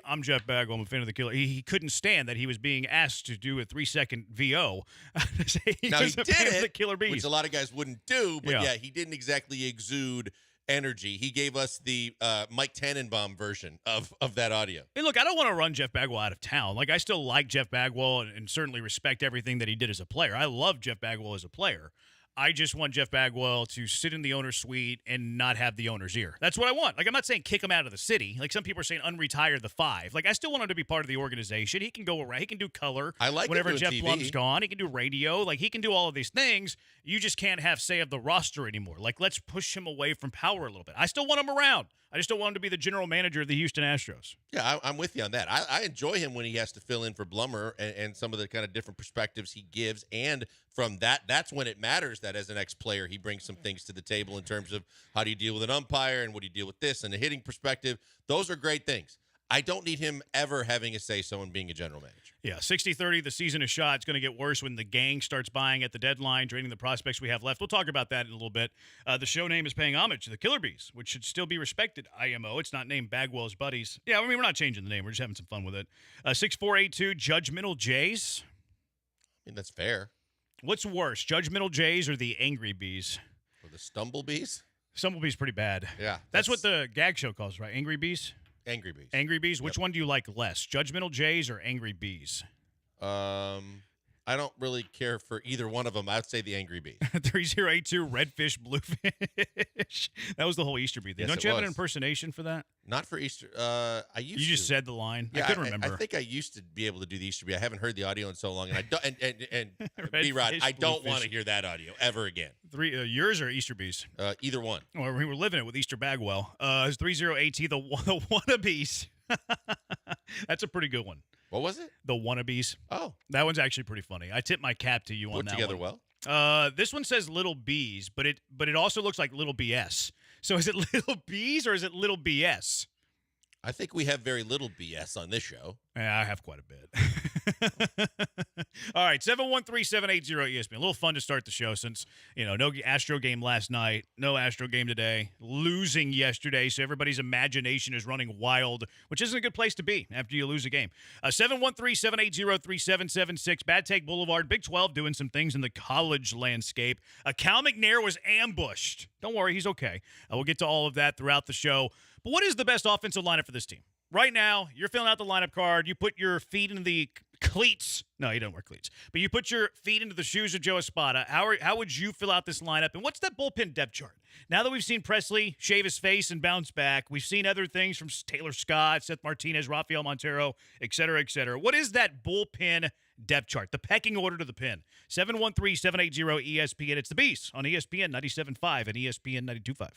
I'm Jeff Bagwell. I'm a fan of the Killer. He couldn't stand that he was being asked to do a 3-second VO. Now he did it, the Killer Bees, which a lot of guys wouldn't do. But yeah, he didn't exactly exude energy. He gave us the Mike Tannenbaum version of that audio. Hey, look, I don't want to run Jeff Bagwell out of town. Like, I still like Jeff Bagwell and certainly respect everything that he did as a player. I love Jeff Bagwell as a player. I just want Jeff Bagwell to sit in the owner's suite and not have the owner's ear. That's what I want. Like, I'm not saying kick him out of the city. Like, some people are saying unretire the 5. Like, I still want him to be part of the organization. He can go around. He can do color. I like whenever Jeff TV. Blum's gone. He can do radio. Like, he can do all of these things. You just can't have say of the roster anymore. Like, let's push him away from power a little bit. I still want him around. I just don't want him to be the general manager of the Houston Astros. Yeah, I'm with you on that. I enjoy him when he has to fill in for Blummer and some of the kind of different perspectives he gives. And from that's when it matters that as an ex-player, he brings some things to the table in terms of how do you deal with an umpire and what do you deal with this and the hitting perspective. Those are great things. I don't need him ever having a say-so in being a general manager. Yeah, 60-30, the season is shot. It's going to get worse when the gang starts buying at the deadline, draining the prospects we have left. We'll talk about that in a little bit. The show name is paying homage to the Killer Bees, which should still be respected, IMO. It's not named Bagwell's Buddies. Yeah, I mean, we're not changing the name. We're just having some fun with it. 6482, Judgmental Jays. I mean, that's fair. What's worse, Judgmental Jays or the Angry Bees? Or the Stumblebees? Stumblebees pretty bad. Yeah. That's what the gag show calls, right? Angry Bees? Angry Bees. Angry Bees. Which one do you like less, Judgmental Jays or Angry Bees? I don't really care for either one of them. I'd say the Angry Bees. 3082, Redfish, Bluefish. That was the whole Easter bee thing. Yes, Don't you have an impersonation for that? Not for Easter. I used to. You just said the line. Yeah, I couldn't remember. I think I used to be able to do the Easter bee. I haven't heard the audio in so long, and I don't. And B-Rod, Redfish, I don't want Bluefish. to hear that audio ever again. Yours or Easter bees? Either one. Well, we were living it with Easter Bagwell. It's 3080, the wannabes. That's a pretty good one. What was it? The wannabes. Oh, that one's actually pretty funny. I tip my cap to you on put that together one. well. This one says little bees, but it also looks like little BS. So is it little bees or is it little BS? I think we have very little BS on this show. Yeah, I have quite a bit. All right, 713-780-ESPN. A little fun to start the show since, no Astro game last night, no Astro game today, losing yesterday, so everybody's imagination is running wild, which isn't a good place to be after you lose a game. 713-780-3776, Bad Take Boulevard, Big 12 doing some things in the college landscape. Cal McNair was ambushed. Don't worry, he's okay. We'll get to all of that throughout the show. But what is the best offensive lineup for this team? Right now, you're filling out the lineup card. You put your feet in the cleats. No, you don't wear cleats. But you put your feet into the shoes of Joe Espada. How would you fill out this lineup? And what's that bullpen depth chart? Now that we've seen Presley shave his face and bounce back, we've seen other things from Taylor Scott, Seth Martinez, Rafael Montero, et cetera, et cetera. What is that bullpen depth chart? The pecking order to the pin. 713-780-ESPN. It's the Beast on ESPN 97.5 and ESPN 92.5.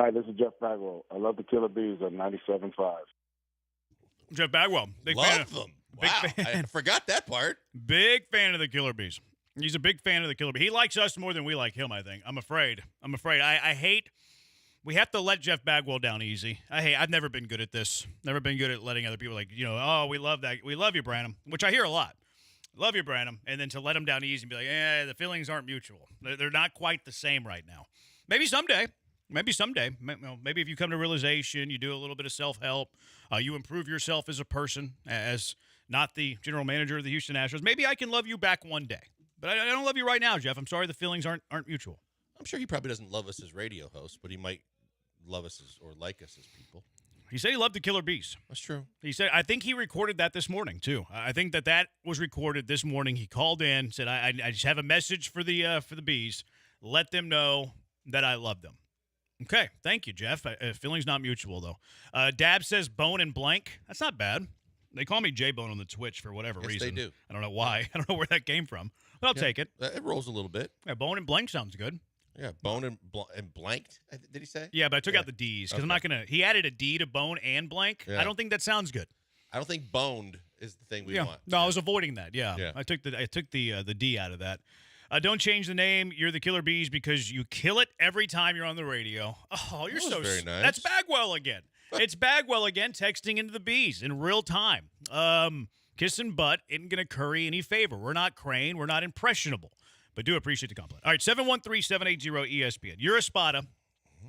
Hi, this is Jeff Bagwell. I love the Killer Bees at 97.5. Jeff Bagwell. Love them. Wow, I forgot that part. Big fan of the Killer Bees. He's a big fan of the Killer Bees. He likes us more than we like him, I think. I'm afraid. I hate. We have to let Jeff Bagwell down easy. I've never been good at this. Never been good at letting other people oh, we love that. We love you, Branham, which I hear a lot. Love you, Branham. And then to let him down easy and be like, the feelings aren't mutual. They're not quite the same right now. Maybe someday. Maybe if you come to realization, you do a little bit of self-help, you improve yourself as a person, as not the general manager of the Houston Astros. Maybe I can love you back one day. But I don't love you right now, Jeff. I'm sorry the feelings aren't mutual. I'm sure he probably doesn't love us as radio hosts, but he might love us or like us as people. He said he loved the Killer Bees. That's true. He said, I think he recorded that this morning, too. I think that was recorded this morning. He called in, said, I just have a message for the Bees. Let them know that I love them. Okay, thank you, Jeff. Feeling's not mutual, though. Dab says Bone and Blank. That's not bad. They call me J-Bone on the Twitch for whatever reason. They do. I don't know why. I don't know where that came from, but I'll take it. It rolls a little bit. Yeah, Bone and Blank sounds good. Yeah, Bone and Blanked, did he say? Yeah, but I took out the D's because I'm not going to – he added a D to Bone and Blank. Yeah. I don't think that sounds good. I don't think boned is the thing we want. No, I was avoiding that. Yeah. Yeah. I took the D out of that. Don't change the name. You're the Killer Bees because you kill it every time you're on the radio. Oh, you're so very nice. That's Bagwell again. It's Bagwell again texting into the Bees in real time. Kissing butt isn't going to curry any favor. We're not Crane. We're not impressionable. But do appreciate the compliment. All right, 713-780-ESPN. You're a spotter.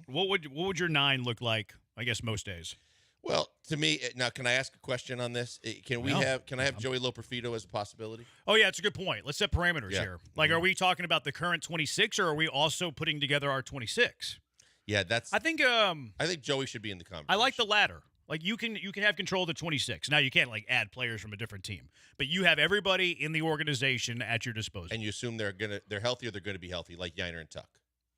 What would your 9 look like, I guess, most days? Well, to me, now can I ask a question on this? Can I have Joey Loperfido as a possibility? Oh yeah, it's a good point. Let's set parameters Yeah. here. Like, are we talking about the current 26, or are we also putting together our 26? Yeah, that's. I think Joey should be in the conversation. I like the latter. Like you can have control of the 26. Now you can't like add players from a different team, but you have everybody in the organization at your disposal. And you assume they're healthy or they're gonna be healthy, like Yiner and Tuck.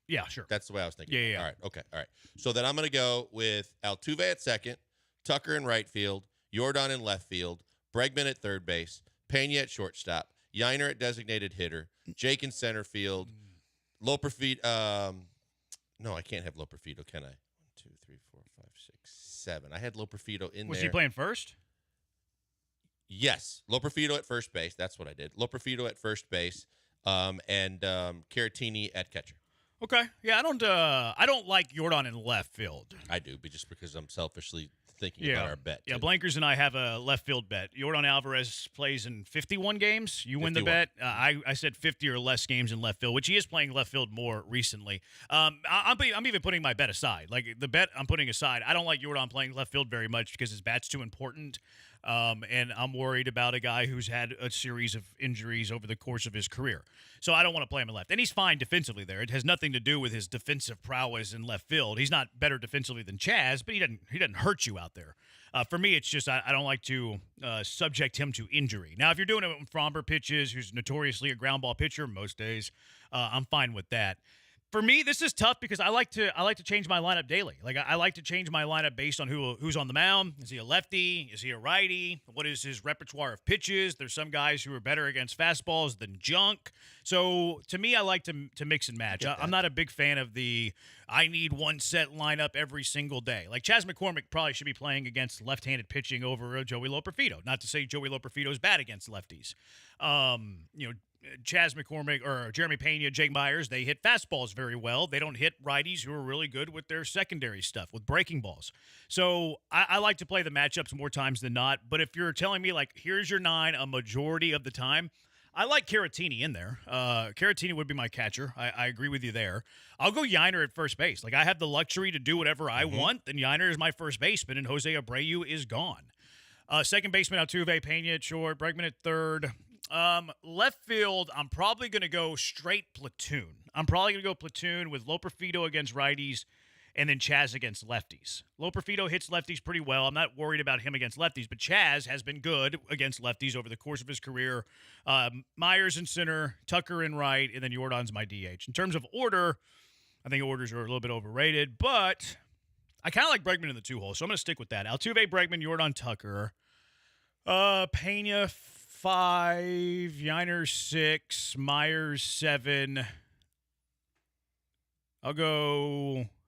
Yeah, sure. That's the way I was thinking. Yeah. All right. Okay. All right. So then I'm gonna go with Altuve at second, Tucker in right field, Jordan in left field, Bregman at third base, Pena at shortstop, Yiner at designated hitter, Jake in center field, Loperfido. No, I can't have Loperfido, can I? 1, 2, 3, 4, 5, 6, 7. I had Loperfido in there. Was he playing first? Yes, Loperfido at first base. That's what I did. Loperfido at first base, and Caratini at catcher. Okay. Yeah, I don't like Jordan in left field. I do, but just because I'm selfishly thinking about our bet. Yeah, too. Blankers and I have a left field bet. Jordan Alvarez plays in 51 games. You win the 51. bet. I said 50 or less games in left field, which he is playing left field more recently. I'm even putting my bet aside. Like the bet I'm putting aside, I don't like Jordan playing left field very much because his bat's too important. And I'm worried about a guy who's had a series of injuries over the course of his career. So I don't want to play him in left. And he's fine defensively there. It has nothing to do with his defensive prowess in left field. He's not better defensively than Chaz, but he doesn't hurt you out there. For me, it's just I don't like to subject him to injury. Now, if you're doing it when Fromber pitches, who's notoriously a ground ball pitcher most days, I'm fine with that. For me, this is tough because I like to change my lineup daily. Like I like to change my lineup based on who's on the mound. Is he a lefty? Is he a righty? What is his repertoire of pitches? There's some guys who are better against fastballs than junk. So to me, I like to mix and match. I'm not a big fan of I need one set lineup every single day. Like Chas McCormick probably should be playing against left-handed pitching over Joey Loperfido. Not to say Joey Loperfido is bad against lefties. Chas McCormick or Jeremy Pena, Jake Myers, they hit fastballs very well. They don't hit righties who are really good with their secondary stuff, with breaking balls. So I like to play the matchups more times than not. But if you're telling me, like, here's your 9 a majority of the time, I like Caratini in there. Caratini would be my catcher. I agree with you there. I'll go Yiner at first base. Like, I have the luxury to do whatever I want, then Yiner is my first baseman, and Jose Abreu is gone. Second baseman, Altuve, Pena at short, Bregman at third. Left field, I'm probably going to go straight platoon. I'm probably going to go platoon with Loperfido against righties and then Chaz against lefties. Loperfido hits lefties pretty well. I'm not worried about him against lefties, but Chaz has been good against lefties over the course of his career. Myers in center, Tucker in right, and then Jordan's my DH. In terms of order, I think orders are a little bit overrated, but I kind of like Bregman in the 2-hole, so I'm going to stick with that. Altuve, Bregman, Jordan, Tucker. Pena 5, Yiner 6, Myers 7.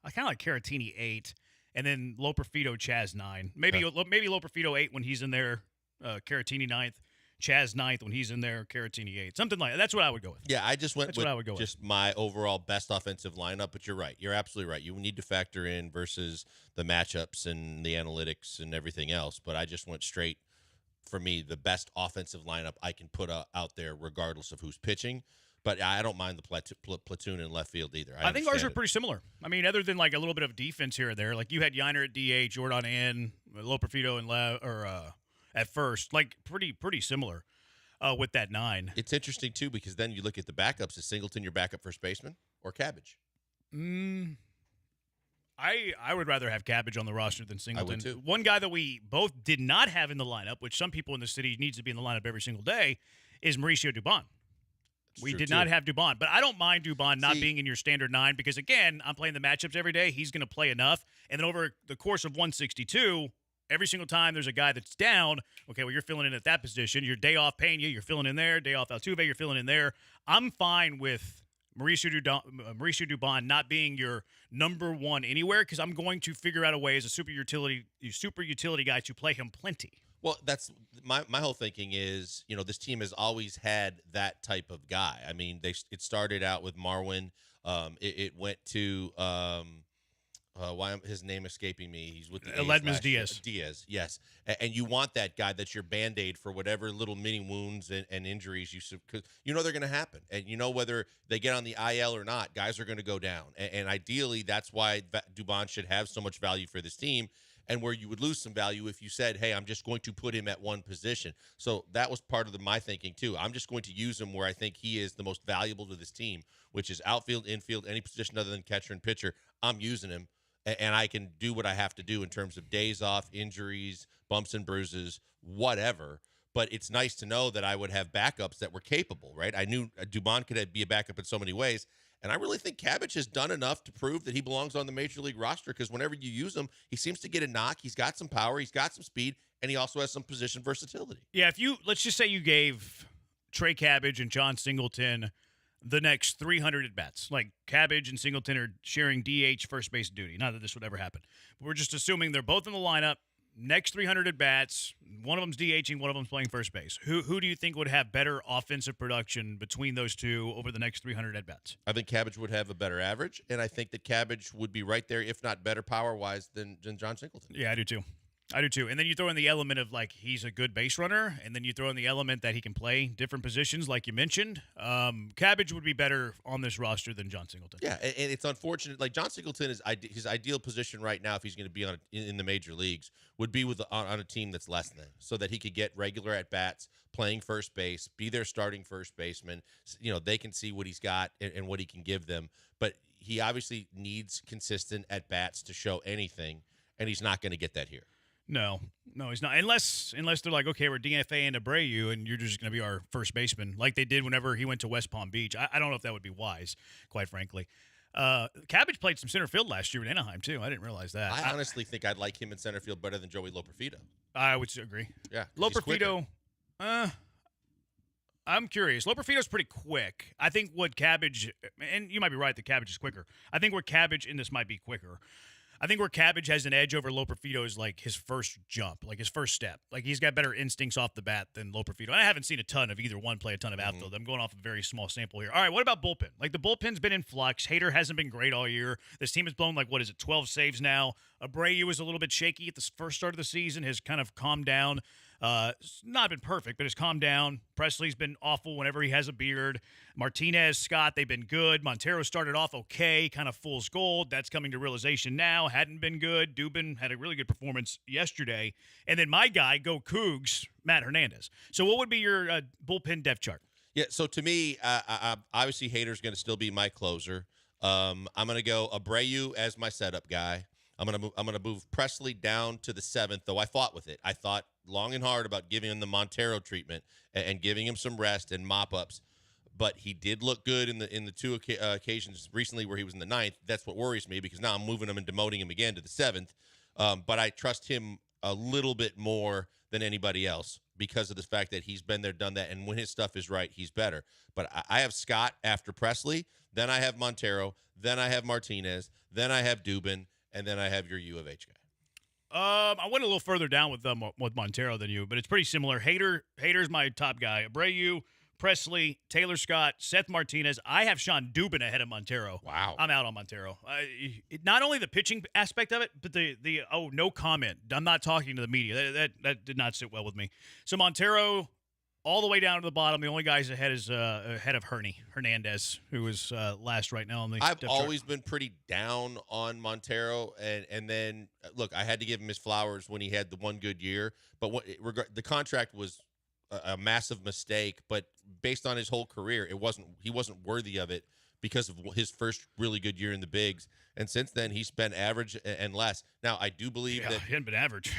I kind of like Caratini 8, and then Loperfido, Chaz 9. Maybe Loperfido 8 when he's in there, Caratini 9th, Chaz 9th when he's in there, Caratini 8. Something like that. That's what I would go with. Yeah, I just went That's with what I would go just my overall best offensive lineup, but you're right. You're absolutely right. You need to factor in versus the matchups and the analytics and everything else, but I just went straight, for me, the best offensive lineup I can put out there regardless of who's pitching. But I don't mind the platoon in left field either. I think ours are pretty similar. I mean, other than like a little bit of defense here or there, like you had Yiner at DH, Jordan in, Loperfido in at first, like pretty similar with that 9. It's interesting too because then you look at the backups. Is Singleton your backup first baseman or Cabbage? I would rather have Cabbage on the roster than Singleton. I would too. One guy that we both did not have in the lineup, which some people in the city needs to be in the lineup every single day, is Mauricio Dubon. We did not have Dubon, but I don't mind Dubon not being in your standard 9 because, again, I'm playing the matchups every day. He's going to play enough. And then over the course of 162, every single time there's a guy that's down, okay, well, you're filling in at that position. Your day off Pena, you're filling in there. Day off Altuve, you're filling in there. I'm fine with Mauricio Dubon not being your number 1 anywhere because I'm going to figure out a way as a super utility guy to play him plenty. Well, that's my whole thinking is, this team has always had that type of guy. I mean, it started out with Marwin. It went to why his name escaping me? He's with the Ledmus Diaz. Diaz, yes. And you want that guy that's your Band-Aid for whatever little mini wounds and injuries because they're going to happen. And whether they get on the IL or not, guys are going to go down. And ideally, that's why Dubon should have so much value for this team. And where you would lose some value if you said, hey, I'm just going to put him at one position. So that was part of my thinking, too. I'm just going to use him where I think he is the most valuable to this team, which is outfield, infield, any position other than catcher and pitcher. I'm using him, and I can do what I have to do in terms of days off, injuries, bumps and bruises, whatever. But it's nice to know that I would have backups that were capable, right? I knew Dubon could be a backup in so many ways. And I really think Cabbage has done enough to prove that he belongs on the Major League roster because whenever you use him, he seems to get a knock. He's got some power. He's got some speed. And he also has some position versatility. Yeah, let's just say you gave Trey Cabbage and John Singleton the next 300 at-bats. Like Cabbage and Singleton are sharing DH first base duty. Not that this would ever happen. But we're just assuming they're both in the lineup. Next 300 at-bats, one of them's DHing, one of them's playing first base. Who do you think would have better offensive production between those two over the next 300 at-bats? I think Cabbage would have a better average, and I think that Cabbage would be right there, if not better power-wise, than John Singleton. Yeah, I do too. And then you throw in the element of, he's a good base runner, and then you throw in the element that he can play different positions, like you mentioned. Cabbage would be better on this roster than John Singleton. Yeah, and it's unfortunate. Like, John Singleton, his ideal position right now, if he's going to be in the major leagues, would be on a team that's less than, so that he could get regular at-bats, playing first base, be their starting first baseman. They can see what he's got and what he can give them. But he obviously needs consistent at-bats to show anything, and he's not going to get that here. No, he's not. Unless they're like, okay, we're DFAing Abreu, and you're just going to be our first baseman, like they did whenever he went to West Palm Beach. I don't know if that would be wise, quite frankly. Cabbage played some center field last year in Anaheim, too. I didn't realize that. I honestly think I'd like him in center field better than Joey Loperfido. I would agree. Yeah. Loperfido, I'm curious. Loperfido's pretty quick. I think what Cabbage, and you might be right that Cabbage is quicker. I think where Cabbage, and this might be quicker, I think where Cabbage has an edge over Loperfido is like his first jump, like his first step. Like he's got better instincts off the bat than Loperfido. I haven't seen a ton of either one play a ton of outfield. I'm going off a very small sample here. All right, what about bullpen? Like the bullpen's been in flux. Hader hasn't been great all year. This team has blown 12 saves now. Abreu was a little bit shaky at the first start of the season, has kind of calmed down. Not been perfect, but has calmed down. Presley's been awful whenever he has a beard. Martinez, Scott, they've been good. Montero started off okay, kind of fool's gold. That's coming to realization now. Hadn't been good. Dubin had a really good performance yesterday. And then my guy, go Cougs, Matt Hernandez. So what would be your bullpen depth chart? Yeah, so to me, obviously Hader's going to still be my closer. I'm going to go Abreu as my setup guy. I'm gonna move Presley down to the 7th, though I fought with it. I thought long and hard about giving him the Montero treatment and giving him some rest and mop-ups. But he did look good in the two occasions recently where he was in the 9th. That's what worries me because now I'm moving him and demoting him again to the 7th. But I trust him a little bit more than anybody else because of the fact that he's been there, done that, and when his stuff is right, he's better. But I have Scott after Presley, then I have Montero, then I have Martinez, then I have Dubin, and then I have your U of H guy. I went a little further down with Montero than you, but it's pretty similar. Hader's my top guy. Abreu, Presley, Taylor Scott, Seth Martinez. I have Sean Dubin ahead of Montero. Wow. I'm out on Montero. Not only the pitching aspect of it, but the no comment. I'm not talking to the media. That did not sit well with me. So Montero, all the way down to the bottom. The only guys ahead is ahead of Hernandez, who is last right now on the I've always been pretty down on Montero, and then look, I had to give him his flowers when he had the one good year. But the contract was a massive mistake. But based on his whole career, he wasn't worthy of it because of his first really good year in the bigs. And since then, he's been average and less. Now, I do believe that he hadn't been average.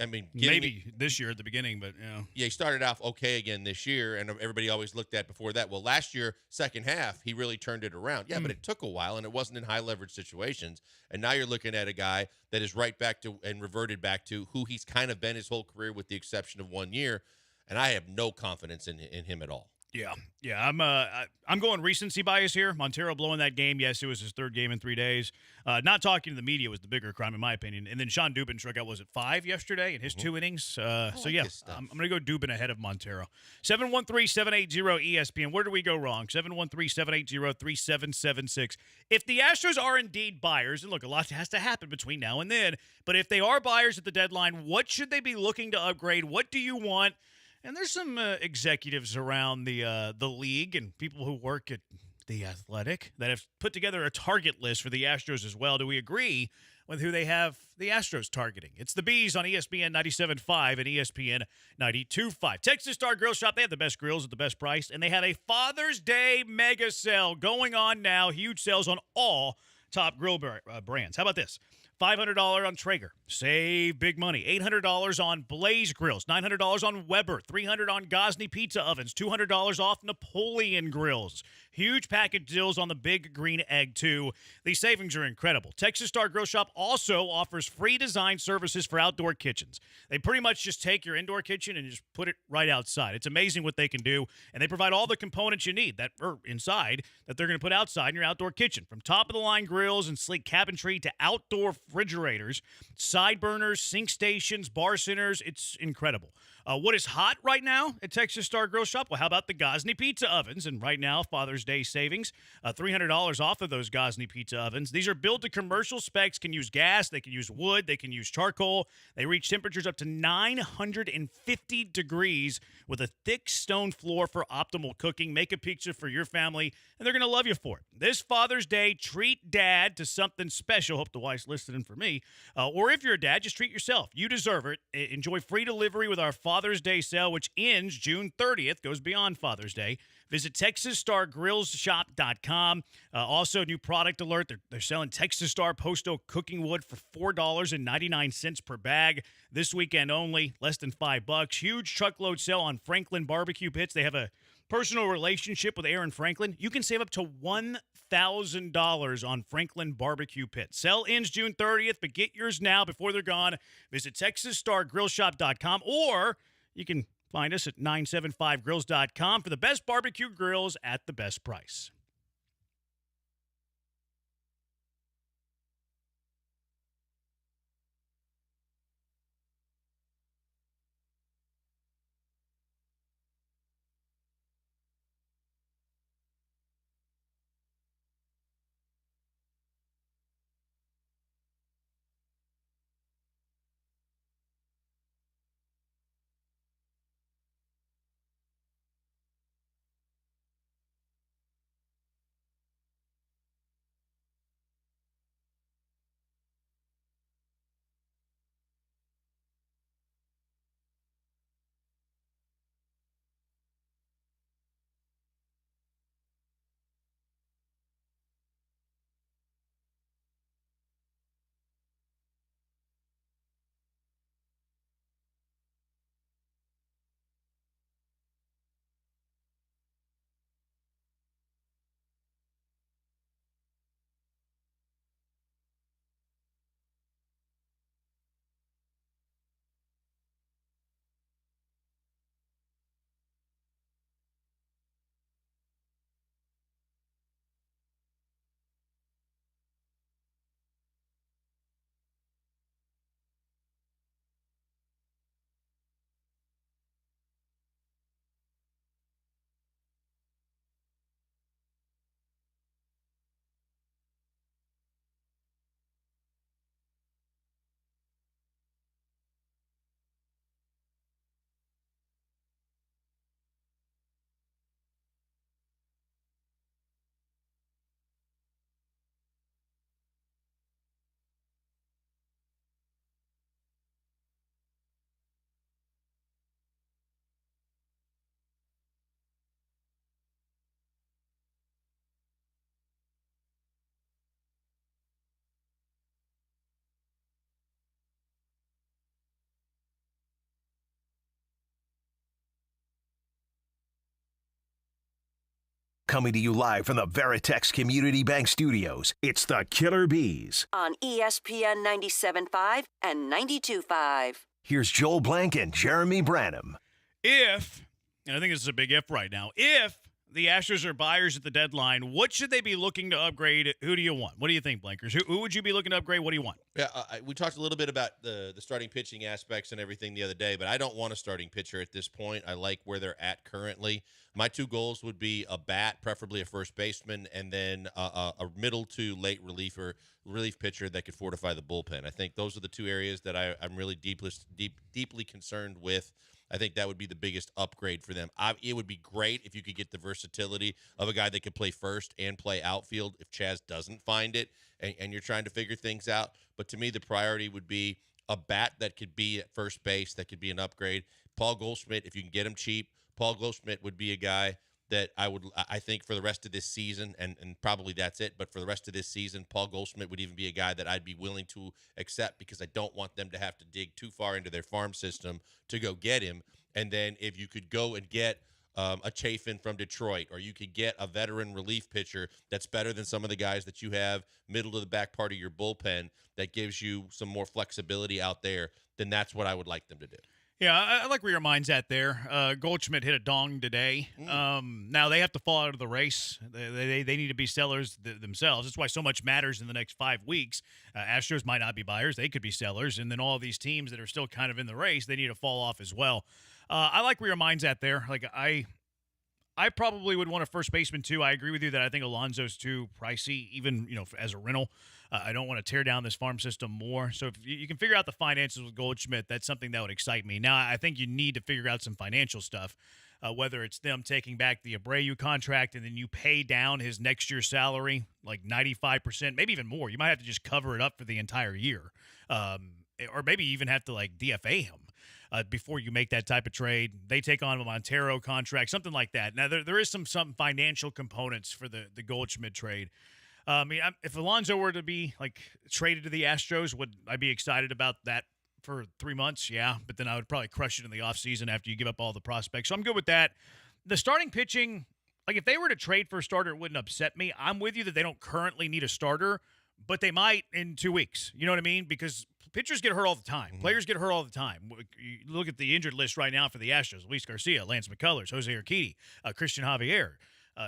I mean, maybe this year at the beginning, but yeah, he started off okay again this year, and everybody always looked at before that. Well, last year, second half, he really turned it around. Yeah, but it took a while, and it wasn't in high leverage situations. And now you're looking at a guy that is right back to and reverted back to who he's kind of been his whole career, with the exception of 1 year. And I have no confidence in him at all. Yeah. I'm going recency bias here. Montero blowing that game. Yes, it was his third game in 3 days. Not talking to the media was the bigger crime, in my opinion. And then Sean Dubin struck out, was it 5 yesterday in his 2 innings? So yeah, I'm going to go Dubin ahead of Montero. 713-780-ESPN. Where do we go wrong? 713-780-3776. If the Astros are indeed buyers, and look, a lot has to happen between now and then, but if they are buyers at the deadline, what should they be looking to upgrade? What do you want? And there's some executives around the league and people who work at The Athletic that have put together a target list for the Astros as well. Do we agree with who they have the Astros targeting? It's the Bees on ESPN 97.5 and ESPN 92.5. Texas Star Grill Shop, they have the best grills at the best price, and they have a Father's Day mega sale going on now. Huge sales on all top grill brands. How about this? $500 on Traeger. Save big money. $800 on Blaze Grills. $900 on Weber. $300 on Gosney Pizza Ovens. $200 off Napoleon Grills. Huge package deals on the Big Green Egg, too. These savings are incredible. Texas Star Grill Shop also offers free design services for outdoor kitchens. They pretty much just take your indoor kitchen and just put it right outside. It's amazing what they can do, and they provide all the components you need that are inside that they're going to put outside in your outdoor kitchen. From top-of-the-line grills and sleek cabinetry to outdoor refrigerators, side burners, sink stations, bar centers. It's incredible. What is hot right now at Texas Star Grill Shop? Well, how about the Gosney Pizza Ovens? And right now, Father's Day savings, $300 off of those Gosney Pizza Ovens. These are built to commercial specs, can use gas, they can use wood, they can use charcoal. They reach temperatures up to 950 degrees with a thick stone floor for optimal cooking. Make a pizza for your family, and they're going to love you for it. This Father's Day, treat Dad to something special. Hope the wife's listening for me. Or if you're a dad, just treat yourself. You deserve it. Enjoy free delivery with our Father's Day sale, which ends June 30th, goes beyond Father's Day. Visit TexasStarGrillsShop.com. Also, new product alert. They're selling Texas Star Post Oak cooking wood for $4.99 per bag. This weekend only, less than $5. Huge truckload sale on Franklin barbecue pits. They have a personal relationship with Aaron Franklin. You can save up to $1,000 on Franklin barbecue pits. Sale ends June 30th, but get yours now before they're gone. Visit TexasStarGrillShop.com, or you can find us at 975grills.com for the best barbecue grills at the best price. Coming to you live from the Veritex Community Bank Studios, it's the Killer Bees. On ESPN 97.5 and 92.5. Here's Joel Blank and Jeremy Branham. If And I think this is a big if right now. If the Astros are buyers at the deadline, what should they be looking to upgrade? Who do you want? What do you think, Blankers? Who would you be looking to upgrade? What do you want? Yeah, we talked a little bit about the starting pitching aspects and everything the other day, but I don't want a starting pitcher at this point. I like where they're at currently. My two goals would be a bat, preferably a first baseman, and then a middle to late relief pitcher that could fortify the bullpen. I think those are the two areas that I'm really deeply concerned with. I think that would be the biggest upgrade for them. It would be great if you could get the versatility of a guy that could play first and play outfield if Chaz doesn't find it and you're trying to figure things out. But to me, the priority would be a bat that could be at first base, that could be an upgrade. Paul Goldschmidt, if you can get him cheap, Paul Goldschmidt would be a guy that I think for the rest of this season, and probably that's it, but for the rest of this season, Paul Goldschmidt would even be a guy that I'd be willing to accept because I don't want them to have to dig too far into their farm system to go get him. And then if you could go and get a Chafin from Detroit, or you could get a veteran relief pitcher that's better than some of the guys that you have middle to the back part of your bullpen that gives you some more flexibility out there, then that's what I would like them to do. Yeah, I like where your mind's at there. Goldschmidt hit a dong today. Now they have to fall out of the race. They need to be sellers themselves. That's why so much matters in the next 5 weeks. Astros might not be buyers. They could be sellers. And then all these teams that are still kind of in the race, they need to fall off as well. I like where your mind's at there. Like I probably would want a first baseman too. I agree with you that I think Alonso's too pricey, even as a rental. I don't want to tear down this farm system more. So if you can figure out the finances with Goldschmidt, that's something that would excite me. Now, I think you need to figure out some financial stuff, whether it's them taking back the Abreu contract and then you pay down his next year's salary, like 95%, maybe even more. You might have to just cover it up for the entire year, or maybe even have to DFA him. Before you make that type of trade. They take on a Montero contract, something like that. Now, there is some financial components for the Goldschmidt trade. If Alonso were to be traded to the Astros, would I be excited about that for 3 months? Yeah, but then I would probably crush it in the offseason after you give up all the prospects. So I'm good with that. The starting pitching, if they were to trade for a starter, it wouldn't upset me. I'm with you that they don't currently need a starter, but they might in 2 weeks. You know what I mean? Because pitchers get hurt all the time. Players get hurt all the time. You look at the injured list right now for the Astros: Luis Garcia, Lance McCullers, Jose Urquidy, Christian Javier,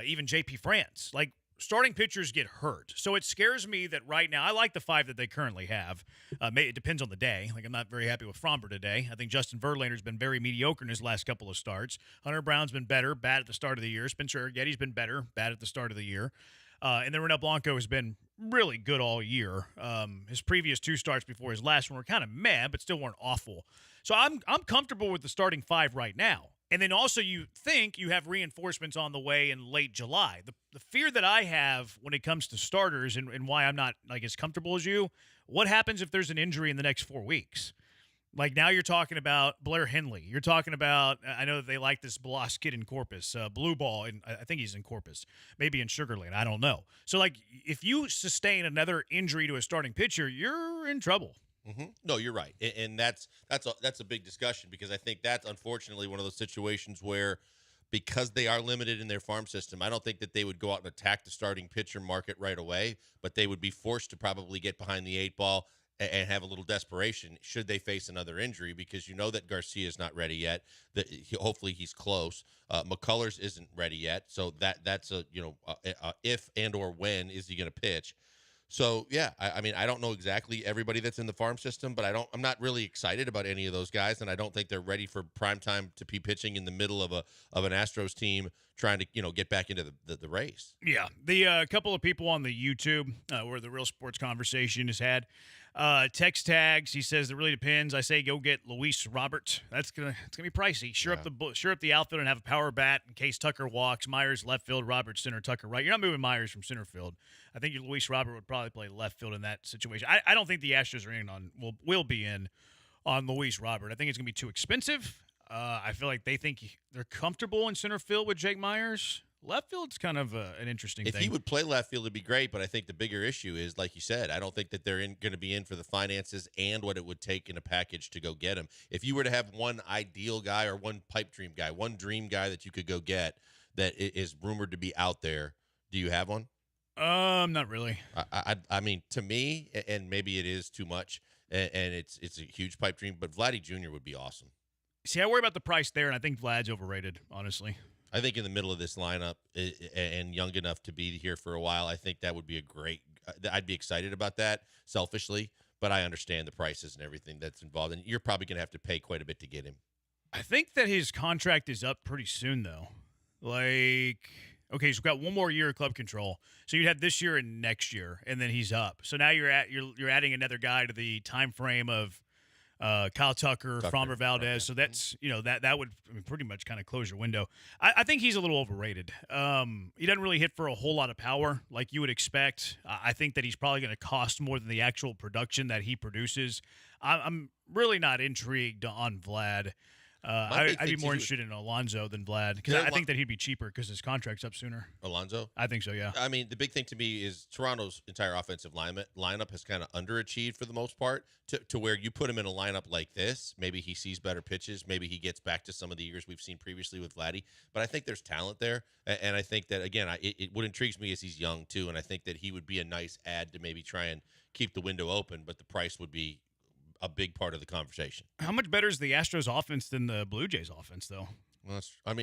even J.P. France. Starting pitchers get hurt. So it scares me that right now, I like the 5 that they currently have. It depends on the day. I'm not very happy with Fromber today. I think Justin Verlander's been very mediocre in his last couple of starts. Hunter Brown's been better, bad at the start of the year. Spencer Arrietty's been better, bad at the start of the year. And then Ronel Blanco has been really good all year. His previous 2 starts before his last one were kind of meh, but still weren't awful. So I'm comfortable with the starting 5 right now. And then also you think you have reinforcements on the way in late July. The fear that I have when it comes to starters and why I'm not as comfortable as you, what happens if there's an injury in the next 4 weeks? Now you're talking about Blair Henley. You're talking about, I know that they like this Blas kid in Corpus, Blue Ball, and I think he's in Corpus, maybe in Sugar Land. I don't know. So, if you sustain another injury to a starting pitcher, you're in trouble. Mm-hmm. No, you're right, and that's a big discussion because I think that's unfortunately one of those situations where, because they are limited in their farm system, I don't think that they would go out and attack the starting pitcher market right away, but they would be forced to probably get behind the 8 ball and have a little desperation should they face another injury, because that Garcia is not ready yet. That hopefully he's close. McCullers isn't ready yet, so that's a if and or when is he going to pitch. So yeah, I don't know exactly everybody that's in the farm system, but I'm not really excited about any of those guys, and I don't think they're ready for prime time to be pitching in the middle of an Astros team trying to get back into the race. Yeah, the couple of people on the YouTube where the Real Sports Conversation is had. Text tags. He says it really depends. I say go get Luis Robert. It's gonna be pricey. Sure up the outfield and have a power bat in case Tucker walks. Myers left field, Robert center, Tucker right. You're not moving Myers from center field. I think Luis Robert would probably play left field in that situation. I don't think the Astros are will be in on Luis Robert. I think it's gonna be too expensive. I feel like they think they're comfortable in center field with Jake Myers. Left field's kind of an interesting thing. If he would play left field, it'd be great, but I think the bigger issue is, like you said, I don't think that they're going to be in for the finances and what it would take in a package to go get him. If you were to have one ideal guy or one pipe dream guy, one dream guy that you could go get that is rumored to be out there, do you have one? Not really. I mean, to me, and maybe it is too much, and it's a huge pipe dream, but Vladdy Jr. would be awesome. See, I worry about the price there, and I think Vlad's overrated, honestly. I think in the middle of this lineup and young enough to be here for a while, I think that would be a great – I'd be excited about that selfishly, but I understand the prices and everything that's involved, and you're probably going to have to pay quite a bit to get him. I think that his contract is up pretty soon, though. Okay, he's got one more year of club control. So you'd have this year and next year, and then he's up. So now you're adding another guy to the time frame of Kyle Tucker, Framber Valdez. So that's that would pretty much kind of close your window. I think he's a little overrated. He doesn't really hit for a whole lot of power like you would expect. I think that he's probably going to cost more than the actual production that he produces. I'm really not intrigued on Vlad. I'd be more interested in Alonso than Vlad because I think that he'd be cheaper because his contract's up sooner. Alonso? I think so, yeah. I mean, the big thing to me is Toronto's entire offensive lineup has kind of underachieved for the most part to where you put him in a lineup like this. Maybe he sees better pitches. Maybe he gets back to some of the years we've seen previously with Vladdy. But I think there's talent there. And I think that, again, what intrigues me is he's young, too. And I think that he would be a nice add to maybe try and keep the window open. But the price would be a big part of the conversation. How much better is the Astros offense than the Blue Jays offense, though? Well,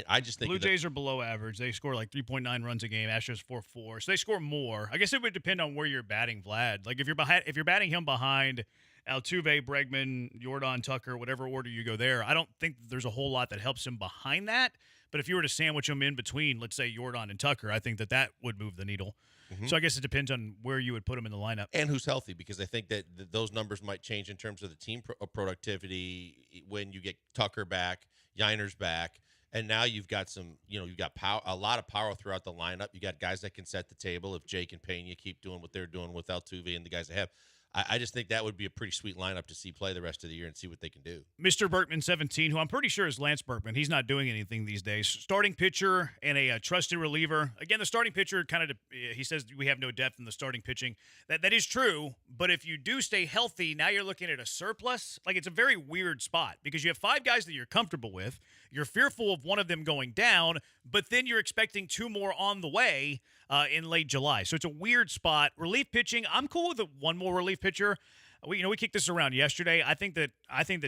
I just think Blue Jays are below average. They score like 3.9 runs a game. Astros 4.4, so they score more. I guess it would depend on where you're batting Vlad. Like if you're batting him behind Altuve, Bregman, Jordan, Tucker, whatever order you go there, I don't think there's a whole lot that helps him behind that. But if you were to sandwich him in between, let's say Jordan and Tucker, I think that would move the needle. Mm-hmm. So I guess it depends on where you would put him in the lineup. And who's healthy, because I think that those numbers might change in terms of the team productivity when you get Tucker back, Yiner's back, and now you've got you've got a lot of power throughout the lineup. You got guys that can set the table if Jake and Pena keep doing what they're doing with Altuve and the guys they have. I just think that would be a pretty sweet lineup to see play the rest of the year and see what they can do. Mr. Berkman, 17, who I'm pretty sure is Lance Berkman. He's not doing anything these days. Starting pitcher and a trusted reliever. Again, the starting pitcher he says we have no depth in the starting pitching. That is true, but if you do stay healthy, now you're looking at a surplus. Like, it's a very weird spot because you have 5 guys that you're comfortable with. You're fearful of one of them going down, but then you're expecting 2 more on the way in late July. So it's a weird spot. Relief pitching, I'm cool with one more relief pitcher. We kicked this around yesterday. I think that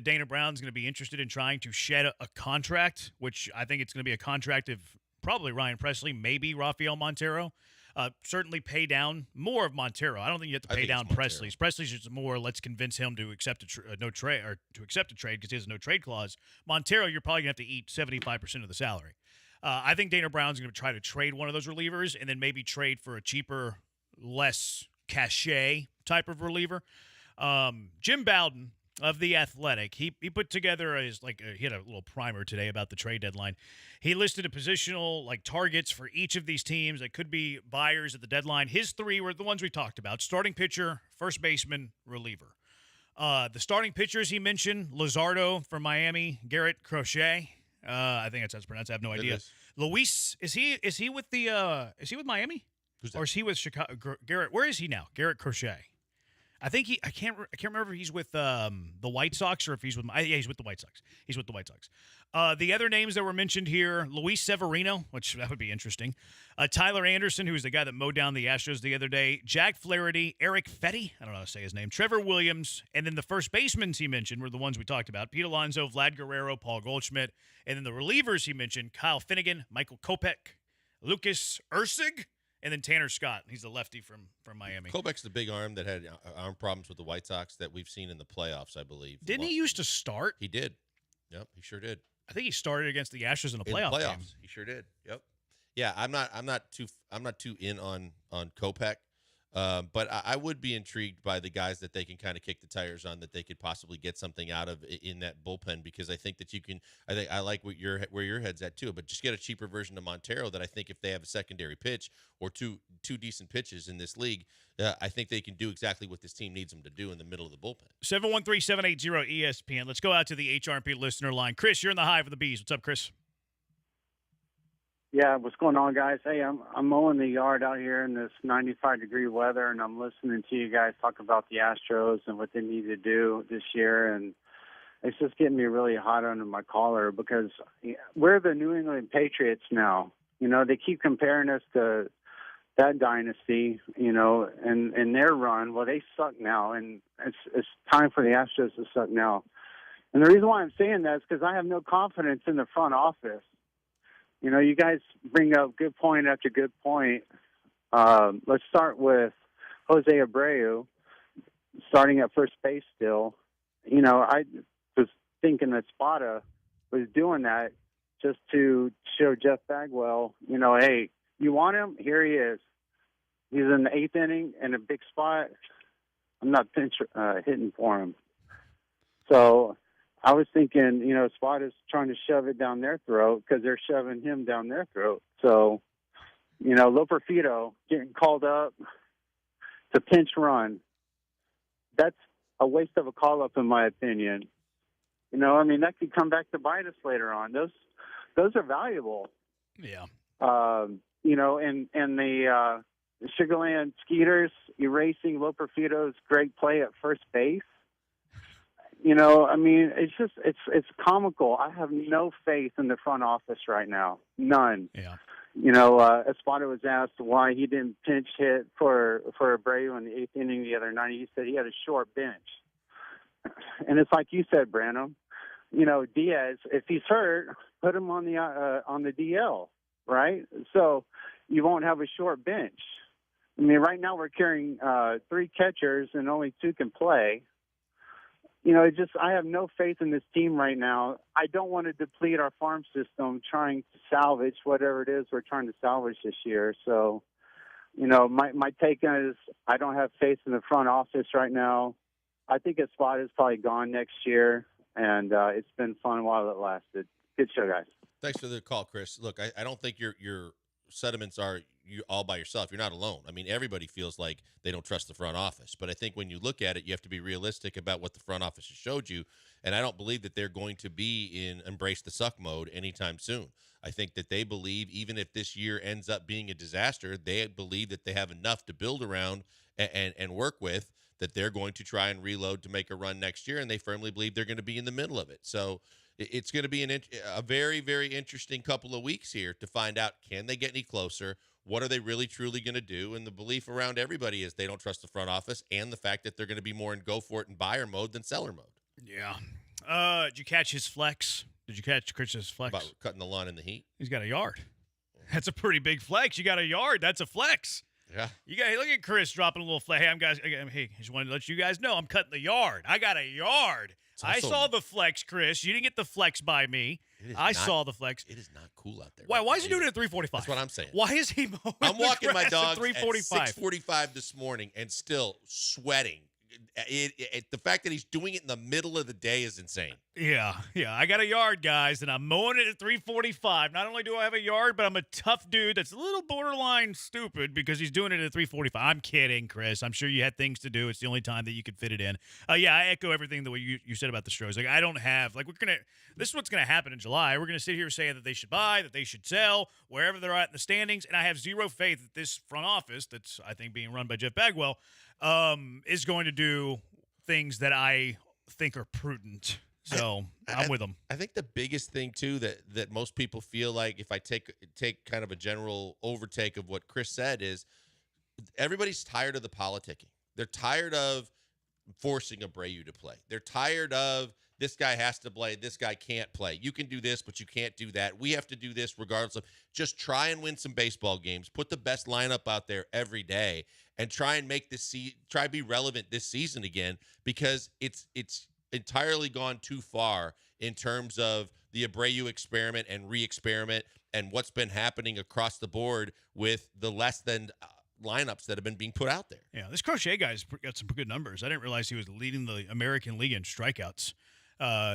Dana Brown's going to be interested in trying to shed a contract, which I think it's going to be a contract of probably Ryan Presley, maybe Rafael Montero. Certainly pay down more of Montero. I don't think you have to pay down Presley's. Presley's just more, let's convince him to accept a trade because he has a no trade clause. Montero, you're probably going to have to eat 75% of the salary. I think Dana Brown's going to try to trade one of those relievers and then maybe trade for a cheaper, less cachet type of reliever. Jim Bowden of The Athletic, he put together he had a little primer today about the trade deadline. He listed a positional targets for each of these teams that could be buyers at the deadline. His 3 were the ones we talked about: starting pitcher, first baseman, reliever. The starting pitchers he mentioned: Luzardo from Miami, Garrett Crochet. I think that's how it's pronounced. I have no idea. Luis, is he with is he with Miami? Or is he with Chicago? Garrett, where is he now? Garrett Crochet. I think I can't remember if he's with the White Sox or if he's with he's with the White Sox. He's with the White Sox. The other names that were mentioned here: Luis Severino, which that would be interesting. Tyler Anderson, who was the guy that mowed down the Astros the other day. Jack Flaherty, Eric Fetty, I don't know how to say his name. Trevor Williams, and then the first basemen he mentioned were the ones we talked about: Pete Alonso, Vlad Guerrero, Paul Goldschmidt, and then the relievers he mentioned: Kyle Finnegan, Michael Kopech, Lucas Ursig. And then Tanner Scott. He's the lefty from Miami. Kopech's the big arm that had arm problems with the White Sox that we've seen in the playoffs, I believe. Didn't he used to start? He did. Yep, he sure did. I think he started against the Astros in a playoff game. He sure did. Yep. Yeah, I'm not too in on Kopech. But I would be intrigued by the guys that they can kind of kick the tires on, that they could possibly get something out of in that bullpen, because I think that you can. I like where your head's at too. But just get a cheaper version of Montero. That I think if they have a secondary pitch or two decent pitches in this league, I think they can do exactly what this team needs them to do in the middle of the bullpen. 713-780-ESPN. Let's go out to the HRP listener line. Chris, you're in the Hive of the Bees. What's up, Chris? Yeah, what's going on, guys? Hey, I'm mowing the yard out here in this 95-degree weather, and I'm listening to you guys talk about the Astros and what they need to do this year, and it's just getting me really hot under my collar because we're the New England Patriots now. They keep comparing us to that dynasty, and their run. Well, they suck now, and it's time for the Astros to suck now. And the reason why I'm saying that is because I have no confidence in the front office. You know, you guys bring up good point after good point. Let's start with Jose Abreu starting at first base still. You know, I was thinking that Spada was doing that just to show Jeff Bagwell, you know, hey, you want him? Here he is. He's in the 8th inning in a big spot. I'm not hitting for him. So I was thinking, you know, Spada's trying to shove it down their throat because they're shoving him down their throat. So, you know, Loperfido getting called up to pinch run, that's a waste of a call-up in my opinion. You know, I mean, that could come back to bite us later on. Those are valuable. Yeah. You know, and the Sugarland Skeeters erasing Loperfido's great play at first base. You know, I mean, it's comical. I have no faith in the front office right now. None. Yeah. You know, Espada was asked why he didn't pinch hit for Abreu in the 8th inning the other night. He said he had a short bench. And it's like you said, Branham. You know, Diaz, if he's hurt, put him on the DL, right? So you won't have a short bench. I mean, right now we're carrying 3 catchers and only 2 can play. You know, I have no faith in this team right now. I don't want to deplete our farm system trying to salvage whatever it is we're trying to salvage this year. So, you know, my take on it is I don't have faith in the front office right now. I think his spot is probably gone next year, and it's been fun while it lasted. Good show, guys. Thanks for the call, Chris. Look, I don't think your sentiments are you all by yourself. You're not alone. I mean, everybody feels like they don't trust the front office. But I think when you look at it, you have to be realistic about what the front office has showed you. And I don't believe that they're going to be in embrace the suck mode anytime soon. I think that they believe even if this year ends up being a disaster, they believe that they have enough to build around and work with, that they're going to try and reload to make a run next year. And they firmly believe they're going to be in the middle of it. So it's going to be a very, very interesting couple of weeks here to find out, can they get any closer? What are they really, truly going to do? And the belief around everybody is they don't trust the front office and the fact that they're going to be more in go for it and buyer mode than seller mode. Yeah. Did you catch his flex? Did you catch Chris's flex? About cutting the lawn in the heat? He's got a yard. That's a pretty big flex. You got a yard. That's a flex. Yeah. Hey, look at Chris dropping a little flex. Hey, just wanted to let you guys know I'm cutting the yard. I got a yard. I saw the flex, Chris. You didn't get the flex by me. I saw the flex. It is not cool out there. Why is he doing it at 3:45? That's what I'm saying. Why is he mowing I'm walking my dog at 3:45? At 6:45 this morning and still sweating. The fact that he's doing it in the middle of the day is insane. Yeah. I got a yard, guys, and I'm mowing it at 3:45. Not only do I have a yard, but I'm a tough dude that's a little borderline stupid because he's doing it at 3:45. I'm kidding, Chris. I'm sure you had things to do. It's the only time that you could fit it in. Yeah, I echo everything the way you said about the Stros. Like, I don't have this is what's gonna happen in July. We're gonna sit here saying that they should buy, that they should sell, wherever they're at in the standings, and I have zero faith that this front office, that's I think being run by Jeff Bagwell, is going to do things that I think are prudent. So I'm with them. I think the biggest thing too that most people feel like, if I take kind of a general overtake of what Chris said, is everybody's tired of the politicking. They're tired of forcing Abreu to play. They're tired of this guy has to play, this guy can't play. You can do this, but you can't do that. We have to do this regardless of. Just try and win some baseball games. Put the best lineup out there every day, and try and make try to be relevant this season again, because it's entirely gone too far in terms of the Abreu experiment and re-experiment and what's been happening across the board with the less than lineups that have been being put out there. Yeah, this Crochet guy's got some good numbers. I didn't realize he was leading the American League in strikeouts.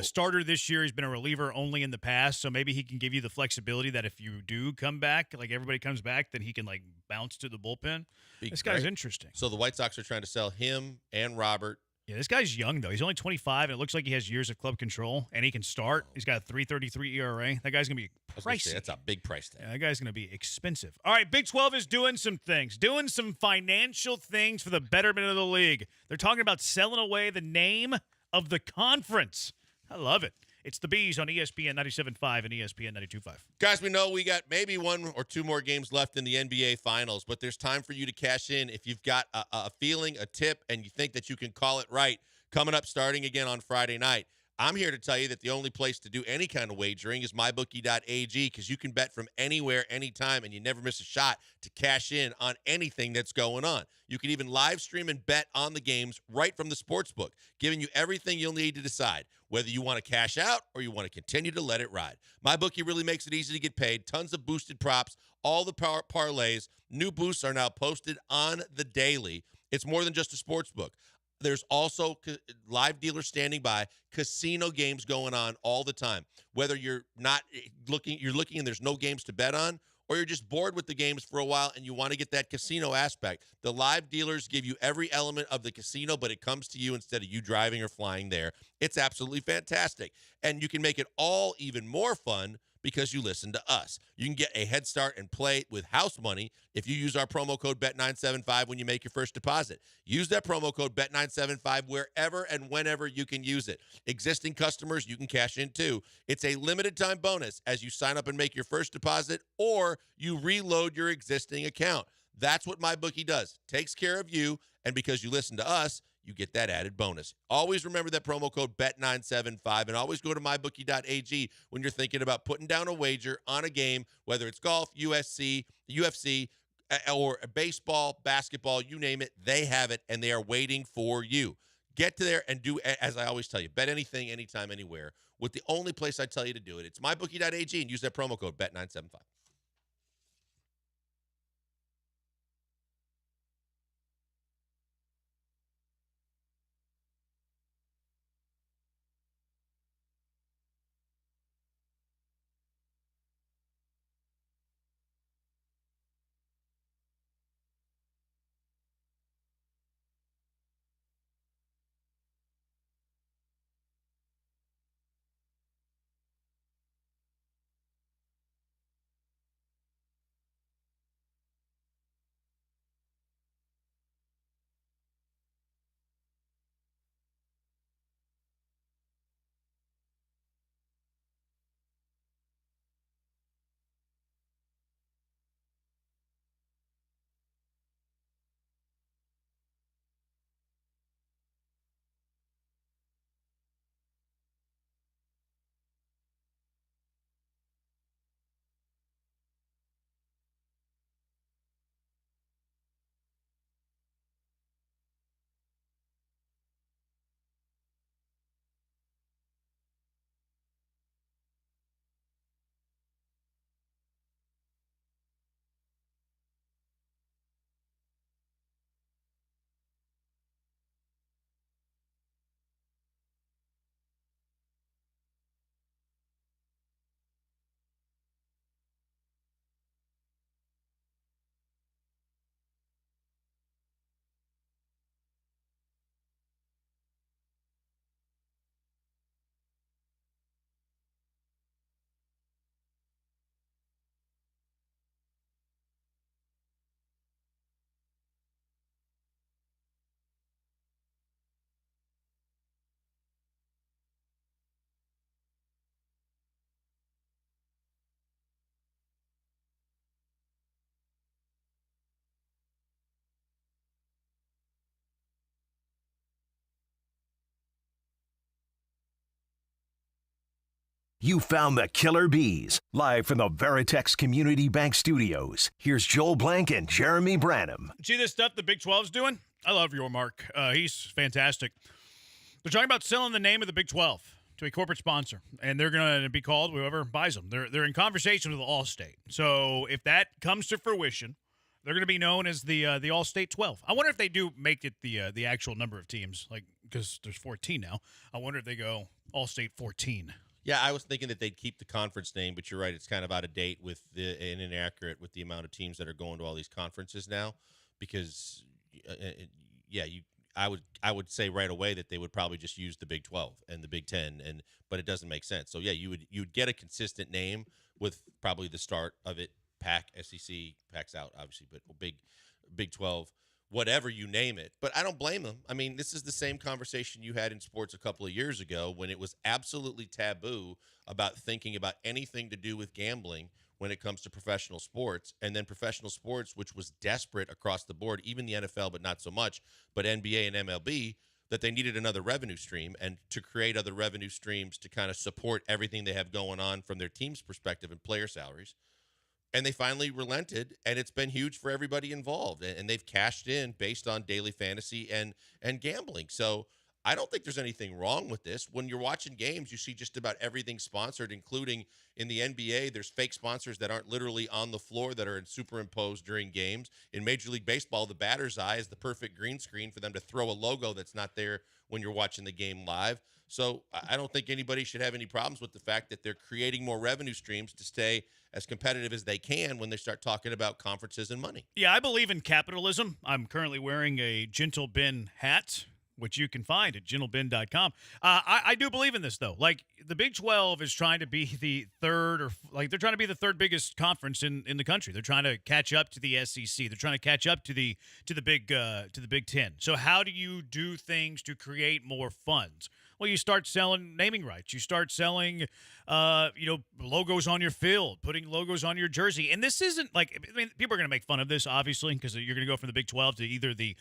Starter this year, he's been a reliever only in the past, so maybe he can give you the flexibility that if you do come back, like everybody comes back, then he can like bounce to the bullpen. This guy's interesting. So the White Sox are trying to sell him and Robert. Yeah, this guy's young, though. He's only 25, and it looks like he has years of club control, and he can start. He's got a 3.33 ERA. That guy's going to be pricey. That's a big price tag. Yeah, that guy's going to be expensive. All right, Big 12 is doing some things, doing some financial things for the betterment of the league. They're talking about selling away the name of the conference. I love it. It's the Bees on ESPN 97.5 and ESPN 92.5. Guys, we know we got maybe 1 or 2 more games left in the NBA Finals, but there's time for you to cash in if you've got a feeling, a tip, and you think that you can call it right. Coming up starting again on Friday night. I'm here to tell you that the only place to do any kind of wagering is mybookie.ag, because you can bet from anywhere, anytime, and you never miss a shot to cash in on anything that's going on. You can even live stream and bet on the games right from the sportsbook, giving you everything you'll need to decide whether you want to cash out or you want to continue to let it ride. MyBookie really makes it easy to get paid. Tons of boosted props, all the parlays. New boosts are now posted on the daily. It's more than just a sportsbook. There's also live dealers standing by, casino games going on all the time. Whether you're not looking, and there's no games to bet on, or you're just bored with the games for a while and you want to get that casino aspect. The live dealers give you every element of the casino, but it comes to you instead of you driving or flying there. It's absolutely fantastic. And you can make it all even more fun because you listen to us. You can get a head start and play with house money if you use our promo code BET975 when you make your first deposit. Use that promo code BET975 wherever and whenever you can use it. Existing customers, you can cash in too. It's a limited time bonus as you sign up and make your first deposit, or you reload your existing account. That's what MyBookie does. Takes care of you, and because you listen to us, you get that added bonus. Always remember that promo code BET975, and always go to mybookie.ag when you're thinking about putting down a wager on a game, whether it's golf, UFC, or baseball, basketball, you name it, they have it, and they are waiting for you. Get to there and do, as I always tell you, bet anything, anytime, anywhere. With the only place I tell you to do it, it's mybookie.ag, and use that promo code BET975. You found the killer bees. Live from the Veritex Community Bank Studios, here's Joel Blank and Jeremy Branham. See this stuff the Big 12's doing? I love your Mark. He's fantastic. They're talking about selling the name of the Big 12 to a corporate sponsor, and they're going to be called whoever buys them. They're in conversation with Allstate. So if that comes to fruition, they're going to be known as the Allstate 12. I wonder if they do make it the actual number of teams, like because there's 14 now. I wonder if they go Allstate 14. Yeah, I was thinking that they'd keep the conference name, but you're right; it's kind of out of date and inaccurate with the amount of teams that are going to all these conferences now. Because, I would say right away that they would probably just use the Big 12 and the Big 10, but it doesn't make sense. So yeah, you would get a consistent name with probably the start of it. Pac, SEC, Pac's out obviously, but Big 12. Whatever you name it. But I don't blame them. I mean, this is the same conversation you had in sports a couple of years ago when it was absolutely taboo about thinking about anything to do with gambling when it comes to professional sports. And then professional sports, which was desperate across the board, even the NFL, but not so much, but NBA and MLB, that they needed another revenue stream and to create other revenue streams to kind of support everything they have going on from their team's perspective and player salaries. And they finally relented, and it's been huge for everybody involved. And they've cashed in based on daily fantasy and gambling. So I don't think there's anything wrong with this. When you're watching games, you see just about everything sponsored, including in the NBA, there's fake sponsors that aren't literally on the floor that are superimposed during games. In Major League Baseball, the batter's eye is the perfect green screen for them to throw a logo that's not there when you're watching the game live. So I don't think anybody should have any problems with the fact that they're creating more revenue streams to stay as competitive as they can when they start talking about conferences and money. Yeah, I believe in capitalism. I'm currently wearing a Gentle Bin hat, which you can find at gentlebin.com. I do believe in this, though. Like, the Big 12 is trying to be the they're trying to be the third biggest conference in the country. They're trying to catch up to the SEC. They're trying to catch up to the Big 10. So how do you do things to create more funds? Well, you start selling naming rights. You start selling, logos on your field, putting logos on your jersey. And this isn't people are going to make fun of this, obviously, because you're going to go from the Big 12 to either the,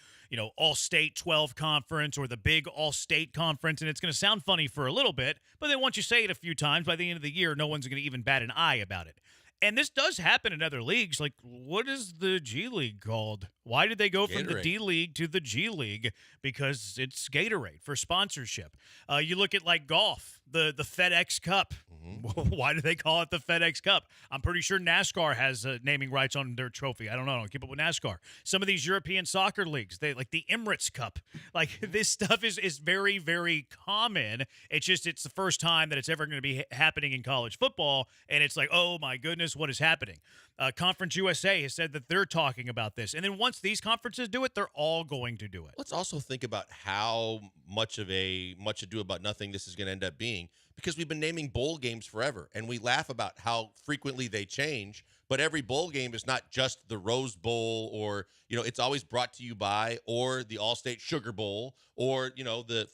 All-State 12 conference or the big All-State conference. And it's going to sound funny for a little bit, but then once you say it a few times, by the end of the year, no one's going to even bat an eye about it. And this does happen in other leagues. Like, what is the G League called? Why did they go from the D League to the G League? Because it's Gatorade for sponsorship. You look at, like, golf, the FedEx Cup. Mm-hmm. Why do they call it the FedEx Cup? I'm pretty sure NASCAR has naming rights on their trophy. I don't know. I don't keep up with NASCAR. Some of these European soccer leagues, they like the Emirates Cup. Like, this stuff is very, very common. It's the first time that it's ever going to be happening in college football. And it's like, oh, my goodness, what is happening? Conference USA has said that they're talking about this. And then once these conferences do it, they're all going to do it. Let's also think about how much ado about nothing this is going to end up being, because we've been naming bowl games forever, and we laugh about how frequently they change. But every bowl game is not just the Rose Bowl, or it's always brought to you by, or the All-State Sugar Bowl, or the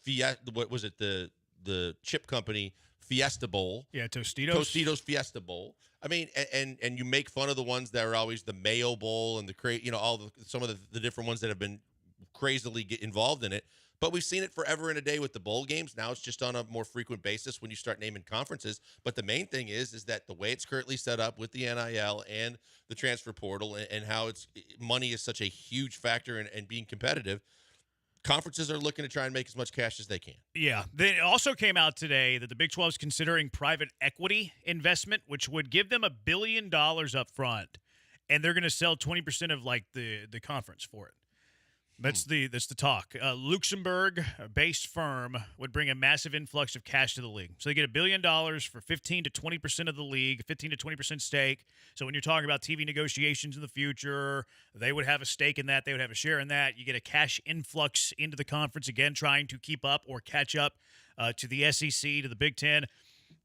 chip company Fiesta Bowl. Yeah, Tostitos. Tostitos Fiesta Bowl. I mean, and you make fun of the ones that are always the Mayo Bowl and some of the different ones that have been crazily get involved in it. But we've seen it forever and a day with the bowl games. Now it's just on a more frequent basis when you start naming conferences. But the main thing is that the way it's currently set up with the NIL and the transfer portal and how money is such a huge factor in being competitive, conferences are looking to try and make as much cash as they can. Yeah. Then it also came out today that the Big 12 is considering private equity investment, which would give them $1 billion up front, and they're going to sell 20% of the conference for it. That's the talk. Luxembourg-based firm would bring a massive influx of cash to the league. So they get $1 billion for 15 to 20% of the league, 15 to 20% stake. So when you're talking about TV negotiations in the future, they would have a stake in that. They would have a share in that. You get a cash influx into the conference, again, trying to keep up or catch up to the SEC, to the Big Ten.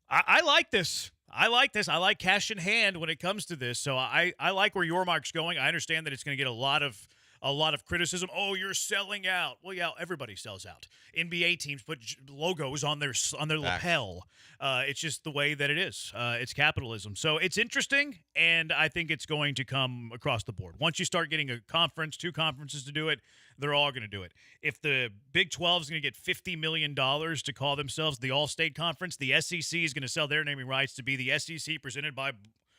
I like this. I like this. cash in hand when it comes to this. So I like where your mark's going. I understand that it's going to get a lot of criticism. Oh, you're selling out. Well, yeah, everybody sells out. NBA teams put logos on their lapel. It's just the way that it is. It's capitalism. So it's interesting, and I think it's going to come across the board. Once you start getting a conference, two conferences to do it, they're all going to do it. If the Big 12 is going to get $50 million to call themselves the All-State Conference, the SEC is going to sell their naming rights to be the SEC presented by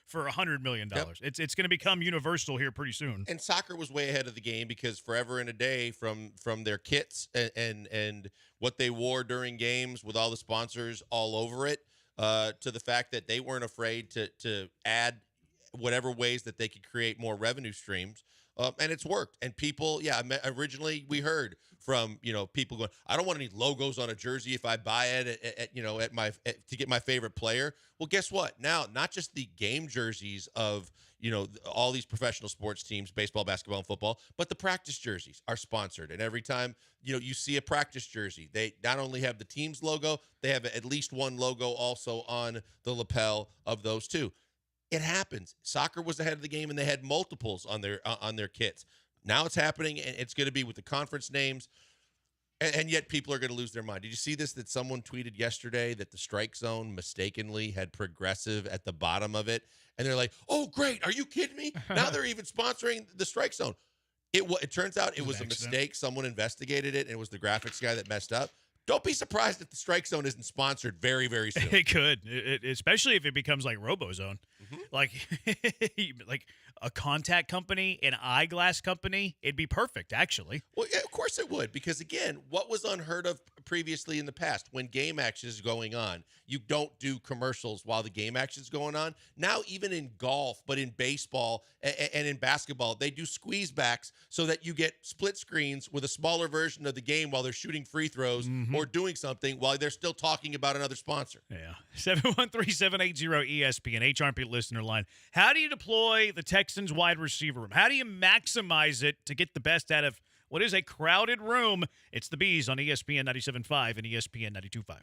for $100 million. Yep. It's going to become universal here pretty soon. And soccer was way ahead of the game because forever and a day from their kits and what they wore during games with all the sponsors all over it to the fact that they weren't afraid to add whatever ways that they could create more revenue streams. And it's worked. And people, originally we heard from, people going, I don't want any logos on a jersey if I buy it to get my favorite player. Well, guess what? Now, not just the game jerseys of, all these professional sports teams, baseball, basketball, and football, but the practice jerseys are sponsored. And every time, you see a practice jersey, they not only have the team's logo, they have at least one logo also on the lapel of those two. It happens. Soccer was ahead of the game, and they had multiples on their kits. Now it's happening, and it's going to be with the conference names, and yet people are going to lose their mind. Did you see this, that someone tweeted yesterday that the strike zone mistakenly had progressive at the bottom of it? And they're like, oh, great. Are you kidding me? Now they're even sponsoring the strike zone. It turns out it It was was an a accident. mistake. Someone investigated it, and it was the graphics guy that messed up. Don't be surprised if the Strike Zone isn't sponsored very, very soon. It could, especially if it becomes like RoboZone, like like a contact company, an eyeglass company. It'd be perfect, actually. Well, yeah, of course it would, because again, what was unheard of previously in the past? When game action is going on, you don't do commercials while the game action is going on. Now, even in golf, but in baseball and in basketball, they do squeeze backs so that you get split screens with a smaller version of the game while they're shooting free throws or doing something while they're still talking about another sponsor. Yeah. 713-780-ESPN, HRP listener line. How do you deploy the Texans wide receiver room? How do you maximize it to get the best out of what is a crowded room? It's the Bees on ESPN 97.5 and ESPN 92.5.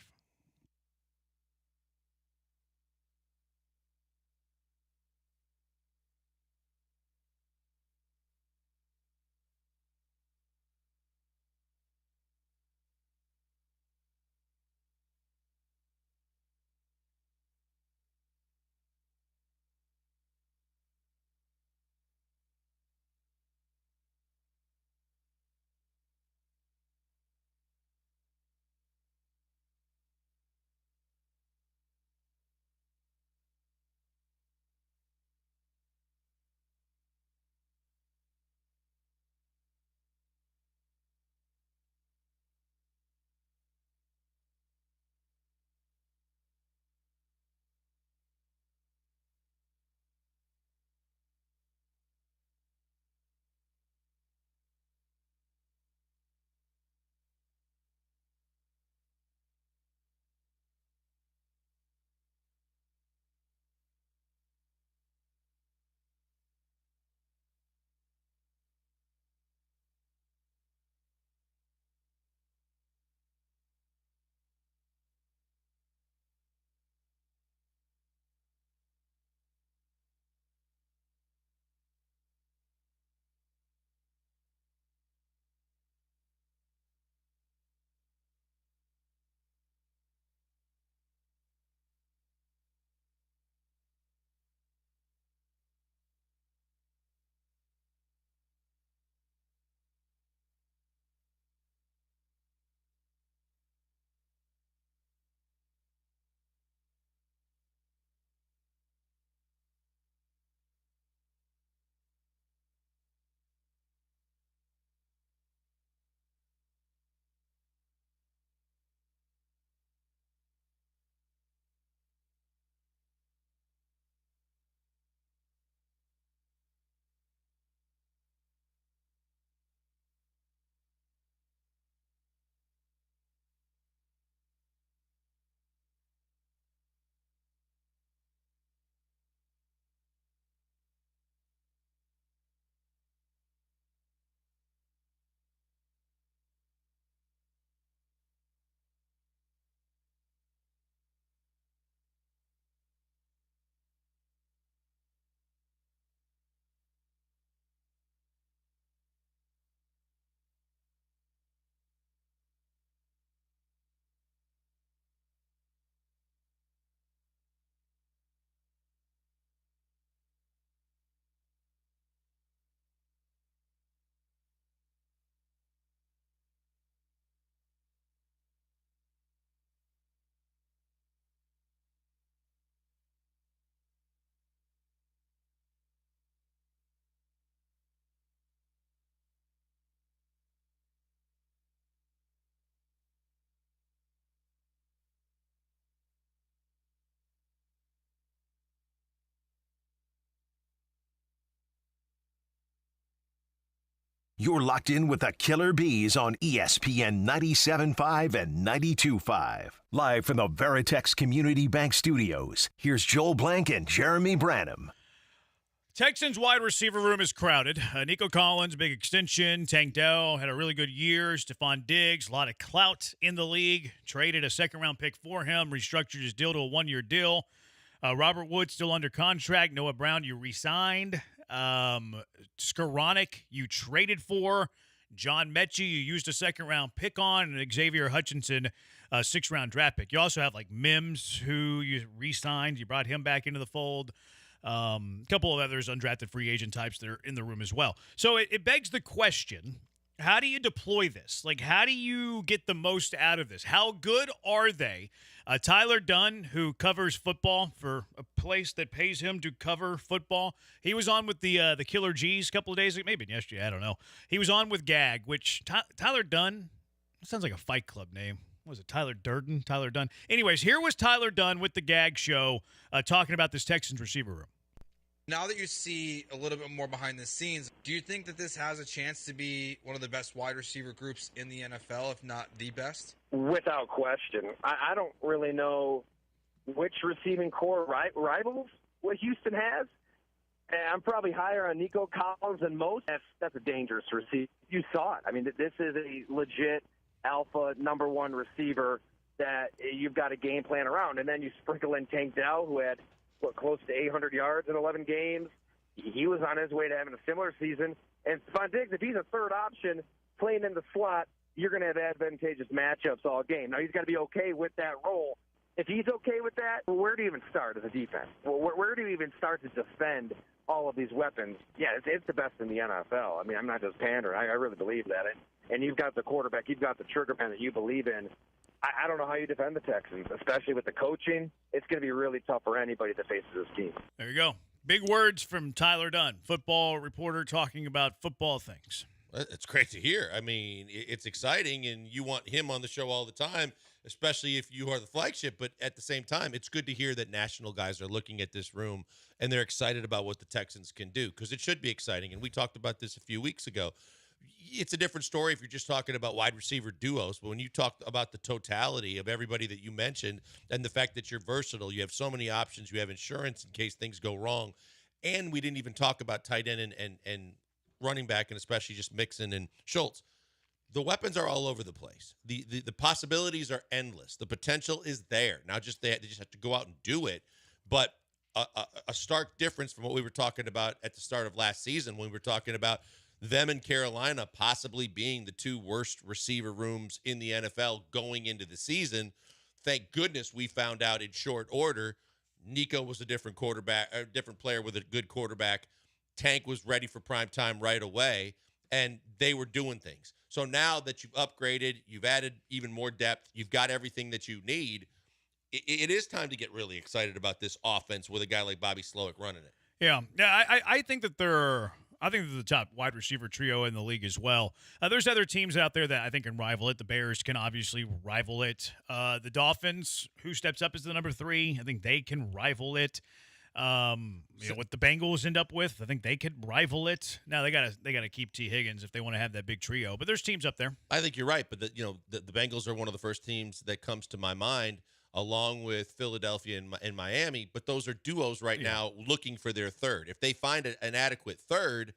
You're locked in with the Killer Bees on ESPN 97.5 and 92.5. Live from the Veritex Community Bank Studios, here's Joel Blank and Jeremy Branham. Texans wide receiver room is crowded. Nico Collins, big extension. Tank Dell had a really good year. Stephon Diggs, a lot of clout in the league. Traded a second-round pick for him. Restructured his deal to a one-year deal. Robert Woods still under contract. Noah Brown, you re-signed. Skoranek, you traded for. John Mechie, you used a second-round pick on. And Xavier Hutchinson, a sixth-round draft pick. You also have, like, Mims, who you re-signed. You brought him back into the fold. A couple of others undrafted free agent types that are in the room as well. So it begs the question, how do you deploy this? Like, how do you get the most out of this? How good are they? Tyler Dunn, who covers football for a place that pays him to cover football, he was on with the Killer G's a couple of days ago, maybe yesterday, I don't know. He was on with Gag, which Tyler Dunn, sounds like a Fight Club name. What was it, Tyler Durden? Tyler Dunn. Anyways, here was Tyler Dunn with the Gag Show talking about this Texans receiver room. Now that you see a little bit more behind the scenes, do you think that this has a chance to be one of the best wide receiver groups in the NFL, if not the best? Without question. I don't really know which receiving core rivals what Houston has. And I'm probably higher on Nico Collins than most. That's a dangerous receiver. You saw it. I mean, this is a legit alpha number one receiver that you've got a game plan around. And then you sprinkle in Tank Dell, who had close to 800 yards in 11 games. He was on his way to having a similar season. And Stephon Diggs, if he's a third option playing in the slot, you're going to have advantageous matchups all game. Now, he's got to be okay with that role. If he's okay with that, well, where do you even start as a defense? Well, where do you even start to defend all of these weapons? Yeah, it's the best in the NFL. I mean, I'm not just pandering. I really believe that. And you've got the quarterback. You've got the trigger man that you believe in. I don't know how you defend the Texans, especially with the coaching. It's going to be really tough for anybody that faces this team. There you go. Big words from Tyler Dunn, football reporter talking about football things. It's great to hear. I mean, it's exciting, and you want him on the show all the time, especially if you are the flagship. But at the same time, it's good to hear that national guys are looking at this room, and they're excited about what the Texans can do, because it should be exciting. And we talked about this a few weeks ago. It's a different story if you're just talking about wide receiver duos, but when you talk about the totality of everybody that you mentioned and the fact that you're versatile, you have so many options, you have insurance in case things go wrong, and we didn't even talk about tight end and running back, and especially just Mixon and Schultz. The weapons are all over the place. The possibilities are endless. The potential is there. Now they just have to go out and do it. But a stark difference from what we were talking about at the start of last season when we were talking about them and Carolina possibly being the two worst receiver rooms in the NFL going into the season. Thank goodness we found out in short order Nico was a different quarterback, a different player with a good quarterback. Tank was ready for prime time right away, and they were doing things. So now that you've upgraded, you've added even more depth, you've got everything that you need, it is time to get really excited about this offense with a guy like Bobby Slowick running it. Yeah, I think that they're the top wide receiver trio in the league as well. There's other teams out there that I think can rival it. The Bears can obviously rival it. The Dolphins, who steps up as the number 3, I think they can rival it. What the Bengals end up with, I think they could rival it. Now they gotta keep T. Higgins if they want to have that big trio. But there's teams up there. I think you're right, but the Bengals are one of the first teams that comes to my mind, along with Philadelphia and Miami. But those are duos right now looking for their third. If they find an adequate third,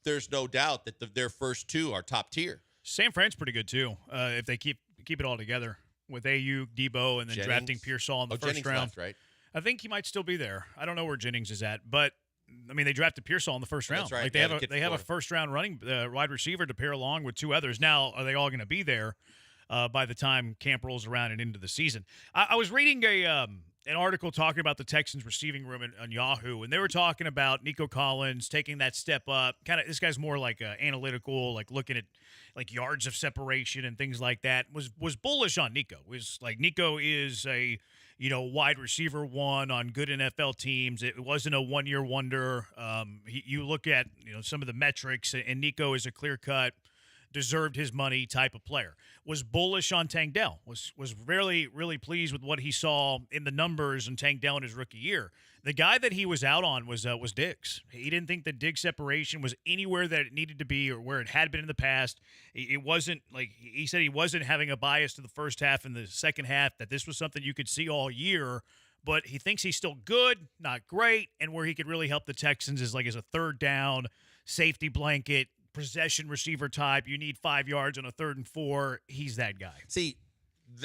there's no doubt that their first two are top tier. San Fran's pretty good too. If they keep it all together with Ayuk, Debo, and then drafting Pearsall in the first Jennings round. Left, right? I think he might still be there. I don't know where Jennings is at, but I mean they drafted Pearsall in the first round. That's right. Like they have a first round running wide receiver to pair along with 2 others. Now are they all going to be there by the time camp rolls around and into the season? I was reading an article talking about the Texans receiving room on Yahoo, and they were talking about Nico Collins taking that step up. Kind of, this guy's more like analytical, like looking at like yards of separation and things like that. Was bullish on Nico. Was like Nico is a wide receiver 1 on good NFL teams. It wasn't a one-year wonder. You look at some of the metrics, and Nico is a clear-cut, deserved his money type of player. Was bullish on Tank Dell. Was really, really pleased with what he saw in the numbers in Tank Dell in his rookie year. The guy that he was out on was Diggs. He didn't think that Diggs' separation was anywhere that it needed to be or where it had been in the past. It wasn't like he said he wasn't having a bias to the first half and the second half, that this was something you could see all year. But he thinks he's still good, not great, and where he could really help the Texans is like as a third down, safety blanket, possession receiver type. You need 5 yards on a 3rd and 4. He's that guy. See,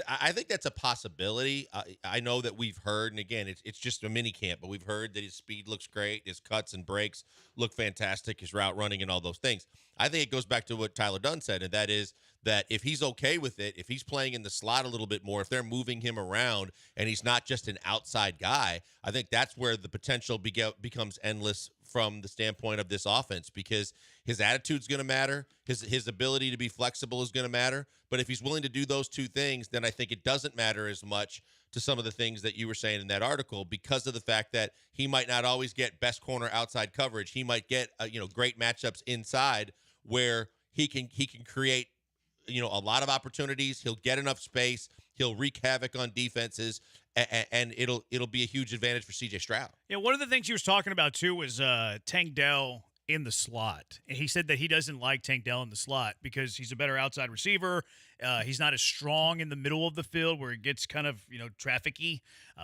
I think that's a possibility. I know that we've heard, and again, it's just a mini camp, but we've heard that his speed looks great, his cuts and breaks look fantastic, his route running and all those things. I think it goes back to what Tyler Dunn said, and that is that if he's okay with it, if he's playing in the slot a little bit more, if they're moving him around and he's not just an outside guy, I think that's where the potential becomes endless from the standpoint of this offense, because his attitude's going to matter. His ability to be flexible is going to matter. But if he's willing to do those two things, then I think it doesn't matter as much to some of the things that you were saying in that article, because of the fact that he might not always get best corner outside coverage. He might get great matchups inside where he can create a lot of opportunities. He'll get enough space. He'll wreak havoc on defenses, and it'll be a huge advantage for C.J. Stroud. Yeah, one of the things he was talking about too was Tank Dell in the slot. And he said that he doesn't like Tank Dell in the slot because he's a better outside receiver. He's not as strong in the middle of the field where it gets kind of trafficky.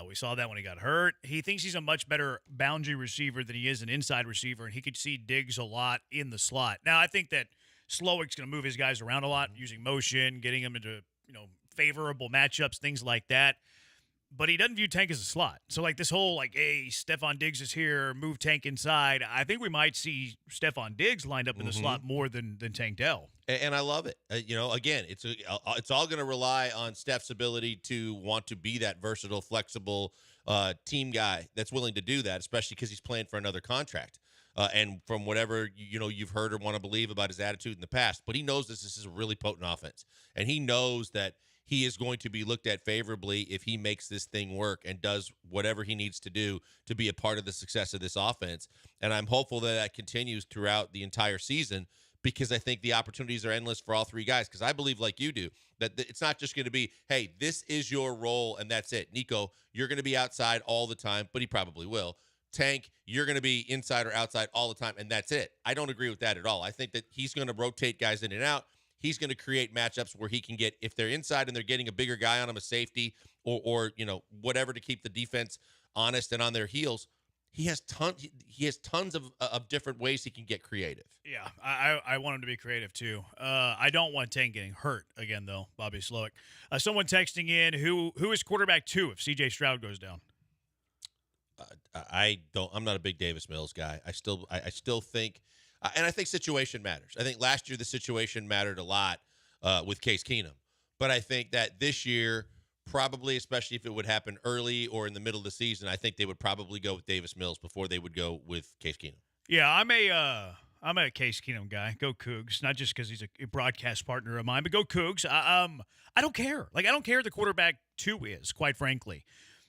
We saw that when he got hurt. He thinks he's a much better boundary receiver than he is an inside receiver, and he could see Diggs a lot in the slot. Now, I think that Slowick's going to move his guys around a lot, using motion, getting them into favorable matchups, things like that. But he doesn't view Tank as a slot. So, this whole, hey, Stephon Diggs is here, move Tank inside. I think we might see Stephon Diggs lined up in the slot more than Tank Dell. And I love it. Again, it's all going to rely on Steph's ability to want to be that versatile, flexible team guy that's willing to do that, especially because he's playing for another contract. And from whatever you've heard or want to believe about his attitude in the past, but he knows this is a really potent offense, and he knows that he is going to be looked at favorably if he makes this thing work and does whatever he needs to do to be a part of the success of this offense. And I'm hopeful that continues throughout the entire season, because I think the opportunities are endless for all three guys. Because I believe, like you do, that it's not just going to be, hey, this is your role and that's it. Nico, you're going to be outside all the time, but he probably will. Tank, you're going to be inside or outside all the time, and that's it. I don't agree with that at all. I think that he's going to rotate guys in and out. He's going to create matchups where he can get, if they're inside and they're getting a bigger guy on him, a safety or whatever, to keep the defense honest and on their heels. He has tons of different ways he can get creative. Yeah, I want him to be creative too. I don't want Tank getting hurt again, though. Bobby Slowick. Someone texting in, who is quarterback 2 if C.J. Stroud goes down? I'm not a big Davis Mills guy. I still think, and I think situation matters. I think last year the situation mattered a lot with Case Keenum, but I think that this year, probably, especially if it would happen early or in the middle of the season, I think they would probably go with Davis Mills before they would go with Case Keenum. Yeah, I'm a Case Keenum guy. Go Cougs, not just because he's a broadcast partner of mine, but go Cougs. I don't care. I don't care who the quarterback 2 is, quite frankly.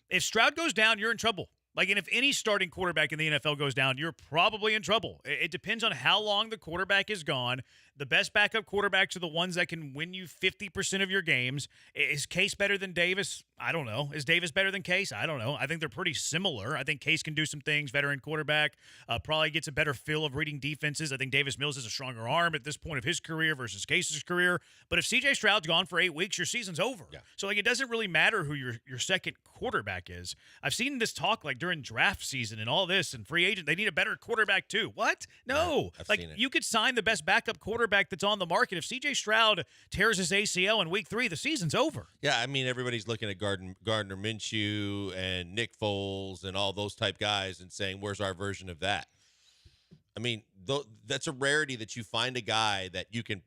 If Stroud goes down, you're in trouble. And if any starting quarterback in the NFL goes down, you're probably in trouble. It depends on how long the quarterback is gone. The best backup quarterbacks are the ones that can win you 50% of your games. Is Case better than Davis? I don't know. Is Davis better than Case? I don't know. I think they're pretty similar. I think Case can do some things, veteran quarterback, probably gets a better feel of reading defenses. I think Davis Mills has a stronger arm at this point of his career versus Case's career. But if C.J. Stroud's gone for 8 weeks, your season's over. Yeah. So, it doesn't really matter who your second quarterback is. I've seen this talk, during draft season and all this, and free agent, they need a better quarterback too. What? No. I've seen it. You could sign the best backup quarterback that's on the market. If C.J. Stroud tears his ACL in week 3, the season's over. Yeah, everybody's looking at Gardner Minshew and Nick Foles and all those type guys and saying, where's our version of that? That's a rarity that you find a guy that you can,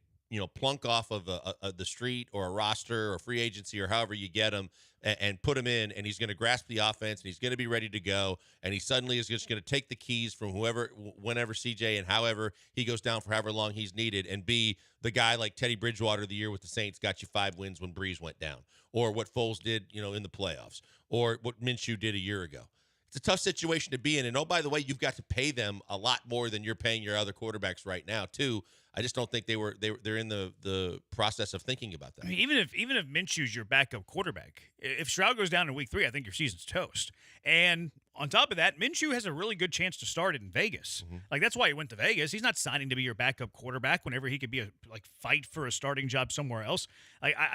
plunk off of the street or a roster or free agency or however you get him and put him in, and he's going to grasp the offense and he's going to be ready to go, and he suddenly is just going to take the keys from whenever CJ and however he goes down for however long he's needed, and be the guy like Teddy Bridgewater the year with the Saints got you 5 wins when Breeze went down, or what Foles did, in the playoffs, or what Minshew did a year ago. It's a tough situation to be in, and by the way, you've got to pay them a lot more than you're paying your other quarterbacks right now too. I just don't think they're in the process of thinking about that. Even if Minshew's your backup quarterback, if Stroud goes down in week 3, I think your season's toast. And on top of that, Minshew has a really good chance to start it in Vegas. Mm-hmm. That's why he went to Vegas. He's not signing to be your backup quarterback whenever he could be fight for a starting job somewhere else.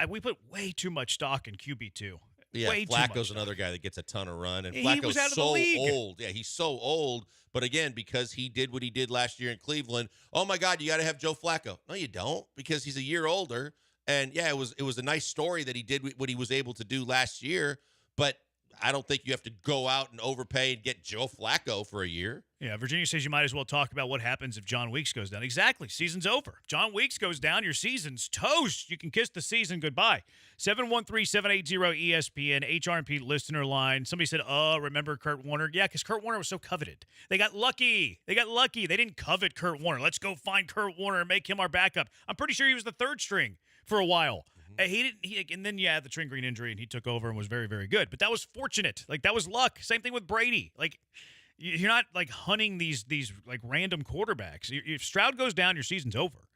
We put way too much stock in QB2. Yeah, way Flacco's another guy that gets a ton of run, and he Flacco's was out of so the league. old. Yeah, he's so old. But again, because he did what he did last year in Cleveland, oh my God, you got to have Joe Flacco. No, you don't, because he's a year older. And yeah, it was a nice story that he did what he was able to do last year. But I don't think you have to go out and overpay and get Joe Flacco for a year. Yeah, Virginia says you might as well talk about what happens if John Weeks goes down. Exactly. Season's over. John Weeks goes down, your season's toast. You can kiss the season goodbye. 713-780-ESPN, HRP listener line. Somebody said, remember Kurt Warner? Yeah, because Kurt Warner was so coveted. They got lucky. They didn't covet Kurt Warner. Let's go find Kurt Warner and make him our backup. I'm pretty sure he was the third string for a while. And then you had the Trent Green injury, and he took over and was very, very good. But that was fortunate. Like, that was luck. Same thing with Brady. Like, you're not, like, hunting these like, random quarterbacks. If Stroud goes down, your season's over.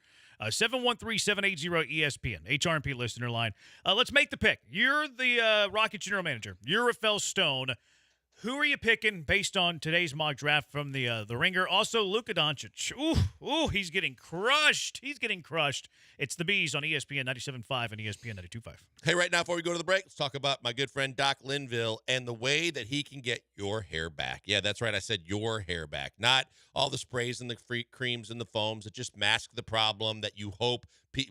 713-780-ESPN, HRP listener line. Let's make the pick. You're the Rocket general manager. You're Rafael Stone. Who are you picking based on today's mock draft from the Ringer? Also, Luka Doncic. Ooh, he's getting crushed. It's the Bees on ESPN 97.5 and ESPN 92.5. Hey, right now, before we go to the break, let's talk about my good friend Doc Linville and the way that he can get your hair back. Yeah, that's right. I said your hair back, not all the sprays and the free creams and the foams that just mask the problem that you hope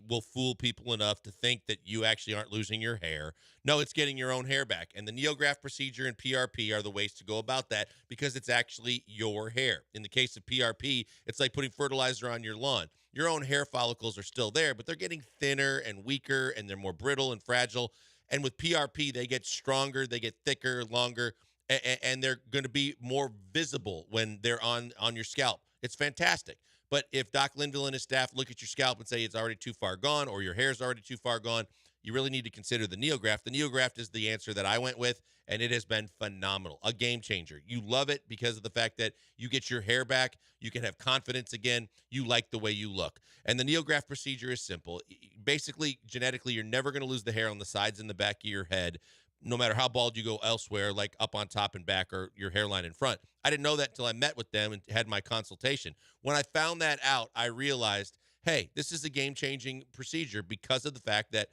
will fool people enough to think that you actually aren't losing your hair. No, it's getting your own hair back. And the NeoGraft procedure and PRP are the ways to go about that because it's actually your hair. In the case of PRP, it's like putting fertilizer on your lawn. Your own hair follicles are still there, but they're getting thinner and weaker, and they're more brittle and fragile. And with PRP, they get stronger, they get thicker, longer, and they're going to be more visible when they're on your scalp. It's fantastic. But if Doc Linville and his staff look at your scalp and say it's already too far gone or your hair's already too far gone, you really need to consider the NeoGraft. The NeoGraft is the answer that I went with, and it has been phenomenal, a game changer. You love it because of the fact that you get your hair back, you can have confidence again, you like the way you look. And the NeoGraft procedure is simple. Basically, genetically, you're never going to lose the hair on the sides and the back of your head, no matter how bald you go elsewhere, like up on top and back or your hairline in front. I didn't know that until I met with them and had my consultation. When I found that out, I realized, hey, this is a game-changing procedure because of the fact that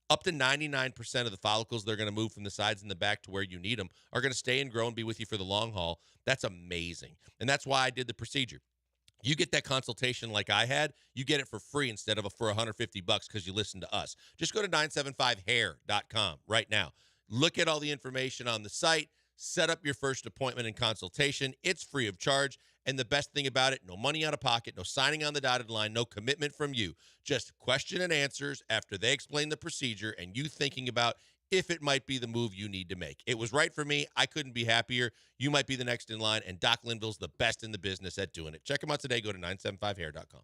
up to 99% of the follicles that are going to move from the sides and the back to where you need them are going to stay and grow and be with you for the long haul. That's amazing. And that's why I did the procedure. You get that consultation like I had, you get it for free instead of for $150 because you listen to us. Just go to 975hair.com right now. Look at all the information on the site. Set up your first appointment and consultation. It's free of charge. And the best thing about it, no money out of pocket, no signing on the dotted line, no commitment from you. Just question and answers after they explain the procedure and you thinking about if it might be the move you need to make. It was right for me. I couldn't be happier. You might be the next in line, and Doc Linville's the best in the business at doing it. Check him out today. Go to 975hair.com.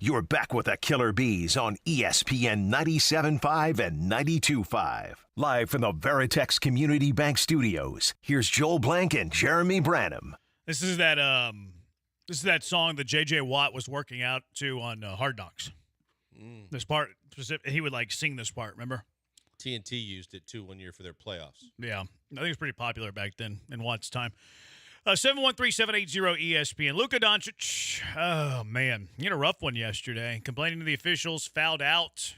You're back with the Killer Bees on ESPN 97.5 and 92.5. Live from the Veritex Community Bank Studios, here's Joel Blank and Jeremy Branham. This is that song that J.J. Watt was working out to on Hard Knocks. This part, he would like sing this part, remember? TNT used it, too, one year for their playoffs. Yeah, I think it was pretty popular back then in Watt's time. 713-780-ESPN. Luka Doncic, oh, man. He had a rough one yesterday. Complaining to the officials, fouled out.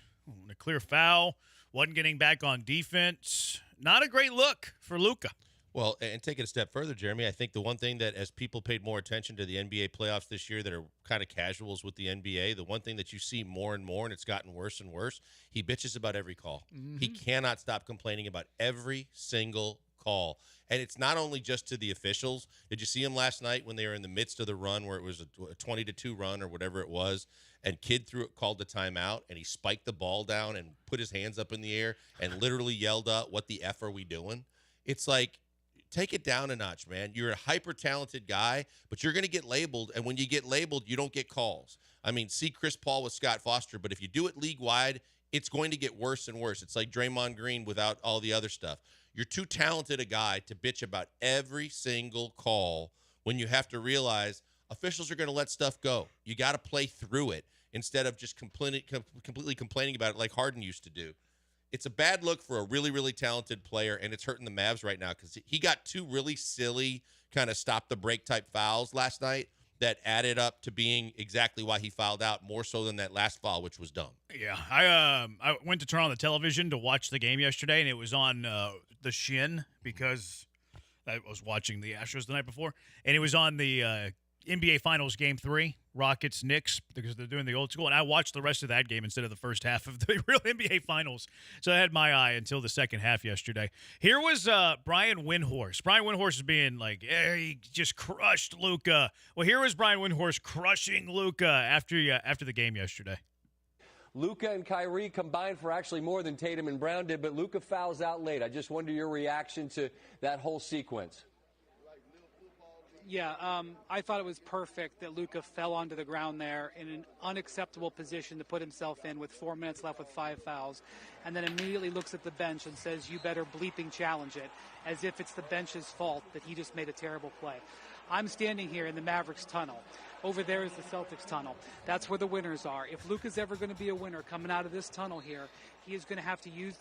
A clear foul. Wasn't getting back on defense. Not a great look for Luka. Well, and take it a step further, Jeremy, I think the one thing that as people paid more attention to the NBA playoffs this year that are kind of casuals with the NBA, the one thing that you see more and more, and it's gotten worse and worse, he bitches about every call. Mm-hmm. He cannot stop complaining about every single call. And it's not only just to the officials. Did you see him last night when they were in the midst of the run where it was a 20-2 run or whatever it was, and Kidd called the timeout, and he spiked the ball down and put his hands up in the air and literally yelled out, "What the F are we doing?" It's like, take it down a notch, man. You're a hyper-talented guy, but you're going to get labeled, and when you get labeled, you don't get calls. I mean, see Chris Paul with Scott Foster, but if you do it league-wide, it's going to get worse and worse. It's like Draymond Green without all the other stuff. You're too talented a guy to bitch about every single call when you have to realize officials are going to let stuff go. You got to play through it instead of just completely complaining about it like Harden used to do. It's a bad look for a really, really talented player, and it's hurting the Mavs right now because he got two really silly kind of stop-the-break type fouls last night that added up to being exactly why he fouled out, more so than that last foul, which was dumb. Yeah, I went to turn on the television to watch the game yesterday, and it was on the Shin because I was watching the Astros the night before, and it was on the NBA Finals Game 3, Rockets-Knicks, because they're doing the old school, and I watched the rest of that game instead of the first half of the real NBA Finals, so I had my eye until the second half yesterday. Here was Brian Windhorst. Brian Windhorst is being like, hey, he just crushed Luka. Well, here was Brian Windhorst crushing Luka after the game yesterday. Luka and Kyrie combined for actually more than Tatum and Brown did, but Luka fouls out late. I just wonder your reaction to that whole sequence. Yeah, I thought it was perfect that Luka fell onto the ground there in an unacceptable position to put himself in with 4 minutes left with 5 fouls, and then immediately looks at the bench and says, you better bleeping challenge it, as if it's the bench's fault that he just made a terrible play. I'm standing here in the Mavericks tunnel. Over there is the Celtics tunnel. That's where the winners are. If Luka's ever going to be a winner coming out of this tunnel here, he is going to have to use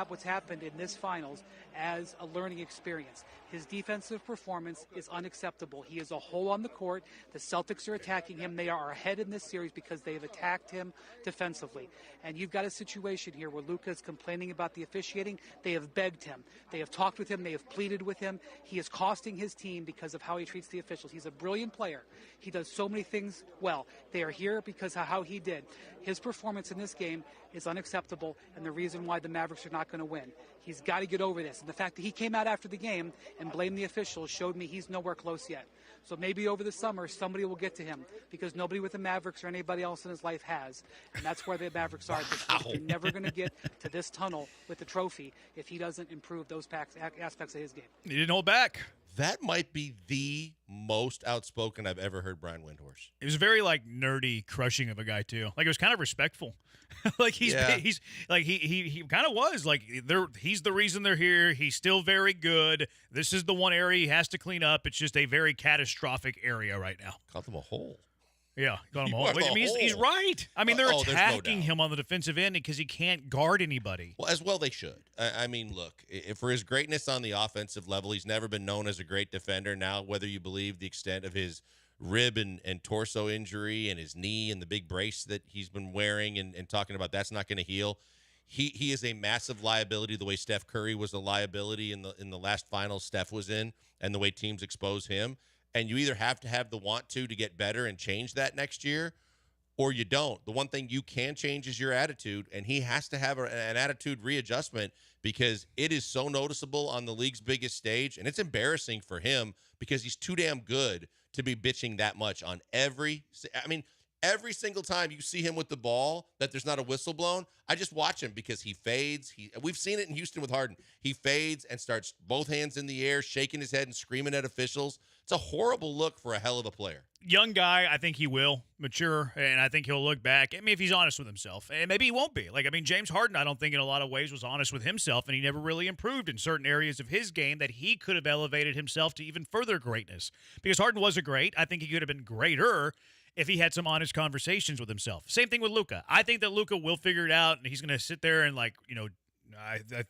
what's happened in this finals as a learning experience. His defensive performance is unacceptable. He is a hole on the court. The Celtics are attacking him. They are ahead in this series because they have attacked him defensively. And you've got a situation here where Luka is complaining about the officiating. They have begged him. They have talked with him. They have pleaded with him. He is costing his team because of how he treats the officials. He's a brilliant player. He does so many things well. They are here because of how he did. His performance in this game is unacceptable, and the reason why the Mavericks are not going to win. He's got to get over this. And the fact that he came out after the game and blamed the officials showed me he's nowhere close yet. So maybe over the summer, somebody will get to him because nobody with the Mavericks or anybody else in his life has. And that's where the Mavericks are. You're never going to get to this tunnel with the trophy if he doesn't improve those aspects of his game. He didn't hold back. That might be the most outspoken I've ever heard Brian Windhorst. It was very like nerdy crushing of a guy too. Like it was kind of respectful. Like he's like he kind of was like he's the reason they're here. He's still very good. This is the one area he has to clean up. It's just a very catastrophic area right now. Called them a hole. Yeah, got him home. I mean, he's right. I mean, they're attacking him on the defensive end because he can't guard anybody. Well, as well they should. I mean, look, for his greatness on the offensive level, he's never been known as a great defender. Now, whether you believe the extent of his rib and torso injury and his knee and the big brace that he's been wearing and talking about that's not going to heal, he is a massive liability the way Steph Curry was a liability in the last finals Steph was in and the way teams expose him. And you either have to have the want to get better and change that next year, or you don't. The one thing you can change is your attitude, and he has to have an attitude readjustment because it is so noticeable on the league's biggest stage, and it's embarrassing for him because he's too damn good to be bitching that much on every single time you see him with the ball that there's not a whistle blown, I just watch him because he fades. We've seen it in Houston with Harden. He fades and starts both hands in the air, shaking his head and screaming at officials It's a horrible look for a hell of a player. Young guy, I think he will mature, and I think he'll look back. I mean, if he's honest with himself, and maybe he won't be. James Harden, I don't think in a lot of ways was honest with himself, and he never really improved in certain areas of his game that he could have elevated himself to even further greatness. Because Harden was great. I think he could have been greater if he had some honest conversations with himself. Same thing with Luka. I think that Luka will figure it out, and he's going to sit there and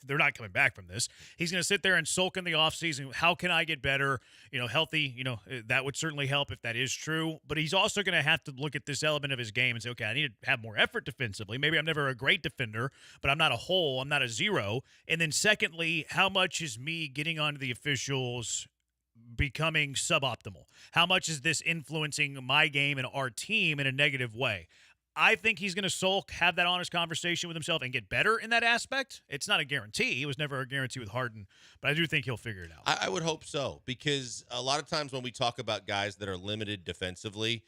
they're not coming back from this. He's going to sit there and sulk in the offseason. How can I get better? Healthy. That would certainly help if that is true. But he's also going to have to look at this element of his game and say, okay, I need to have more effort defensively. Maybe I'm never a great defender, but I'm not a hole. I'm not a zero. And then secondly, how much is me getting onto the officials becoming suboptimal? How much is this influencing my game and our team in a negative way? I think he's going to sulk, have that honest conversation with himself, and get better in that aspect. It's not a guarantee. It was never a guarantee with Harden, but I do think he'll figure it out. I would hope so, because a lot of times when we talk about guys that are limited defensively,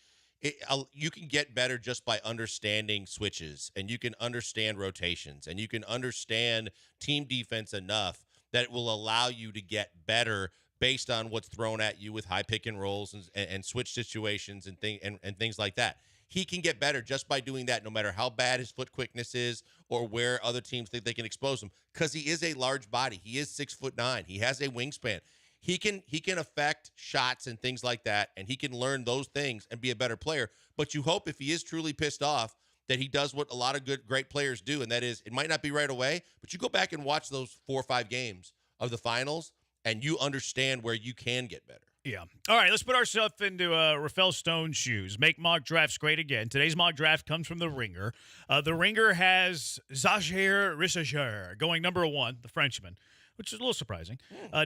you can get better just by understanding switches, and you can understand rotations, and you can understand team defense enough that it will allow you to get better based on what's thrown at you with high pick and rolls and switch situations and things like that. He can get better just by doing that, no matter how bad his foot quickness is or where other teams think they can expose him, because he is a large body. He is 6'9". He has a wingspan. He can affect shots and things like that, and he can learn those things and be a better player. But you hope if he is truly pissed off that he does what a lot of great players do, and that is, it might not be right away, but you go back and watch those 4 or 5 games of the finals, and you understand where you can get better. Yeah. All right, let's put ourselves into Rafael Stone's shoes. Make mock drafts great again. Today's mock draft comes from The Ringer. The Ringer has Zaire Rissager going number 1, the Frenchman, which is a little surprising.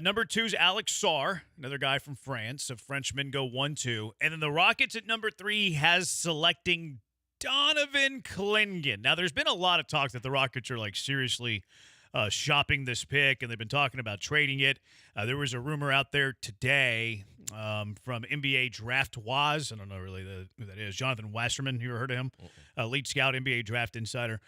Number 2 is Alex Sarr, another guy from France. So Frenchmen go 1-2. And then the Rockets at number 3 has selecting Donovan Clingan. Now, there's been a lot of talk that the Rockets are seriously shopping this pick, and they've been talking about trading it. There was a rumor out there today from NBA Draft Waz. I don't know really who that is. Jonathan Wasserman, you ever heard of him? Lead scout, NBA Draft Insider.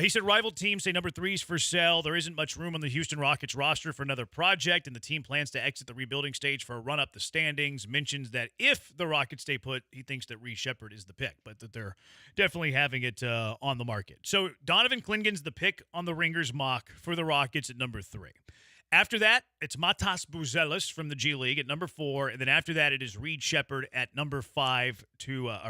He said rival teams say number 3 is for sale. There isn't much room on the Houston Rockets roster for another project, and the team plans to exit the rebuilding stage for a run up the standings. Mentions that if the Rockets stay put, he thinks that Reed Sheppard is the pick, but that they're definitely having it on the market. So Donovan Clingan's the pick on the Ringer's mock for the Rockets at number 3. After that, it's Matas Buzelis from the G League at number 4, and then after that, it is Reed Sheppard at number 5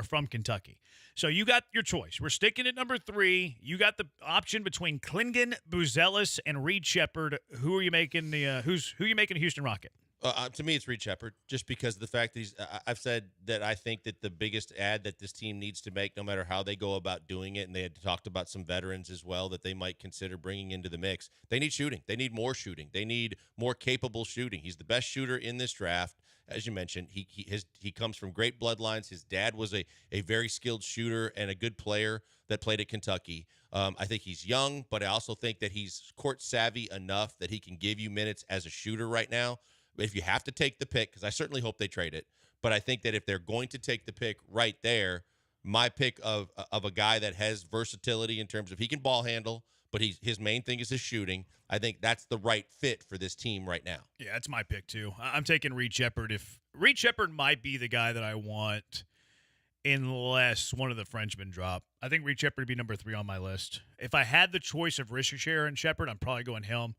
from Kentucky. So you got your choice. We're sticking at number 3. You got the option between Clingan, Buzelis, and Reed Sheppard. Who are you making who you making a Houston Rocket? To me, it's Reed Sheppard, just because of the fact that I've said that I think that the biggest add that this team needs to make, no matter how they go about doing it, and they had talked about some veterans as well that they might consider bringing into the mix. They need shooting. They need more shooting. They need more capable shooting. He's the best shooter in this draft. As you mentioned, he comes from great bloodlines. His dad was a very skilled shooter and a good player that played at Kentucky. I think he's young, but I also think that he's court savvy enough that he can give you minutes as a shooter right now. If you have to take the pick, because I certainly hope they trade it, but I think that if they're going to take the pick right there, my pick of a guy that has versatility in terms of he can ball handle, but his main thing is his shooting. I think that's the right fit for this team right now. Yeah, that's my pick too. I'm taking Reed Sheppard. If Reed Sheppard might be the guy that I want, unless one of the Frenchmen drop. I think Reed Sheppard would be number 3 on my list. If I had the choice of Rissager and Sheppard, I'm probably going him.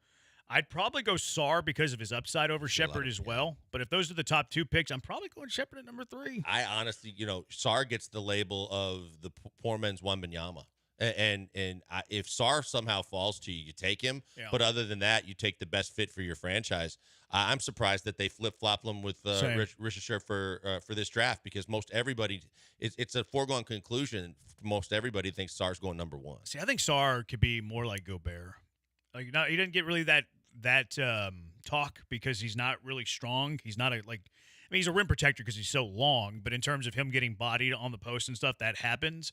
I'd probably go Sarr because of his upside over Sheppard as well. But if those are the top 2 picks, I'm probably going Sheppard at number 3. I honestly, Sarr gets the label of the poor man's Wembanyama. And if Sarr somehow falls to you, you take him. Yeah. But other than that, you take the best fit for your franchise. I'm surprised that they flip-flop him with Rissager for this draft, because most everybody it's a foregone conclusion. Most everybody thinks Sarr's going number 1. See, I think Sarr could be more like Gobert. He didn't get really that talk because he's not really strong. He's not he's a rim protector because he's so long, but in terms of him getting bodied on the post and stuff, that happens.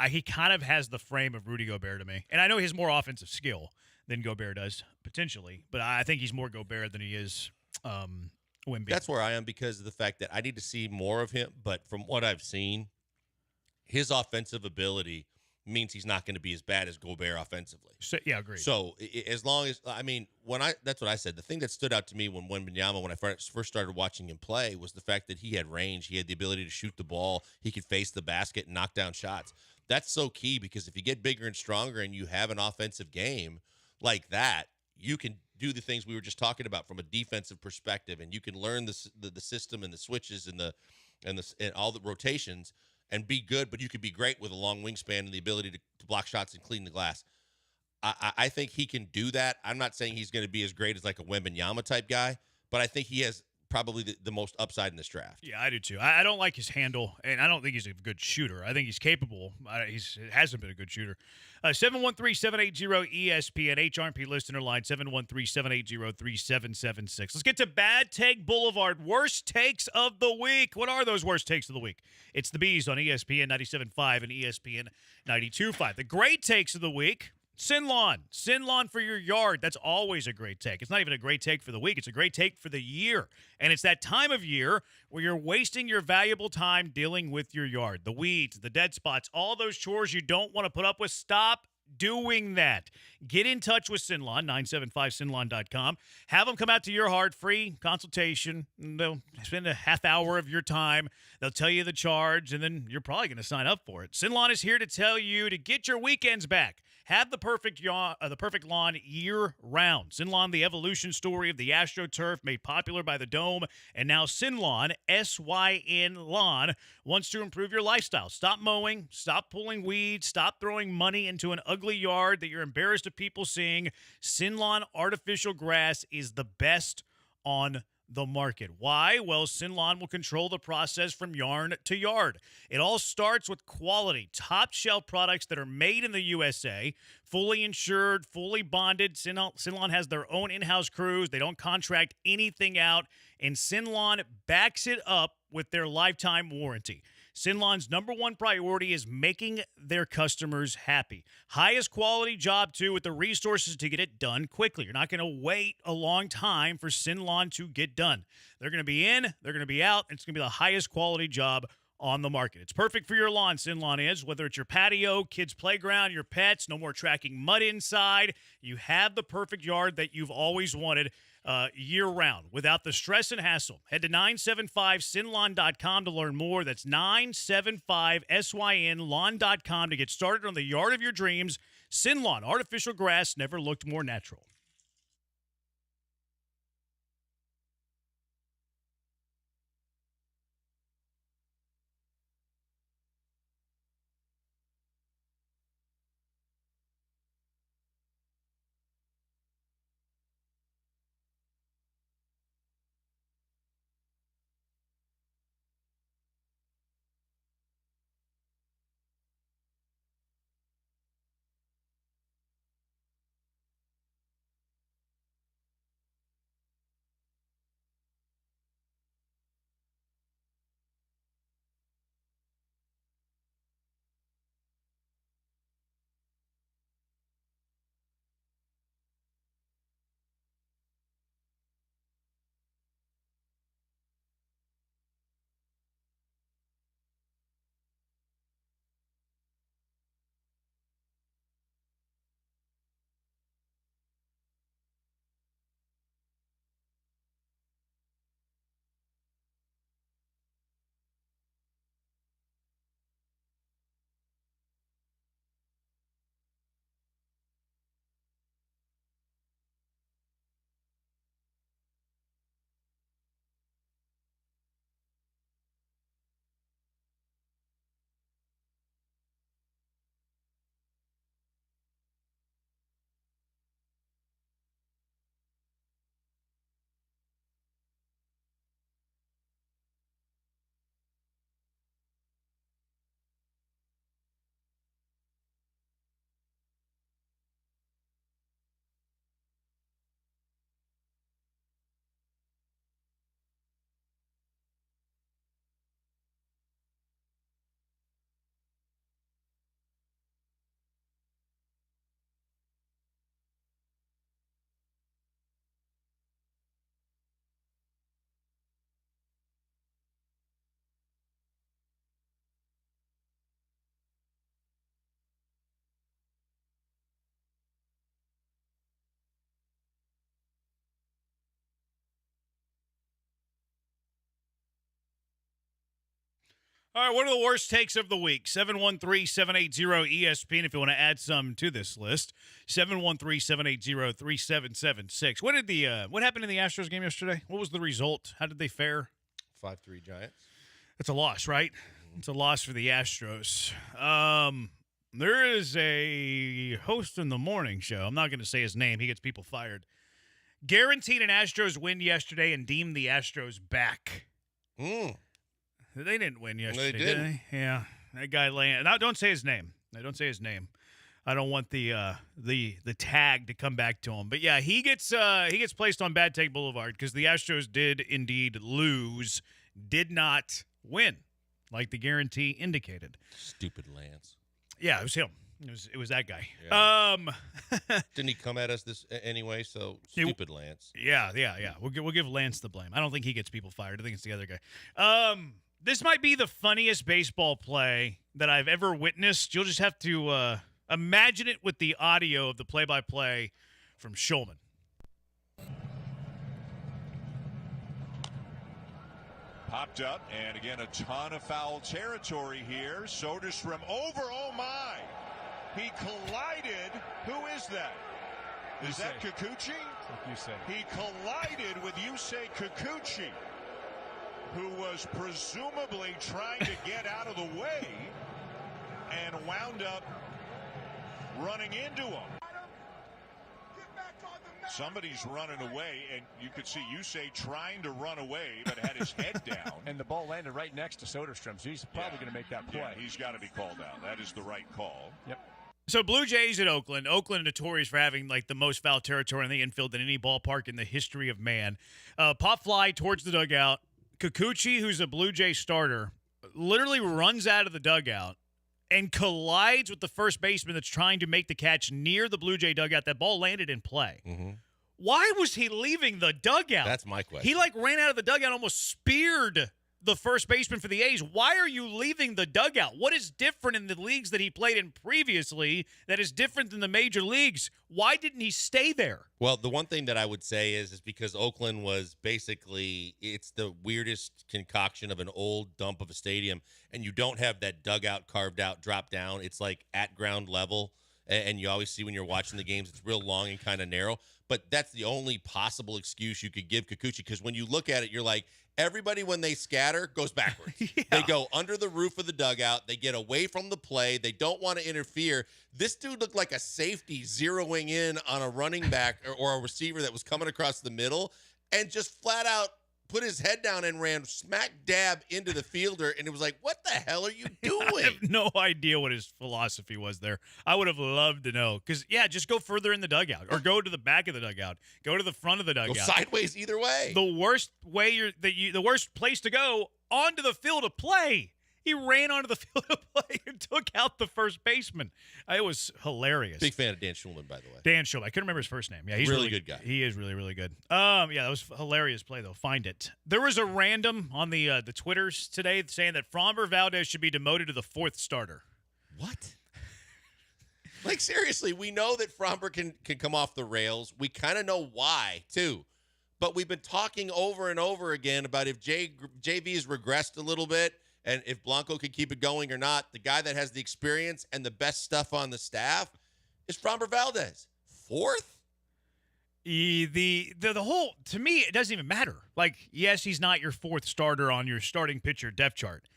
He kind of has the frame of Rudy Gobert to me. And I know he has more offensive skill than Gobert does, potentially, but I think he's more Gobert than he is Wemby. That's where I am, because of the fact that I need to see more of him, but from what I've seen, his offensive ability means he's not going to be as bad as Gobert offensively. So, yeah, agreed. So as long as that's what I said. The thing that stood out to me when Wembanyama, when I first started watching him play, was the fact that he had range. He had the ability to shoot the ball. He could face the basket and knock down shots. That's so key because if you get bigger and stronger and you have an offensive game like that, you can do the things we were just talking about from a defensive perspective, and you can learn the system and the switches and all the rotations and be good, but you could be great with a long wingspan and the ability to block shots and clean the glass. I think he can do that. I'm not saying he's going to be as great as like a Wembanyama type guy, but I think he has probably the most upside in this draft. Yeah, I do too. I don't like his handle, and I don't think he's a good shooter. I think he's capable. He hasn't been a good shooter. 713-780-ESPN, HRP listener line, 713-780-3776. Let's get to Bad Take Boulevard. Worst takes of the week. What are those worst takes of the week? It's the Bees on ESPN 97.5 and ESPN 92.5. The great takes of the week. Sin lawn for your yard. That's always a great take. It's not even a great take for the week. It's a great take for the year. And it's that time of year where you're wasting your valuable time dealing with your yard. The weeds, the dead spots, all those chores you don't want to put up with. Stop doing that. Get in touch with Sinlawn, 975sinlawn.com. Have them come out to your yard, free consultation. They'll spend a half hour of your time. They'll tell you the charge, and then you're probably going to sign up for it. Sinlawn is here to tell you to get your weekends back. Have the perfect lawn year-round. Sinlawn, the evolution story of the AstroTurf, made popular by the Dome, and now Sinlawn, S-Y-N Lawn, wants to improve your lifestyle. Stop mowing, stop pulling weeds, stop throwing money into an ugly yard that you're embarrassed of people seeing. Sinlawn artificial grass is the best on the market. Why? Well, Sinlawn will control the process from yarn to yard. It all starts with quality, top-shelf products that are made in the USA, fully insured, fully bonded. Sinlawn has their own in-house crews. They don't contract anything out, and Sinlawn backs it up with their lifetime warranty. Sinlawn's number one priority is making their customers happy. Highest quality job, too, with the resources to get it done quickly. You're not going to wait a long time for Sinlawn to get done. They're going to be in, they're going to be out, and it's going to be the highest quality job on the market. It's perfect for your lawn, Sinlawn is, whether it's your patio, kids' playground, your pets, no more tracking mud inside. You have the perfect yard that you've always wanted year-round without the stress and hassle. Head to 975sinlawn.com to learn more. That's 975synlawn.com to get started on the yard of your dreams. Sinlawn, artificial grass never looked more natural. All right, what are the worst takes of the week? 713-780-ESPN if you want to add some to this list. 713-780-3776. What happened in the Astros game yesterday? What was the result? How did they fare? 5-3 Giants. It's a loss, right? It's a loss for the Astros. There is a host in the morning show. I'm not going to say his name. He gets people fired. Guaranteed an Astros win yesterday and deemed the Astros back. They didn't win yesterday, They didn't. did they? Yeah. That guy Now, don't say his name. I don't say his name. I don't want the tag to come back to him. But yeah, he gets placed on Bad Take Boulevard because the Astros did indeed lose, did not win, like the guarantee indicated. Stupid Lance. Yeah, it was him. It was that guy. Yeah. Didn't he come at us this anyway? So stupid Lance. Yeah. We'll give Lance the blame. I don't think he gets people fired. I think it's the other guy. This might be the funniest baseball play that I've ever witnessed. You'll just have to imagine it with the audio of the play-by-play from Shulman. Popped up, and again, a ton of foul territory here. Soderstrom over, oh my! He collided. Who is that? Is that Kikuchi? Like you said. He collided with Yusei Kikuchi, who was presumably trying to get out of the way and wound up running into him. Somebody's running away, and you could see Yusei trying to run away, but had his head down. And the ball landed right next to Soderstrom, so he's probably going to make that play. Yeah, he's got to be called out. That is the right call. Yep. So Blue Jays at Oakland. Oakland notorious for having like the most foul territory in the infield in any ballpark in the history of man. Pop fly towards the dugout. Kikuchi, who's a Blue Jay starter, literally runs out of the dugout and collides with the first baseman that's trying to make the catch near the Blue Jay dugout. That ball landed in play. Mm-hmm. Why was he leaving the dugout? That's my question. He ran out of the dugout, almost speared the first baseman for the A's. Why are you leaving the dugout? What is different in the leagues that he played in previously that is different than the major leagues? Why didn't he stay there? Well, the one thing that I would say is because Oakland was basically, it's the weirdest concoction of an old dump of a stadium, and you don't have that dugout carved out, drop down. It's like at ground level, and you always see when you're watching the games, it's real long and kind of narrow. But that's the only possible excuse you could give Kikuchi, because when you look at it, you're like, everybody, when they scatter, goes backwards. Yeah. They go under the roof of the dugout. They get away from the play. They don't want to interfere. This dude looked like a safety zeroing in on a running back or a receiver that was coming across the middle and just flat out put his head down and ran smack dab into the fielder. And it was like, what the hell are you doing? I have no idea what his philosophy was there. I would have loved to know. Because, yeah, just go further in the dugout or go to the back of the dugout. Go to the front of the dugout. Go sideways either way. The worst way the worst place to go onto the field of play. He ran onto the field of play and took out the first baseman. It was hilarious. Big fan of Dan Shulman, by the way. Dan Shulman. I couldn't remember his first name. Yeah, he's really good guy. He is really, really good. Yeah, that was a hilarious play, though. Find it. There was a random on the Twitters today saying that Framber Valdez should be demoted to the fourth starter. What? Like, seriously, we know that Framber can come off the rails. We kind of know why, too. But we've been talking over and over again about if JV has regressed a little bit, and if Blanco can keep it going or not. The guy that has the experience and the best stuff on the staff is Framber Valdez. Fourth? The whole, to me, it doesn't even matter. Like, yes, he's not your fourth starter on your starting pitcher depth chart.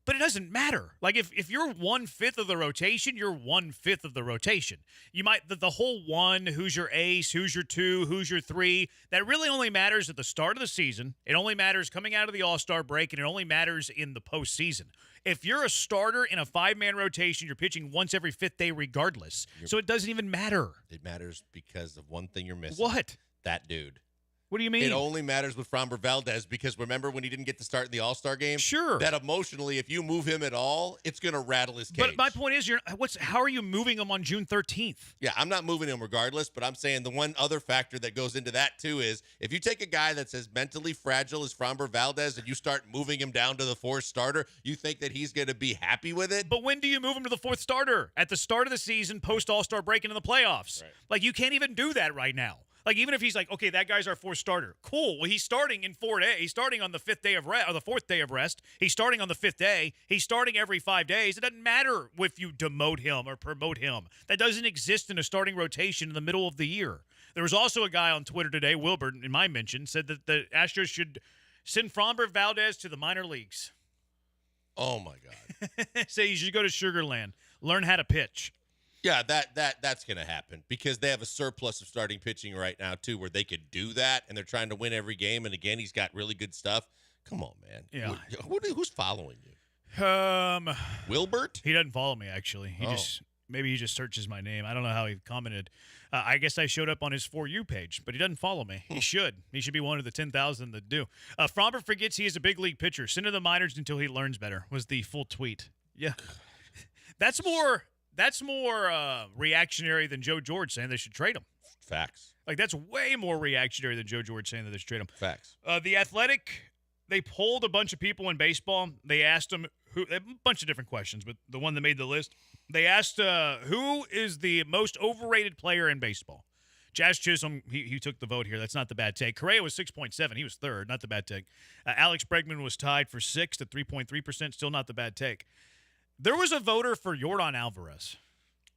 But it doesn't matter. Like, if you're 1/5 of the rotation, you're 1/5 of the rotation. You might, the whole one, who's your ace, who's your two, who's your three, that really only matters at the start of the season. It only matters coming out of the All-Star break, and it only matters in the postseason. If you're a starter in a 5-man rotation, you're pitching once every 5th day regardless. So it doesn't even matter. It matters because of one thing you're missing. What? That dude. What do you mean? It only matters with Framber Valdez because remember when he didn't get to start in the All-Star game? Sure. That emotionally, if you move him at all, it's going to rattle his cage. But my point is, how are you moving him on June 13th? Yeah, I'm not moving him regardless, but I'm saying the one other factor that goes into that too is if you take a guy that's as mentally fragile as Framber Valdez and you start moving him down to the fourth starter, you think that he's going to be happy with it? But when do you move him to the fourth starter? At the start of the season, post All-Star break into the playoffs. Right. Like, you can't even do that right now. Like, even if he's like, okay, that guy's our fourth starter. Cool. Well, he's starting in 4 days. He's starting on the fifth day of rest, or the fourth day of rest. He's starting on the fifth day. He's starting every 5 days. It doesn't matter if you demote him or promote him. That doesn't exist in a starting rotation in the middle of the year. There was also a guy on Twitter today, Wilbur, in my mention, said that the Astros should send Framber Valdez to the minor leagues. Oh, my God. Say you should go to Sugar Land, learn how to pitch. Yeah, that's going to happen because they have a surplus of starting pitching right now, too, where they could do that, and they're trying to win every game. And, again, he's got really good stuff. Come on, man. Yeah. Who's following you? Wilbert? He doesn't follow me, actually. Maybe he just searches my name. I don't know how he commented. I guess I showed up on his For You page, but he doesn't follow me. He should. He should be one of the 10,000 that do. Framber forgets he is a big league pitcher. Send to the minors until he learns better was the full tweet. Yeah. That's more reactionary than Joe George saying they should trade him. Facts. Like, that's way more reactionary than Joe George saying that they should trade him. Facts. The Athletic, they polled a bunch of people in baseball. They asked them a bunch of different questions, but the one that made the list, they asked who is the most overrated player in baseball. Jazz Chisholm, he took the vote here. That's not the bad take. Correa was 6.7. He was third. Not the bad take. Alex Bregman was tied for sixth at 3.3%. Still not the bad take. There was a voter for Yordan Alvarez.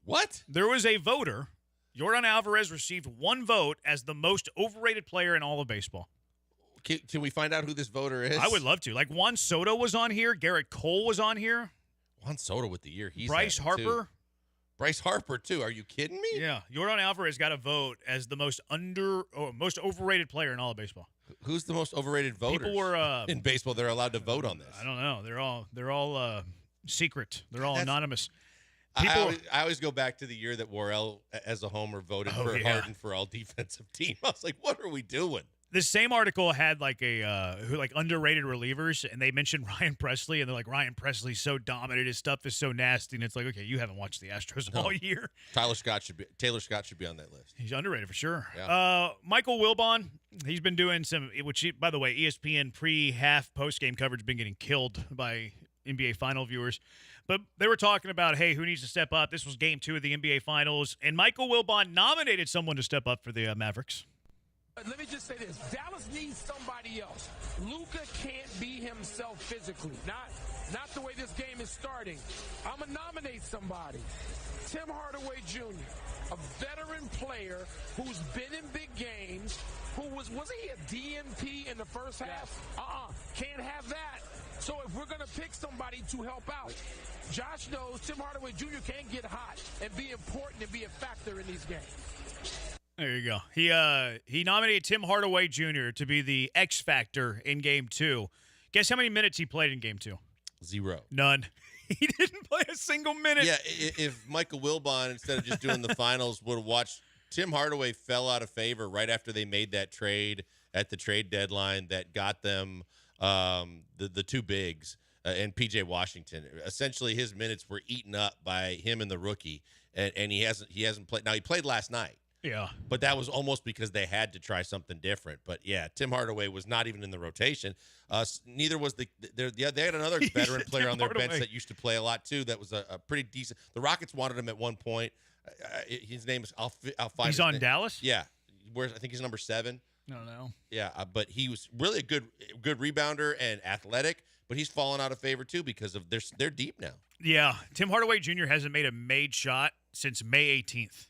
What? There was a voter. Yordan Alvarez received one vote as the most overrated player in all of baseball. Can we find out who this voter is? I would love to. Like, Juan Soto was on here. Garrett Cole was on here. Juan Soto with the year he's Bryce having, Harper. Too. Bryce Harper, too. Are you kidding me? Yeah. Yordan Alvarez got a vote as the most overrated player in all of baseball. Who's the most overrated voter? People were in baseball. They're allowed to vote on this. I don't know. They're all secret. They're all anonymous. I always go back to the year that Worrell, as a homer, voted for Harden for all defensive team. I was like, what are we doing? This same article had like underrated relievers, and they mentioned Ryan Presley, and they're like, Ryan Presley's so dominant, his stuff is so nasty, and it's like, okay, you haven't watched the Astros all year. Taylor Scott should be on that list. He's underrated for sure. Yeah. Michael Wilbon, he's been doing some, by the way, ESPN pre-half post-game coverage been getting killed by NBA final viewers. But they were talking about, hey, who needs to step up? This was game 2 of the NBA Finals, and Michael Wilbon nominated someone to step up for the Mavericks. Let me just say this. Dallas needs somebody else. Luka can't be himself physically. Not the way this game is starting. I'm going to nominate somebody. Tim Hardaway Jr., a veteran player who's been in big games, wasn't he a DNP in the first half? Can't have that. So if we're going to pick somebody to help out, Josh knows Tim Hardaway Jr. can get hot and be important and be a factor in these games. There you go. He nominated Tim Hardaway Jr. to be the X factor in Game 2. Guess how many minutes he played in Game 2? 0. None. He didn't play a single minute. Yeah, if Michael Wilbon, instead of just doing the finals, would have watched, Tim Hardaway fell out of favor right after they made that trade at the trade deadline that got them the two bigs and P.J. Washington. Essentially, his minutes were eaten up by him and the rookie, and he hasn't played. Now, he played last night. Yeah. But that was almost because they had to try something different. But, yeah, Tim Hardaway was not even in the rotation. Neither was they had another veteran player on their bench that used to play a lot, too, that was a pretty decent. The Rockets wanted him at one point. His name is – I'll find He's his on name. Dallas? Yeah. I think he's number 7. I don't know. Yeah, but he was really a good rebounder and athletic, but he's fallen out of favor, too, because of they're deep now. Yeah. Tim Hardaway Jr. hasn't made a made shot since May 18th.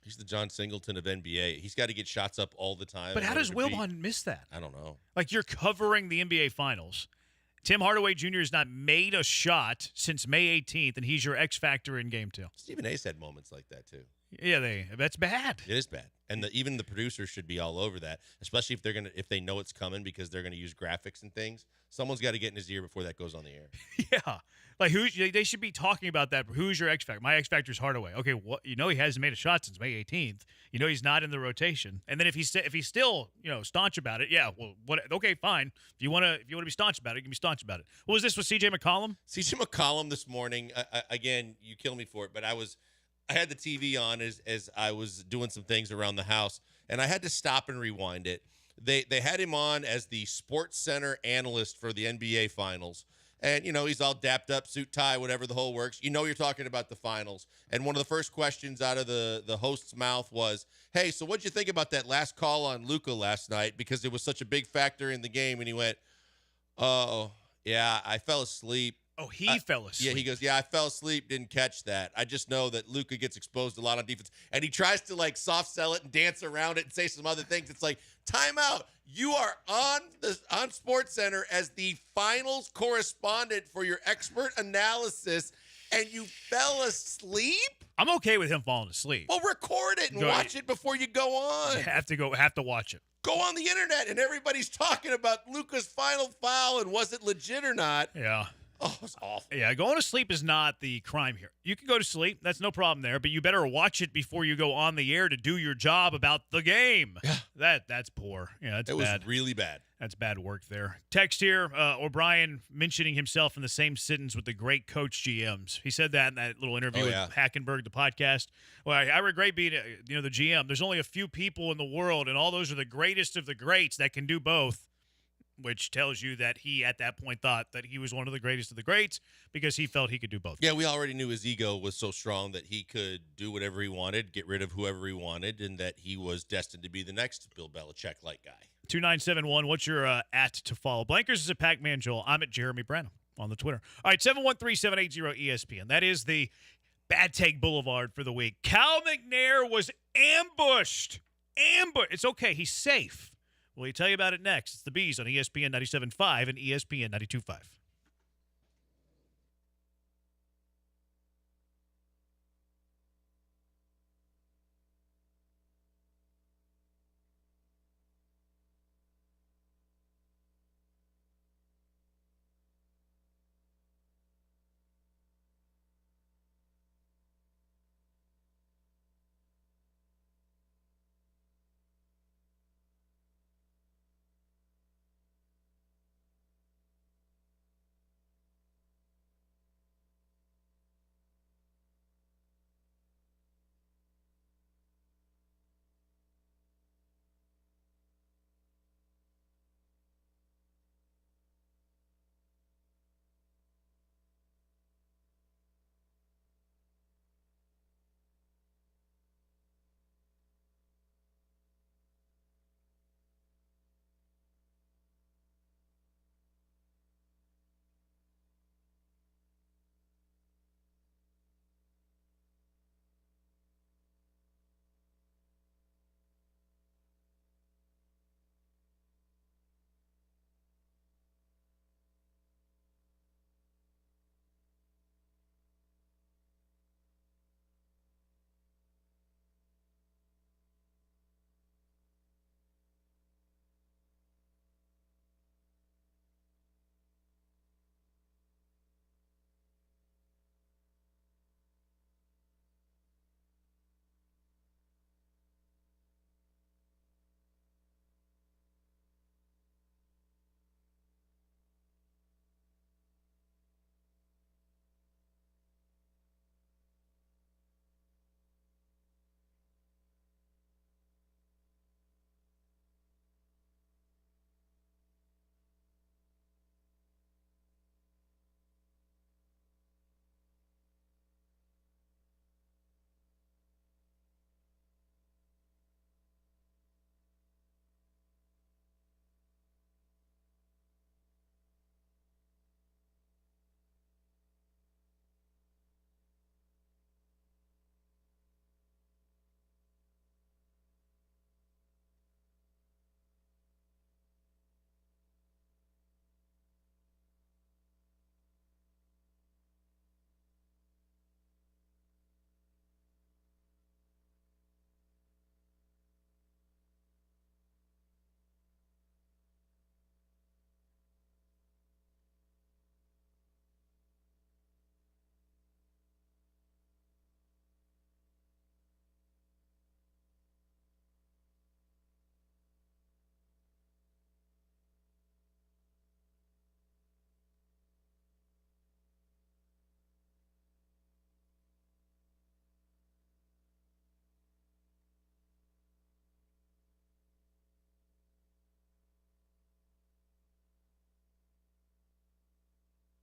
He's the John Singleton of NBA. He's got to get shots up all the time. But how does Wilbon miss that? I don't know. Like, you're covering the NBA Finals. Tim Hardaway Jr. has not made a shot since May 18th, and he's your X factor in Game 2. Stephen A's had moments like that, too. Yeah, that's bad. It is bad. And even the producers should be all over that, especially if they know it's coming because they're going to use graphics and things. Someone's got to get in his ear before that goes on the air. Yeah. Like, they should be talking about that. Who's your X factor? My X factor is Hardaway. Okay, he hasn't made a shot since May 18th. He's not in the rotation. And then if he's still, staunch about it, yeah, well, okay, fine. If you want to be staunch about it, you can be staunch about it. What was this with CJ McCollum? CJ McCollum this morning, again, you kill me for it, but I had the TV on as I was doing some things around the house, and I had to stop and rewind it. They had him on as the Sports Center analyst for the NBA Finals, And, he's all dapped up, suit, tie, whatever the whole works. You're talking about the finals. And one of the first questions out of the host's mouth was, hey, so what'd you think about that last call on Luka last night? Because it was such a big factor in the game. And he went, oh, yeah, I fell asleep. Oh, he fell asleep. Yeah, he goes, yeah, I fell asleep, didn't catch that. I just know that Luka gets exposed a lot on defense. And he tries to, soft sell it and dance around it and say some other things. It's like, time out. You are on SportsCenter as the finals correspondent for your expert analysis, and you fell asleep? I'm okay with him falling asleep. Well, record it and watch it before you go on. Have to watch it. Go on the internet, and everybody's talking about Luka's final foul and was it legit or not. Yeah. Oh, it's awful. Yeah, going to sleep is not the crime here. You can go to sleep. That's no problem there. But you better watch it before you go on the air to do your job about the game. Yeah. That's poor. Yeah, that's bad. It was really bad. That's bad work there. Text here, O'Brien mentioning himself in the same sentence with the great coach GMs. He said that in that little interview with Hackenberg, the podcast. Well, I regret being, the GM. There's only a few people in the world, and all those are the greatest of the greats that can do both, which tells you that he, at that point, thought that he was one of the greatest of the greats because he felt he could do both. Yeah, we already knew his ego was so strong that he could do whatever he wanted, get rid of whoever he wanted, and that he was destined to be the next Bill Belichick-like guy. 2971, what's your at to follow? Blankers is at Pac-Man Joel. I'm at Jeremy Branham on the Twitter. All right, 713-780-ESPN. That is the Bad Take Boulevard for the week. Cal McNair was ambushed. It's okay. He's safe. We'll tell you about it next. It's the Bees on ESPN 97.5 and ESPN 92.5.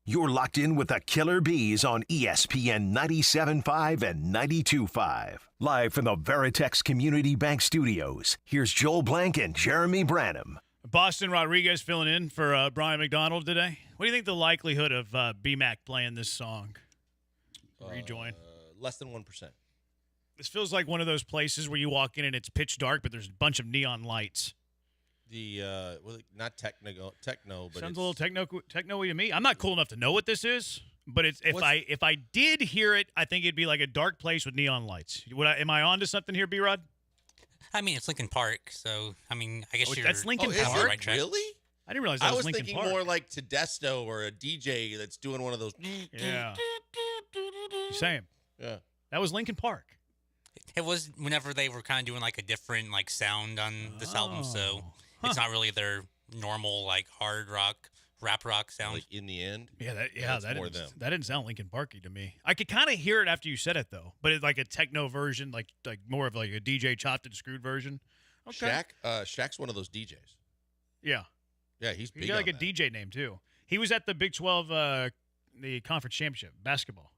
You're locked in with the Killer Bees on ESPN 97.5 and 92.5. Live from the Veritex Community Bank Studios, here's Joel Blank and Jeremy Branham. Boston Rodriguez filling in for Brian McDonald today. What do you think the likelihood of B-Mac playing this song? Rejoin? Less than 1%. This feels like one of those places where you walk in and it's pitch dark, but there's a bunch of neon lights. Not techno, but sounds a little techno-y to me. I'm not cool enough to know what this is, but if I did hear it, I think it'd be like a dark place with neon lights. Am I onto something here, B-Rod? I mean, it's Lincoln Park, so I guess that's Lincoln Park. Is it? Right track. Really? I didn't realize that was Lincoln thinking Park. more like Tedesco or a DJ that's doing one of those. Yeah. Same. Yeah. That was Lincoln Park. It was whenever they were kind of doing like a different like sound on this album, so it's not really their normal like hard rock, rap rock sound. Like in the end, that didn't sound Linkin Parky to me. I could kind of hear it after you said it though, but it's like a techno version, like more of like a DJ chopped and screwed version. Okay. Shaq's one of those DJs. Yeah, he's big. He got like on a that. DJ name too. He was at the Big 12, the conference championship basketball.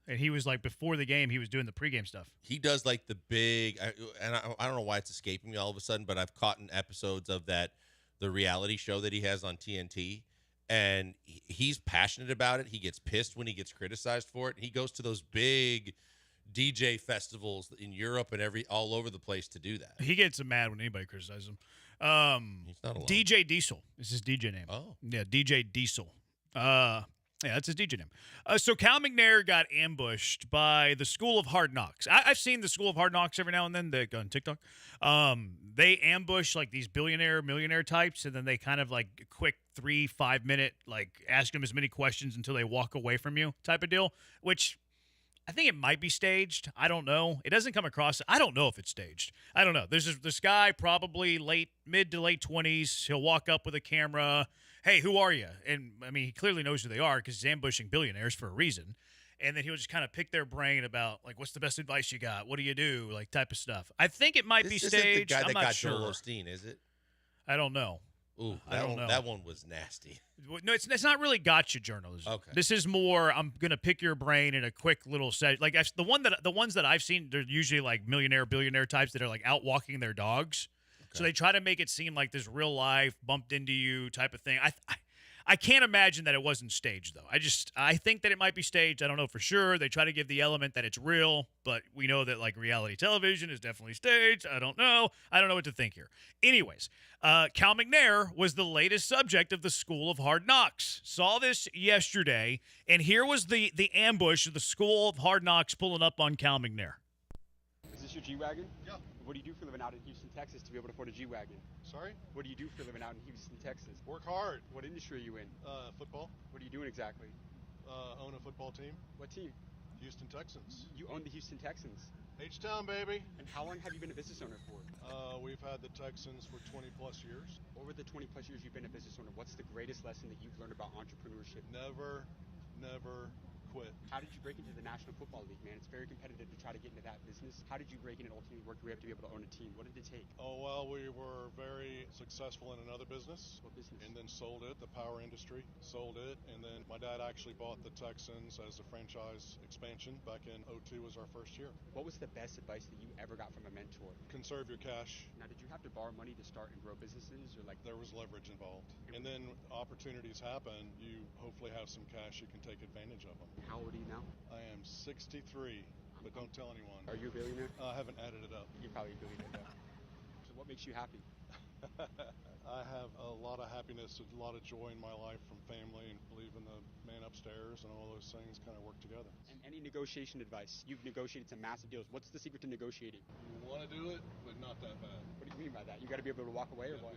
And he was like, before the game, he was doing the pregame stuff. He does like the big, I don't know why it's escaping me all of a sudden, but I've caught in episodes of the reality show that he has on TNT, and he's passionate about it. He gets pissed when he gets criticized for it. He goes to those big DJ festivals in Europe and all over the place to do that. He gets mad when anybody criticizes him. He's not alone. DJ Diesel is his DJ name. Oh. Yeah, DJ Diesel. Yeah, that's his DJ name. So Cal McNair got ambushed by the School of Hard Knocks. I've seen the School of Hard Knocks every now and then on TikTok. They ambush like these millionaire types, and then they kind of like quick 3-5 minute like ask them as many questions until they walk away from you type of deal, which I think it might be staged. I don't know. It doesn't come across. I don't know if it's staged. I don't know. There's this guy probably mid to late 20s. He'll walk up with a camera. Hey, who are you? And, I mean, he clearly knows who they are because he's ambushing billionaires for a reason. And then he'll just kind of pick their brain about, like, what's the best advice you got? What do you do? Like, type of stuff. I think it might be staged. This isn't the guy I'm that not got sure. Joel Osteen, is it? I don't know. Ooh, I don't know. That one was nasty. No, it's not really gotcha journalism. Okay. This is more, I'm going to pick your brain in a quick little set. Like, the ones that I've seen, they're usually, like, billionaire types that are, like, out walking their dogs. Okay. So they try to make it seem like this real life, bumped into you type of thing. I can't imagine that it wasn't staged, though. I think that it might be staged. I don't know for sure. They try to give the element that it's real, but we know that, like, reality television is definitely staged. I don't know. I don't know what to think here. Anyways, Cal McNair was the latest subject of the School of Hard Knocks. Saw this yesterday, and here was the ambush of the School of Hard Knocks pulling up on Cal McNair. Is this your G-Wagon? Yeah. What do you do for a living out in Houston, Texas to be able to afford a G-Wagon? Sorry? What do you do for a living out in Houston, Texas? Work hard. What industry are you in? Football. What are you doing exactly? Own a football team. What team? Houston Texans. You own the Houston Texans. H-Town, baby. And how long have you been a business owner for? We've had the Texans for 20 plus years. Over the 20 plus years you've been a business owner, what's the greatest lesson that you've learned about entrepreneurship? Never quit. How did you break into the National Football League, man? It's very competitive to try to get into that business. How did you break in and ultimately work your way up to be able to own a team? What did it take? Oh, well, we were very successful in another business. What business? And then sold it, the power industry, sold it. And then my dad actually bought the Texans as a franchise expansion back in 2002 was our first year. What was the best advice that you ever got from a mentor? Conserve your cash. Now, did you have to borrow money to start and grow businesses, or like? There was leverage involved. And then opportunities happen, you hopefully have some cash, you can take advantage of them. How old are you now? I am 63, but don't tell anyone. Are you a billionaire? I haven't added it up. You're probably a billionaire, though. So what makes you happy? I have a lot of happiness, a lot of joy in my life from family and believing the man upstairs and all those things kind of work together. And any negotiation advice? You've negotiated some massive deals. What's the secret to negotiating? You want to do it, but not that bad. What do you mean by that? You got to be able to walk away, or what?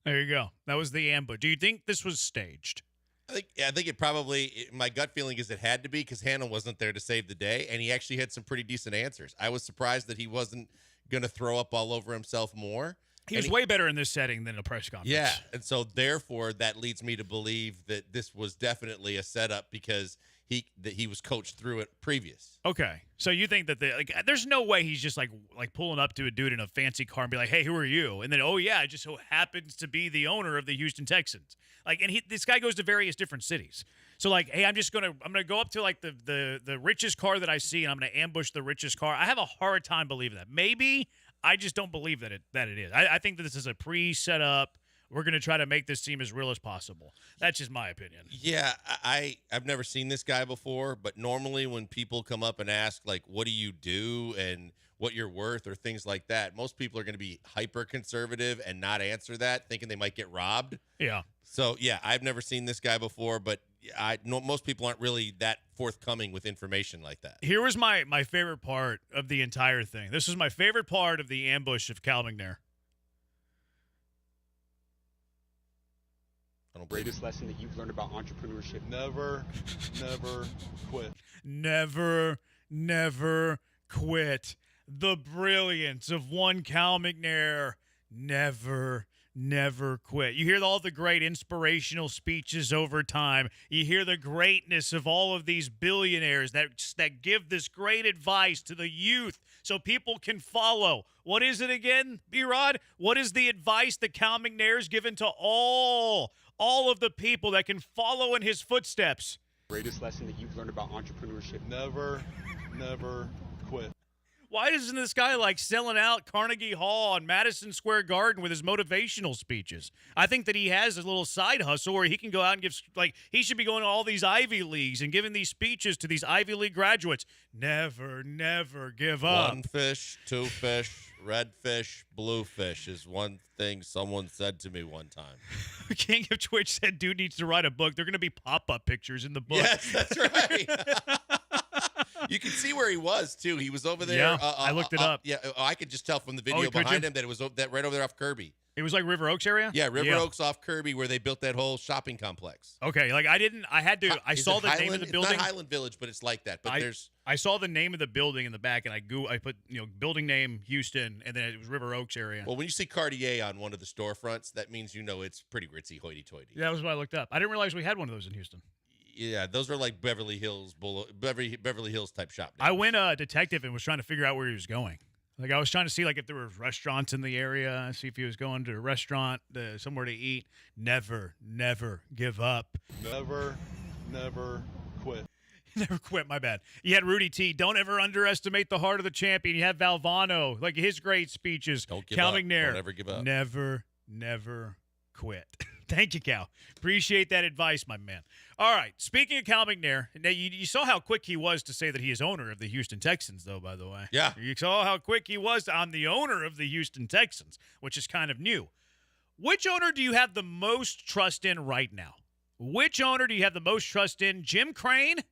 There you go. That was the ambush. Do you think this was staged? I think it probably, my gut feeling is it had to be because Hannah wasn't there to save the day, and he actually had some pretty decent answers. I was surprised that he wasn't going to throw up all over himself more. He was way better in this setting than a press conference. Yeah, and so therefore that leads me to believe that this was definitely a setup because he was coached through it previous. Okay, so you think that there's no way he's just like pulling up to a dude in a fancy car and be like, "Hey, who are you?" And then, "Oh yeah, it just so happens to be the owner of the Houston Texans." Like, and this guy goes to various different cities. So like, hey, I'm gonna go up to like the richest car that I see, and I'm gonna ambush the richest car. I have a hard time believing that. Maybe I just don't believe that it is. I think that this is a pre-set up. We're gonna try to make this seem as real as possible. That's just my opinion. Yeah, I've never seen this guy before, but normally when people come up and ask like, what do you do and what you're worth or things like that, most people are going to be hyper conservative and not answer that, thinking they might get robbed. Yeah. So yeah, I've never seen this guy before, but I know most people aren't really that forthcoming with information like that. Here was my favorite part of the entire thing. This was my favorite part of the ambush of Cal McNair. Greatest lesson that you've learned about entrepreneurship? Never quit. Never quit. The brilliance of one Cal McNair. Never quit. You hear all the great inspirational speeches over time. You hear the greatness of all of these billionaires that give this great advice to the youth so people can follow. What is it again, B-Rod? What is the advice that Cal McNair's given to all of the people that can follow in his footsteps? Greatest lesson that you've learned about entrepreneurship? Never quit. Why isn't this guy like selling out Carnegie Hall and Madison Square Garden with his motivational speeches? I think that he has a little side hustle where he can go out and give, like, he should be going to all these Ivy Leagues and giving these speeches to these Ivy League graduates. Never give up. One fish, two fish, red fish, blue fish is one thing someone said to me one time. King of Twitch said, dude needs to write a book. They're going to be pop-up pictures in the book. Yes, that's right. You can see where he was too. He was over there. Yeah, I looked it up. Yeah, I could just tell from the video behind him that it was that right over there off Kirby. It was like River Oaks area? Yeah, River Oaks off Kirby where they built that whole shopping complex. Okay, like I saw the name of the building. It's not Highland Village, but it's like that. But I saw the name of the building in the back, and I put building name Houston, and then it was River Oaks area. Well, when you see Cartier on one of the storefronts, that means you know it's pretty ritzy, hoity-toity. Yeah, that was what I looked up. I didn't realize we had one of those in Houston. Yeah, those are like Beverly Hills type shop names. I went detective and was trying to figure out where he was going. Like I was trying to see like if there were restaurants in the area, see if he was going to a restaurant, somewhere to eat. Never give up. Never quit. Never quit, my bad. You had Rudy T. Don't ever underestimate the heart of the champion. You had Valvano, like his great speeches. Don't give Cal up. McNair. Don't ever give up. Never quit. Thank you, Cal. Appreciate that advice, my man. All right. Speaking of Cal McNair, now you saw how quick he was to say that he is owner of the Houston Texans, though, by the way. Yeah. You saw how quick he was on the owner of the Houston Texans, which is kind of new. Which owner do you have the most trust in right now? Which owner do you have the most trust in? Jim Crane, a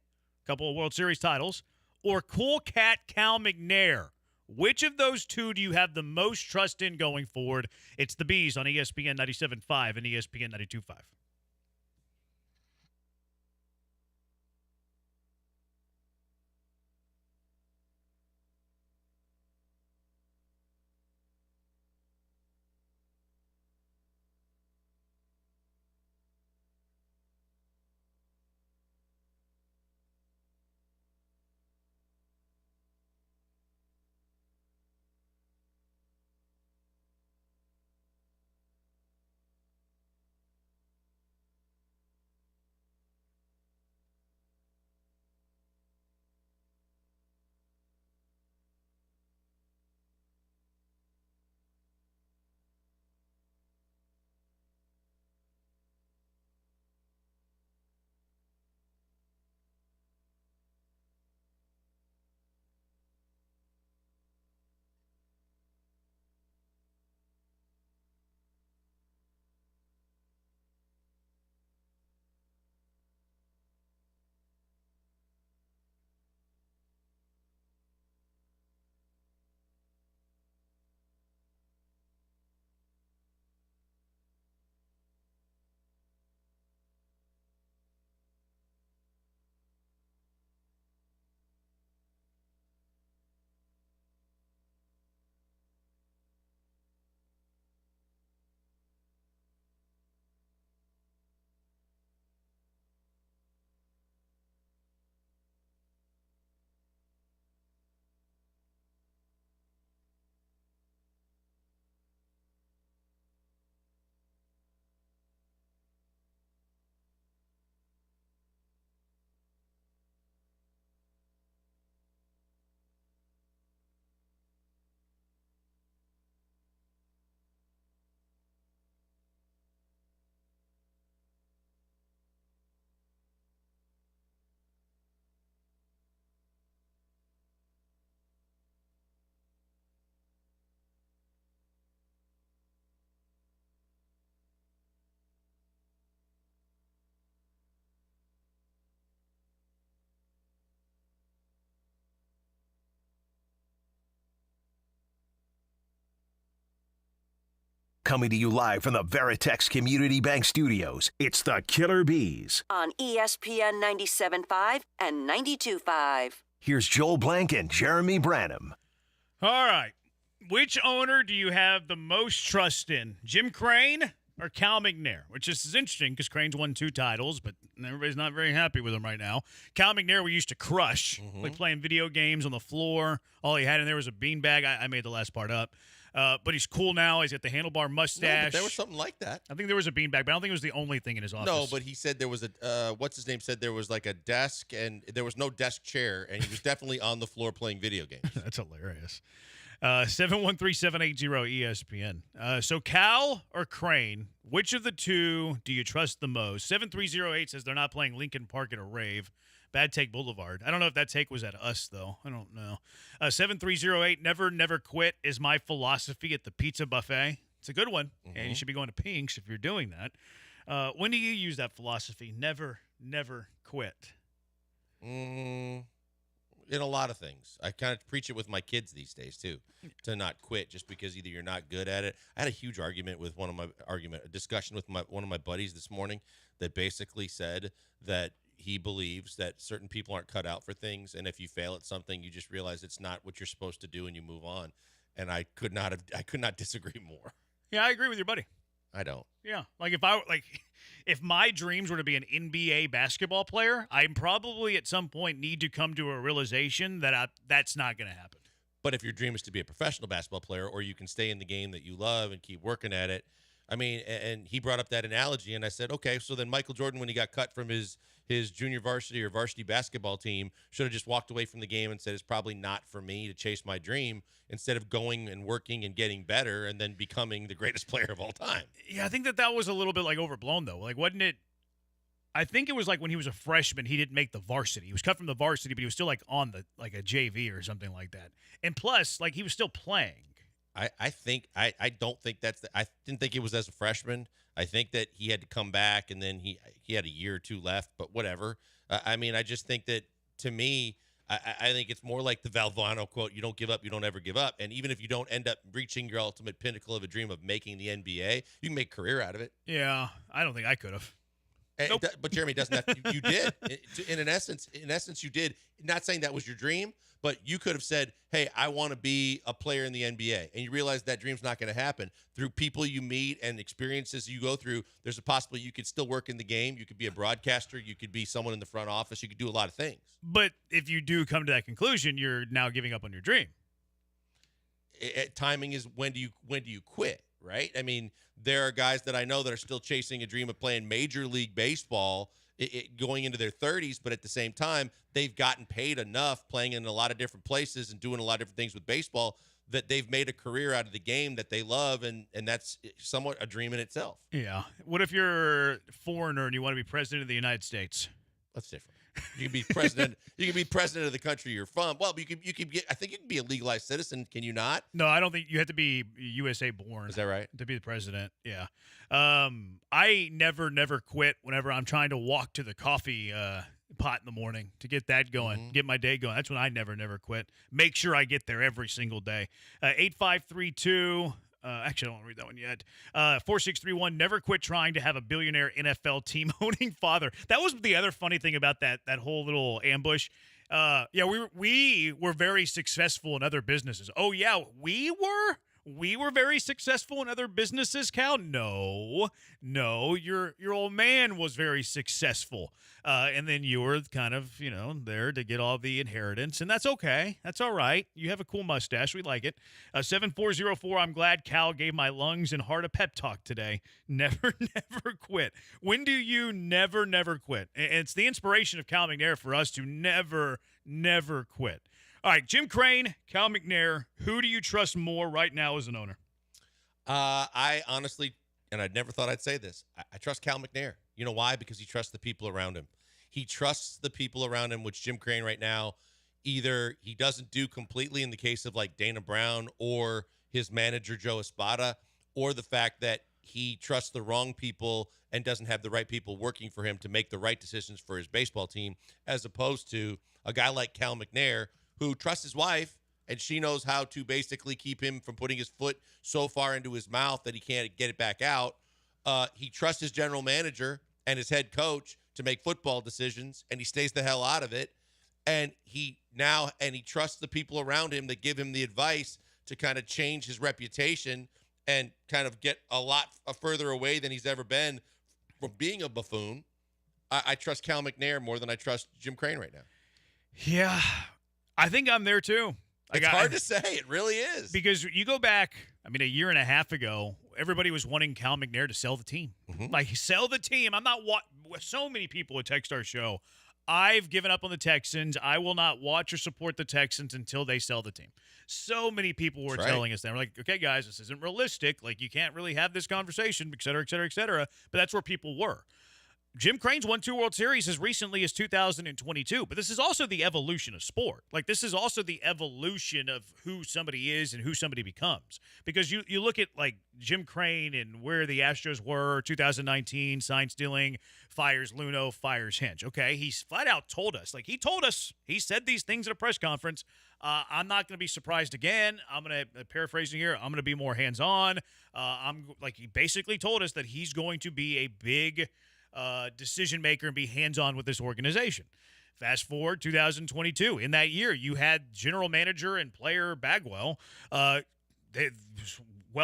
couple of World Series titles, or Cool Cat Cal McNair? Which of those two do you have the most trust in going forward? It's the Bees on ESPN 97.5 and ESPN 92.5. Coming to you live from the Veritex Community Bank Studios, it's the Killer Bees. On ESPN 97.5 and 92.5. Here's Joel Blank and Jeremy Branham. All right. Which owner do you have the most trust in? Jim Crane or Cal McNair? Which is interesting because Crane's won 2 titles, but everybody's not very happy with him right now. Cal McNair we used to crush, like playing video games on the floor. All he had in there was a beanbag. I made the last part up. But he's cool now. He's got the handlebar mustache. No, but there was something like that. I think there was a beanbag, but I don't think it was the only thing in his office. No, but he said there was a what's his name said there was like a desk and there was no desk chair, and he was definitely on the floor playing video games. That's hilarious. 713-780-ESPN. So Cal or Crane, which of the two do you trust the most? 7308 says they're not playing Lincoln Park at a rave. Bad Take Boulevard. I don't know if that take was at us, though. I don't know. 7308, never quit is my philosophy at the pizza buffet. It's a good one, and you should be going to Pink's if you're doing that. When do you use that philosophy? Never quit. In a lot of things. I kind of preach it with my kids these days, too, to not quit just because either you're not good at it. I had a huge argument with a discussion with one of my buddies this morning that basically said that he believes that certain people aren't cut out for things, and if you fail at something, you just realize it's not what you're supposed to do, and you move on. And I could not disagree more. Yeah, I agree with your buddy. I don't. Yeah, if my dreams were to be an NBA basketball player, I probably at some point need to come to a realization that that's not going to happen. But if your dream is to be a professional basketball player, or you can stay in the game that you love and keep working at it, I mean, and he brought up that analogy, and I said, okay, so then Michael Jordan, when he got cut from his junior varsity or varsity basketball team, should have just walked away from the game and said, it's probably not for me to chase my dream, instead of going and working and getting better and then becoming the greatest player of all time. Yeah, I think that was a little bit like overblown, though. Like, wasn't it? I think it was like when he was a freshman, he didn't make the varsity. He was cut from the varsity, but he was still like on a JV or something like that. And plus, like, he was still playing. I don't think I didn't think it was as a freshman. I think that he had to come back, and then he had a year or two left, but whatever. I mean, I just think that, to me, I think it's more like the Valvano quote, you don't give up, you don't ever give up. And even if you don't end up reaching your ultimate pinnacle of a dream of making the NBA, you can make a career out of it. Yeah, I don't think I could have. Nope. But Jeremy, doesn't have to, you did. In essence, you did. Not saying that was your dream, but you could have said, hey, I want to be a player in the NBA. And you realize that dream's not going to happen. Through people you meet and experiences you go through, there's a possibility you could still work in the game. You could be a broadcaster. You could be someone in the front office. You could do a lot of things. But if you do come to that conclusion, you're now giving up on your dream. Timing is when do you quit, right? I mean, there are guys that I know that are still chasing a dream of playing Major League Baseball going into their 30s, but at the same time, they've gotten paid enough playing in a lot of different places and doing a lot of different things with baseball that they've made a career out of the game that they love, and that's somewhat a dream in itself. Yeah. What if you're a foreigner and you want to be president of the United States? That's different. You can be president. You can be president of the country you're from. Well, you could get. I think you can be a legalized citizen. Can you not? No, I don't think you have to be USA born. Is that right? To be the president? Yeah. I never quit whenever I'm trying to walk to the coffee pot in the morning to get that going, get my day going. That's when I never quit. Make sure I get there every single day. 8532. Actually, I don't want to read that one yet. 4631, never quit trying to have a billionaire NFL team owning father. That was the other funny thing about that whole little ambush. Yeah, we were very successful in other businesses. Oh, yeah, we were? We were very successful in other businesses, Cal? No, your old man was very successful. And then you were kind of, there to get all the inheritance, and that's okay. That's all right. You have a cool mustache. We like it. 7404, I'm glad Cal gave my lungs and heart a pep talk today. Never quit. When do you never quit? And it's the inspiration of Cal McNair for us to never quit. All right, Jim Crane, Cal McNair, who do you trust more right now as an owner? I honestly, and I never thought I'd say this, I trust Cal McNair. You know why? Because he trusts the people around him. He trusts the people around him, which Jim Crane right now, either he doesn't do completely in the case of like Dana Brown or his manager, Joe Espada, or the fact that he trusts the wrong people and doesn't have the right people working for him to make the right decisions for his baseball team, as opposed to a guy like Cal McNair, who trusts his wife and she knows how to basically keep him from putting his foot so far into his mouth that he can't get it back out. He trusts his general manager and his head coach to make football decisions, and he stays the hell out of it. And he trusts the people around him that give him the advice to kind of change his reputation and kind of get a lot further away than he's ever been from being a buffoon. I trust Cal McNair more than I trust Jim Crane right now. Yeah, I think I'm there too. It's hard to say. It really is. Because you go back, a year and a half ago, everybody was wanting Cal McNair to sell the team. Like, sell the team. I'm not so many people would text our show. I've given up on the Texans. I will not watch or support the Texans until they sell the team. So many people were telling us that. We're like, okay, guys, this isn't realistic. Like, you can't really have this conversation, et cetera, et cetera, et cetera. But that's where people were. Jim Crane's won 2 World Series as recently as 2022, but this is also the evolution of sport. Like, this is also the evolution of who somebody is and who somebody becomes. Because you look at, like, Jim Crane and where the Astros were, 2019, sign stealing, fires Luno, fires Hinch. Okay, he's flat out told us. Like, he said these things at a press conference. I'm not going to be surprised again. I'm going to, paraphrasing here, I'm going to be more hands-on. He basically told us that he's going to be a big decision maker and be hands-on with this organization. Fast forward 2022. In that year, you had general manager and player Bagwell. Well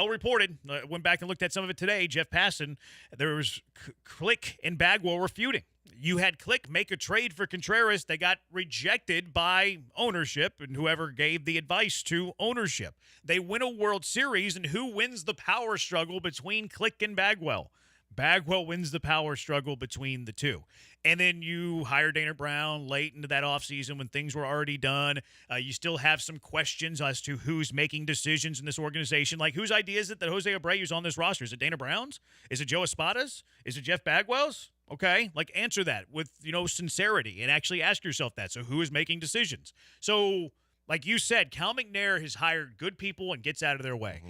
reported. Went back and looked at some of it today. Jeff Passan, there was Click and Bagwell were feuding. You had Click make a trade for Contreras that got rejected by ownership and whoever gave the advice to ownership. They win a World Series, and who wins the power struggle between Click and Bagwell? Bagwell wins the power struggle between the two. And then you hire Dana Brown late into that offseason when things were already done. You still have some questions as to who's making decisions in this organization. Like, whose idea is it that Jose Abreu's on this roster? Is it Dana Brown's? Is it Joe Espada's? Is it Jeff Bagwell's? Okay, like, answer that with, sincerity and actually ask yourself that. So who is making decisions? So, like you said, Cal McNair has hired good people and gets out of their way.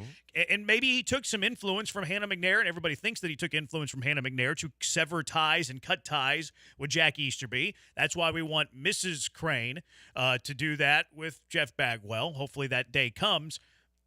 And maybe he took some influence from Hannah McNair, and everybody thinks that he took influence from Hannah McNair to sever ties and cut ties with Jack Easterby. That's why we want Mrs. Crane to do that with Jeff Bagwell. Hopefully that day comes.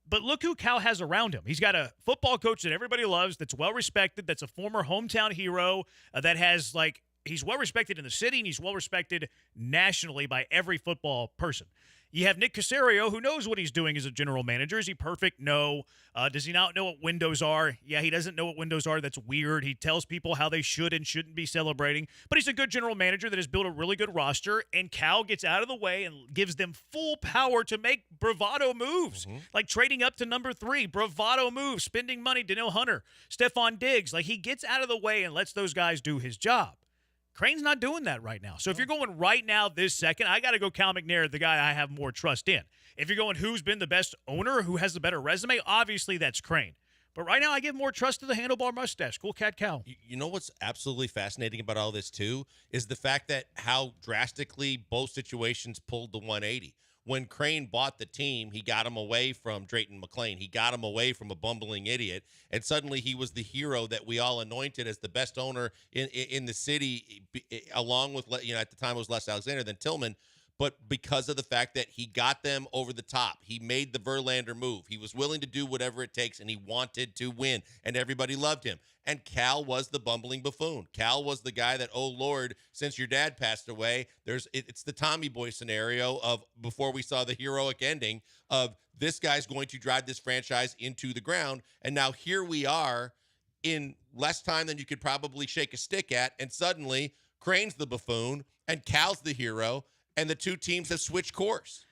But look who Cal has around him. He's got a football coach that everybody loves, that's well-respected, that's a former hometown hero, that has, like, he's well-respected in the city, and he's well-respected nationally by every football person. You have Nick Caserio, who knows what he's doing as a general manager. Is he perfect? No. Does he not know what windows are? Yeah, he doesn't know what windows are. That's weird. He tells people how they should and shouldn't be celebrating. But he's a good general manager that has built a really good roster, and Cal gets out of the way and gives them full power to make bravado moves, like trading up to number 3, bravado moves, spending money, Danielle Hunter, Stephon Diggs. Like, he gets out of the way and lets those guys do his job. Crane's not doing that right now. So if you're going right now this second, I got to go Cal McNair, the guy I have more trust in. If you're going who's been the best owner, who has the better resume, obviously that's Crane. But right now I give more trust to the handlebar mustache. Cool cat Cal. You know what's absolutely fascinating about all this too is the fact that how drastically both situations pulled the 180. When Crane bought the team, he got him away from Drayton McClain. He got him away from a bumbling idiot, and suddenly he was the hero that we all anointed as the best owner in the city, along with, at the time it was Les Alexander, then Tillman. But because of the fact that he got them over the top, he made the Verlander move. He was willing to do whatever it takes, and he wanted to win, and everybody loved him. And Cal was the bumbling buffoon. Cal was the guy that, oh, Lord, since your dad passed away, it's the Tommy Boy scenario of before we saw the heroic ending of this guy's going to drive this franchise into the ground. And now here we are in less time than you could probably shake a stick at, and suddenly Crane's the buffoon and Cal's the hero, and the two teams have switched course.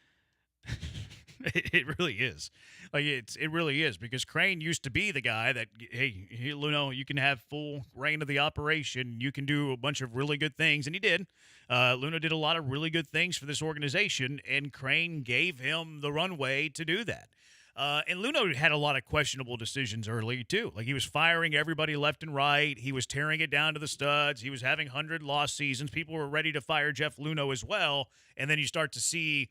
It really is. Like, it really is, because Crane used to be the guy that, hey, Luno, you can have full reign of the operation. You can do a bunch of really good things, and he did. Luno did a lot of really good things for this organization, and Crane gave him the runway to do that. And Luno had a lot of questionable decisions early, too. Like, he was firing everybody left and right. He was tearing it down to the studs. He was having 100-loss seasons. People were ready to fire Jeff Luno as well. And then you start to see,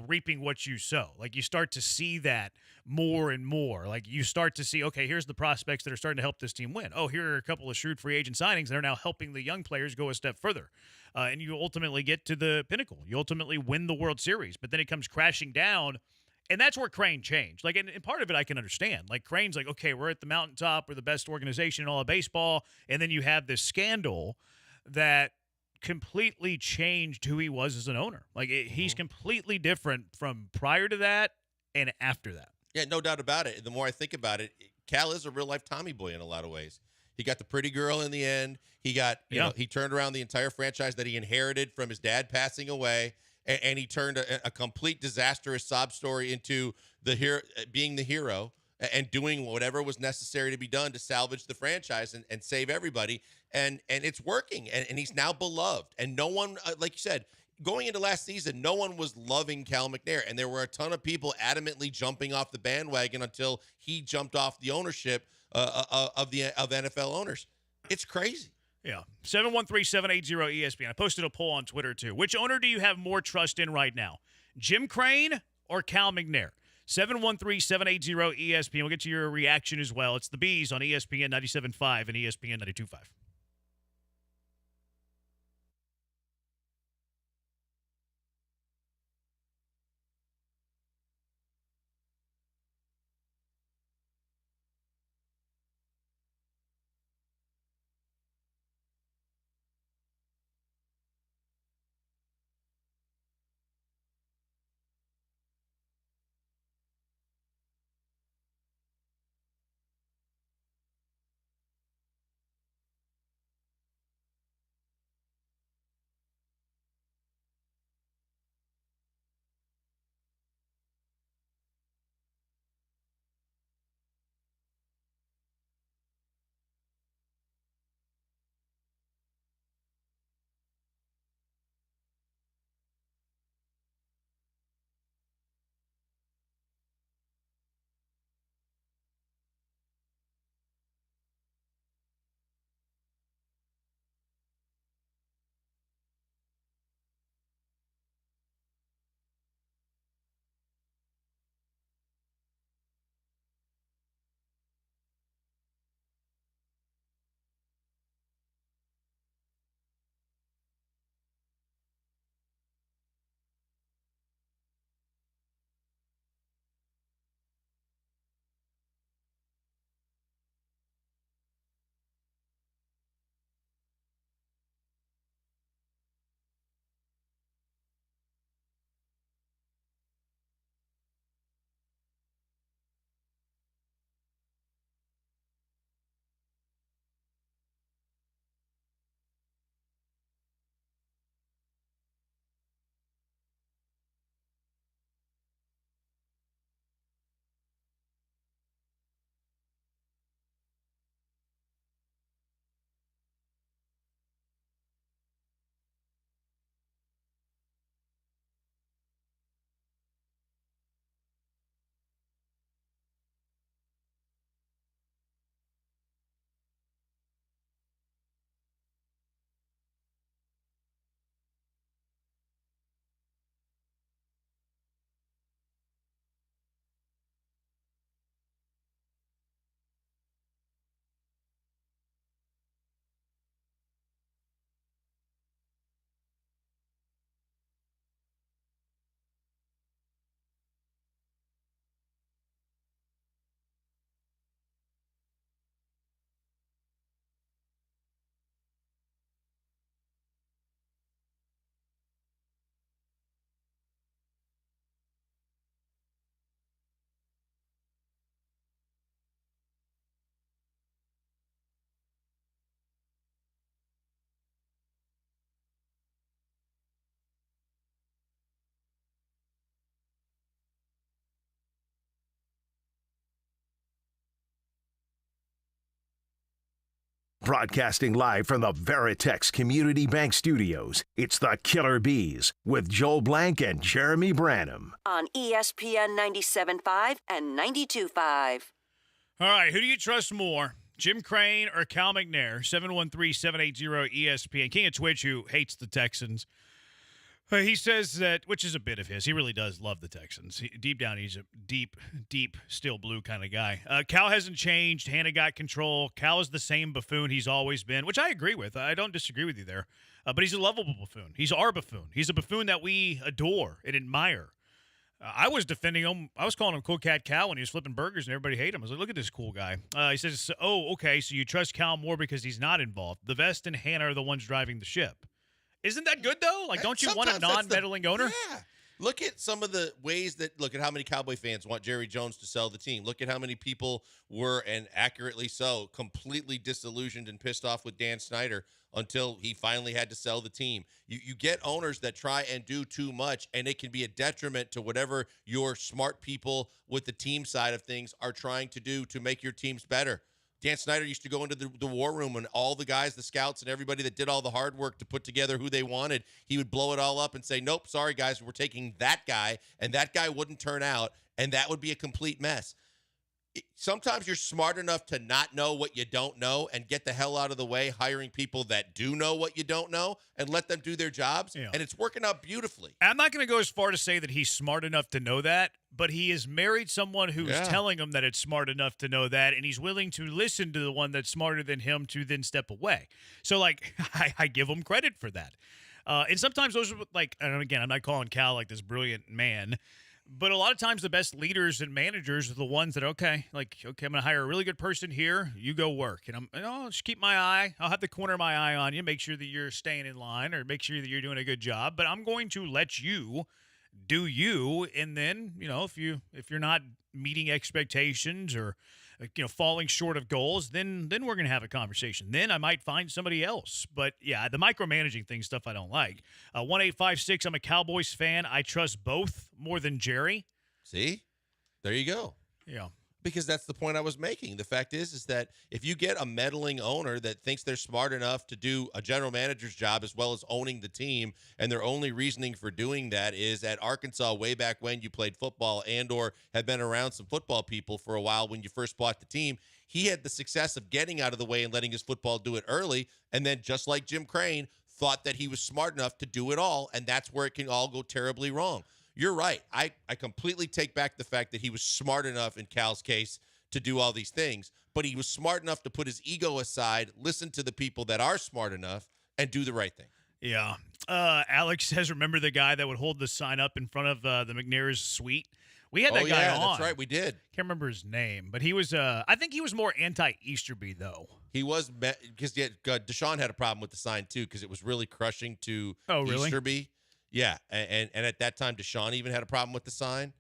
reaping what you sow. Like, you start to see that more and more. Like, you start to see, okay, here's the prospects that are starting to help this team win. Oh, here are a couple of shrewd free agent signings that are now helping the young players go a step further. And you ultimately get to the pinnacle. You ultimately win the World Series. But then it comes crashing down. And that's where Crane changed. Like, and part of it I can understand. Like, Crane's like, okay, we're at the mountaintop. We're the best organization in all of baseball. And then you have this scandal that completely changed who he was as an owner. Like, he's completely different from prior to that and after that. Yeah, no doubt about it. The more I think about it, Cal is a real-life Tommy boy in a lot of ways. He got the pretty girl in the end. He got, you know, he turned around the entire franchise that he inherited from his dad passing away. And he turned a complete disastrous sob story into being the hero and doing whatever was necessary to be done to salvage the franchise and save everybody. And it's working. And he's now beloved. And no one, like you said, going into last season, no one was loving Cal McNair. And there were a ton of people adamantly jumping off the bandwagon until he jumped off the ownership of NFL owners. It's crazy. Yeah. 713-780-ESPN. I posted a poll on Twitter, too. Which owner do you have more trust in right now? Jim Crane or Cal McNair? 713-780-ESPN. We'll get to your reaction as well. It's the Bees on ESPN 97.5 and ESPN 92.5. Broadcasting live from the Veritex Community Bank Studios, it's the Killer Bees with Joel Blank and Jeremy Branham. On ESPN 97.5 and 92.5. All right, who do you trust more, Jim Crane or Cal McNair? 713-780-ESPN. King of Twitch, who hates the Texans. He says that, which is a bit of his. He really does love the Texans. Deep down, he's a deep, still blue kind of guy. Cal hasn't changed. Hannah got control. Cal is the same buffoon he's always been, which I agree with. I don't disagree with you there. But he's a lovable buffoon. He's our buffoon. He's a buffoon that we adore and admire. I was defending him. I was calling him Cool Cat Cal when he was flipping burgers, and everybody hated him. I was like, look at this cool guy. He says, oh, okay, so you trust Cal more because he's not involved. The Vest and Hannah are the ones driving the ship. Isn't that good, though? Like, don't you want a non-meddling owner? Yeah. Look at some of the ways look at how many Cowboy fans want Jerry Jones to sell the team. Look at how many people were, and accurately so, completely disillusioned and pissed off with Dan Snyder until he finally had to sell the team. You get owners that try and do too much, and it can be a detriment to whatever your smart people with the team side of things are trying to do to make your teams better. Dan Snyder used to go into the war room, and all the guys, the scouts, and everybody that did all the hard work to put together who they wanted, he would blow it all up and say, nope, sorry, guys, we're taking that guy, and that guy wouldn't turn out, and that would be a complete mess. Sometimes you're smart enough to not know what you don't know and get the hell out of the way hiring people that do know what you don't know and let them do their jobs, and it's working out beautifully. I'm not going to go as far to say that he's smart enough to know that, but he has married someone who's telling him that it's smart enough to know that, and he's willing to listen to the one that's smarter than him to then step away. So, like, I give him credit for that. And sometimes those are, like, and again, I'm not calling Cal, like, this brilliant man, but a lot of times the best leaders and managers are the ones that, okay, I'm going to hire a really good person here. You go work. And I'll just keep my eye. I'll have the corner of my eye on you, make sure that you're staying in line or make sure that you're doing a good job. But I'm going to let you do you. And then, if you're not meeting expectations or, falling short of goals, then we're going to have a conversation. Then I might find somebody else. But, yeah, the micromanaging thing stuff I don't like. 1856, I'm a Cowboys fan. I trust both more than Jerry. See? There you go. Yeah. Because that's the point I was making. The fact is that if you get a meddling owner that thinks they're smart enough to do a general manager's job as well as owning the team, and their only reasoning for doing that is at Arkansas way back when you played football and or had been around some football people for a while when you first bought the team, he had the success of getting out of the way and letting his football do it early, and then just like Jim Crane, thought that he was smart enough to do it all, and that's where it can all go terribly wrong. You're right. I completely take back the fact that he was smart enough in Cal's case to do all these things, but he was smart enough to put his ego aside, listen to the people that are smart enough, and do the right thing. Yeah. Alex says, remember the guy that would hold the sign up in front of the McNair's suite? We had that guy on. That's right. We did. Can't remember his name, but he was, I think he was more anti-Easterby, though. He was, because Deshaun had a problem with the sign, too, because it was really crushing to Easterby. Yeah, and at that time, Deshaun even had a problem with the sign,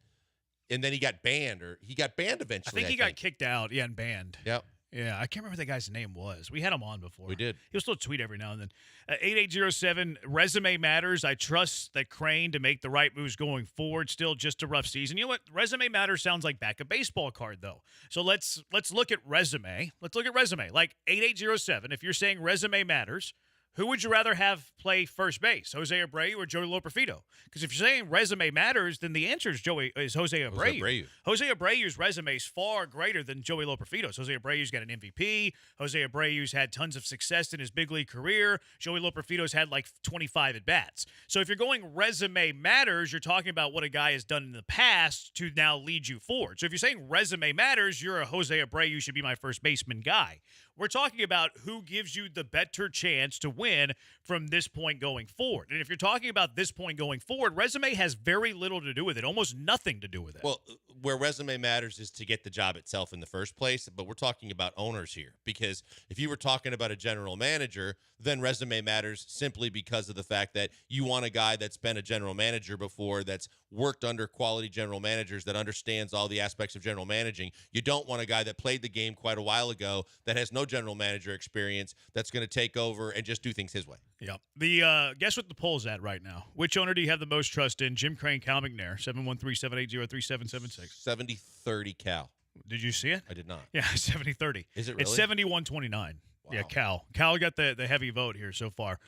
and then he got banned, eventually. I think he got kicked out, and banned. Yep. Yeah, I can't remember what that guy's name was. We had him on before. We did. He'll still tweet every now and then. 8807, resume matters. I trust that Crane to make the right moves going forward. Still just a rough season. You know what? Resume matters sounds like back a baseball card, though. So let's look at resume. Let's look at resume. Like 8807, if you're saying resume matters, who would you rather have play first base, Jose Abreu or Joey Loperfido? Because if you're saying resume matters, then the answer is Jose Abreu. Jose Abreu's resume is far greater than Joey Loperfido's. Jose Abreu's got an MVP. Jose Abreu's had tons of success in his big league career. Joey Loperfido's had like 25 at-bats. So if you're going resume matters, you're talking about what a guy has done in the past to now lead you forward. So if you're saying resume matters, you're a Jose Abreu should be my first baseman guy. We're talking about who gives you the better chance to win from this point going forward. And if you're talking about this point going forward, resume has very little to do with it, almost nothing to do with it. Well, where resume matters is to get the job itself in the first place, but we're talking about owners here. Because if you were talking about a general manager, then resume matters simply because of the fact that you want a guy that's been a general manager before, that's worked under quality general managers, that understands all the aspects of general managing. You don't want a guy that played the game quite a while ago, that has no general manager experience, that's going to take over and just do things his way. Yeah. The guess what the poll's at right now? Which owner do you have the most trust in? Jim Crane, Cal McNair, 713-780-3776. 70-30 Cal. Did you see it? I did not. Yeah, 70-30. Is it really? It's 71-29. Wow. Yeah, Cal. Cal got the heavy vote here so far.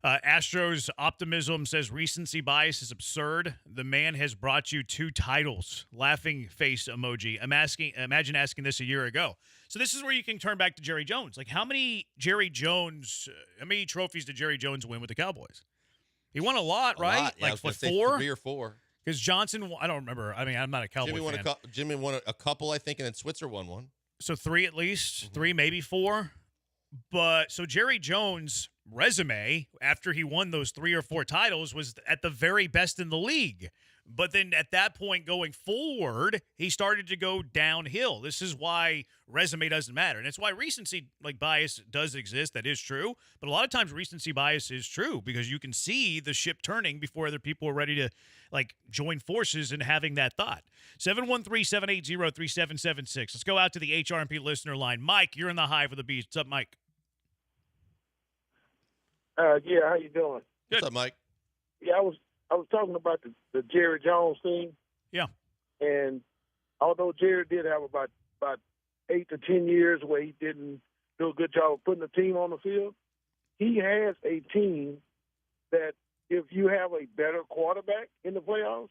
Astros optimism says recency bias is absurd. The man has brought you 2 titles. Laughing face emoji. Imagine asking this a year ago. So this is where you can turn back to Jerry Jones. Like how many trophies did Jerry Jones win with the Cowboys? He won a lot, right? Lot. Yeah, like for 4? 3 or 4. Because Johnson, I don't remember. I mean, I'm not a Cowboy fan. Jimmy won a couple, I think, and then Switzer won one. So 3 at least. 3, maybe 4. But so Jerry Jones' resume after he won those 3 or 4 titles was at the very best in the league. But then at that point going forward, he started to go downhill. This is why resume doesn't matter. And it's why recency bias does exist. That is true. But a lot of times recency bias is true because you can see the ship turning before other people are ready to join forces and having that thought. 713-780-3776. Let's go out to the HRMP listener line. Mike, you're in the Hive with the Beast. What's up, Mike? Yeah, how you doing? Good. What's up, Mike? Yeah, I was talking about the Jerry Jones thing. Yeah. And although Jerry did have about 8 to 10 years where he didn't do a good job of putting the team on the field, he has a team that if you have a better quarterback in the playoffs,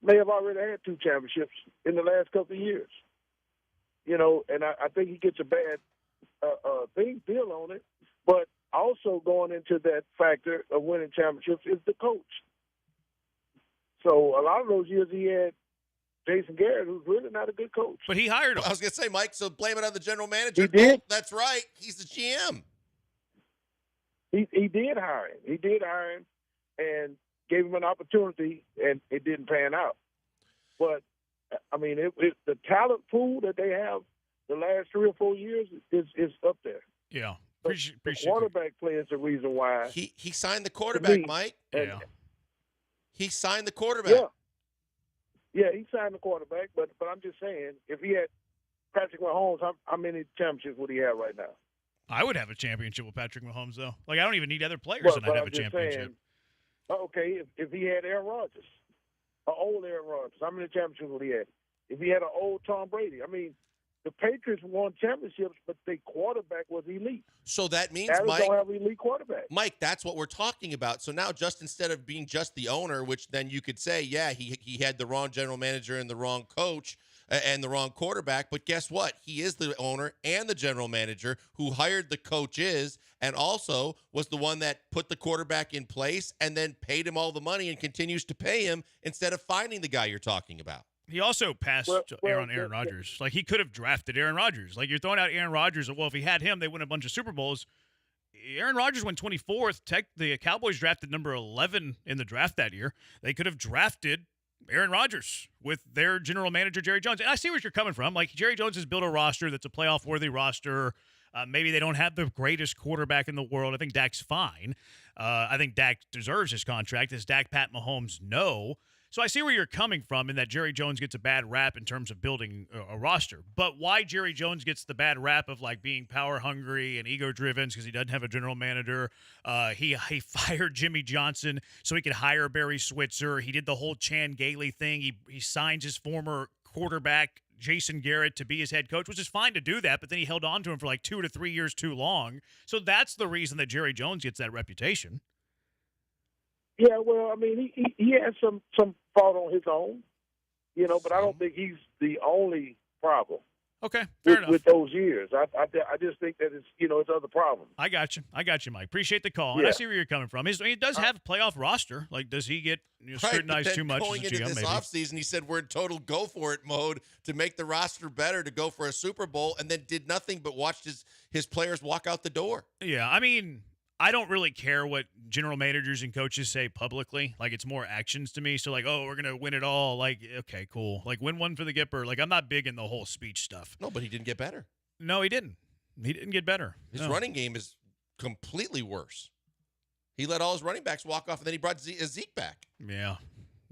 may have already had 2 championships in the last couple of years. You know, and I think he gets a bad feel on it. But also going into that factor of winning championships is the coach. So a lot of those years he had Jason Garrett, who's really not a good coach. But he hired him. Well, I was going to say, Mike, so blame it on the general manager. He did? Oh, that's right. He's the GM. He did hire him. He did hire him and gave him an opportunity, and it didn't pan out. But, I mean, the talent pool that they have the last 3 or 4 years is up there. Yeah. The quarterback play is the reason why. He signed the quarterback, Mike. Yeah. He signed the quarterback. Yeah, he signed the quarterback, but I'm just saying, if he had Patrick Mahomes, how many championships would he have right now? I would have a championship with Patrick Mahomes, though. I don't even need other players, Well, and but I'd have I'm a just championship. saying, okay, if he had Aaron Rodgers, an old Aaron Rodgers, how many championships would he have? If he had an old Tom Brady, I mean, the Patriots won championships, but their quarterback was elite. So that means, Dallas Mike, don't have an elite quarterback. Mike, that's what we're talking about. So now, just instead of being just the owner, which then you could say, yeah, he had the wrong general manager and the wrong coach and the wrong quarterback, but guess what? He is the owner and the general manager who hired the coaches and also was the one that put the quarterback in place and then paid him all the money and continues to pay him instead of finding the guy you're talking about. He also passed Aaron Rodgers. He could have drafted Aaron Rodgers. You're throwing out Aaron Rodgers. Well, if he had him, they win a bunch of Super Bowls. Aaron Rodgers went 24th. The Cowboys drafted number 11 in the draft that year. They could have drafted Aaron Rodgers with their general manager, Jerry Jones. And I see where you're coming from. Jerry Jones has built a roster that's a playoff-worthy roster. Maybe they don't have the greatest quarterback in the world. I think Dak's fine. I think Dak deserves his contract. Does Dak pat Mahomes? No. So I see where you're coming from in that Jerry Jones gets a bad rap in terms of building a roster. But why Jerry Jones gets the bad rap of being power hungry and ego driven because he doesn't have a general manager. He fired Jimmy Johnson so he could hire Barry Switzer. He did the whole Chan Gailey thing. He signs his former quarterback Jason Garrett to be his head coach, which is fine to do that, but then he held on to him for 2 to 3 years too long. So that's the reason that Jerry Jones gets that reputation. Yeah, well, I mean, he has some fault on his own, but I don't think he's the only problem. Okay, fair enough. With those years, I just think that it's other problems. I got you, Mike. Appreciate the call, and Yeah. I see where you're coming from. He does have a playoff roster. Does he get scrutinized too much? Going as into GM, this maybe? offseason, he said we're in total go for it mode to make the roster better, to go for a Super Bowl, and then did nothing but watched his players walk out the door. Yeah, I mean, I don't really care what general managers and coaches say publicly. It's more actions to me. So, we're going to win it all. Okay, cool. Win one for the Gipper. I'm not big in the whole speech stuff. No, but he didn't get better. No, he didn't. He didn't get better. His running game is completely worse. He let all his running backs walk off, and then he brought Zeke back. Yeah.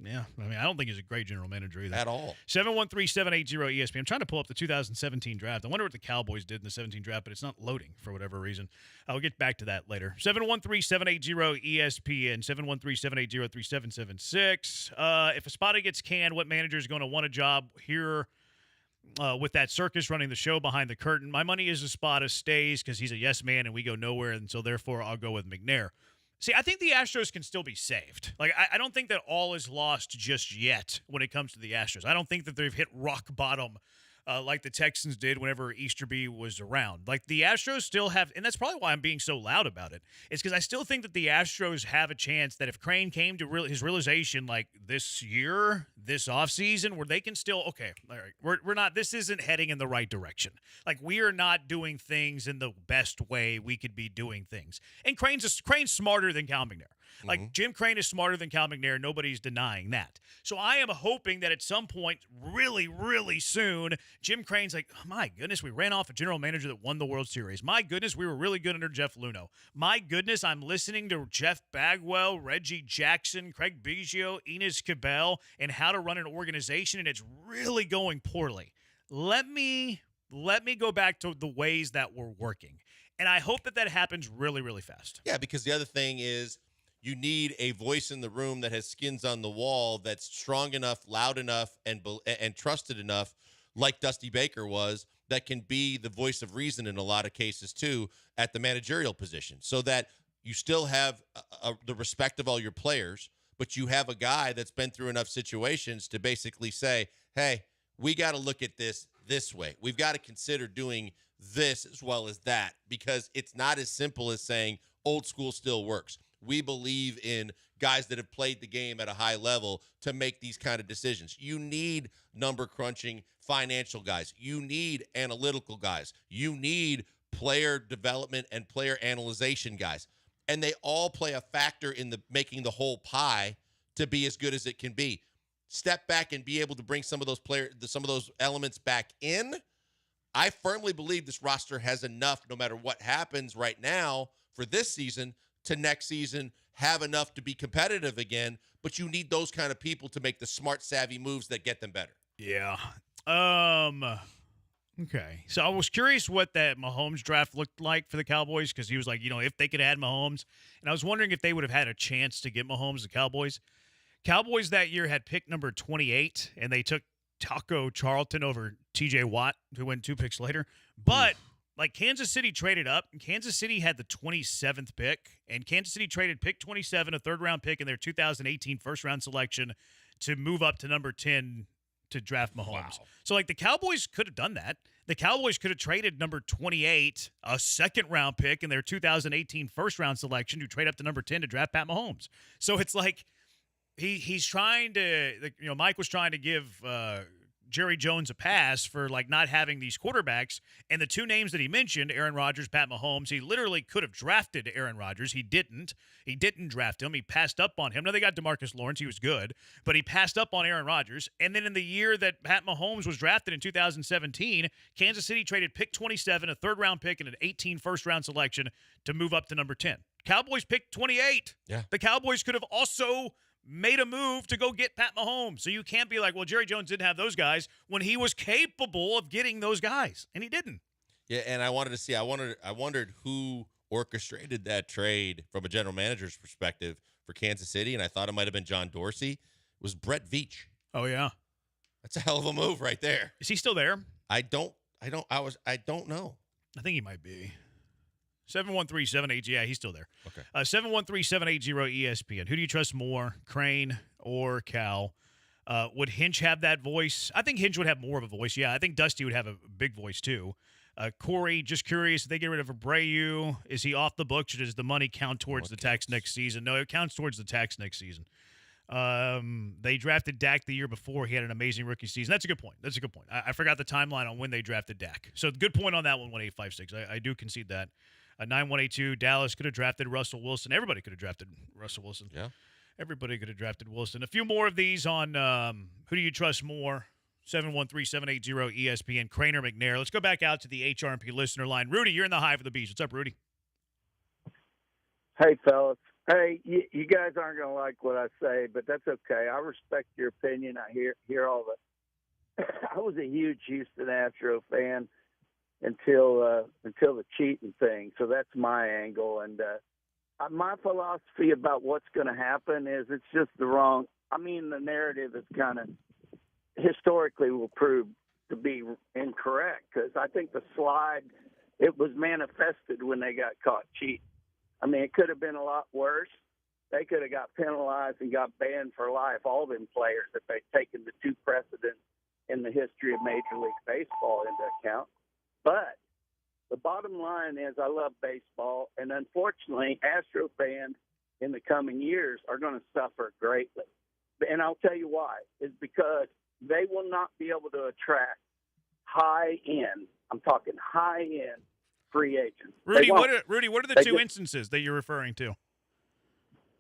Yeah. I mean, I don't think he's a great general manager either. At all. 713-780-ESPN. I'm trying to pull up the 2017 draft. I wonder what the Cowboys did in the 17 draft, but it's not loading for whatever reason. I'll get back to that later. 713-780-ESPN. 713-780-3776. If Espada gets canned, what manager is going to want a job here with that circus running the show behind the curtain? My money is Espada stays because he's a yes man and we go nowhere, and so therefore I'll go with McNair. See, I think the Astros can still be saved. I don't think that all is lost just yet when it comes to the Astros. I don't think that they've hit rock bottom like the Texans did whenever Easterby was around. The Astros still have, and that's probably why I'm being so loud about it. It's because I still think that the Astros have a chance that if Crane came to his realization this year, this offseason, where they can still, okay, all right, we're not, this isn't heading in the right direction. We are not doing things in the best way we could be doing things. And Crane's smarter than Cal McNair. Like, Jim Crane is smarter than Cal McNair. Nobody's denying that. So I am hoping that at some point, really, really soon, Jim Crane's like, oh, my goodness, we ran off a general manager that won the World Series. My goodness, we were really good under Jeff Luhnow. My goodness, I'm listening to Jeff Bagwell, Reggie Jackson, Craig Biggio, Enos Cabell, and how to run an organization, and it's really going poorly. Let me go back to the ways that were working. And I hope that happens really, really fast. Yeah, because the other thing is you need a voice in the room that has skins on the wall that's strong enough, loud enough, and trusted enough, like Dusty Baker was, that can be the voice of reason in a lot of cases, too, at the managerial position, so that you still have the respect of all your players, but you have a guy that's been through enough situations to basically say, hey, we got to look at this way. We've got to consider doing this as well as that, because it's not as simple as saying old school still works. We believe in guys that have played the game at a high level to make these kind of decisions. You need number crunching financial guys. You need analytical guys. You need player development and player analyzation guys. And they all play a factor in the making the whole pie to be as good as it can be. Step back and be able to bring some of those elements back in. I firmly believe this roster has enough, no matter what happens right now for this season to next season, have enough to be competitive again. But you need those kind of people to make the smart, savvy moves that get them better. Yeah. Okay. So I was curious what that Mahomes draft looked like for the Cowboys, because he was like, if they could add Mahomes. And I was wondering if they would have had a chance to get Mahomes, the Cowboys. Cowboys that year had pick number 28, and they took Taco Charlton over TJ Watt, who went 2 picks later. But, Kansas City traded up, and Kansas City had the 27th pick, and Kansas City traded pick 27, a third-round pick in their 2018 first-round selection, to move up to number 10 to draft Mahomes. Wow. So, the Cowboys could have done that. The Cowboys could have traded number 28, a second-round pick in their 2018 first-round selection, to trade up to number 10 to draft Pat Mahomes. So it's like he's trying to, Mike was trying to give Jerry Jones a pass for not having these quarterbacks, and the two names that he mentioned, Aaron Rodgers, Pat Mahomes, he literally could have drafted Aaron Rodgers. He didn't draft him. He passed up on him. Now they got DeMarcus Lawrence. He was good, but he passed up on Aaron Rodgers. And then in the year that Pat Mahomes was drafted in 2017, Kansas City traded pick 27, a third-round pick, and an 18 first-round selection to move up to number 10. Cowboys picked 28. Yeah. The Cowboys could have also made a move to go get Pat Mahomes. So you can't be like, well, Jerry Jones didn't have those guys when he was capable of getting those guys, and he didn't. Yeah, and I wondered who orchestrated that trade from a general manager's perspective for Kansas City, and I thought it might have been John Dorsey. It was Brett Veach. Oh yeah. That's a hell of a move right there. Is he still there? I don't know. I think he might be. 713-780. Yeah, he's still there. Okay. 713-780-ESPN. Who do you trust more, Crane or Cal? Would Hinch have that voice? I think Hinch would have more of a voice. Yeah, I think Dusty would have a big voice too. Corey, just curious, if they get rid of Abreu, is he off the books, or does the money count towards the tax next season? No, it counts towards the tax next season. They drafted Dak the year before. He had an amazing rookie season. That's a good point. I forgot the timeline on when they drafted Dak. So good point on that one, 1856. I do concede that. 9182, Dallas could have drafted Russell Wilson. Everybody could have drafted Russell Wilson. Yeah. Everybody could have drafted Wilson. A few more of these on who do you trust more? 713-780-ESPN, Crane or McNair. Let's go back out to the HRMP listener line. Rudy, you're in the Hive of the Beast. What's up, Rudy? Hey, fellas. Hey, you guys aren't going to like what I say, but that's okay. I respect your opinion. I hear all the – I was a huge Houston Astro fan until the cheating thing. So that's my angle. And my philosophy about what's going to happen is it's just the wrong – I mean, the narrative is kind of – historically will prove to be incorrect, because I think the slide, it was manifested when they got caught cheating. I mean, it could have been a lot worse. They could have got penalized and got banned for life, all them players, if they'd taken the two precedents in the history of Major League Baseball into account. But the bottom line is I love baseball, and unfortunately, Astro fans in the coming years are going to suffer greatly. And I'll tell you why. It's because they will not be able to attract high-end, I'm talking high-end, free agents. Rudy, what are the two instances that you're referring to?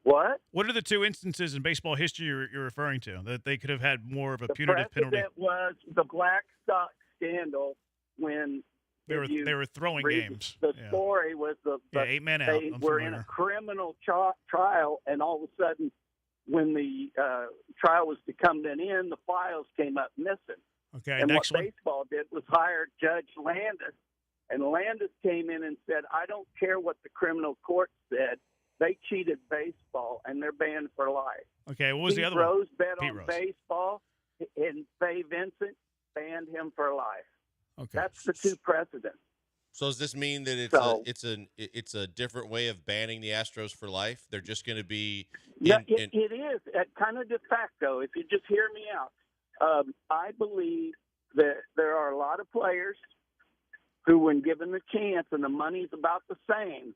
What? What are the two instances in baseball history you're referring to that they could have had more of a The punitive penalty? precedent was the Black Sox scandal when They were throwing read games. The Yeah. story was the 8-man out. they I'm were in familiar. a criminal trial, and all of a sudden, when the trial was to come to an end, the files came up missing. Okay, and next what one. baseball did was hire Judge Landis, and Landis came in and said, "I don't care what the criminal court said. They cheated baseball, and they're banned for life." Okay, what was the Pete other Rose one? bet Pete on Rose. baseball, and Faye Vincent banned him for life. Okay. That's the two precedents. So does this mean that So- it's a different way of banning the Astros for life? They're just going to be Yeah, it is kind of de facto. If you just hear me out, I believe that there are a lot of players who, when given the chance and the money's about the same,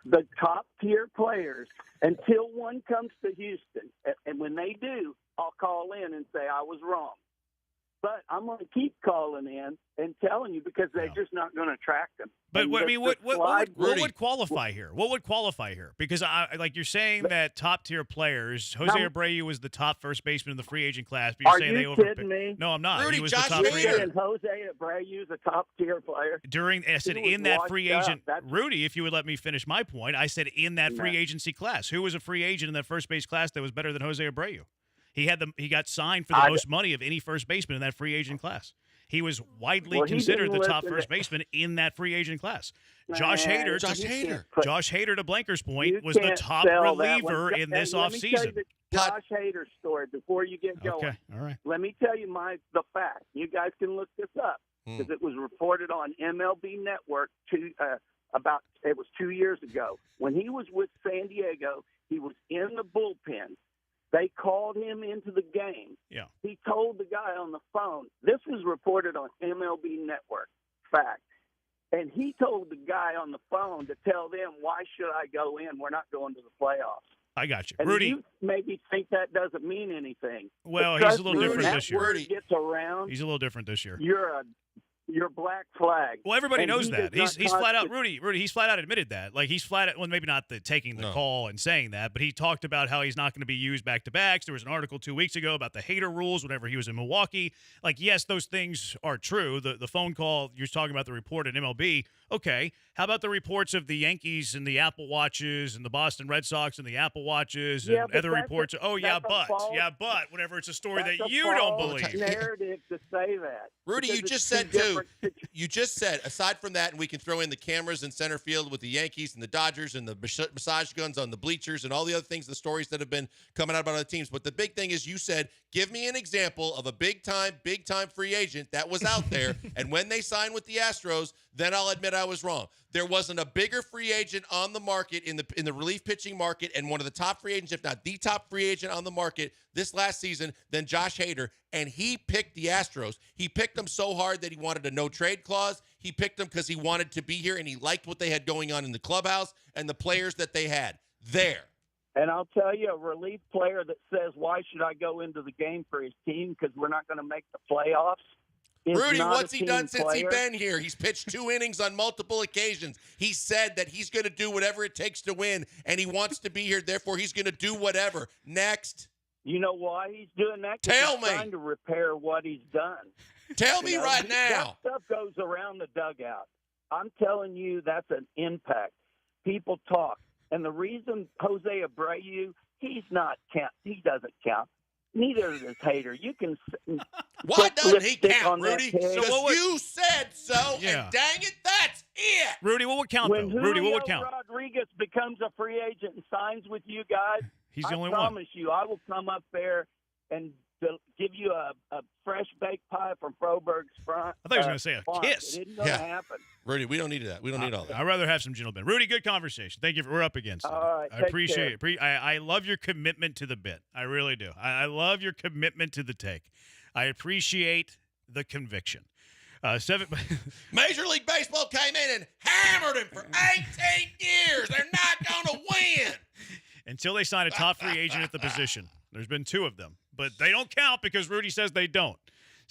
the top tier players, until one comes to Houston, and when they do, I'll call in and say I was wrong. But I'm going to keep calling in and telling you because they're just not going to attract them. But And what, I the- mean, the what slide- would qualify here? What would qualify here? Because like you're saying that top tier players, Jose Now- Abreu was the top first baseman in the free agent class. But you're Are saying you they kidding me? No, I'm not. Rudy, he was Josh the top free Hader. agent. Jose Abreu's a top tier player. I said He was in that washed free up. agent. That's- Rudy, if you would let me finish my point, I said in that free No. agency class. Who was a free agent in that first base class that was better than Jose Abreu? He got signed for the most money of any first baseman in that free agent class. He was widely Well, he considered the didn't top listen first to- baseman in that free agent class. Josh Man, Hader, you can't put- Josh Hader, to Blanker's point, You was the can't top sell that one. reliever in this Hey, let me tell you offseason. the Josh Hader story before you get going. Okay, all right. Let me tell you the fact. You guys can look this up Hmm. because it was reported on MLB Network it was 2 years ago. When he was with San Diego, he was in the bullpen. They called him into the game. Yeah. He told the guy on the phone. This was reported on MLB Network. Fact. And he told the guy on the phone to tell them, "Why should I go in? We're not going to the playoffs." I got you. And Rudy, you maybe think that doesn't mean anything. well, But he's a trust little me, different when this that year. word gets around, He's a little different this year. you're black flag. Well, everybody And knows he that. does He's not flat out constitute- Rudy. He's flat out admitted that. Like he's flat out. Well, maybe not taking the call and saying that, but he talked about how he's not going to be used back to backs. There was an article 2 weeks ago about the Hader rules whenever he was in Milwaukee. Like, yes, those things are true. The phone call you're talking about, the report in MLB. Okay, how about the reports of the Yankees and the Apple Watches and the Boston Red Sox and the Apple Watches and Yeah, but other that's reports? Whenever it's a story that That's a you don't false believe. narrative to say that. Rudy, Because you it's just two said too. different You just said aside from that, and we can throw in the cameras in center field with the Yankees and the Dodgers and the massage guns on the bleachers and all the other things, the stories that have been coming out about other teams. But the big thing is, you said, give me an example of a big time free agent that was out there, and when they signed with the Astros, then I'll admit I was wrong. There wasn't a bigger free agent on the market in the relief pitching market, and one of the top free agents, if not the top free agent on the market this last season, than Josh Hader. And he picked the Astros. He picked them so hard that he wanted a no-trade clause. He picked them because he wanted to be here, and he liked what they had going on in the clubhouse and the players that they had there. And I'll tell you, a relief player that says, "Why should I go into the game for his team because we're not going to make the playoffs?" is Rudy, not what's a he team done since he's player. been here? He's pitched 2 innings on multiple occasions. He said that he's going to do whatever it takes to win, and he wants to be here. Therefore, he's going to do whatever. Next. You know why he's doing that? 'Cause Tell he's me. trying to repair what he's done. Tell me right That now. stuff goes around the dugout. I'm telling you, that's an impact. People talk. And the reason Jose Abreu, he doesn't count. Neither does Hader. You can. Why put doesn't he lipstick count, on that Rudy? pig. Because you said so, Yeah. and dang it, that's it. Rudy, what would count When though? Rudy, what would Julio count? Rodriguez becomes a free agent and signs with you guys, He's the I only one. promise you, I will come up there and give you a fresh baked pie from Froberg's front. I thought he was going to say a farm. kiss. It isn't going to happen. Rudy, we don't need that. We don't need all that. I'd rather have some gentlemen. Rudy, good conversation. Thank you. We're up against it. All right, I take appreciate care. it. I love your commitment to the bit. I really do. I love your commitment to the take. I appreciate the conviction. Major League Baseball came in and hammered him for 18 years. They're not going to win. Until they sign a top free agent at the position. There's been 2 of them, but they don't count because Rudy says they don't.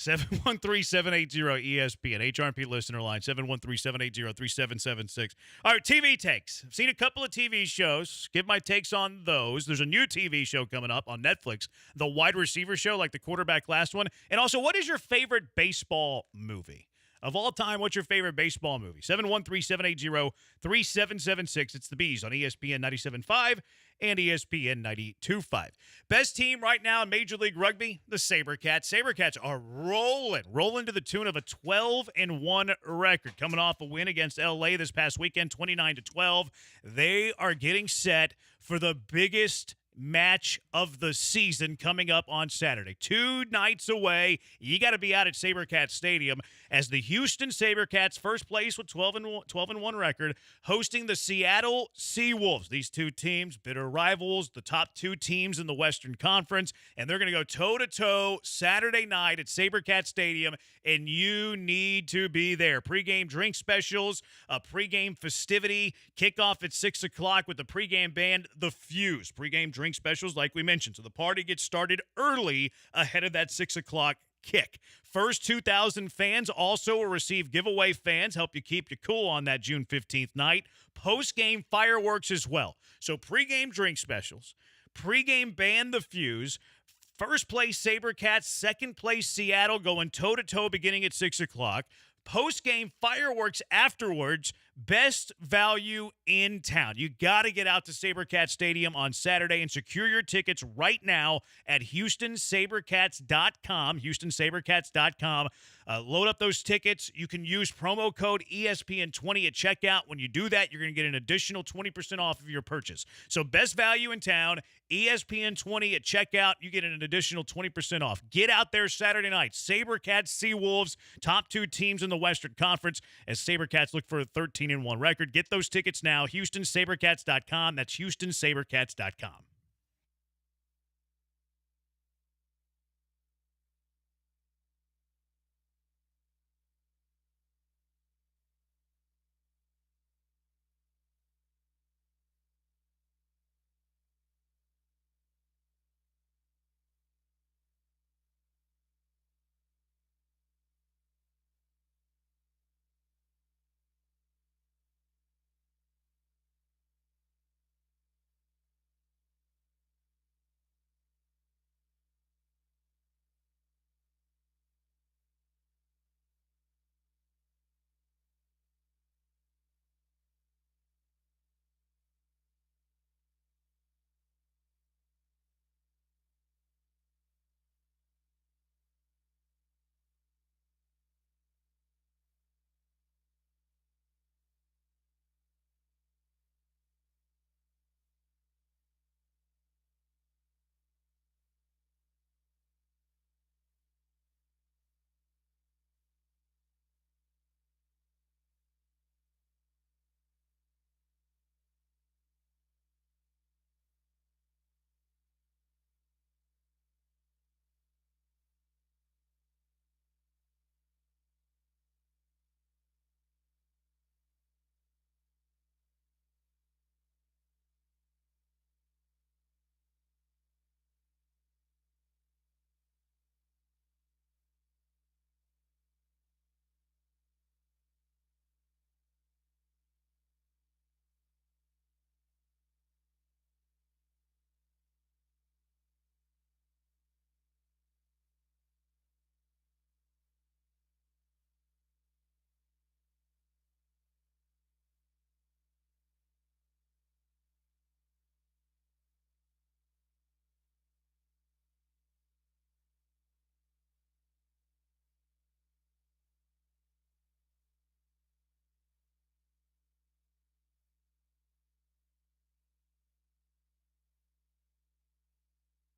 713-780-ESPN. HRP listener line, 713-780-3776. All right, TV takes. I've seen a couple of TV shows. Give my takes on those. There's a new TV show coming up on Netflix, the wide receiver show, like the quarterback last one. And also, what is your favorite baseball movie? Of all time, what's your favorite baseball movie? 713-780-3776. It's the Bees on ESPN 97.5 and ESPN 92.5. Best team right now in Major League Rugby, the SaberCats. SaberCats are rolling to the tune of a 12-1 record. Coming off a win against LA this past weekend, 29-12. They are getting set for the biggest match of the season coming up on Saturday. 2 nights away. You got to be out at SaberCats Stadium as the Houston SaberCats, first place with 12-1 record, hosting the Seattle Seawolves. These two teams, bitter rivals, the top 2 teams in the Western Conference, and they're going to go toe-to-toe Saturday night at SaberCats Stadium, and you need to be there. Pre-game drink specials, a pre-game festivity, kickoff at 6 o'clock with the pre-game band, The Fuse. Pre-game drink specials, like we mentioned. So the party gets started early ahead of that 6 o'clock kick. First 2,000 fans also will receive giveaway fans, help you keep you cool on that June 15th night. Post-game fireworks as well. So pre-game drink specials, pre-game band The Fuse, first place SaberCats, second place Seattle going toe-to-toe beginning at 6 o'clock. Post-game fireworks afterwards, best value in town. You got to get out to SaberCats Stadium on Saturday and secure your tickets right now at HoustonSaberCats.com, HoustonSaberCats.com. Load up those tickets. You can use promo code ESPN20 at checkout. When you do that, you're going to get an additional 20% off of your purchase. So best value in town, ESPN20 at checkout. You get an additional 20% off. Get out there Saturday night. SaberCats, Seawolves, top 2 teams in the Western Conference as SaberCats look for a 13-1 record. Get those tickets now, HoustonSaberCats.com. That's HoustonSaberCats.com.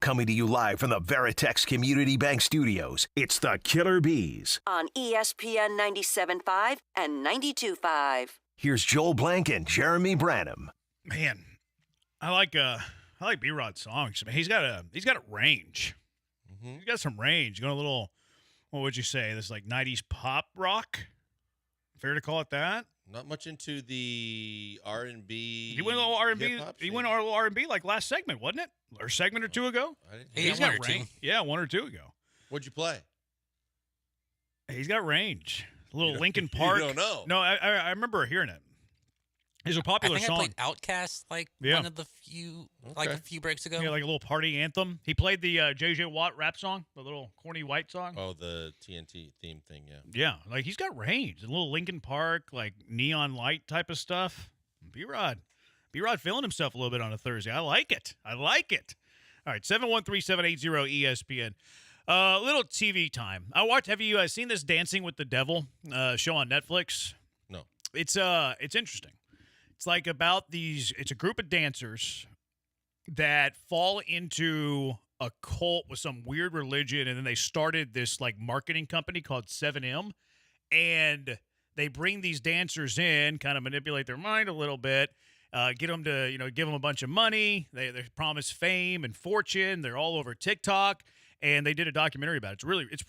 Coming to you live from the Veritex Community Bank Studios, it's the Killer Bees. On ESPN 97.5 and 92.5. Here's Joel Blank and Jeremy Branham. Man, I like B-Rod's songs. I mean, he's got a range. Mm-hmm. He's got some range. Going a little, what would you say? This like 90s pop rock? Fair to call it that? Not much into the R&B. He went a little R&B. hip-hop He scene. went a little R&B like last segment, wasn't it? Or a segment or two ago? I didn't Hey, hear he's that. one or two. Yeah, 1 or 2 ago. What'd you play? He's got range. A little You don't- Lincoln you Park. don't know. No, I remember hearing it. It's a popular I think song. I played Outcast one of the few a few breaks ago. Yeah, like a little party anthem. He played the J.J. Watt rap song, the little corny white song. Oh, the TNT theme thing, yeah. Yeah, like he's got range. A little Lincoln Park, like neon light type of stuff. B-Rod feeling himself a little bit on a Thursday. I like it. All right, 713-780-ESPN. Little TV time. Have you seen this Dancing with the Devil show on Netflix? No. It's interesting. It's like about it's a group of dancers that fall into a cult with some weird religion, and then they started this like marketing company called 7M, and they bring these dancers in, kind of manipulate their mind a little bit, get them to give them a bunch of money. They promise fame and fortune. They're all over TikTok, and they did a documentary about it. It's really it's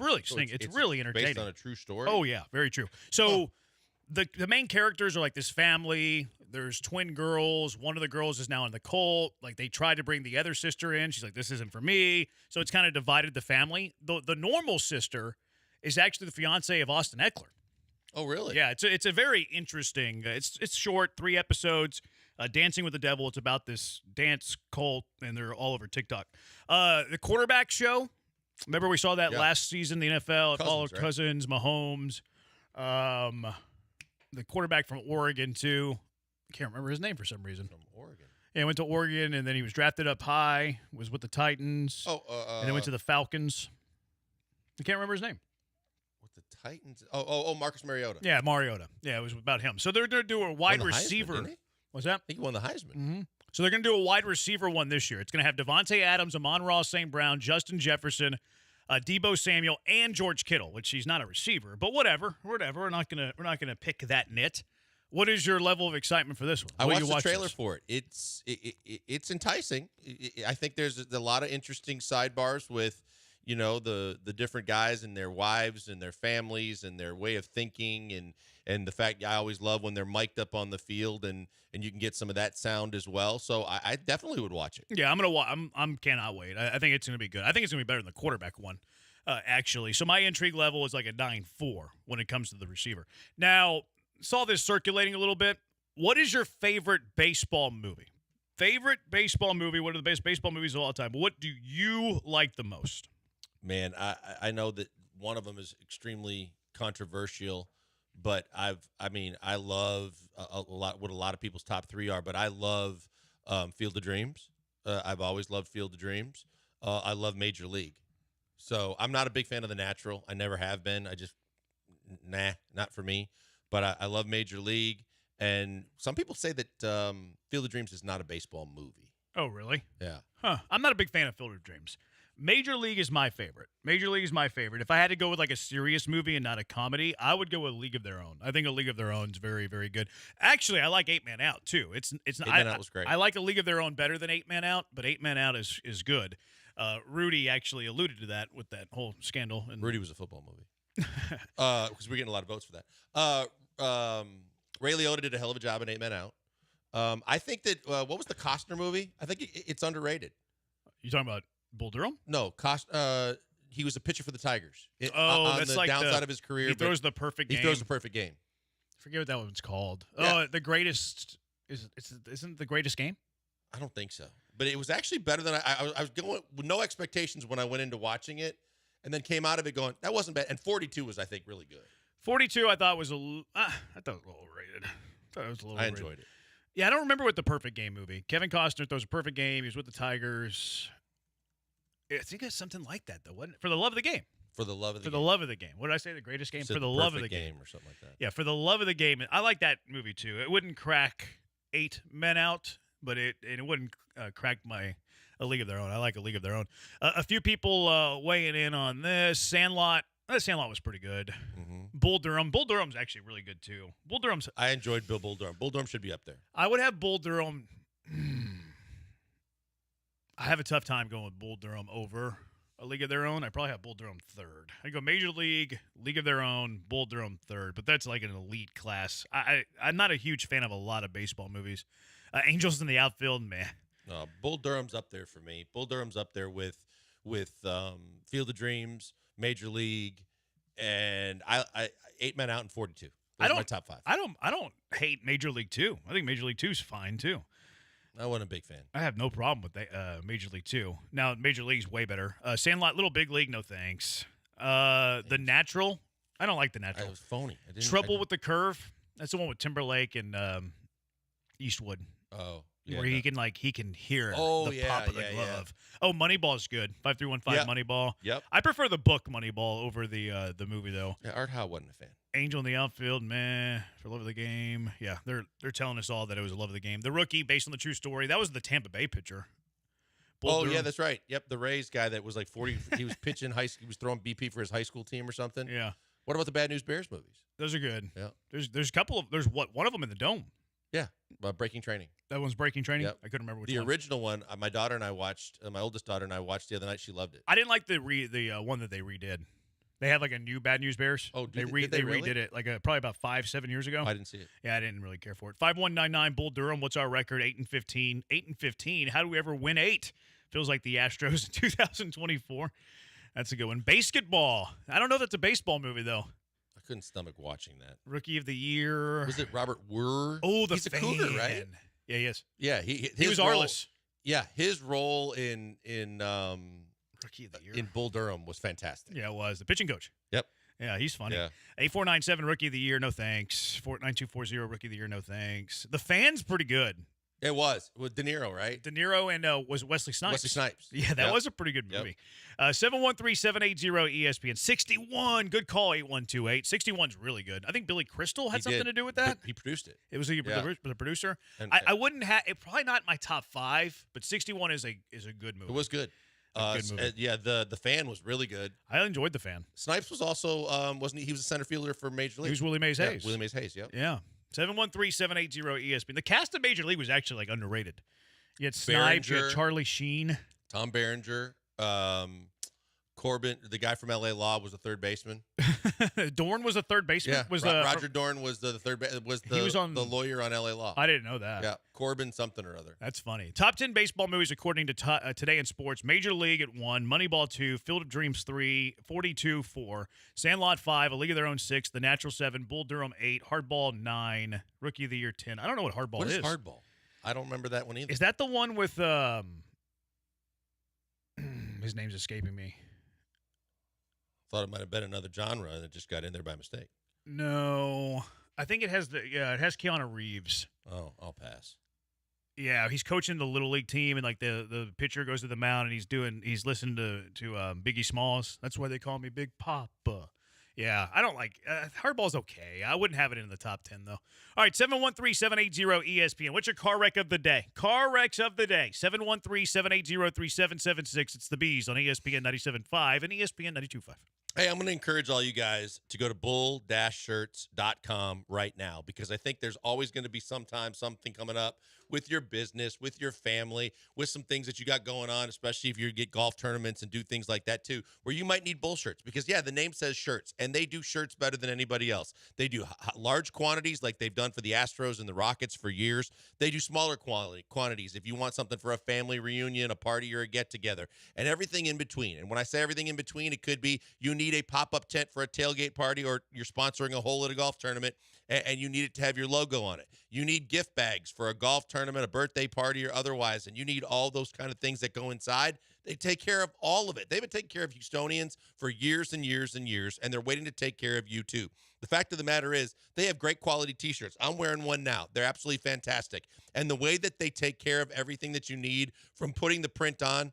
really entertaining. Based on a true story? Oh yeah, very true. So. The main characters are like this family. There's twin girls. One of the girls is now in the cult. Like they tried to bring the other sister in. She's like, this isn't for me. So it's kind of divided the family. The normal sister is actually the fiance of Austin Eckler. Oh, really? Yeah, it's a very interesting. It's short, 3 episodes. Dancing with the Devil. It's about this dance cult, and they're all over TikTok. The quarterback show. Remember we saw that last season in the NFL. It followed Cousins, Mahomes. The quarterback from Oregon, too. I can't remember his name for some reason. From Oregon. Yeah, went to Oregon, and then he was drafted up high, was with the Titans. And then went to the Falcons. I can't remember his name. With the Titans? Oh, Marcus Mariota. Yeah, Mariota. Yeah, it was about him. So they're going to do a wide Won the Heisman, receiver. didn't he? What's that? I think he won the Heisman. Mm-hmm. So they're going to do a wide receiver one this year. It's going to have Devontae Adams, Amon-Ra St. Brown, Justin Jefferson, Debo Samuel, and George Kittle, which he's not a receiver, but whatever. We're not gonna pick that nit. What is your level of excitement for this one? I Will watched you the watch trailer this? for it. It's enticing. I think there's a lot of interesting sidebars with, the different guys and their wives and their families and their way of thinking and the fact I always love when they're mic'd up on the field and you can get some of that sound as well. So I definitely would watch it. Yeah, I'm gonna watch. I'm cannot wait. I think it's gonna be good. I think it's gonna be better than the quarterback one, actually. So my intrigue level is like a 9.4 when it comes to the receiver. Now, saw this circulating a little bit. What is your favorite baseball movie? Favorite baseball movie? What are the best baseball movies of all time? What do you like the most? Man, I know that one of them is extremely controversial, but I love a lot what a lot of people's top 3 are, but I love Field of Dreams. I've always loved Field of Dreams. I love Major League. So I'm not a big fan of The Natural. I never have been. I just, not for me. But I love Major League. And some people say that Field of Dreams is not a baseball movie. Oh, really? Yeah. Huh. I'm not a big fan of Field of Dreams. Major League is my favorite. If I had to go with like a serious movie and not a comedy, I would go with League of Their Own. I think A League of Their Own is very, very good. Actually, I like 8 Man Out too. Eight Man Out was great. I like A League of Their Own better than 8 Man Out, but 8 Man Out is good. Rudy actually alluded to that with that whole scandal. And Rudy was a football movie. Because we're getting a lot of votes for that. Ray Liotta did a hell of a job in 8 Men Out. I think that what was the Costner movie? I think it's underrated. You talking about Bull Durham? No, he was a pitcher for the Tigers. On that's the like downside of his career. He throws the perfect game. He throws the perfect game. I forget what that one's called. Yeah. Oh, the greatest isn't the greatest game? I don't think so. But it was actually better than I was going with no expectations when I went into watching it, and then came out of it going, that wasn't bad. And 42 was, I think, really good. 42, I thought was a little overrated. I enjoyed it. Yeah, I don't remember what the perfect game movie. Kevin Costner throws a perfect game. He was with the Tigers. I think it's something like that, though, wasn't it? For the love of the game. For the love of the For game. the love of the game. What did I say? The greatest game? Said For the the love of the perfect game. or something like that. Yeah, for the love of the game. I like that movie, too. It wouldn't crack 8 Men Out, but it wouldn't crack my A League of Their Own. I like A League of Their Own. A few people weighing in on this. Sandlot. Sandlot was pretty good. Mm-hmm. Bull Durham. Bull Durham's actually really good, too. I enjoyed Bull Durham. Bull Durham should be up there. I would have Bull Durham. I have a tough time going with Bull Durham over A League of Their Own. I probably have Bull Durham third. I go Major League, League of Their Own, Bull Durham third, but that's like an elite class. I'm not a huge fan of a lot of baseball movies. Angels in the Outfield, meh. No, Bull Durham's up there for me. Bull Durham's up there with Field of Dreams, Major League, and I 8 men out in 42. Those are my top 5. I don't hate Major League 2. I think Major League 2 is fine too. I wasn't a big fan. I have no problem with Major League 2. Now Major League's way better. Sandlot, Little Big League, no thanks. The Natural, I don't like The Natural. It was phony. Trouble with the Curve. That's the one with Timberlake and Eastwood. Oh, where he can hear the yeah, pop of the yeah, glove. Oh, Moneyball's good. 5315 Yep. Moneyball. Yep. I prefer the book Moneyball over the movie though. Yeah, Art Howe wasn't a fan. Angel in the Outfield, meh. For Love of the Game. Yeah, they're telling us all that it was a Love of the Game. The Rookie, based on the true story. That was the Tampa Bay pitcher. Bull Durham. Yeah, that's right. Yep, the Rays guy that was like 40. He was pitching he was throwing BP for his high school team or something. Yeah. What about the Bad News Bears movies? Those are good. Yeah. There's a couple of one of them in the Dome. Yeah, Breaking Training. That one's Breaking Training. Yep. I couldn't remember which the one. original one. My daughter and I watched. My oldest daughter and I watched the other night. She loved it. I didn't like the one that they redid. They had like a new Bad News Bears. Oh, did they they really? redid it like probably about 5-7 years ago. I didn't see it. Yeah, I didn't really care for it. 5199 Bull Durham. What's our record? 8-15. 8-15. How do we ever win 8? Feels like the Astros in 2024. That's a good one. Basketball. I don't know if that's a baseball movie though. I couldn't stomach watching that. Rookie of the Year. Was it Robert Wurr? Oh, He's a Cougar, right? Yeah, he is. Yeah, he was role, Arliss. Yeah, his role in Rookie of the Year in Bull Durham was fantastic. Yeah, it was the pitching coach. Yep. Yeah, he's funny. Yeah. 8497 Rookie of the Year, no thanks. 49240 Rookie of the Year, no thanks. The Fan's pretty good. It was with De Niro, right? De Niro and was Wesley Snipes. Wesley Snipes. Yeah, that was a pretty good movie. 713-780-ESPN. 61, good call, 8128. 61's really good. I think Billy Crystal had something to do with that. He produced it. It was the producer. And, I wouldn't have it. Probably not my top 5, but 61 is a good movie. It was good. Good movie. Yeah, the Fan was really good. I enjoyed The Fan. Snipes was also wasn't he? He was a center fielder for Major League. He was Willie Mays Hayes. Willie Mays Hayes. Yep. Yeah. 713-780-ESPN. The cast of Major League was actually like underrated. You had Snipes, you had Charlie Sheen, Tom Berenger, Corbin, the guy from L.A. Law, was the third baseman. Dorn was a third baseman. Yeah, was Roger Dorn was the third. He was the lawyer on L.A. Law. I didn't know that. Yeah, Corbin something or other. That's funny. Top 10 baseball movies according to Today in Sports. Major League at 1, Moneyball 2, Field of Dreams 3, 42 4, Sandlot 5, A League of Their Own 6, The Natural 7, Bull Durham 8, Hardball 9, Rookie of the Year 10. I don't know what Hardball What is is. Hardball? I don't remember that one either. Is that the one with his name's escaping me? Thought it might have been another genre and it just got in there by mistake. No. I think it has it has Keanu Reeves. Oh, I'll pass. Yeah, he's coaching the little league team, and like the pitcher goes to the mound, and he's listening to Biggie Smalls. That's why they call me Big Papa. Yeah, I don't like Hardball's okay. I wouldn't have it in the top 10 though. All right, 713-780-ESPN. What's your car wreck of the day? Car wrecks of the day. 713-780-3776. It's the Bees on ESPN 97.5 and ESPN 92.5. Hey, I'm going to encourage all you guys to go to bull-shirts.com right now because I think there's always going to be something coming up with your business, with your family, with some things that you got going on, especially if you get golf tournaments and do things like that too, where you might need bull shirts because, yeah, the name says shirts, and they do shirts better than anybody else. They do large quantities like they've done for the Astros and the Rockets for years. They do smaller quantities if you want something for a family reunion, a party, or a get-together, and everything in between. And when I say everything in between, it could be you need a pop-up tent for a tailgate party or you're sponsoring a hole at a golf tournament and you need it to have your logo on it. You need gift bags for a golf tournament, a birthday party, or otherwise, and you need all those kind of things that go inside. They take care of all of it. They've been taking care of Houstonians for years and years and years, and they're waiting to take care of you too. The fact of the matter is they have great quality T-shirts. I'm wearing one now. They're absolutely fantastic. And the way that they take care of everything that you need from putting the print on,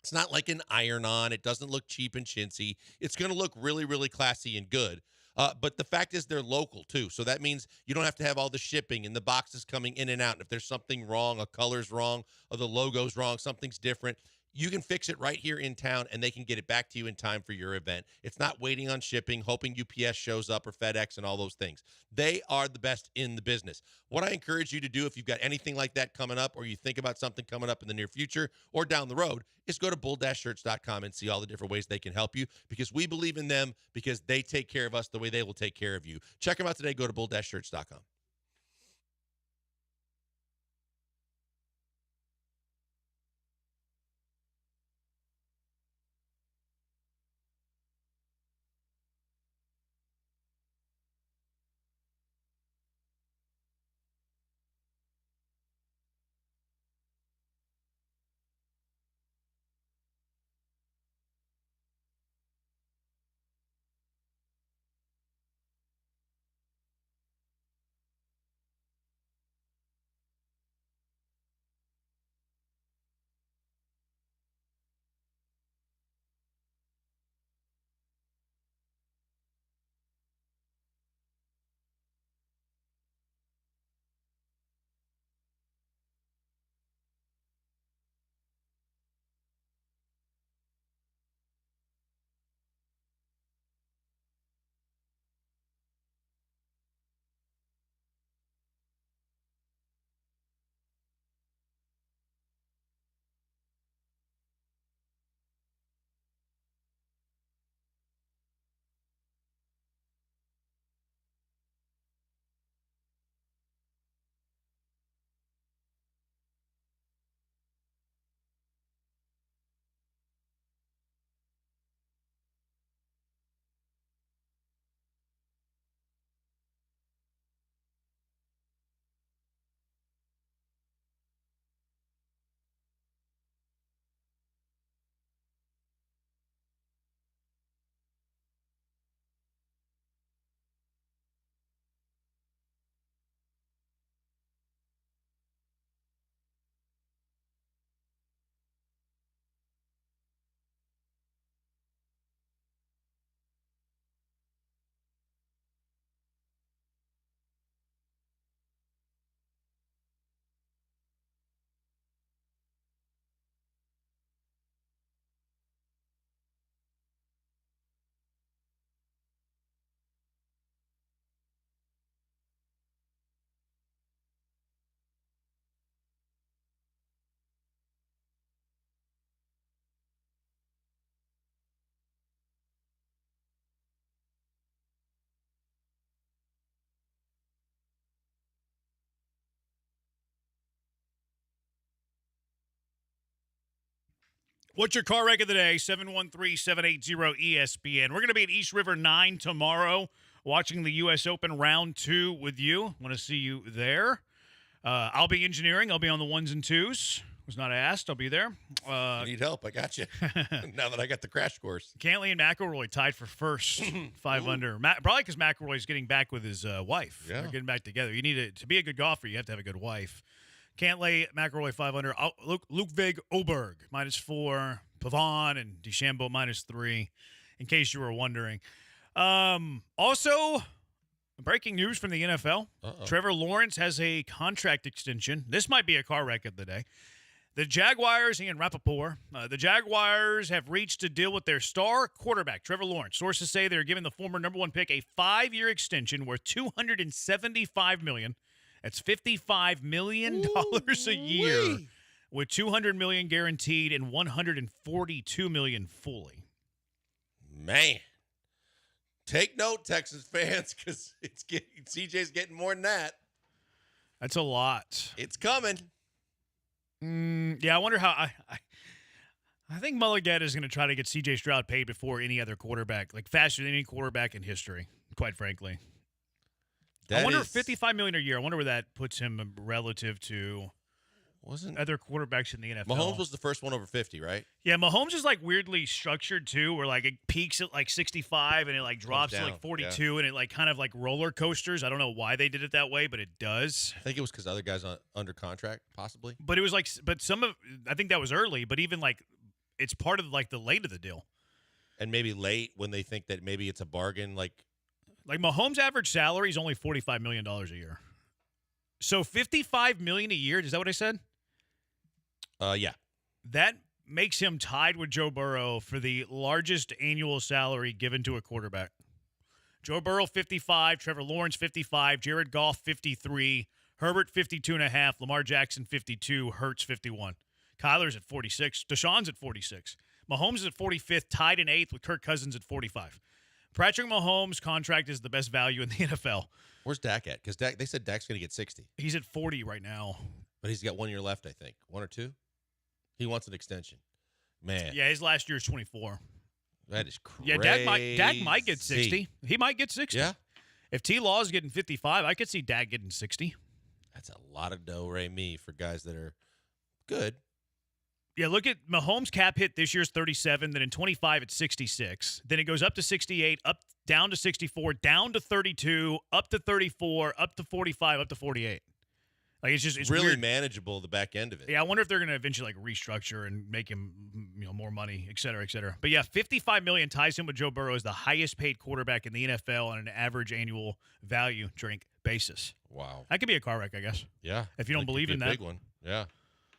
it's not like an iron-on. It doesn't look cheap and chintzy. It's going to look really, really classy and good. But the fact is they're local, too. So that means you don't have to have all the shipping and the boxes coming in and out. And if there's something wrong, a color's wrong, or the logo's wrong, something's different, you can fix it right here in town, and they can get it back to you in time for your event. It's not waiting on shipping, hoping UPS shows up or FedEx and all those things. They are the best in the business. What I encourage you to do if you've got anything like that coming up or you think about something coming up in the near future or down the road is go to bull-shirts.com and see all the different ways they can help you because we believe in them because they take care of us the way they will take care of you. Check them out today. Go to bull-shirts.com. What's your car wreck of the day? 713-780-ESPN. We're going to be at East River 9 tomorrow watching the U.S. Open Round 2 with you. Want to see you there. I'll be engineering. I'll be on the ones and twos. Was not asked. I'll be there. You need help. I got you. Now that I got the crash course. Cantley and McElroy tied for first, 5 under. Probably because McElroy's getting back with his wife. Yeah. They're getting back together. You need to be a good golfer, you have to have a good wife. Cantley, McElroy 5 under. Ludwig Oberg -4. Pavon and DeChambeau -3, in case you were wondering. Also, breaking news from the NFL. Trevor Lawrence has a contract extension. This might be a car wreck of the day. The Jaguars, Ian Rappaport, the Jaguars have reached a deal with their star quarterback, Trevor Lawrence. Sources say they're giving the former number 1 pick a 5-year extension worth $275 million. That's $55 million a year, with $200 million guaranteed and $142 million fully. Man. Take note, Texas fans, because CJ's getting more than that. That's a lot. It's coming. Yeah, I wonder how. I think Mulligan is going to try to get C.J. Stroud paid before any other quarterback, like faster than any quarterback in history, quite frankly. I wonder if $55 million a year, I wonder where that puts him relative to other quarterbacks in the NFL. Mahomes was the first one over 50, right? Yeah, Mahomes is like weirdly structured too, where like it peaks at like 65 and it like drops to like 42 and it like kind of like roller coasters. I don't know why they did it that way, but it does. I think it was because other guys under contract, possibly. But it was like, I think that was early, but even like it's part of like the late of the deal. And maybe late when they think that maybe it's a bargain, like Mahomes' average salary is only $45 million a year. So $55 million a year, is that what I said? Yeah. That makes him tied with Joe Burrow for the largest annual salary given to a quarterback. Joe Burrow, 55. Trevor Lawrence, 55. Jared Goff, 53. Herbert, 52.5. Lamar Jackson, 52. Hurts, 51. Kyler's at 46. Deshaun's at 46. Mahomes is at 45th, tied in 8th with Kirk Cousins at 45. Patrick Mahomes' contract is the best value in the NFL. Where's Dak at? Because they said Dak's going to get 60. He's at 40 right now. But he's got 1 year left, I think. 1 or 2? He wants an extension. Man. Yeah, his last year is 24. That is crazy. Yeah, Dak might get 60. He might get 60. Yeah. If T-Law is getting 55, I could see Dak getting 60. That's a lot of do-re-mi for guys that are good. Yeah, look at Mahomes' cap hit this year's 37, then in 25 it's 66. Then it goes up to 68, down to 64, down to 32, up to 34, up to 45, up to 48. Like it's really weird. Manageable, the back end of it. Yeah, I wonder if they're going to eventually like restructure and make him, more money, et cetera, et cetera. But yeah, $55 million ties him with Joe Burrow as the highest paid quarterback in the NFL on an average annual value drink basis. Wow, that could be a car wreck, I guess. Yeah, if you don't believe in that, big one. Yeah.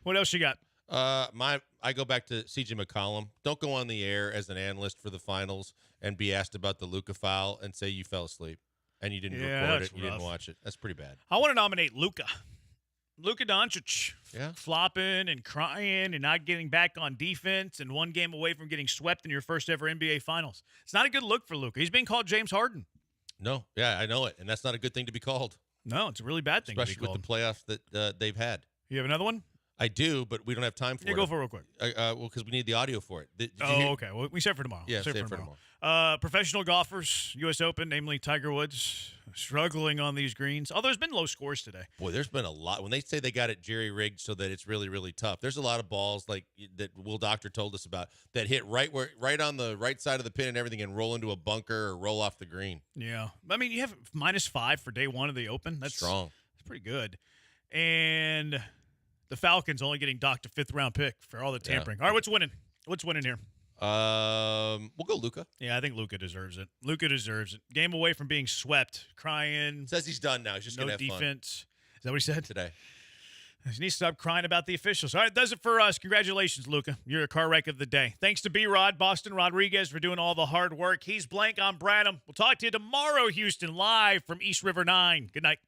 What else you got? I go back to CJ McCollum. Don't go on the air as an analyst for the finals and be asked about the Luka foul and say you fell asleep and you didn't record it. You didn't watch it. That's pretty bad. I want to nominate Luka Doncic, flopping and crying and not getting back on defense and 1 game away from getting swept in your first ever NBA Finals. It's not a good look for Luka. He's being called James Harden. No, yeah, I know it, and that's not a good thing to be called. No, it's a really bad thing, especially with the playoffs that they've had. You have another one? I do, but we don't have time for it. Yeah, go for it real quick. Well, because we need the audio for it. Okay. Well, we save it for tomorrow. Yeah, save it for tomorrow. Professional golfers, U.S. Open, namely Tiger Woods, struggling on these greens. Oh, there's been low scores today. Boy, there's been a lot. When they say they got it jerry-rigged so that it's really, really tough, there's a lot of balls like that Will Doctor told us about that hit right on the right side of the pin and everything and roll into a bunker or roll off the green. Yeah. I mean, you have -5 for day 1 of the Open. That's strong. That's pretty good. And the Falcons only getting docked a 5th-round pick for all the tampering. All right, what's winning? What's winning here? We'll go Luka. Yeah, I think Luka deserves it. Luka deserves it. Game away from being swept, crying. Says he's done now. He's just no gonna have defense. Fun. Is that what he said today? He needs to stop crying about the officials. All right, does it for us. Congratulations, Luka. You're a car wreck of the day. Thanks to B-Rod, Boston Rodriguez for doing all the hard work. He's Blank. I'm Branham. We'll talk to you tomorrow, Houston, live from East River 9. Good night.